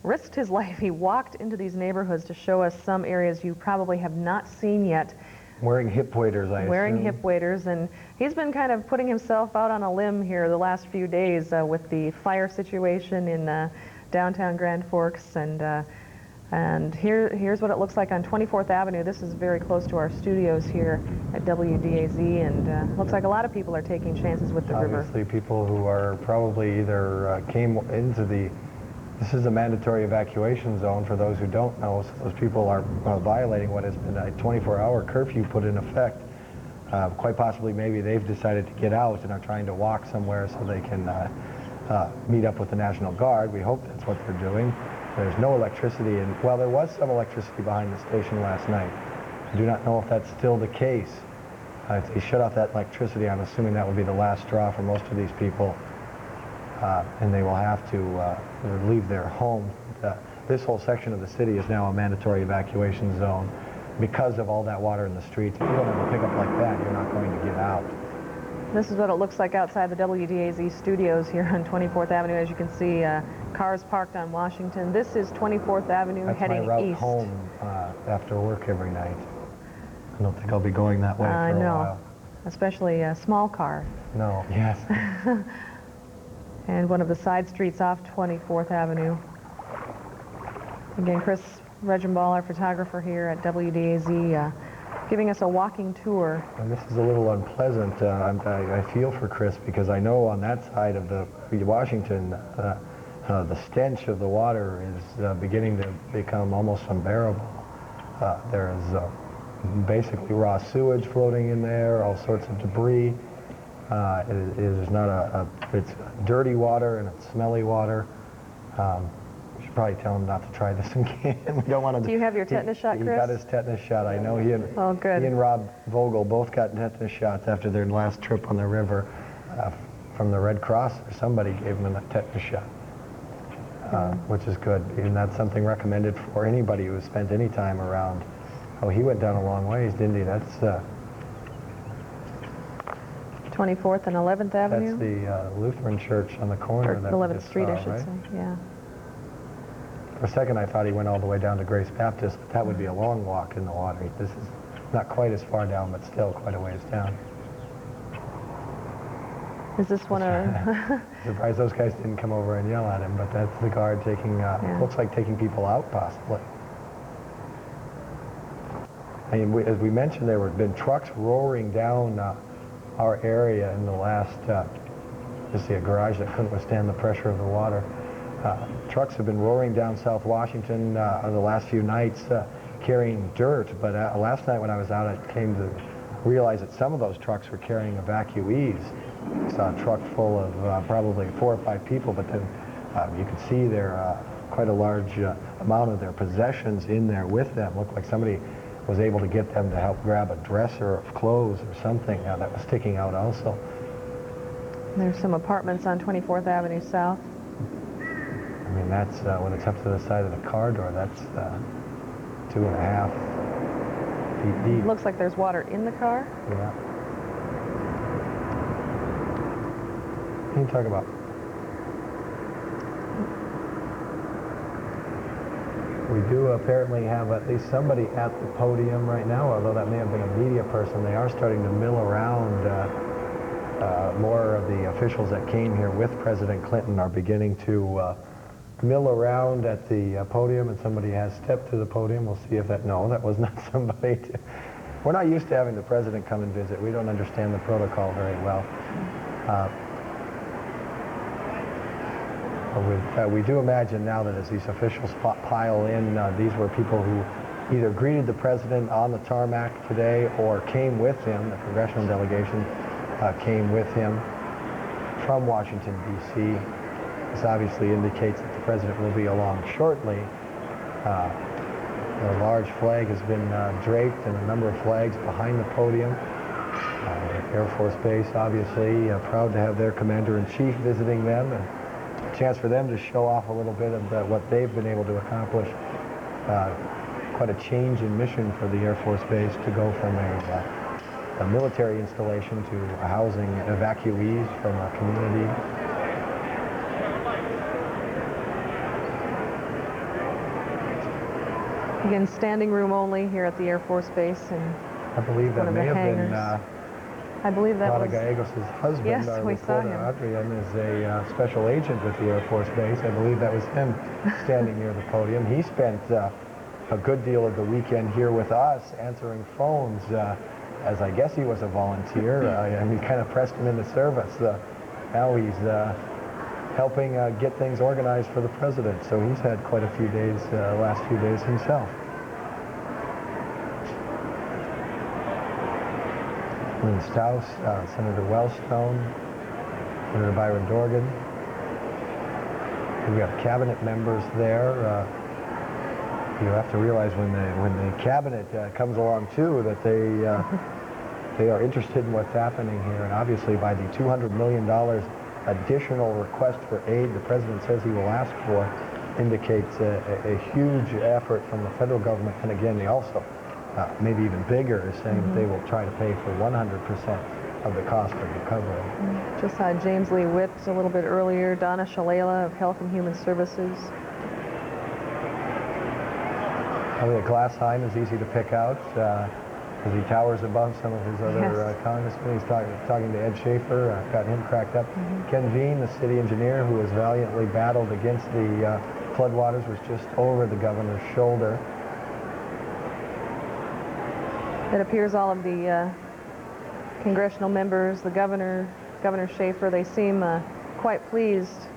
risked his life. He walked into these neighborhoods to show us some areas you probably have not seen yet. Wearing hip waders, I assume. Wearing hip waders, and he's been kind of putting himself out on a limb here the last few days with the fire situation in downtown Grand Forks, and here's what it looks like on 24th Avenue. This is very close to our studios here at WDAZ, and looks like a lot of people are taking chances with the river. Obviously, people who are probably either came into the... This is a mandatory evacuation zone for those who don't know, so those people are violating what has been a 24-hour curfew put in effect. Quite possibly, maybe they've decided to get out and are trying to walk somewhere so they can meet up with the National Guard. We hope that's what they're doing. There's no electricity, and well, there was some electricity behind the station last night. I do not know if that's still the case. If they shut off that electricity, I'm assuming that would be the last straw for most of these people. And they will have to leave their home. This whole section of the city is now a mandatory evacuation zone because of all that water in the streets. If you don't have a pickup like that, you're not going to get out. This is what it looks like outside the WDAZ studios here on 24th Avenue. As you can see, cars parked on Washington. This is 24th Avenue heading east. That's my route home after work every night. I don't think I'll be going that way for a while. Especially a small car. No, yes. And one of the side streets off 24th Avenue. Again, Chris Regenball, our photographer here at WDAZ, giving us a walking tour. And this is a little unpleasant. I feel for Chris because I know on that side of the Washington, the stench of the water is beginning to become almost unbearable. There is basically raw sewage floating in there, all sorts of debris. It is not it's dirty water and it's smelly water. We should probably tell him not to try this again. We don't want to. Do you have your tetanus shot, Chris? He got his tetanus shot. I know he and Rob Vogel both got tetanus shots after their last trip on the river from the Red Cross, or somebody gave him a tetanus shot, which is good. And that's something recommended for anybody who has spent any time around. Oh, he went down a long ways, didn't he? That's 24th and 11th Avenue? That's the Lutheran church on the corner. Or 11th Street, I should right? say, yeah. For a second, I thought he went all the way down to Grace Baptist, but that would be a long walk in the water. This is not quite as far down, but still quite a ways down. Is this one of... Surprised those guys didn't come over and yell at him, but that's the guard taking, looks like taking people out, possibly. I mean, as we mentioned, there have been trucks roaring down our area in the last, you see a garage that couldn't withstand the pressure of the water. Trucks have been roaring down South Washington the last few nights carrying dirt, but last night when I was out, I came to realize that some of those trucks were carrying evacuees. I saw a truck full of probably 4 or 5 people, but then you could see there quite a large amount of their possessions in there with them. Looked like somebody was able to get them to help grab a dresser of clothes or something that was sticking out also. There's some apartments on 24th Avenue South. I mean, that's, when it's up to the side of the car door, that's 2.5 feet deep. Looks like there's water in the car. Yeah. What are you talking about? We do apparently have at least somebody at the podium right now, although that may have been a media person. They are starting to mill around. More of the officials that came here with President Clinton are beginning to mill around at the podium, and somebody has stepped to the podium. We'll see if that, no, that was not somebody. We're not used to having the president come and visit. We don't understand the protocol very well. We do imagine now that as these officials pile in, these were people who either greeted the president on the tarmac today or came with him. The congressional delegation came with him from Washington, D.C. This obviously indicates that the president will be along shortly. A large flag has been draped and a number of flags behind the podium. Air Force Base, obviously, proud to have their commander-in-chief visiting them, and a chance for them to show off a little bit of what they've been able to accomplish. Quite a change in mission for the Air Force Base to go from a military installation to housing evacuees from a community. Again, standing room only here at the Air Force Base, and I believe that may have been I believe that was Gallegos' husband. Yes, we saw him. Adrian is a special agent with the Air Force Base. I believe that was him standing near the podium. He spent a good deal of the weekend here with us answering phones, as I guess he was a volunteer, and we kind of pressed him into service. Now he's helping get things organized for the president, so he's had quite a few days, last few days himself. Lynn Staus, Senator Wellstone, Senator Byron Dorgan. We have cabinet members there. You have to realize when the cabinet comes along too that they are interested in what's happening here, and obviously by the $200 million additional request for aid the president says he will ask for indicates a huge effort from the federal government, and again they also maybe even bigger, is saying that they will try to pay for 100% of the cost of recovery. Just saw James Lee Witt a little bit earlier, Donna Shalala of Health and Human Services. The glass Heim is easy to pick out as he towers above some of his other congressmen. He's talking to Ed Schaefer, got him cracked up. Ken Veen, the city engineer who has valiantly battled against the floodwaters, was just over the governor's shoulder. It appears all of the congressional members, the Governor Schaefer, they seem quite pleased,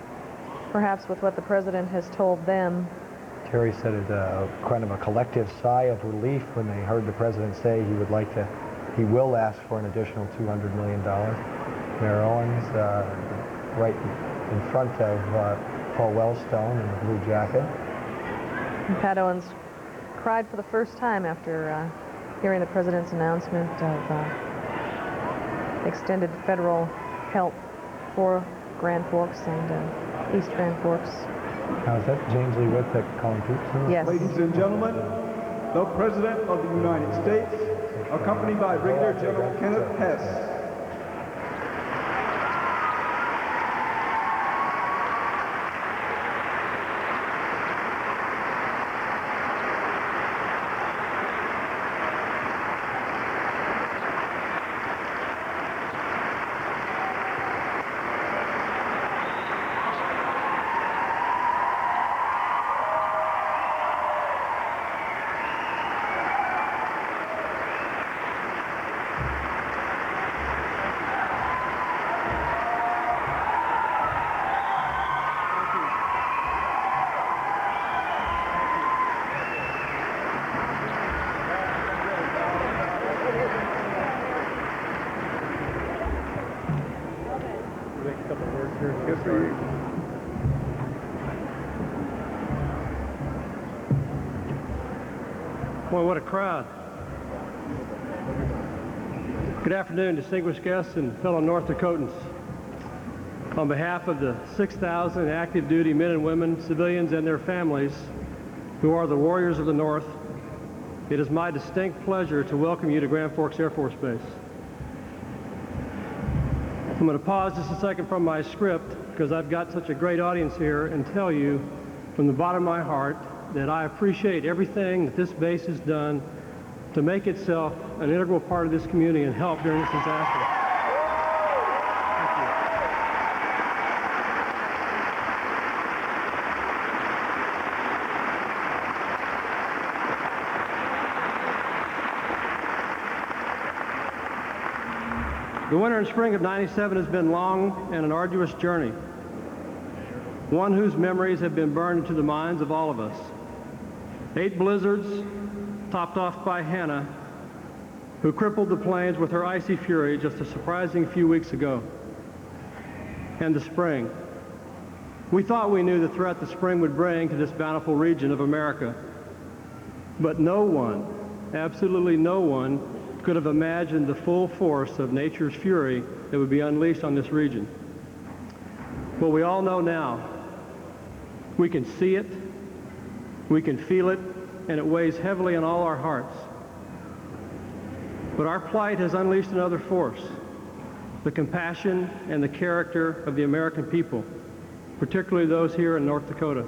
perhaps, with what the president has told them. Terry said it kind of a collective sigh of relief when they heard the president say he will ask for an additional $200 million. Mayor Owens, right in front of Paul Wellstone in the blue jacket. And Pat Owens cried for the first time after hearing the president's announcement of extended federal help for Grand Forks and East Grand Forks. Now, is that James Lee Witt that calling troops? Yes. Ladies and gentlemen, the President of the United States, accompanied by Brigadier General Kenneth Hess. Boy, what a crowd. Good afternoon, distinguished guests and fellow North Dakotans. On behalf of the 6,000 active duty men and women, civilians and their families who are the warriors of the North, it is my distinct pleasure to welcome you to Grand Forks Air Force Base. I'm going to pause just a second from my script because I've got such a great audience here and tell you from the bottom of my heart that I appreciate everything that this base has done to make itself an integral part of this community and help during this disaster. The winter and spring of '97 has been long and an arduous journey, one whose memories have been burned into the minds of all of us. 8 blizzards, topped off by Hannah, who crippled the plains with her icy fury just a surprising few weeks ago. And the spring. We thought we knew the threat the spring would bring to this bountiful region of America. But no one, absolutely no one, could have imagined the full force of nature's fury that would be unleashed on this region. Well, we all know now. We can see it, we can feel it, and it weighs heavily on all our hearts. But our plight has unleashed another force, the compassion and the character of the American people, particularly those here in North Dakota.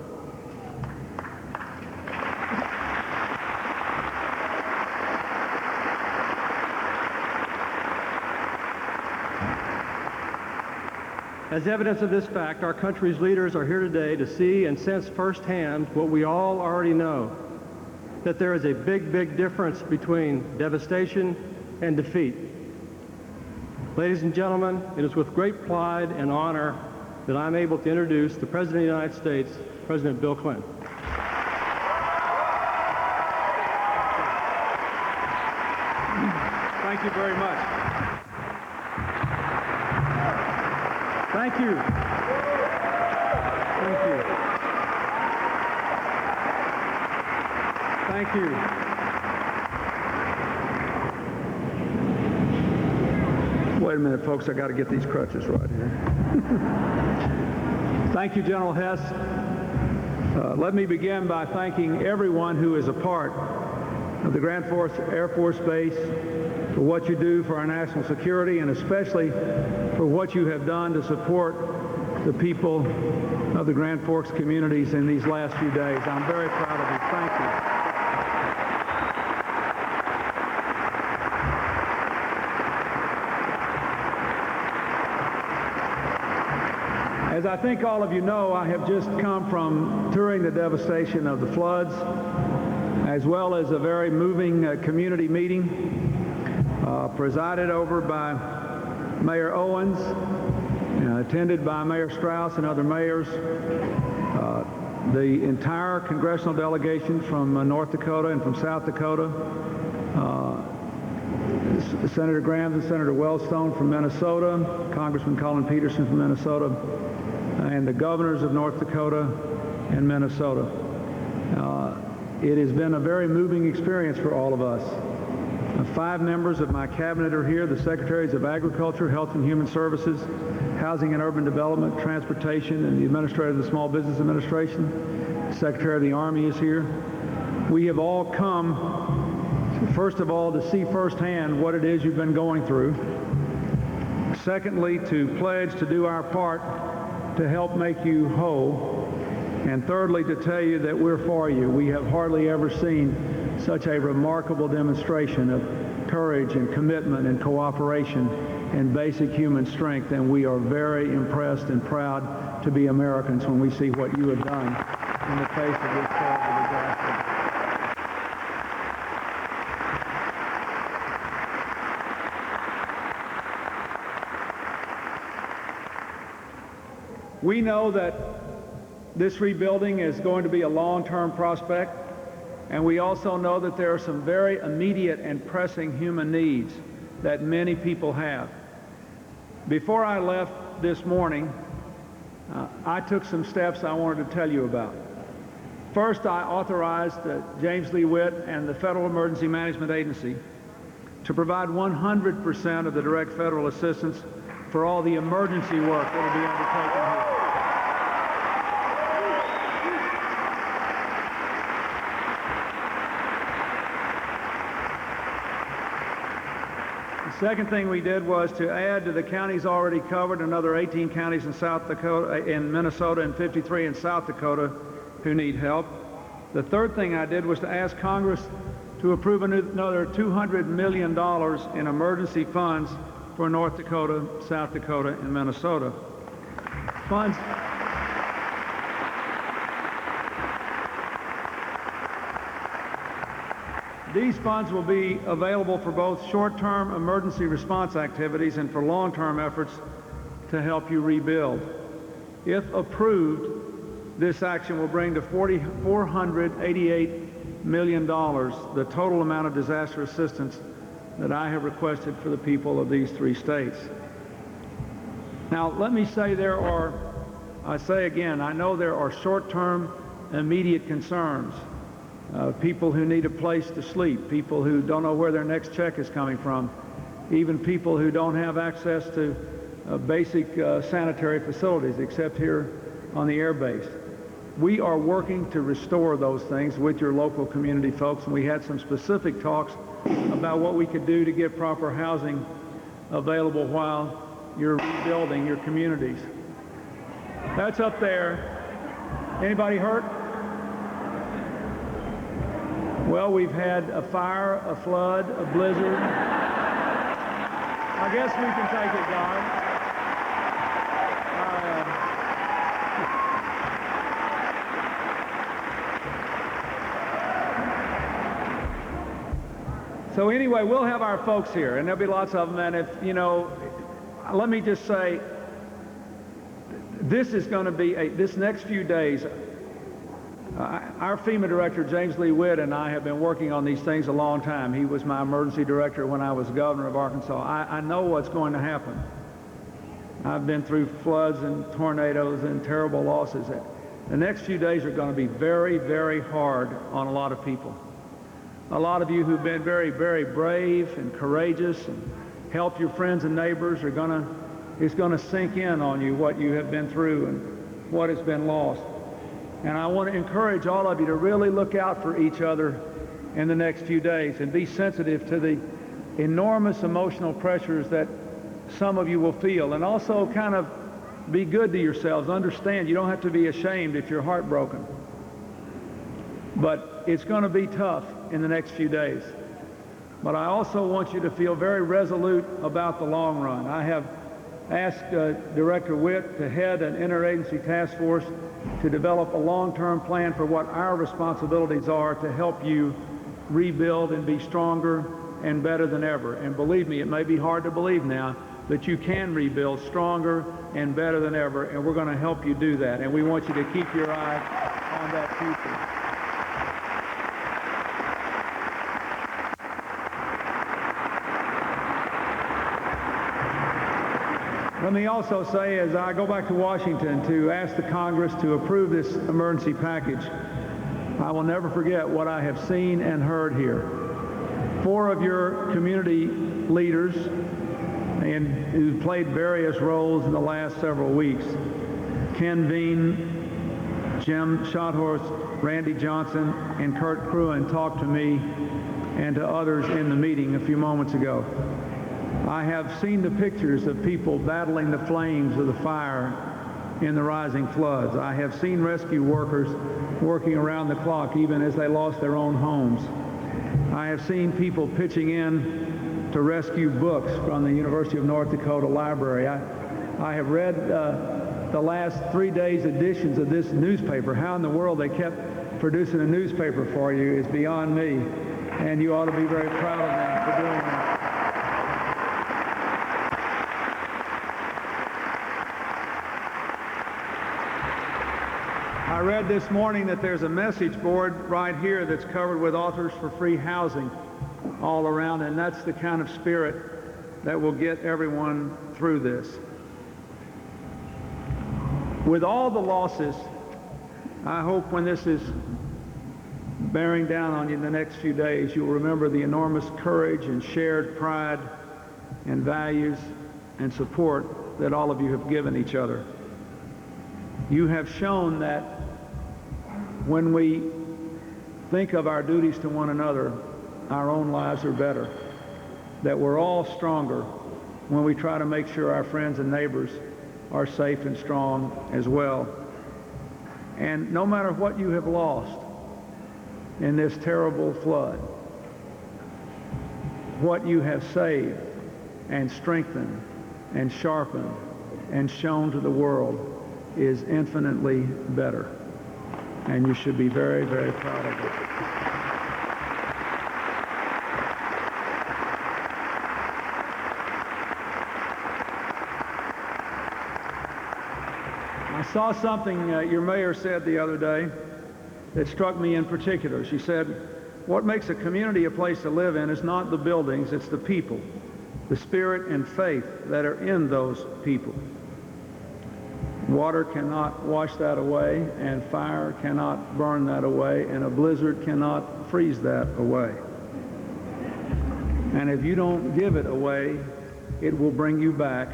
As evidence of this fact, our country's leaders are here today to see and sense firsthand what we all already know, that there is a big, big difference between devastation and defeat. Ladies and gentlemen, it is with great pride and honor that I'm able to introduce the President of the United States, President Bill Clinton. Thank you very much. Thank you. Thank you. Thank you. Wait a minute, folks. I got to get these crutches right here. Thank you, General Hess. Let me begin by thanking everyone who is a part of the Grand Forks Air Force Base for what you do for our national security, and especially for what you have done to support the people of the Grand Forks communities in these last few days. I'm very proud of you. Thank you. As I think all of you know, I have just come from touring the devastation of the floods, as well as a very moving community meeting presided over by Mayor Owens, attended by Mayor Strauss and other mayors. The entire congressional delegation from North Dakota and from South Dakota, Senator Graham and Senator Wellstone from Minnesota, Congressman Colin Peterson from Minnesota, and the governors of North Dakota and Minnesota. It has been a very moving experience for all of us. 5 members of my cabinet are here, the Secretaries of Agriculture, Health and Human Services, Housing and Urban Development, Transportation, and the Administrator of the Small Business Administration. The Secretary of the Army is here. We have all come, first of all, to see firsthand what it is you've been going through. Secondly, to pledge to do our part to help make you whole. And thirdly, to tell you that we're for you. We have hardly ever seen such a remarkable demonstration of courage and commitment and cooperation and basic human strength, and we are very impressed and proud to be Americans when we see what you have done in the face of this terrible disaster. We know that this rebuilding is going to be a long-term prospect, and we also know that there are some very immediate and pressing human needs that many people have. Before I left this morning, I took some steps I wanted to tell you about. First, I authorized James Lee Witt and the Federal Emergency Management Agency to provide 100% of the direct federal assistance for all the emergency work that will be undertaken here. Second thing we did was to add to the counties already covered another 18 counties in South Dakota, in Minnesota, and 53 in South Dakota who need help. The third thing I did was to ask Congress to approve another $200 million in emergency funds for North Dakota, South Dakota, and Minnesota. Funds. These funds will be available for both short-term emergency response activities and for long-term efforts to help you rebuild. If approved, this action will bring to $488 million the total amount of disaster assistance that I have requested for the people of these three states. Now, let me say I say again, I know there are short-term immediate concerns. People who need a place to sleep, people who don't know where their next check is coming from, even people who don't have access to basic sanitary facilities except here on the air base. We are working to restore those things with your local community folks, and we had some specific talks about what we could do to get proper housing available while you're rebuilding your communities. That's up there. Anybody hurt? Well, we've had a fire, a flood, a blizzard. I guess we can take it, God. So anyway, we'll have our folks here, and there'll be lots of them. And if, let me just say, this is going to be, this next few days, our FEMA director, James Lee Witt, and I have been working on these things a long time. He was my emergency director when I was governor of Arkansas. I know what's going to happen. I've been through floods and tornadoes and terrible losses. The next few days are going to be very, very hard on a lot of people. A lot of you who've been very, very brave and courageous and helped your friends and neighbors it's going to sink in on you what you have been through and what has been lost. And I want to encourage all of you to really look out for each other in the next few days and be sensitive to the enormous emotional pressures that some of you will feel, and also kind of be good to yourselves. Understand you don't have to be ashamed if you're heartbroken. But it's going to be tough in the next few days. But I also want you to feel very resolute about the long run. I have asked Director Witt to head an interagency task force to develop a long-term plan for what our responsibilities are to help you rebuild and be stronger and better than ever. And believe me, it may be hard to believe now, but you can rebuild stronger and better than ever, and we're going to help you do that. And we want you to keep your eye on that future. Let me also say, as I go back to Washington to ask the Congress to approve this emergency package, I will never forget what I have seen and heard here. 4 of your community leaders and who played various roles in the last several weeks, Ken Veen, Jim Schothorst, Randy Johnson, and Kurt Kruen, talked to me and to others in the meeting a few moments ago. I have seen the pictures of people battling the flames of the fire in the rising floods. I have seen rescue workers working around the clock even as they lost their own homes. I have seen people pitching in to rescue books from the University of North Dakota Library. I have read the last 3 days' editions of this newspaper. How in the world they kept producing a newspaper for you is beyond me, and you ought to be very proud of them for doing that. I read this morning that there's a message board right here that's covered with Authors for Free Housing all around, and that's the kind of spirit that will get everyone through this. With all the losses, I hope when this is bearing down on you in the next few days, you'll remember the enormous courage and shared pride and values and support that all of you have given each other. You have shown that when we think of our duties to one another, our own lives are better. that we're all stronger when we try to make sure our friends and neighbors are safe and strong as well. And no matter what you have lost in this terrible flood, what you have saved and strengthened and sharpened and shown to the world is infinitely better. And you should be very, very proud of it. I saw something your mayor said the other day that struck me in particular. She said, what makes a community a place to live in is not the buildings, it's the people, the spirit and faith that are in those people. Water cannot wash that away, and fire cannot burn that away, and a blizzard cannot freeze that away. And if you don't give it away, it will bring you back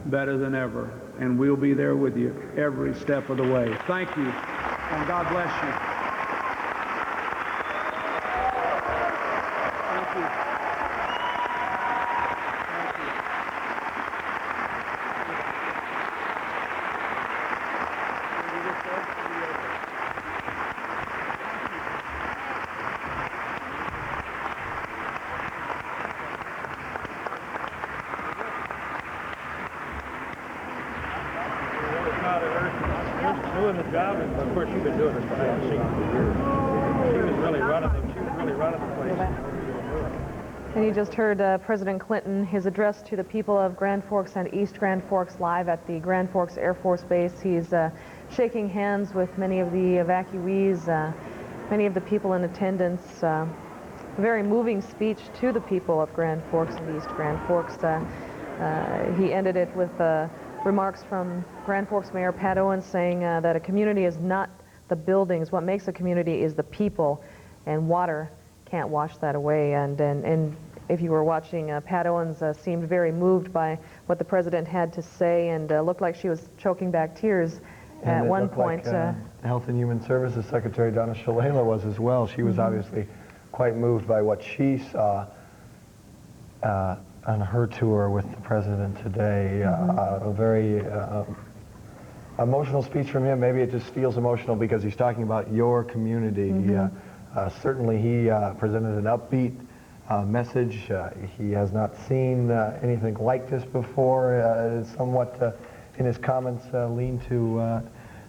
better than ever. And we'll be there with you every step of the way. Thank you, and God bless you. Thank you. Doing the job, and of course you've been doing this behind the scenes for years. She was really running the place. And you just heard President Clinton, his address to the people of Grand Forks and East Grand Forks live at the Grand Forks Air Force Base. He's shaking hands with many of the evacuees, many of the people in attendance. A very moving speech to the people of Grand Forks and East Grand Forks. He ended it with remarks from Grand Forks Mayor Pat Owens saying that a community is not the buildings. What makes a community is the people, and water can't wash that away. And if you were watching, Pat Owens seemed very moved by what the president had to say, and looked like she was choking back tears at one point. Like, Health and Human Services Secretary Donna Shalala was as well. She was obviously quite moved by what she saw on her tour with the president today. A very emotional speech from him. Maybe it just feels emotional because he's talking about your community. Certainly he presented an upbeat message. He has not seen anything like this before. Somewhat in his comments lean to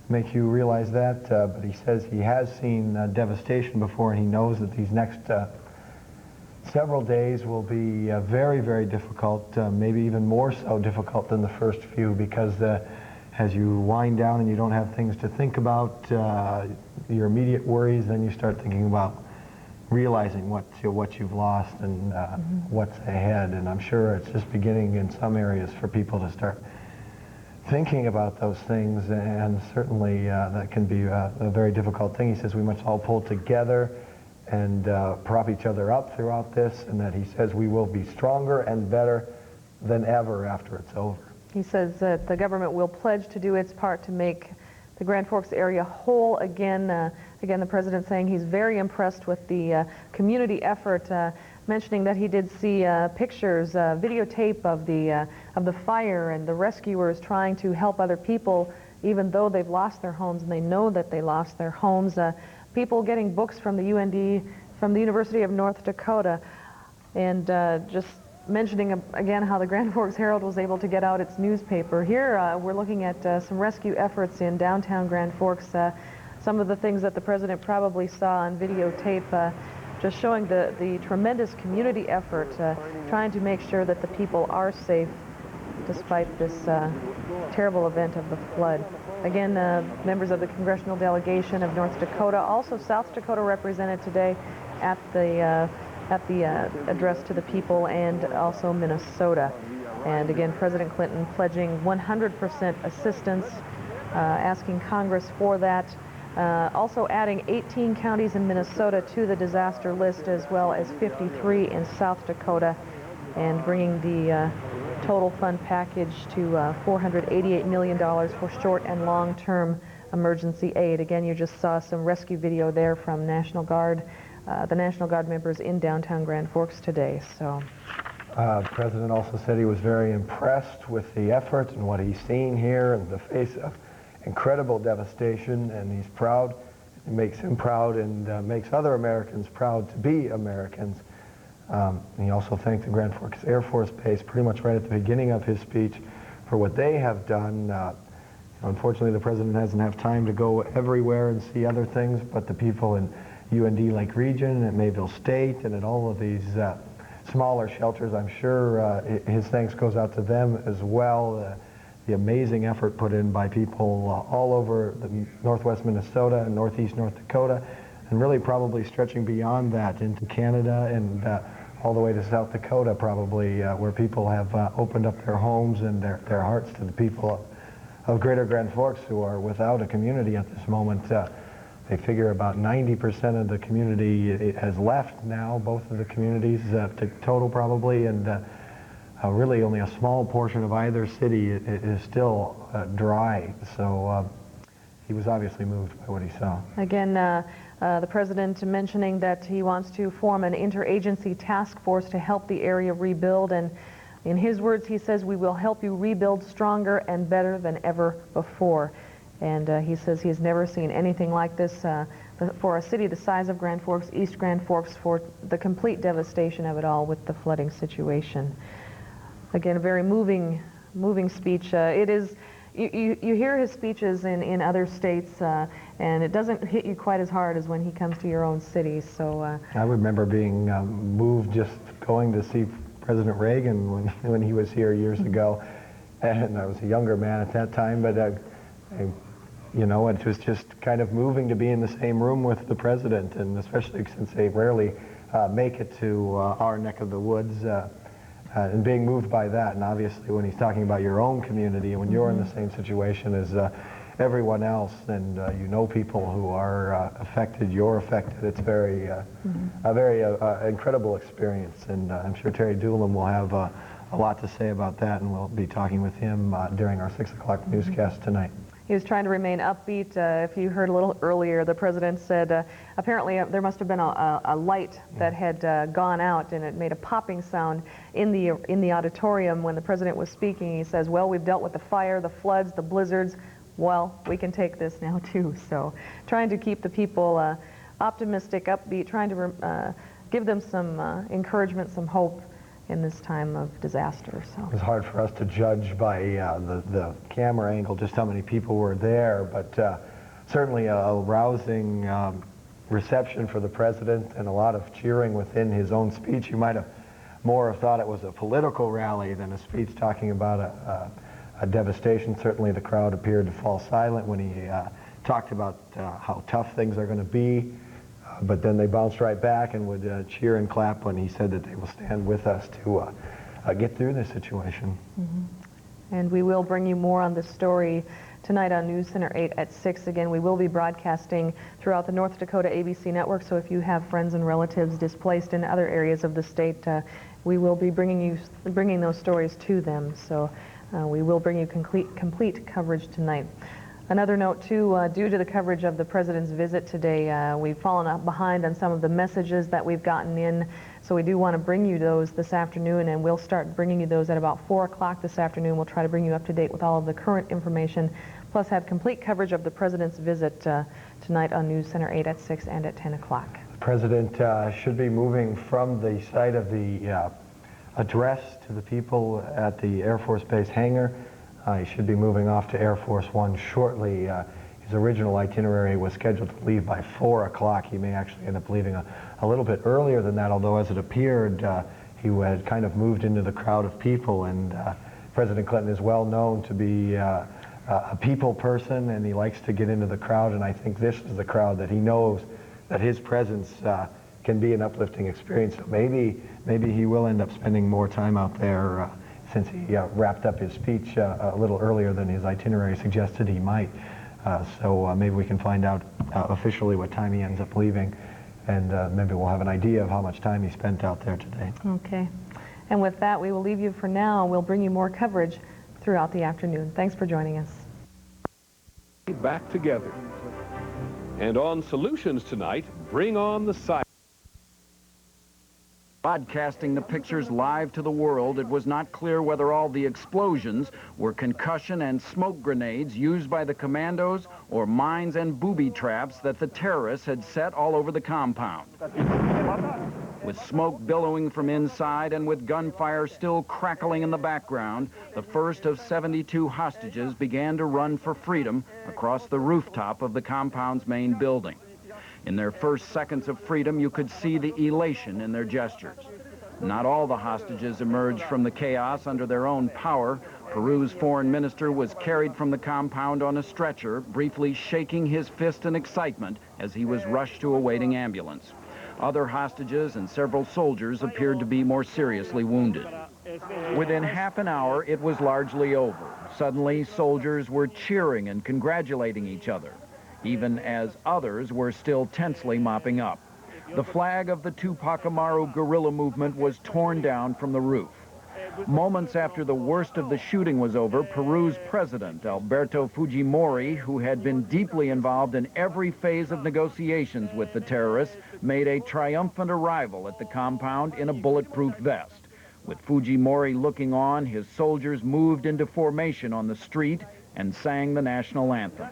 make you realize that, but he says he has seen devastation before, and he knows that these next several days will be very, very difficult, maybe even more so difficult than the first few, because as you wind down and you don't have things to think about, your immediate worries, then you start thinking about realizing what you've lost and what's ahead. And I'm sure it's just beginning in some areas for people to start thinking about those things, and certainly that can be a very difficult thing. He says we must all pull together and prop each other up throughout this, and that he says we will be stronger and better than ever after it's over. He says that the government will pledge to do its part to make the Grand Forks area whole again. Again, the president saying he's very impressed with the community effort, mentioning that he did see pictures, videotape of the fire and the rescuers trying to help other people, even though they've lost their homes and they know that they lost their homes. People getting books from the UND, from the University of North Dakota, and just mentioning again how the Grand Forks Herald was able to get out its newspaper. Here we're looking at some rescue efforts in downtown Grand Forks. Some of the things that the president probably saw on videotape, just showing the tremendous community effort, trying to make sure that the people are safe despite this terrible event of the flood. Again, members of the congressional delegation of North Dakota, also South Dakota represented today at the address to the people, and also Minnesota. And again, President Clinton pledging 100% assistance, asking Congress for that. Also adding 18 counties in Minnesota to the disaster list, as well as 53 in South Dakota, and bringing the total fund package to $488 million for short and long-term emergency aid. Again, you just saw some rescue video there from National Guard, the National Guard members in downtown Grand Forks today. So The President also said he was very impressed with the effort and what he's seen here in the face of incredible devastation, and he's proud. It makes him proud and makes other Americans proud to be Americans. He also thanked the Grand Forks Air Force Base pretty much right at the beginning of his speech for what they have done. Unfortunately, the President doesn't have time to go everywhere and see other things, but the people in UND Lake Region, at Mayville State, and at all of these smaller shelters, I'm sure his thanks goes out to them as well. The amazing effort put in by people all over the northwest Minnesota and northeast North Dakota, and really probably stretching beyond that into Canada and all the way to South Dakota probably, where people have opened up their homes and their hearts to the people of Greater Grand Forks who are without a community at this moment. They figure about 90% of the community has left now, both of the communities to total probably, and really only a small portion of either city is still dry. So he was obviously moved by what he saw. Again, the President mentioning that he wants to form an interagency task force to help the area rebuild, and in his words, he says, "We will help you rebuild stronger and better than ever before." And he says he's never seen anything like this for a city the size of Grand Forks, East Grand Forks, for the complete devastation of it all with the flooding situation. Again, a very moving speech. It is, you hear his speeches in other states, and it doesn't hit you quite as hard as when he comes to your own city. So I remember being moved just going to see President Reagan when he was here years ago, and I was a younger man at that time, but you know, it was just kind of moving to be in the same room with the President, and especially since they rarely make it to our neck of the woods, and being moved by that. And obviously when he's talking about your own community, and when you're in the same situation as everyone else, and you know people who are affected, you're affected, it's very a very incredible experience. And I'm sure Terry Doolin will have a lot to say about that, and we'll be talking with him during our 6 o'clock newscast tonight. he was trying to remain upbeat. If you heard a little earlier, the President said apparently there must have been a light that had gone out, and it made a popping sound in the auditorium when the President was speaking. He says, "Well, we've dealt with the fire, the floods, the blizzards. Well, we can take this now too." So trying to keep the people optimistic, upbeat, trying to give them some encouragement, some hope in this time of disaster. So it was hard for us to judge by the camera angle just how many people were there, but certainly a rousing reception for the President, and a lot of cheering within his own speech. You might have more thought it was a political rally than a speech talking about a devastation. Certainly the crowd appeared to fall silent when he talked about how tough things are going to be, but then they bounced right back and would cheer and clap when he said that they will stand with us to get through this situation. Mm-hmm. And we will bring you more on this story tonight on News Center 8 at 6. Again, we will be broadcasting throughout the North Dakota ABC network, so if you have friends and relatives displaced in other areas of the state, we will be bringing those stories to them. So we will bring you complete coverage tonight. Another note, too, due to the coverage of the President's visit today, we've fallen up behind on some of the messages that we've gotten in, so we do want to bring you those this afternoon, and we'll start bringing you those at about 4 o'clock this afternoon. We'll try to bring you up to date with all of the current information, plus have complete coverage of the President's visit tonight on News Center 8 at 6 and at 10 o'clock. The President should be moving from the site of the address to the people at the Air Force Base hangar. He should be moving off to Air Force One shortly. His original itinerary was scheduled to leave by 4 o'clock. He may actually end up leaving a little bit earlier than that, although as it appeared, he had kind of moved into the crowd of people, and President Clinton is well known to be a people person, and he likes to get into the crowd, and I think this is the crowd that he knows that his presence can be an uplifting experience. So maybe he will end up spending more time out there since he wrapped up his speech a little earlier than his itinerary suggested he might. So maybe we can find out officially what time he ends up leaving, and maybe we'll have an idea of how much time he spent out there today. Okay. And with that, we will leave you for now. We'll bring you more coverage throughout the afternoon. Thanks for joining us. Back together. And on Solutions tonight, bring on the science. Broadcasting the pictures live to the world, it was not clear whether all the explosions were concussion and smoke grenades used by the commandos or mines and booby traps that the terrorists had set all over the compound. With smoke billowing from inside and with gunfire still crackling in the background, the first of 72 hostages began to run for freedom across the rooftop of the compound's main building. In their first seconds of freedom, you could see the elation in their gestures. Not all the hostages emerged from the chaos under their own power. Peru's foreign minister was carried from the compound on a stretcher, briefly shaking his fist in excitement as he was rushed to a waiting ambulance. Other hostages and several soldiers appeared to be more seriously wounded. Within half an hour, it was largely over. Suddenly, soldiers were cheering and congratulating each other, even as others were still tensely mopping up. The flag of the Tupac Amaru guerrilla movement was torn down from the roof. Moments after the worst of the shooting was over, Peru's president, Alberto Fujimori, who had been deeply involved in every phase of negotiations with the terrorists, made a triumphant arrival at the compound in a bulletproof vest. With Fujimori looking on, his soldiers moved into formation on the street and sang the national anthem.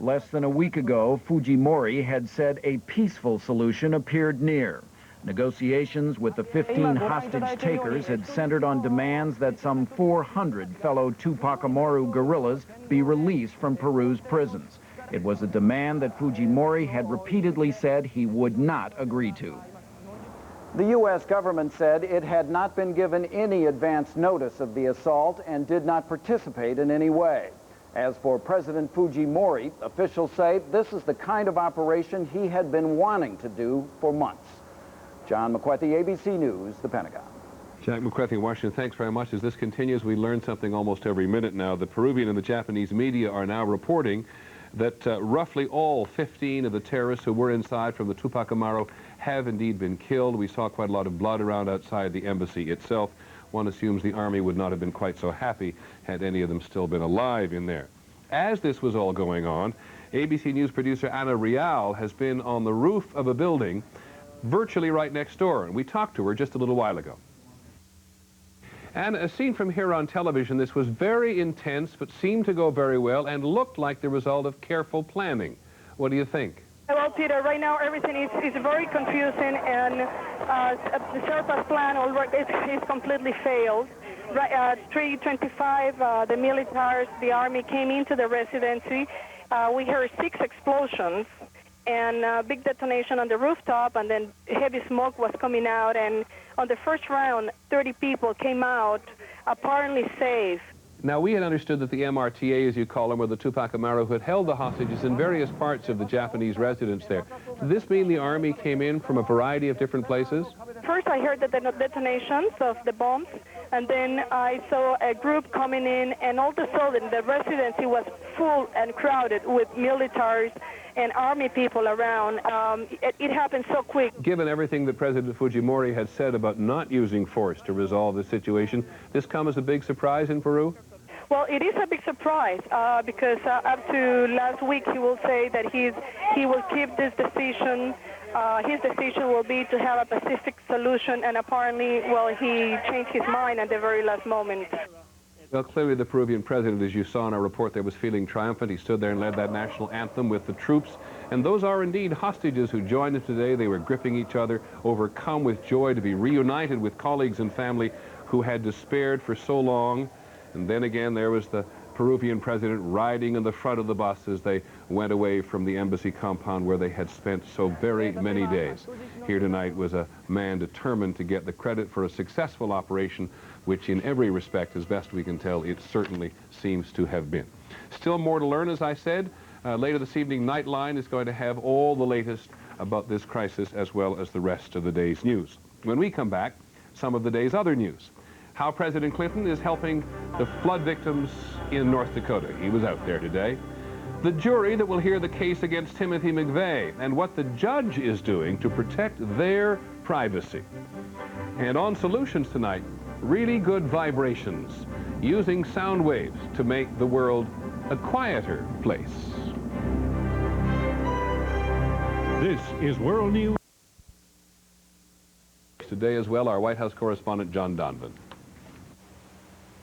Less than a week ago, Fujimori had said a peaceful solution appeared near. Negotiations with the 15 hostage takers had centered on demands that some 400 fellow Tupac Amaru guerrillas be released from Peru's prisons. It was a demand that Fujimori had repeatedly said he would not agree to. The U.S. government said it had not been given any advance notice of the assault and did not participate in any way. As for President Fujimori, officials say this is the kind of operation he had been wanting to do for months. John McWethy, ABC News, the Pentagon. Jack McWethy in Washington, thanks very much. As this continues, we learn something almost every minute now. The Peruvian and the Japanese media are now reporting that roughly all 15 of the terrorists who were inside from the Tupac Amaru have indeed been killed. We saw quite a lot of blood around outside the embassy itself. One assumes the army would not have been quite so happy had any of them still been alive in there. As this was all going on, ABC News producer Ana Real has been on the roof of a building virtually right next door, and we talked to her just a little while ago. And as seen from here on television, this was very intense, but seemed to go very well and looked like the result of careful planning. What do you think? Well, Peter, right now everything is very confusing, and the Sherpa's plan is completely failed. Right, at 3:25, the militaries, the army came into the residency. We heard 6 explosions and big detonation on the rooftop, and then heavy smoke was coming out. And on the first round, 30 people came out, apparently safe. Now, we had understood that the MRTA, as you call them, or the Tupac Amaru, had held the hostages in various parts of the Japanese residence there. Does this mean the army came in from a variety of different places? First, I heard the detonations of the bombs, and then I saw a group coming in, and all of a sudden, the residency was full and crowded with militaries and army people around. It happened so quick. Given everything that President Fujimori had said about not using force to resolve the situation, this come as a big surprise in Peru? Well, it is a big surprise because up to last week he will say that he will keep this decision. His decision will be to have a pacific solution, and apparently, well, he changed his mind at the very last moment. Well, clearly the Peruvian president, as you saw in our report there, was feeling triumphant. He stood there and led that national anthem with the troops. And those are indeed hostages who joined us today. They were gripping each other, overcome with joy to be reunited with colleagues and family who had despaired for so long. And then again, there was the Peruvian president riding in the front of the bus as they went away from the embassy compound where they had spent so very many days. Here tonight was a man determined to get the credit for a successful operation, which in every respect, as best we can tell, it certainly seems to have been. Still more to learn, as I said. Later this evening, Nightline is going to have all the latest about this crisis as well as the rest of the day's news. When we come back, some of the day's other news. How President Clinton is helping the flood victims in North Dakota. He was out there today. The jury that will hear the case against Timothy McVeigh and what the judge is doing to protect their privacy. And on Solutions tonight, really good vibrations, using sound waves to make the world a quieter place. This is World News. Today as well, our White House correspondent, John Donvan.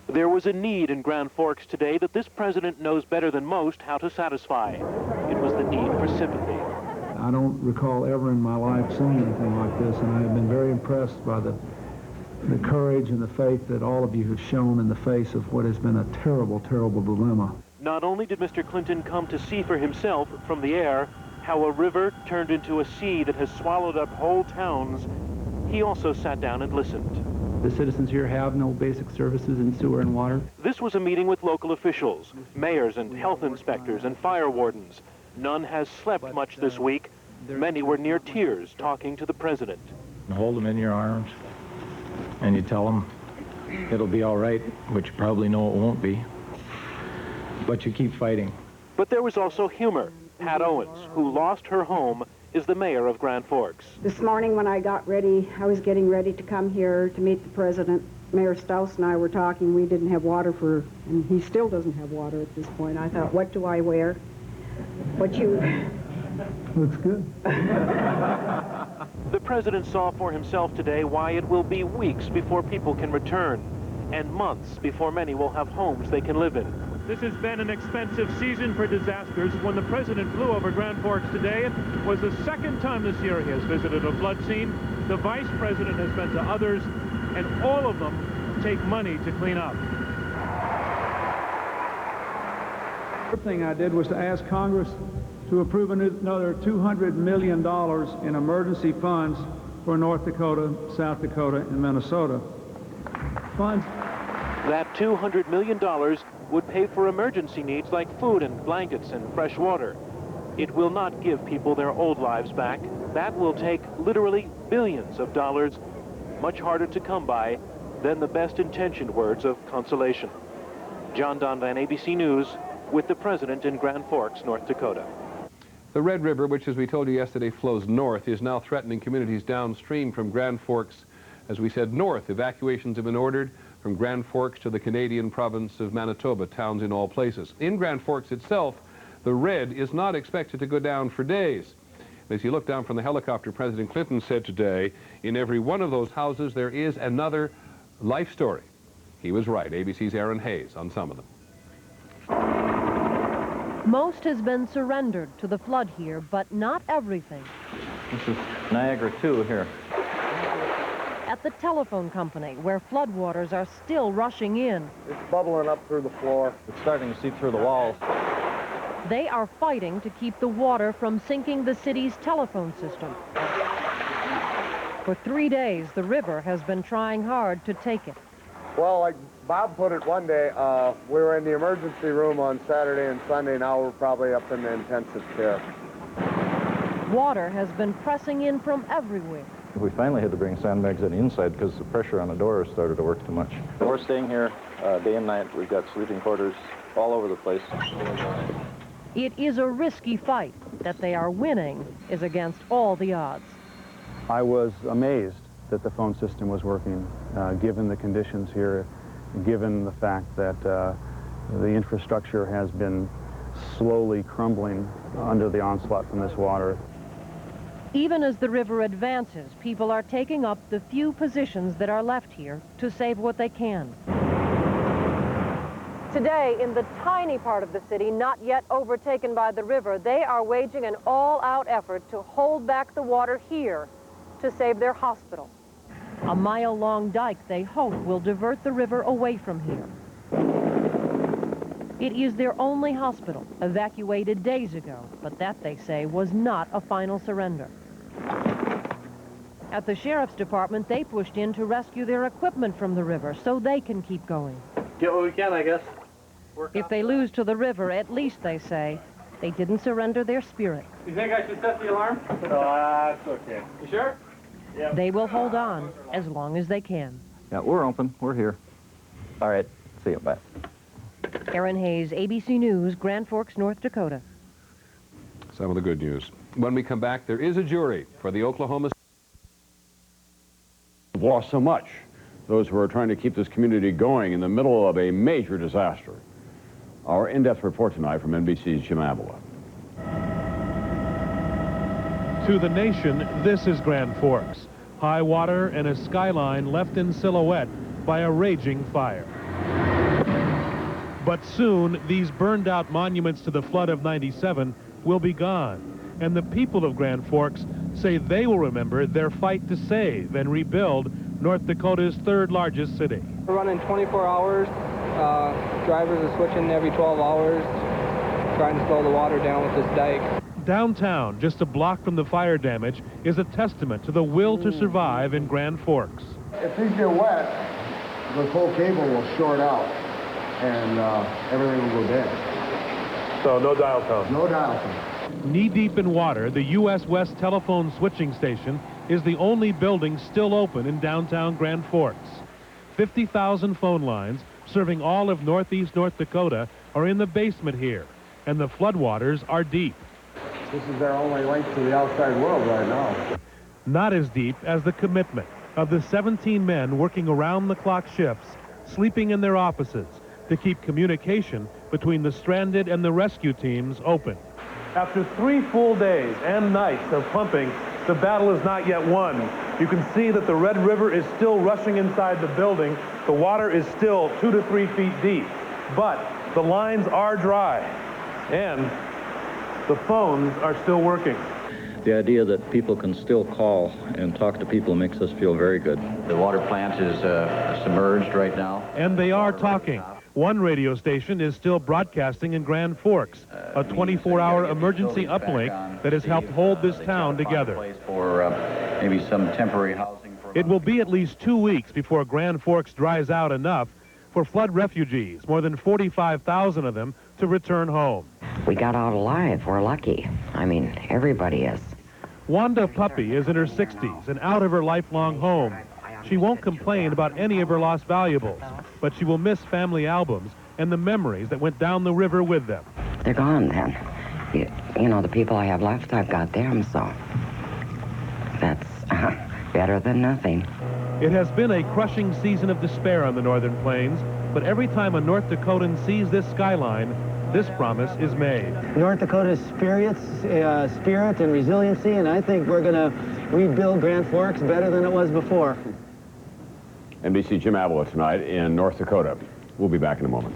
There was a need in Grand Forks today that this president knows better than most how to satisfy. It was the need for sympathy. I don't recall ever in my life seeing anything like this, and I have been very impressed by the courage and the faith that all of you have shown in the face of what has been a terrible, terrible dilemma. Not only did Mr. Clinton come to see for himself from the air how a river turned into a sea that has swallowed up whole towns, he also sat down and listened. The citizens here have no basic services in sewer and water. This was a meeting with local officials, mayors and health inspectors and fire wardens. None has slept much this week. Many were near tears talking to the president. Hold them in your arms, and you tell them it'll be all right, which you probably know it won't be. But you keep fighting. But there was also humor. Pat Owens, who lost her home, is the mayor of Grand Forks. This morning when I got ready, I was getting ready to come here to meet the president. Mayor Stouse and I were talking. We didn't have water and he still doesn't have water at this point. I thought, what do I wear? What you... Looks good. The president saw for himself today why it will be weeks before people can return, and months before many will have homes they can live in. This has been an expensive season for disasters. When the president flew over Grand Forks today, it was the second time this year he has visited a flood scene. The vice president has been to others, and all of them take money to clean up. The first thing I did was to ask Congress to approve another $200 million in emergency funds for North Dakota, South Dakota, and Minnesota. Funds. That $200 million would pay for emergency needs like food and blankets and fresh water. It will not give people their old lives back. That will take literally billions of dollars, much harder to come by than the best-intentioned words of consolation. John Donvan, ABC News, with the president in Grand Forks, North Dakota. The Red River, which, as we told you yesterday, flows north, is now threatening communities downstream from Grand Forks. As we said, north, evacuations have been ordered from Grand Forks to the Canadian province of Manitoba, towns in all places. In Grand Forks itself, the red is not expected to go down for days. As you look down from the helicopter, President Clinton said today, in every one of those houses there is another life story. He was right. ABC's Aaron Hayes on some of them. Most has been surrendered to the flood here, but not everything. This is Niagara 2 here. At the telephone company, where floodwaters are still rushing in. It's bubbling up through the floor. It's starting to seep through the walls. They are fighting to keep the water from sinking the city's telephone system. For 3 days, the river has been trying hard to take it. Well, like Bob put it one day, we were in the emergency room on Saturday and Sunday. Now we're probably up in the intensive care. Water has been pressing in from everywhere. We finally had to bring sandbags on the inside because the pressure on the doors started to work too much. We're staying here day and night. We've got sleeping quarters all over the place. It is a risky fight. That they are winning is against all the odds. I was amazed that the phone system was working, given the conditions here, given the fact that the infrastructure has been slowly crumbling under the onslaught from this water. Even as the river advances, people are taking up the few positions that are left here to save what they can. Today, in the tiny part of the city not yet overtaken by the river, they are waging an all-out effort to hold back the water here to save their hospital. A mile-long dike they hope will divert the river away from here. It is their only hospital, evacuated days ago, but that, they say, was not a final surrender. At the Sheriff's Department, they pushed in to rescue their equipment from the river so they can keep going. Get what we can, I guess. If they lose to the river, at least, they say, they didn't surrender their spirit. You think I should set the alarm? No, that's okay. You sure? Yeah. They will hold on as long as they can. Yeah, we're open. We're here. All right. See you. Bye. Aaron Hayes, ABC News, Grand Forks, North Dakota. Some of the good news. When we come back, there is a jury for the Oklahoma. We've lost so much. Those who are trying to keep this community going in the middle of a major disaster. Our in-depth report tonight from NBC's Jim Avila. To the nation, this is Grand Forks. High water and a skyline left in silhouette by a raging fire. But soon, these burned-out monuments to the flood of '97 will be gone. And the people of Grand Forks say they will remember their fight to save and rebuild North Dakota's third largest city. We're running 24 hours. Drivers are switching every 12 hours, trying to slow the water down with this dike. Downtown, just a block from the fire damage, is a testament to the will to survive in Grand Forks. If things get wet, the whole cable will short out and everything will go dead. So no dial tone? No dial tone. Knee-deep in water, the U.S. West telephone switching station is the only building still open in downtown Grand Forks. 50,000 phone lines serving all of northeast North Dakota are in the basement here, and the floodwaters are deep. This is their only link to the outside world right now. Not as deep as the commitment of the 17 men working around-the-clock shifts, sleeping in their offices to keep communication between the stranded and the rescue teams open. After 3 full days and nights of pumping, the battle is not yet won. You can see that the Red River is still rushing inside the building. The water is still 2 to 3 feet deep, but the lines are dry, and the phones are still working. The idea that people can still call and talk to people makes us feel very good. The water plant is submerged right now. And they are talking. One radio station is still broadcasting in Grand Forks, a 24-hour emergency uplink that has helped hold this town together. For maybe some temporary housing. It will be at least 2 weeks before Grand Forks dries out enough for flood refugees, more than 45,000 of them, to return home. We got out alive. We're lucky. I mean, everybody is. Wanda Puppy is in her 60s and out of her lifelong home. She won't complain about any of her lost valuables, but she will miss family albums and the memories that went down the river with them. They're gone then. You know, the people I have left, I've got them, so that's better than nothing. It has been a crushing season of despair on the Northern Plains, but every time a North Dakotan sees this skyline, this promise is made. North Dakota's spirit and resiliency, and I think we're going to rebuild Grand Forks better than it was before. NBC Jim Avila tonight in North Dakota. We'll be back in a moment.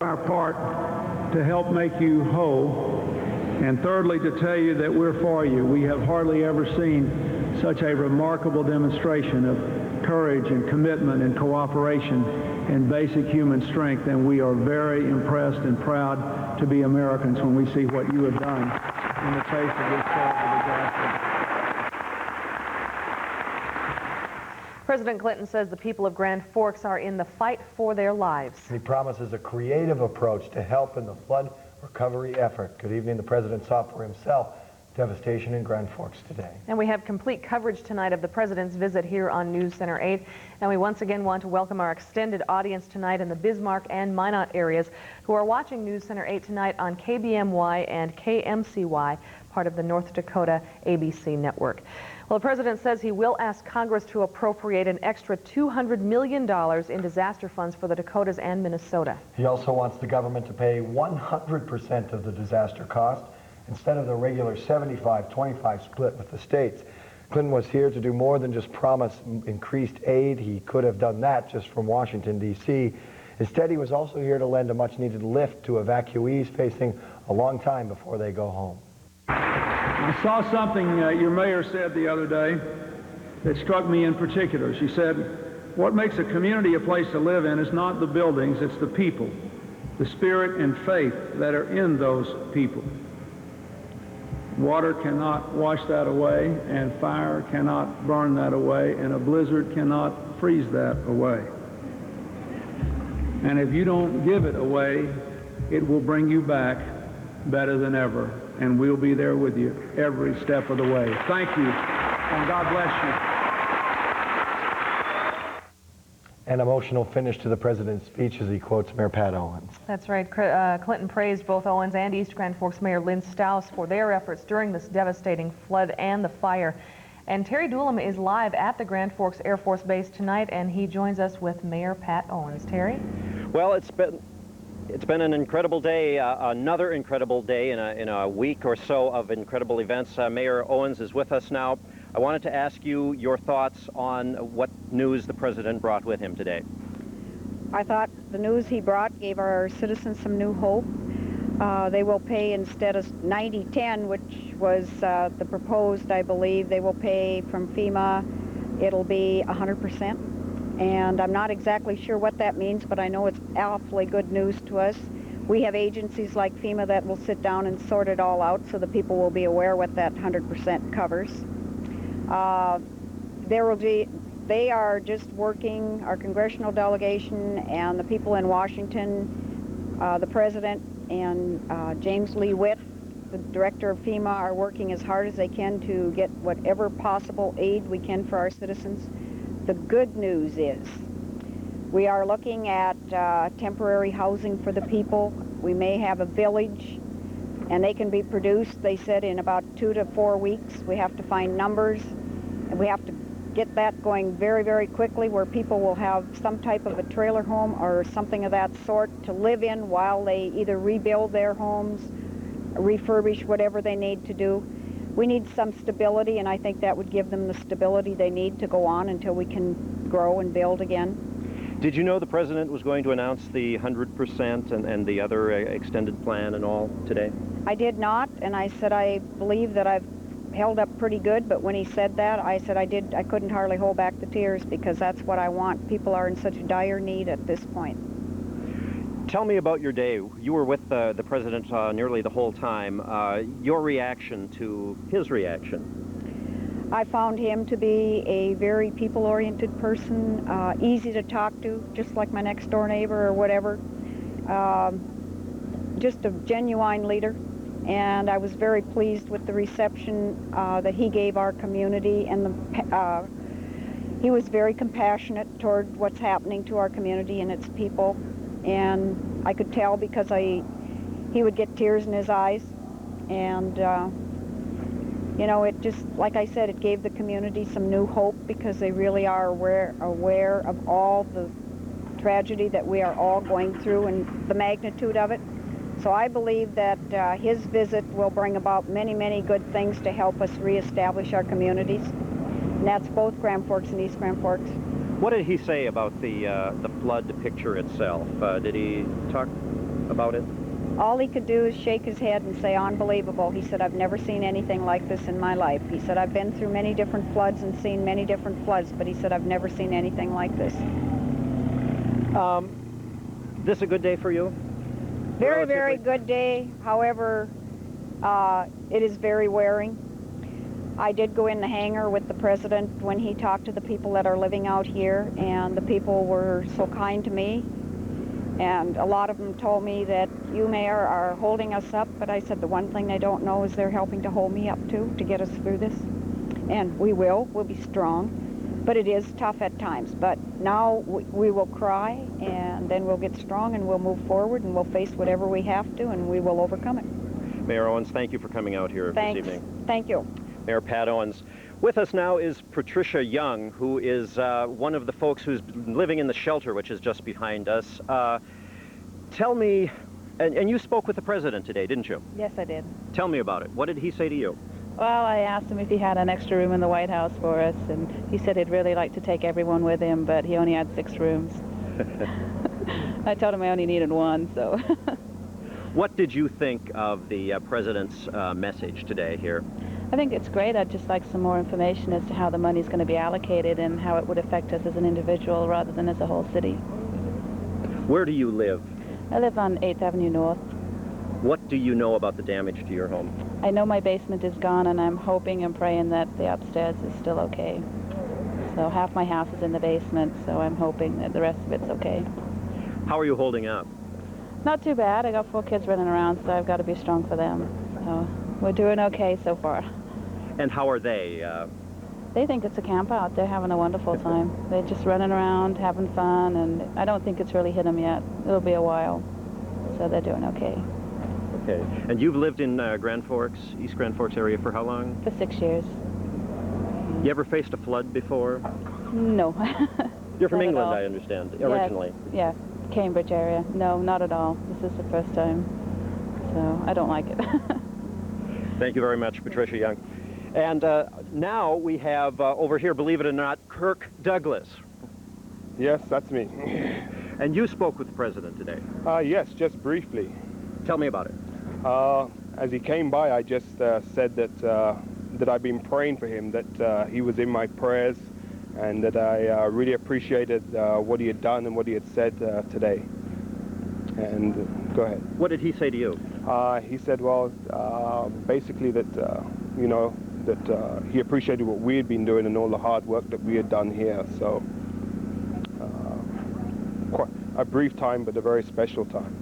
Our part to help make you whole, and thirdly, to tell you that we're for you. We have hardly ever seen such a remarkable demonstration of courage and commitment and cooperation and basic human strength, and we are very impressed and proud to be Americans when we see what you have done in the face of this terrible disaster. President Clinton says the people of Grand Forks are in the fight for their lives. He promises a creative approach to help in the flood recovery effort. Good evening. The president saw for himself devastation in Grand Forks today. And we have complete coverage tonight of the president's visit here on News Center 8. And we once again want to welcome our extended audience tonight in the Bismarck and Minot areas who are watching News Center 8 tonight on KBMY and KMCY, part of the North Dakota ABC network. Well, the president says he will ask Congress to appropriate an extra $200 million in disaster funds for the Dakotas and Minnesota. He also wants the government to pay 100% of the disaster cost instead of the regular 75-25 split with the states. Clinton was here to do more than just promise increased aid. He could have done that just from Washington, D.C. Instead, he was also here to lend a much-needed lift to evacuees facing a long time before they go home. I saw something your mayor said the other day that struck me in particular. She said, what makes a community a place to live in is not the buildings, it's the people, the spirit and faith that are in those people. Water cannot wash that away, and fire cannot burn that away, and a blizzard cannot freeze that away. And if you don't give it away, it will bring you back better than ever, and we'll be there with you every step of the way. Thank you, and God bless you. An emotional finish to the president's speech as he quotes Mayor Pat Owens. That's right. Clinton praised both Owens and East Grand Forks Mayor Lynn Stouse for their efforts during this devastating flood and the fire. And Terry Doolin is live at the Grand Forks Air Force Base tonight, and he joins us with Mayor Pat Owens. Terry? Well, it's been It's been an incredible day, another incredible day in a week or so of incredible events. Mayor Owens is with us now. I wanted to ask you your thoughts on what news the president brought with him today. I thought the news he brought gave our citizens some new hope. They will pay, instead of 90-10, which was the proposed, I believe, they will pay from FEMA, it'll be 100%. And I'm not exactly sure what that means, but I know it's awfully good news to us. We have agencies like FEMA that will sit down and sort it all out so the people will be aware what that 100% covers. They are just working, our congressional delegation and the people in Washington, the president and James Lee Witt, the director of FEMA, are working as hard as they can to get whatever possible aid we can for our citizens. The good news is we are looking at temporary housing for the people. We may have a village, and they can be produced, they said, in about 2 to 4 weeks. We have to find numbers, and we have to get that going very, very quickly, where people will have some type of a trailer home or something of that sort to live in while they either rebuild their homes, refurbish, whatever they need to do. We need some stability, and I think that would give them the stability they need to go on until we can grow and build again. Did you know the president was going to announce the 100% and the other extended plan and all today? I did not, and I said I believe that I've held up pretty good, but when he said that, I said I couldn't hardly hold back the tears, because that's what I want. People are in such dire need at this point. Tell me about your day. You were with the president nearly the whole time. Your reaction to his reaction? I found him to be a very people-oriented person, easy to talk to, just like my next-door neighbor or whatever. Just a genuine leader, and I was very pleased with the reception that he gave our community, and he was very compassionate toward what's happening to our community and its people. And I could tell because he would get tears in his eyes, and you know, it just, like I said, it gave the community some new hope, because they really are aware of all the tragedy that we are all going through and the magnitude of it. So I believe that his visit will bring about many, many good things to help us reestablish our communities, and that's both Grand Forks and East Grand Forks. What did he say about the flood picture itself? Did he talk about it? All he could do is shake his head and say, unbelievable. He said, I've never seen anything like this in my life. He said, I've been through many different floods and seen many different floods, but he said, I've never seen anything like this. This a good day for you? Very, very good day. However, it is very wearing. I did go in the hangar with the president when he talked to the people that are living out here, and the people were so kind to me. And a lot of them told me that you, Mayor, are holding us up, but I said the one thing they don't know is they're helping to hold me up too, to get us through this. And we'll be strong, but it is tough at times. But now we will cry, and then we'll get strong, and we'll move forward, and we'll face whatever we have to, and we will overcome it. Mayor Owens, thank you for coming out here this evening. Thank you. Mayor Pat Owens. With us now is Patricia Young, who is one of the folks who's living in the shelter, which is just behind us. Tell me, and you spoke with the president today, didn't you? Yes, I did. Tell me about it. What did he say to you? Well, I asked him if he had an extra room in the White House for us, and he said he'd really like to take everyone with him, but he only had 6 rooms. I told him I only needed 1, so... What did you think of the president's message today here? I think it's great. I'd just like some more information as to how the money's going to be allocated and how it would affect us as an individual rather than as a whole city. Where do you live? I live on 8th Avenue North. What do you know about the damage to your home? I know my basement is gone, and I'm hoping and praying that the upstairs is still okay. So half my house is in the basement, so I'm hoping that the rest of it's okay. How are you holding up? Not too bad. I got 4 kids running around, so I've got to be strong for them. So we're doing okay so far. And how are they? They think it's a camp out. They're having a wonderful time. They're just running around, having fun, and I don't think it's really hit them yet. It'll be a while. So they're doing okay. Okay. And you've lived in Grand Forks, East Grand Forks area for how long? For 6 years. You ever faced a flood before? No. You're from Not at England, all. I understand, Yeah, originally. Yeah, Cambridge area. No, not at all. This is the first time, so I don't like it. Thank you very much, Patricia Young. And now we have over here, believe it or not, Kirk Douglas. Yes, that's me. And you spoke with the president today. Yes, just briefly. Tell me about it. As he came by, I just said that I've been praying for him, that he was in my prayers, and that I really appreciated what he had done and what he had said today. And go ahead. What did he say to you? He said, well, basically that, you know, that he appreciated what we had been doing and all the hard work that we had done here. So, quite a brief time, but a very special time.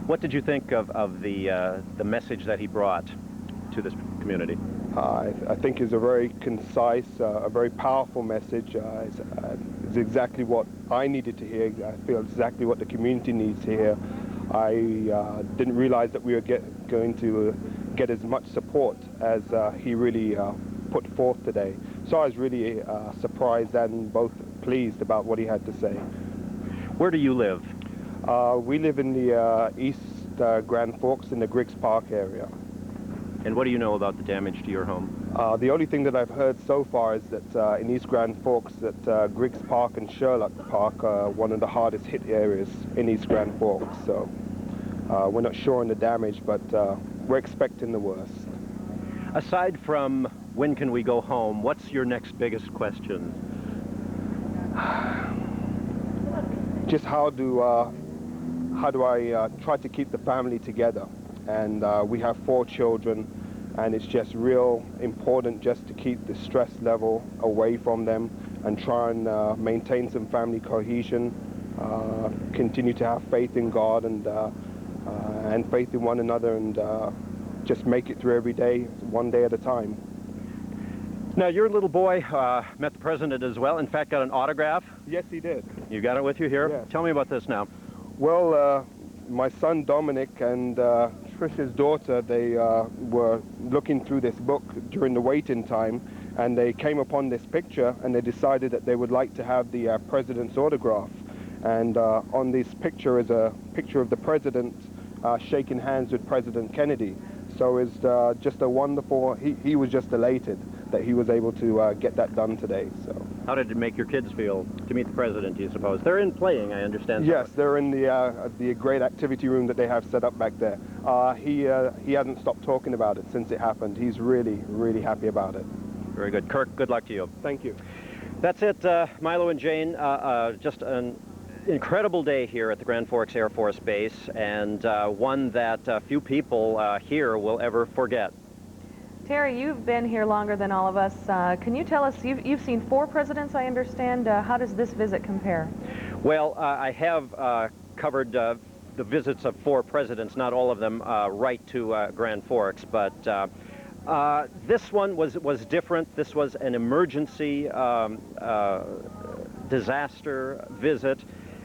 What did you think of the message that he brought to this community? I think it's a very concise, a very powerful message. It's exactly what I needed to hear. I feel exactly what the community needs to hear. I didn't realize that we were going to get as much support as he really put forth today. So I was really surprised and both pleased about what he had to say. Where do you live? We live in the East Grand Forks in the Griggs Park area. And what do you know about the damage to your home? The only thing that I've heard so far is that in East Grand Forks that Griggs Park and Sherlock Park are one of the hardest hit areas in East Grand Forks. So we're not sure on the damage, but we're expecting the worst. Aside from when can we go home, what's your next biggest question? Just how do I try to keep the family together? And we have 4 children, and it's just real important just to keep the stress level away from them and try and maintain some family cohesion, continue to have faith in God and faith in one another, and just make it through every day, one day at a time. Now, your little boy met the president as well, in fact got an autograph. Yes, he did. You got it with you here? Yes. Tell me about this now. Well, my son Dominic and Trisha's daughter, they were looking through this book during the waiting time, and they came upon this picture, and they decided that they would like to have the president's autograph. And on this picture is a picture of the president shaking hands with President Kennedy. So it's just a wonderful, he was just elated that he was able to get that done today. So. How did it make your kids feel to meet the president, do you suppose? They're in playing, I understand. Yes, they're in the great activity room that they have set up back there. He hasn't stopped talking about it since it happened. He's really, really happy about it. Very good. Kirk, good luck to you. Thank you. That's it, Milo and Jane. Just an incredible day here at the Grand Forks Air Force Base, and one that few people here will ever forget. Terry, you've been here longer than all of us. Can you tell us, you've seen 4 presidents, I understand. How does this visit compare? Well, I have covered the visits of 4 presidents, not all of them right to Grand Forks, but this one was different. This was an emergency disaster visit,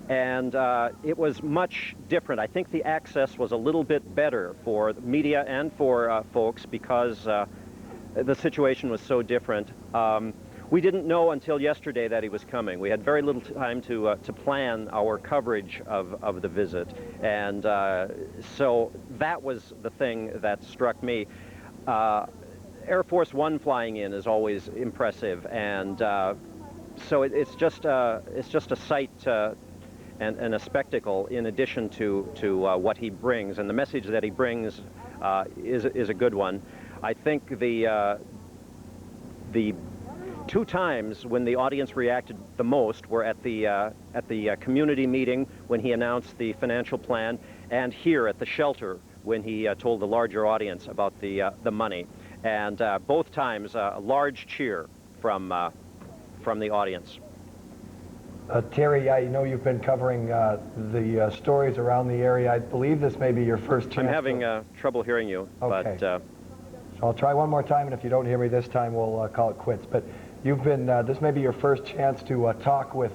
and it was much different. I think the access was a little bit better for the media and for folks because the situation was so different. We didn't know until yesterday that he was coming. We had very little time to plan our coverage of the visit, and so that was the thing that struck me. Air Force One flying in is always impressive, and so it's just a sight and a spectacle in addition to what he brings, and the message that he brings is a good one. I think the 2 times when the audience reacted the most were at the community meeting when he announced the financial plan, and here at the shelter when he told the larger audience about the money. And both times a large cheer from the audience. Terry, I know you've been covering the stories around the area. I believe this may be your first chance. I'm having trouble hearing you. Okay. But, so I'll try one more time, and if you don't hear me this time, we'll call it quits. But you've been, this may be your first chance to talk with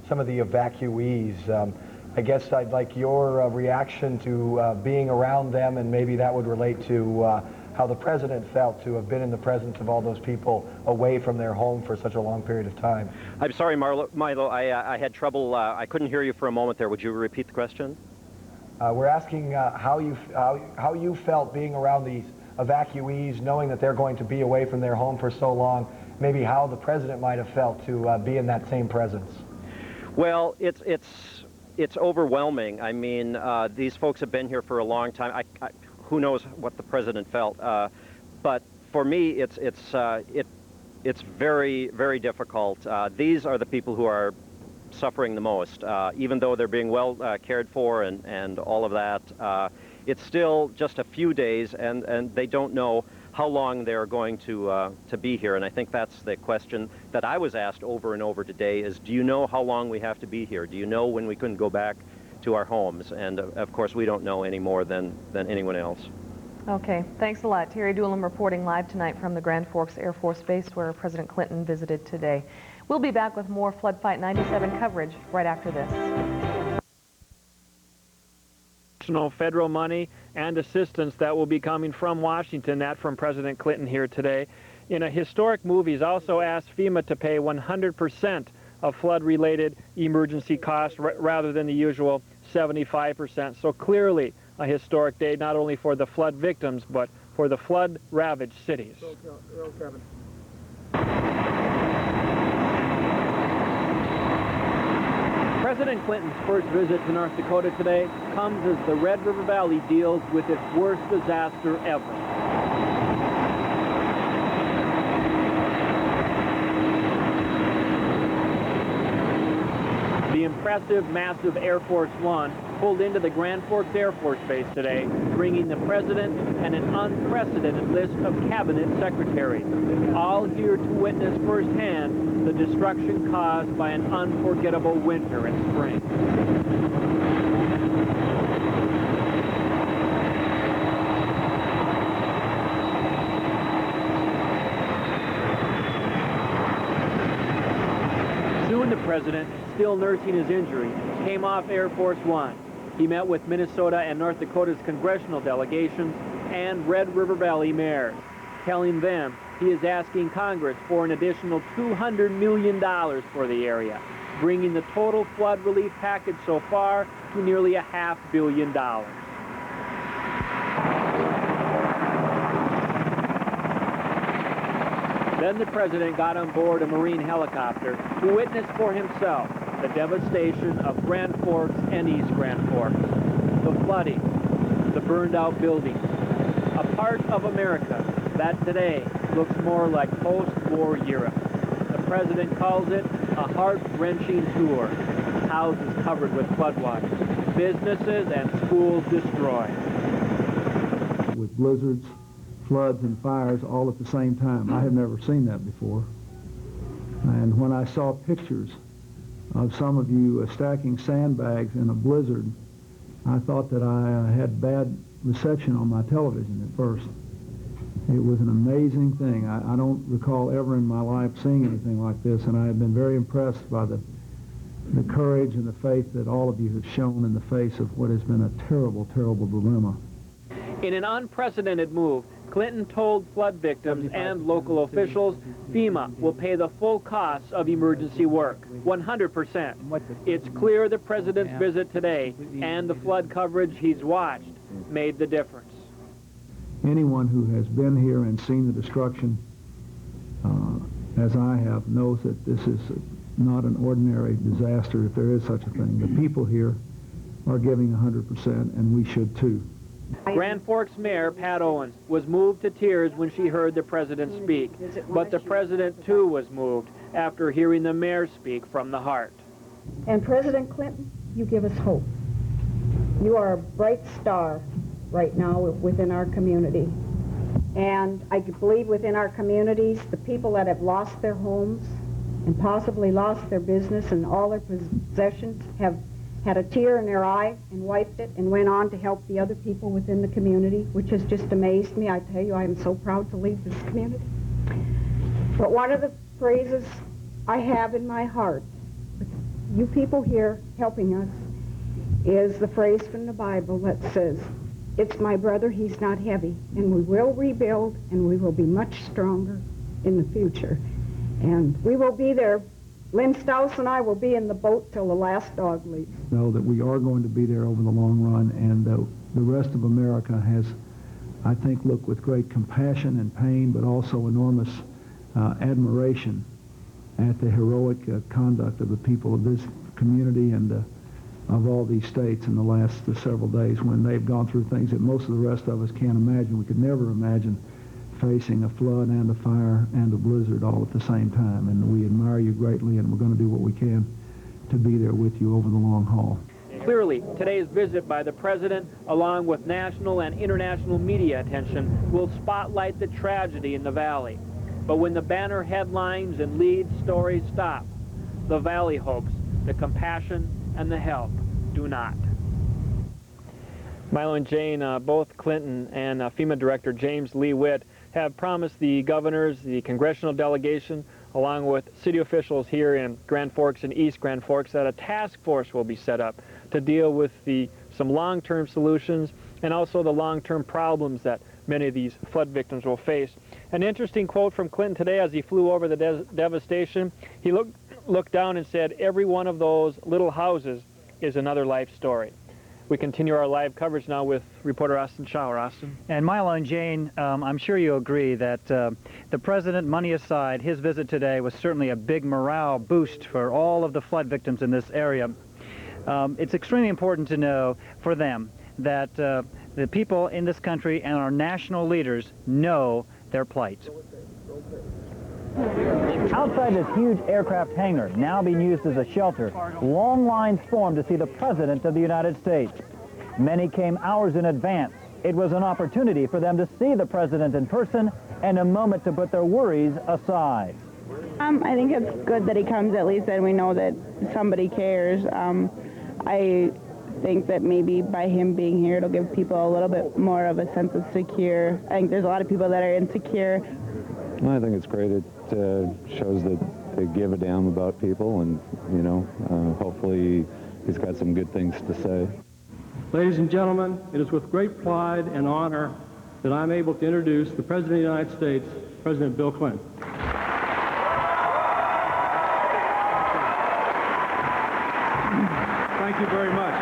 some of the evacuees. I guess I'd like your reaction to being around them, and maybe that would relate to how the president felt to have been in the presence of all those people away from their home for such a long period of time. I'm sorry, Milo, I had trouble, I couldn't hear you for a moment there. Would you repeat the question? We're asking how you felt being around these evacuees, knowing that they're going to be away from their home for so long, maybe how the president might have felt to be in that same presence. Well, it's overwhelming. I mean, these folks have been here for a long time. Who knows what the president felt? But for me, it's very, very difficult. These are the people who are suffering the most, even though they're being well cared for and all of that. It's still just a few days, and they don't know how long they're going to be here. And I think that's the question that I was asked over and over today is, do you know how long we have to be here? Do you know when we couldn't go back to our homes? And of course, we don't know any more than anyone else. Okay, thanks a lot. Terry Doolin reporting live tonight from the Grand Forks Air Force Base where President Clinton visited today. We'll be back with more Flood Fight 97 coverage right after this. Federal money and assistance that will be coming from Washington, that from President Clinton here today. In a historic move, he's also asked FEMA to pay 100% of flood-related emergency costs rather than the usual 75%. So clearly a historic day, not only for the flood victims, but for the flood-ravaged cities. President Clinton's first visit to North Dakota today comes as the Red River Valley deals with its worst disaster ever. The impressive, massive Air Force One pulled into the Grand Forks Air Force Base today, bringing the president and an unprecedented list of cabinet secretaries, all here to witness firsthand the destruction caused by an unforgettable winter and spring. Soon the president, still nursing his injury, came off Air Force One. He met with Minnesota and North Dakota's congressional delegations and Red River Valley mayors, telling them he is asking Congress for an additional $200 million for the area, bringing the total flood relief package so far to nearly $500 million. Then the president got on board a Marine helicopter to witness for himself the devastation of Grand Forks and East Grand Forks, the flooding, the burned out buildings, a part of America that today looks more like post-war Europe. The president calls it a heart-wrenching tour, houses covered with floodwaters, businesses and schools destroyed. With blizzards, floods, and fires all at the same time. I have never seen that before. And when I saw pictures of some of you stacking sandbags in a blizzard, I thought that I had bad reception on my television at first. It was an amazing thing. I don't recall ever in my life seeing anything like this, and I have been very impressed by the courage and the faith that all of you have shown in the face of what has been a terrible, terrible dilemma. In an unprecedented move, Clinton told flood victims and local officials FEMA will pay the full costs of emergency work, 100%. It's clear the president's visit today and the flood coverage he's watched made the difference. Anyone who has been here and seen the destruction, as I have, knows that this is not an ordinary disaster, if there is such a thing. The people here are giving 100%, and we should too. Grand Forks Mayor Pat Owens was moved to tears when she heard the president speak, but the president too was moved after hearing the mayor speak from the heart. And President Clinton, you give us hope. You are a bright star right now within our community. And I believe within our communities, the people that have lost their homes and possibly lost their business and all their possessions have had a tear in their eye and wiped it and went on to help the other people within the community, which has just amazed me. I tell you, I am so proud to lead this community. But one of the phrases I have in my heart, with you people here helping us, is the phrase from the Bible that says, It's my brother. He's not heavy. And we will rebuild, and we will be much stronger in the future. And we will be there. Lynn Stouse and I will be in the boat till the last dog leaves. Know that we are going to be there over the long run, and the rest of America has, I think, looked with great compassion and pain, but also enormous admiration at the heroic conduct of the people of this community and of all these states in the last several days, when they've gone through things that most of the rest of us can't imagine. We could never imagine facing a flood and a fire and a blizzard all at the same time. And we admire you greatly, and we're going to do what we can to be there with you over the long haul. Clearly, today's visit by the President, along with national and international media attention, will spotlight the tragedy in the Valley. But when the banner headlines and lead stories stop, the Valley hopes, the compassion, and the help do not. Milo and Jane, both Clinton and FEMA Director James Lee Witt have promised the governors, the congressional delegation, along with city officials here in Grand Forks and East Grand Forks, that a task force will be set up to deal with some long-term solutions and also the long-term problems that many of these flood victims will face. An interesting quote from Clinton today as he flew over the devastation. He looked down and said, "Every one of those little houses is another life story." We continue our live coverage now with reporter Austin Schauer. Austin. And Milo and Jane, I'm sure you agree that the President, money aside, his visit today was certainly a big morale boost for all of the flood victims in this area. It's extremely important to know for them that the people in this country and our national leaders know their plight. Outside this huge aircraft hangar, now being used as a shelter, long lines formed to see the President of the United States. Many came hours in advance. It was an opportunity for them to see the President in person and a moment to put their worries aside. I think it's good that he comes at least, and we know that somebody cares. I think that maybe by him being here, it'll give people a little bit more of a sense of secure. I think there's a lot of people that are insecure. I think it's great. It shows that they give a damn about people, and, you know, hopefully he's got some good things to say. Ladies and gentlemen, it is with great pride and honor that I'm able to introduce the President of the United States, President Bill Clinton. Thank you very much.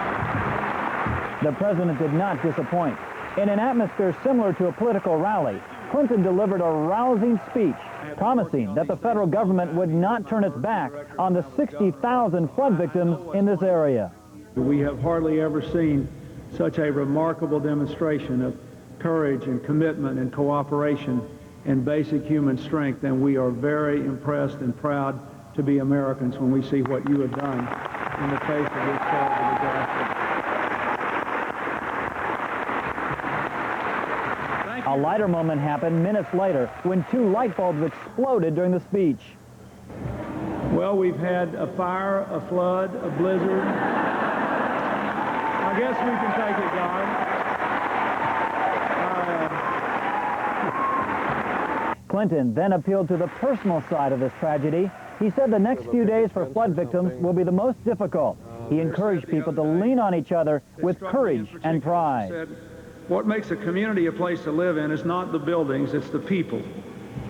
The President did not disappoint. In an atmosphere similar to a political rally, Clinton delivered a rousing speech, promising that the federal government would not turn its back on the 60,000 flood victims in this area. We have hardly ever seen such a remarkable demonstration of courage and commitment and cooperation and basic human strength, and we are very impressed and proud to be Americans when we see what you have done in the face of this terrible disaster. A lighter moment happened minutes later when 2 light bulbs exploded during the speech. Well, we've had a fire, a flood, a blizzard. I guess we can take it, God. Clinton then appealed to the personal side of this tragedy. He said the next few days for flood victims will be the most difficult. He encouraged people to lean on each other with courage and pride. What makes a community a place to live in is not the buildings, it's the people,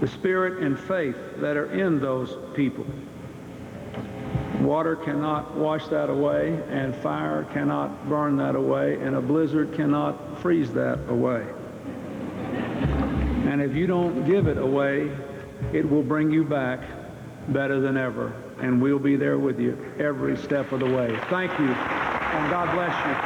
the spirit and faith that are in those people. Water cannot wash that away, and fire cannot burn that away, and a blizzard cannot freeze that away. And if you don't give it away, it will bring you back better than ever, and we'll be there with you every step of the way. Thank you, and God bless you.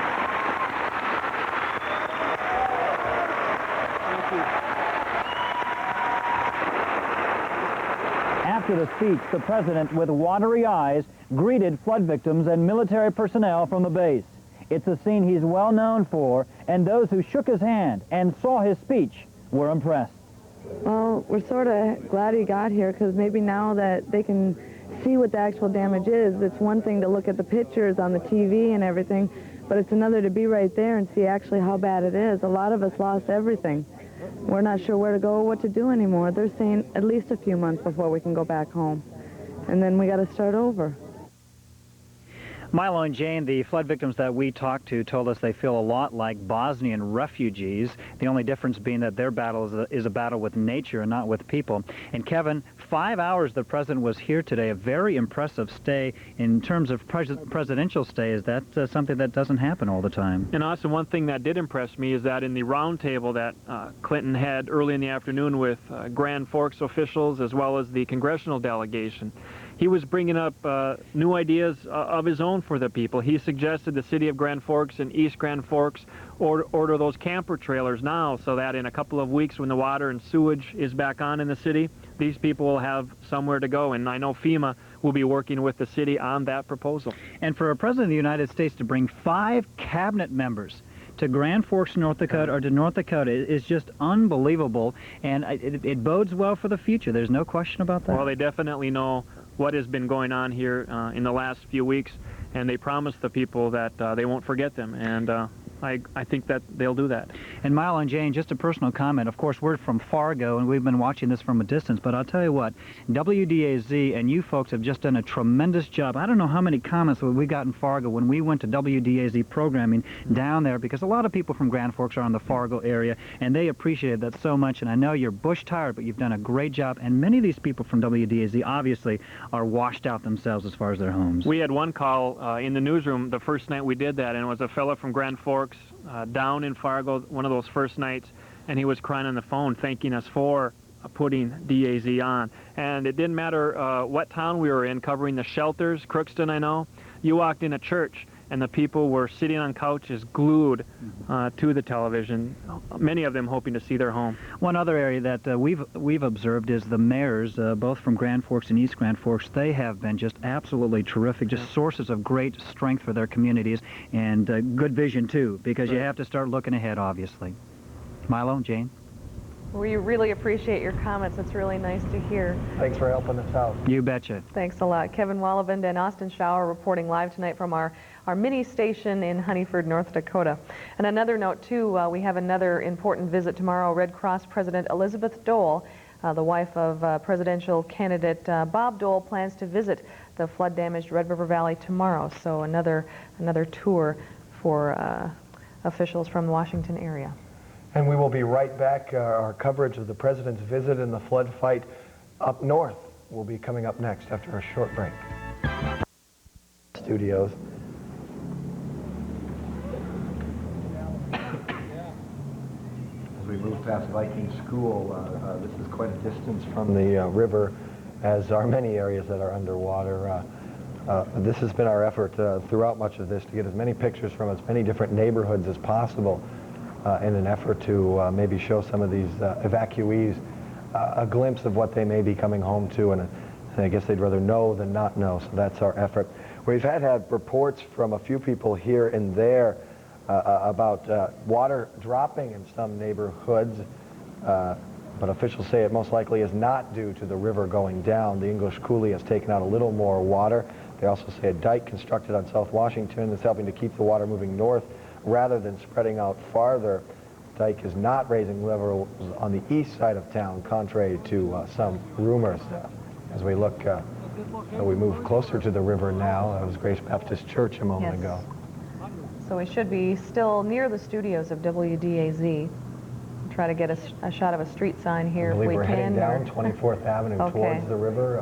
After the speech, the President, with watery eyes, greeted flood victims and military personnel from the base. It's a scene he's well known for, and those who shook his hand and saw his speech were impressed. Well, we're sort of glad he got here, because maybe now that they can see what the actual damage is, it's one thing to look at the pictures on the TV and everything, but it's another to be right there and see actually how bad it is. A lot of us lost everything. We're not sure where to go or what to do anymore. They're saying at least a few months before we can go back home. And then we got to start over. Milo and Jane, the flood victims that we talked to told us they feel a lot like Bosnian refugees, the only difference being that their battle is a battle with nature and not with people. And Kevin, 5 hours the president was here today, a very impressive stay in terms of presidential stay. Is that something that doesn't happen all the time? And Austin, one thing that did impress me is that in the roundtable that Clinton had early in the afternoon with Grand Forks officials as well as the congressional delegation, he was bringing up new ideas of his own for the people. He suggested the city of Grand Forks and East Grand Forks order those camper trailers now so that in a couple of weeks when the water and sewage is back on in the city, these people will have somewhere to go. And I know FEMA will be working with the city on that proposal. And for a president of the United States to bring 5 cabinet members to Grand Forks, North Dakota, or to North Dakota is just unbelievable, and it bodes well for the future. There's no question about that. Well, they definitely know what has been going on here in the last few weeks, and they promise the people that they won't forget them, and I think that they'll do that. And Milo and Jane, just a personal comment. Of course, we're from Fargo, and we've been watching this from a distance, but I'll tell you what, WDAZ and you folks have just done a tremendous job. I don't know how many comments we got in Fargo when we went to WDAZ programming down there, because a lot of people from Grand Forks are in the Fargo area, and they appreciated that so much. And I know you're bush-tired, but you've done a great job, and many of these people from WDAZ obviously are washed out themselves as far as their homes. We had one call in the newsroom the first night we did that, and it was a fellow from Grand Forks down in Fargo, one of those first nights, and he was crying on the phone thanking us for putting DAZ on. And it didn't matter what town we were in, covering the shelters, Crookston I know, you walked in a church and the people were sitting on couches glued to the television, many of them hoping to see their home. One other area that we've observed is the mayors, both from Grand Forks and East Grand Forks. They have been just absolutely terrific, just sources of great strength for their communities, and good vision too, because you have to start looking ahead, obviously. Milo, Jane? We really appreciate your comments. It's really nice to hear. Thanks for helping us out. You betcha. Thanks a lot. Kevin Wallabend and Austin Schauer reporting live tonight from our mini station in Honeyford, North Dakota. And another note, too, we have another important visit tomorrow. Red Cross President Elizabeth Dole, the wife of presidential candidate Bob Dole, plans to visit the flood-damaged Red River Valley tomorrow. So another tour for officials from the Washington area. And we will be right back. Our coverage of the president's visit and the flood fight up north will be coming up next after a short break. Studios. As we move past Viking School, this is quite a distance from the river, as are many areas that are underwater. This has been our effort throughout much of this to get as many pictures from as many different neighborhoods as possible. In an effort to maybe show some of these evacuees a glimpse of what they may be coming home to, and I guess they'd rather know than not know, so that's our effort. We've had reports from a few people here and there about water dropping in some neighborhoods, but officials say it most likely is not due to the river going down. The English Coulee has taken out a little more water. They also say a dike constructed on South Washington is helping to keep the water moving north rather than spreading out farther. Dike is not raising levels on the east side of town, contrary to some rumors. As we look, we move closer to the river now. That was Grace Baptist Church a moment ago. So we should be still near the studios of WDAZ. Try to get a shot of a street sign here if we can. I believe we're heading down 24th Avenue towards the river.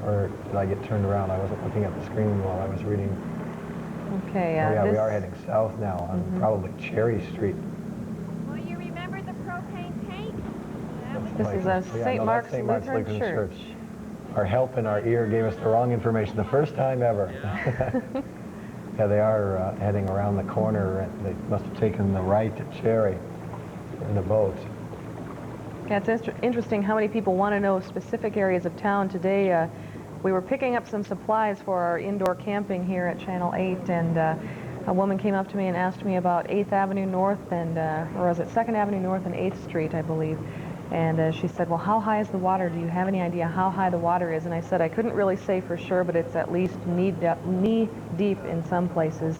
Or did I get turned around? I wasn't looking at the screen while I was reading. Okay. We are heading south now on probably Cherry Street. Will you remember the propane tank? This is a St. Mark's Lutheran Church. Our help in our ear gave us the wrong information the first time ever. Yeah, they are heading around the corner. They must have taken the right at Cherry in the boat. Yeah, it's interesting how many people want to know specific areas of town. Today, we were picking up some supplies for our indoor camping here at Channel 8, and a woman came up to me and asked me about 8th Avenue North, and or was it 2nd Avenue North and 8th Street, I believe. And she said, well, how high is the water? Do you have any idea how high the water is? And I said, I couldn't really say for sure, but it's at least knee deep in some places.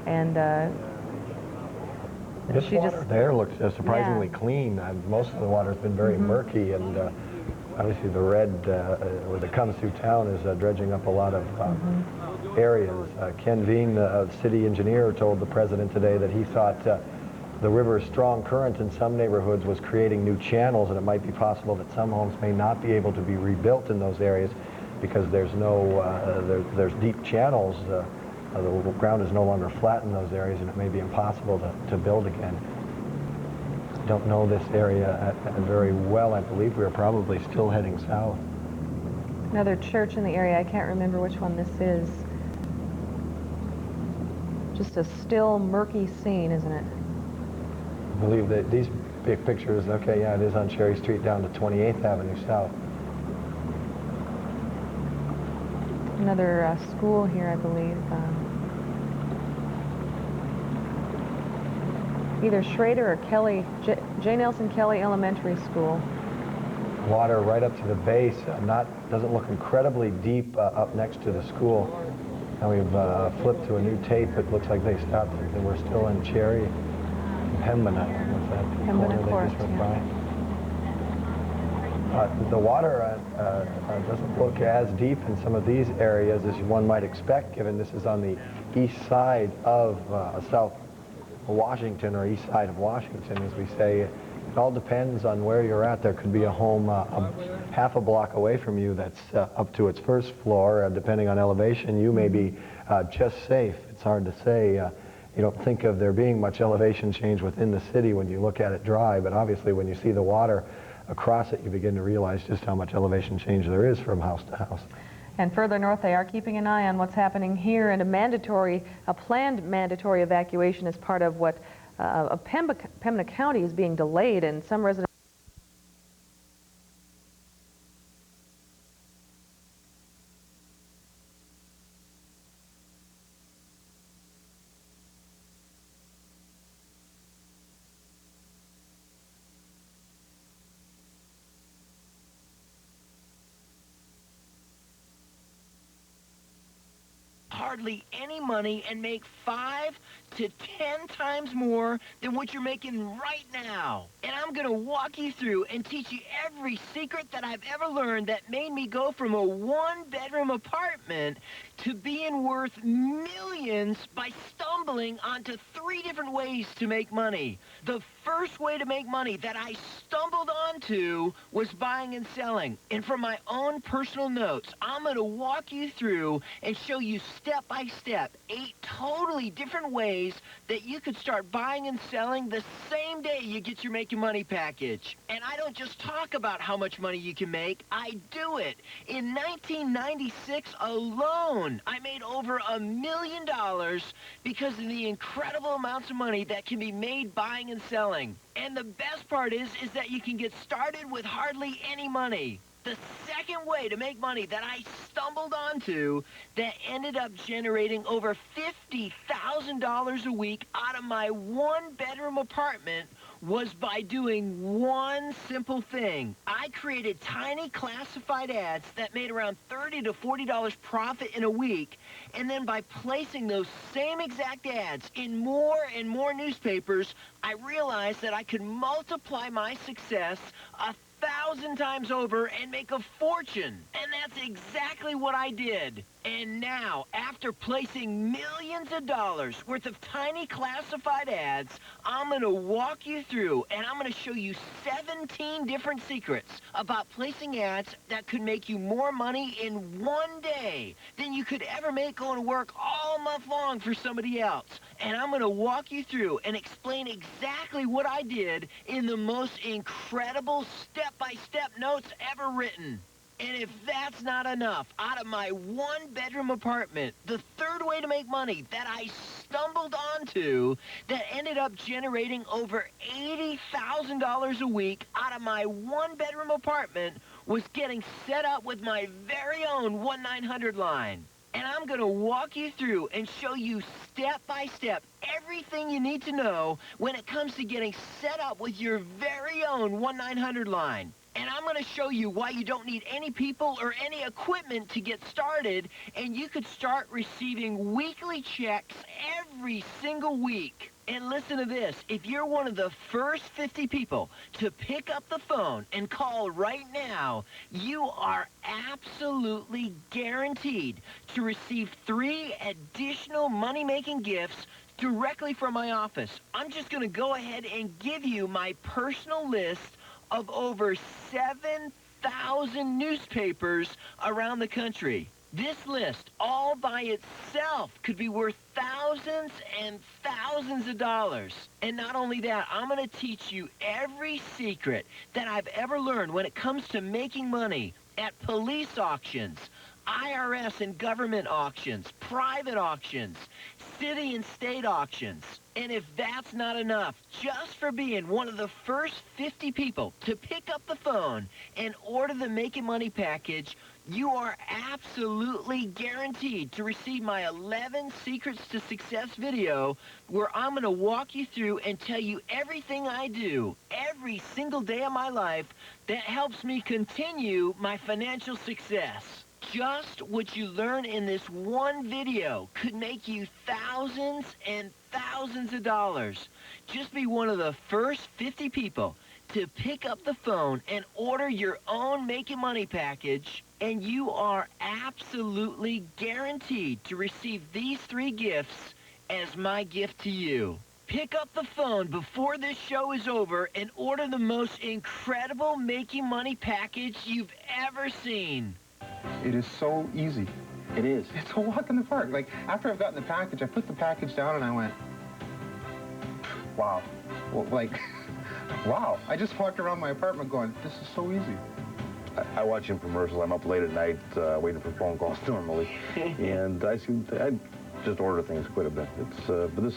And this water there looks surprisingly clean. Most of the water has been very murky, and obviously the red, when it comes through town, is dredging up a lot of areas. Ken Veen, the city engineer, told the president today that he thought the river's strong current in some neighborhoods was creating new channels, and it might be possible that some homes may not be able to be rebuilt in those areas because there's there's deep channels. The ground is no longer flat in those areas, and it may be impossible to build again. I don't know this area very well. I believe we're probably still heading south. Another church in the area, I can't remember which one this is. Just a still, murky scene, isn't it? I believe that these big pictures, okay, yeah, it is on Cherry Street down to 28th Avenue South. Another school here, I believe. Either Schrader or Kelly, J. Nelson Kelly Elementary School. Water right up to the base, doesn't look incredibly deep up next to the school. Now we've flipped to a new tape. It looks like they stopped. We're still in Cherry, Pembina. What's that? Pembina Court, they just went by. The water doesn't look as deep in some of these areas as one might expect, given this is on the east side of South Washington, or east side of Washington, as we say. It all depends on where you're at. There could be a home half a block away from you that's up to its first floor. Depending on elevation, you may be just safe. It's hard to say. You don't think of there being much elevation change within the city when you look at it dry, but obviously when you see the water across it, you begin to realize just how much elevation change there is from house to house. And further north, they are keeping an eye on what's happening here, and a planned mandatory evacuation is part of what Pembina County is being delayed, and some residents hardly any money and make 5 to 10 times more than what you're making right now. And I'm going to walk you through and teach you every secret that I've ever learned that made me go from a one-bedroom apartment to being worth millions by stumbling onto 3 different ways to make money. The first way to make money that I stumbled onto was buying and selling. And from my own personal notes, I'm going to walk you through and show you step by step 8 totally different ways that you could start buying and selling the same day you get your Making Money package. And I don't just talk about how much money you can make, I do it. In 1996 alone, I made over $1 million because of the incredible amounts of money that can be made buying and selling. And the best part is that you can get started with hardly any money. The second way to make money that I stumbled onto that ended up generating over $50,000 a week out of my one-bedroom apartment was by doing one simple thing. I created tiny classified ads that made around $30 to $40 profit in a week, and then by placing those same exact ads in more and more newspapers, I realized that I could multiply my success 1,000 times over and make a fortune. And that's exactly what I did. And now, after placing millions of dollars worth of tiny classified ads, I'm going to walk you through and I'm going to show you 17 different secrets about placing ads that could make you more money in one day than you could ever make going to work all month long for somebody else. And I'm going to walk you through and explain exactly what I did in the most incredible step-by-step notes ever written. And if that's not enough, out of my one-bedroom apartment, the third way to make money that I stumbled onto that ended up generating over $80,000 a week out of my one-bedroom apartment was getting set up with my very own 1-900 line. And I'm going to walk you through and show you step-by-step everything you need to know when it comes to getting set up with your very own 1-900 line. And I'm going to show you why you don't need any people or any equipment to get started, and you could start receiving weekly checks every single week. And listen to this. If you're one of the first 50 people to pick up the phone and call right now, you are absolutely guaranteed to receive 3 additional money-making gifts directly from my office. I'm just going to go ahead and give you my personal list of over 7,000 newspapers around the country. This list, all by itself, could be worth thousands and thousands of dollars. And not only that, I'm going to teach you every secret that I've ever learned when it comes to making money at police auctions, IRS and government auctions, private auctions, city and state auctions. And if that's not enough, just for being one of the first 50 people to pick up the phone and order the Making Money package, you are absolutely guaranteed to receive my 11 Secrets to Success video, where I'm going to walk you through and tell you everything I do every single day of my life that helps me continue my financial success. Just what you learn in this one video could make you thousands and thousands of dollars. Just be one of the first 50 people to pick up the phone and order your own Making Money package, and you are absolutely guaranteed to receive these 3 gifts as my gift to you. Pick up the phone before this show is over and order the most incredible Making Money package you've ever seen. It is so easy. It is. It's a walk in the park. Like, after I've gotten the package, I put the package down and I went, wow. Well, like, wow. I just walked around my apartment going, this is so easy. I watch infomercials. I'm up late at night waiting for phone calls normally, and I just order things quite a bit. But this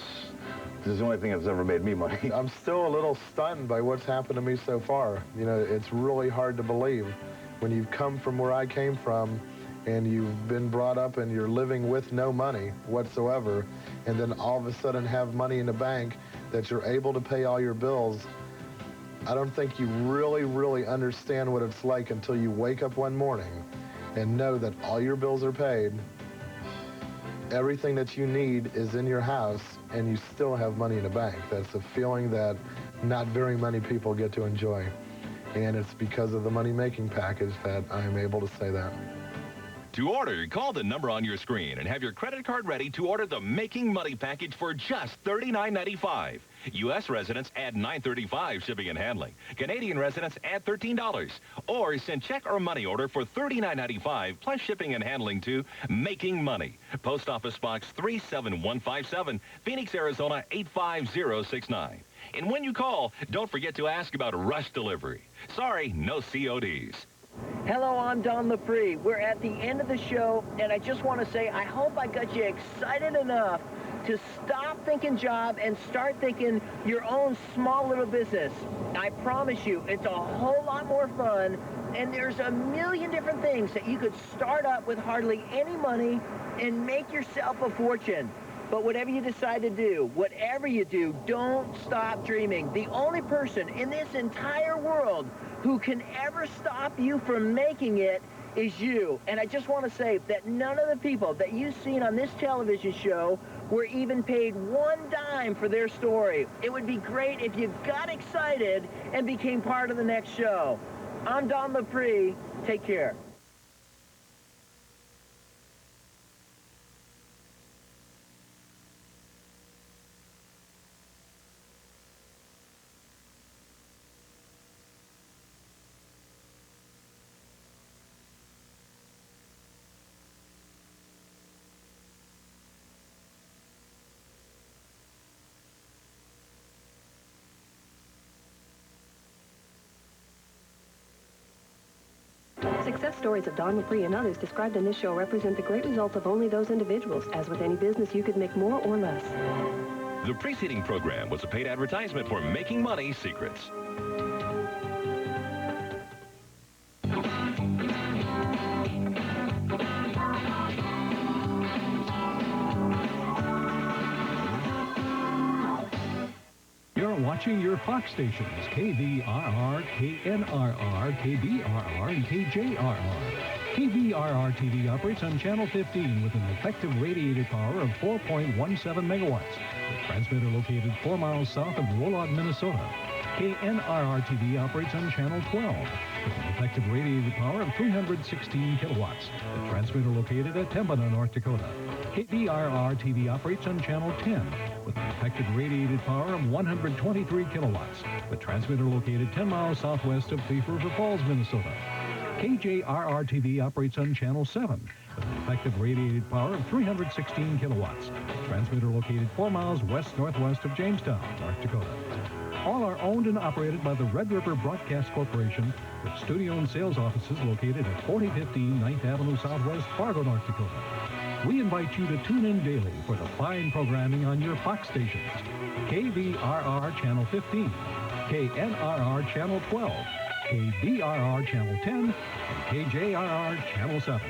is the only thing that's ever made me money. I'm still a little stunned by what's happened to me so far. You know, it's really hard to believe when you've come from where I came from and you've been brought up and you're living with no money whatsoever, and then all of a sudden have money in the bank that you're able to pay all your bills. I don't think you really, really understand what it's like until you wake up one morning and know that all your bills are paid, everything that you need is in your house, and you still have money in the bank. That's a feeling that not very many people get to enjoy. And it's because of the money-making package that I'm able to say that. To order, call the number on your screen and have your credit card ready to order the Making Money package for just $39.95. U.S. residents add $9.35 shipping and handling. Canadian residents add $13. Or send check or money order for $39.95 plus shipping and handling to Making Money. Post Office Box 37157, Phoenix, Arizona 85069. And when you call, don't forget to ask about rush delivery. Sorry, no CODs. Hello, I'm Don Lepre. We're at the end of the show, and I just want to say I hope I got you excited enough to stop thinking job and start thinking your own small little business. I promise you, it's a whole lot more fun, and there's a million different things that you could start up with hardly any money and make yourself a fortune. But whatever you decide to do, whatever you do, don't stop dreaming. The only person in this entire world who can ever stop you from making it is you. And I just want to say that none of the people that you've seen on this television show were even paid one dime for their story. It would be great if you got excited and became part of the next show. I'm Don Lepre. Take care. Success stories of Don Lepre and others described in this show represent the great results of only those individuals. As with any business, you could make more or less. The preceding program was a paid advertisement for Making Money Secrets. You're watching your Fox stations, KVRR, KNRR, KBRR, and KJRR. KVRR-TV operates on Channel 15 with an effective radiated power of 4.17 megawatts. The transmitter located 4 miles south of Rolog, Minnesota. KNRR-TV operates on Channel 12 with an effective radiated power of 316 kilowatts. The transmitter located at Tempena, North Dakota. KVRR-TV operates on Channel 10 with an effective radiated power of 123 kilowatts. The transmitter located 10 miles southwest of Thief River Falls, Minnesota. KJRR-TV operates on Channel 7 with an effective radiated power of 316 kilowatts. The transmitter located 4 miles west-northwest of Jamestown, North Dakota. All are owned and operated by the Red River Broadcast Corporation, with studio and sales offices located at 4015 9th Avenue Southwest, Fargo, North Dakota. We invite you to tune in daily for the fine programming on your Fox stations. KVRR Channel 15, KNRR Channel 12, KBRR Channel 10, and KJRR Channel 7.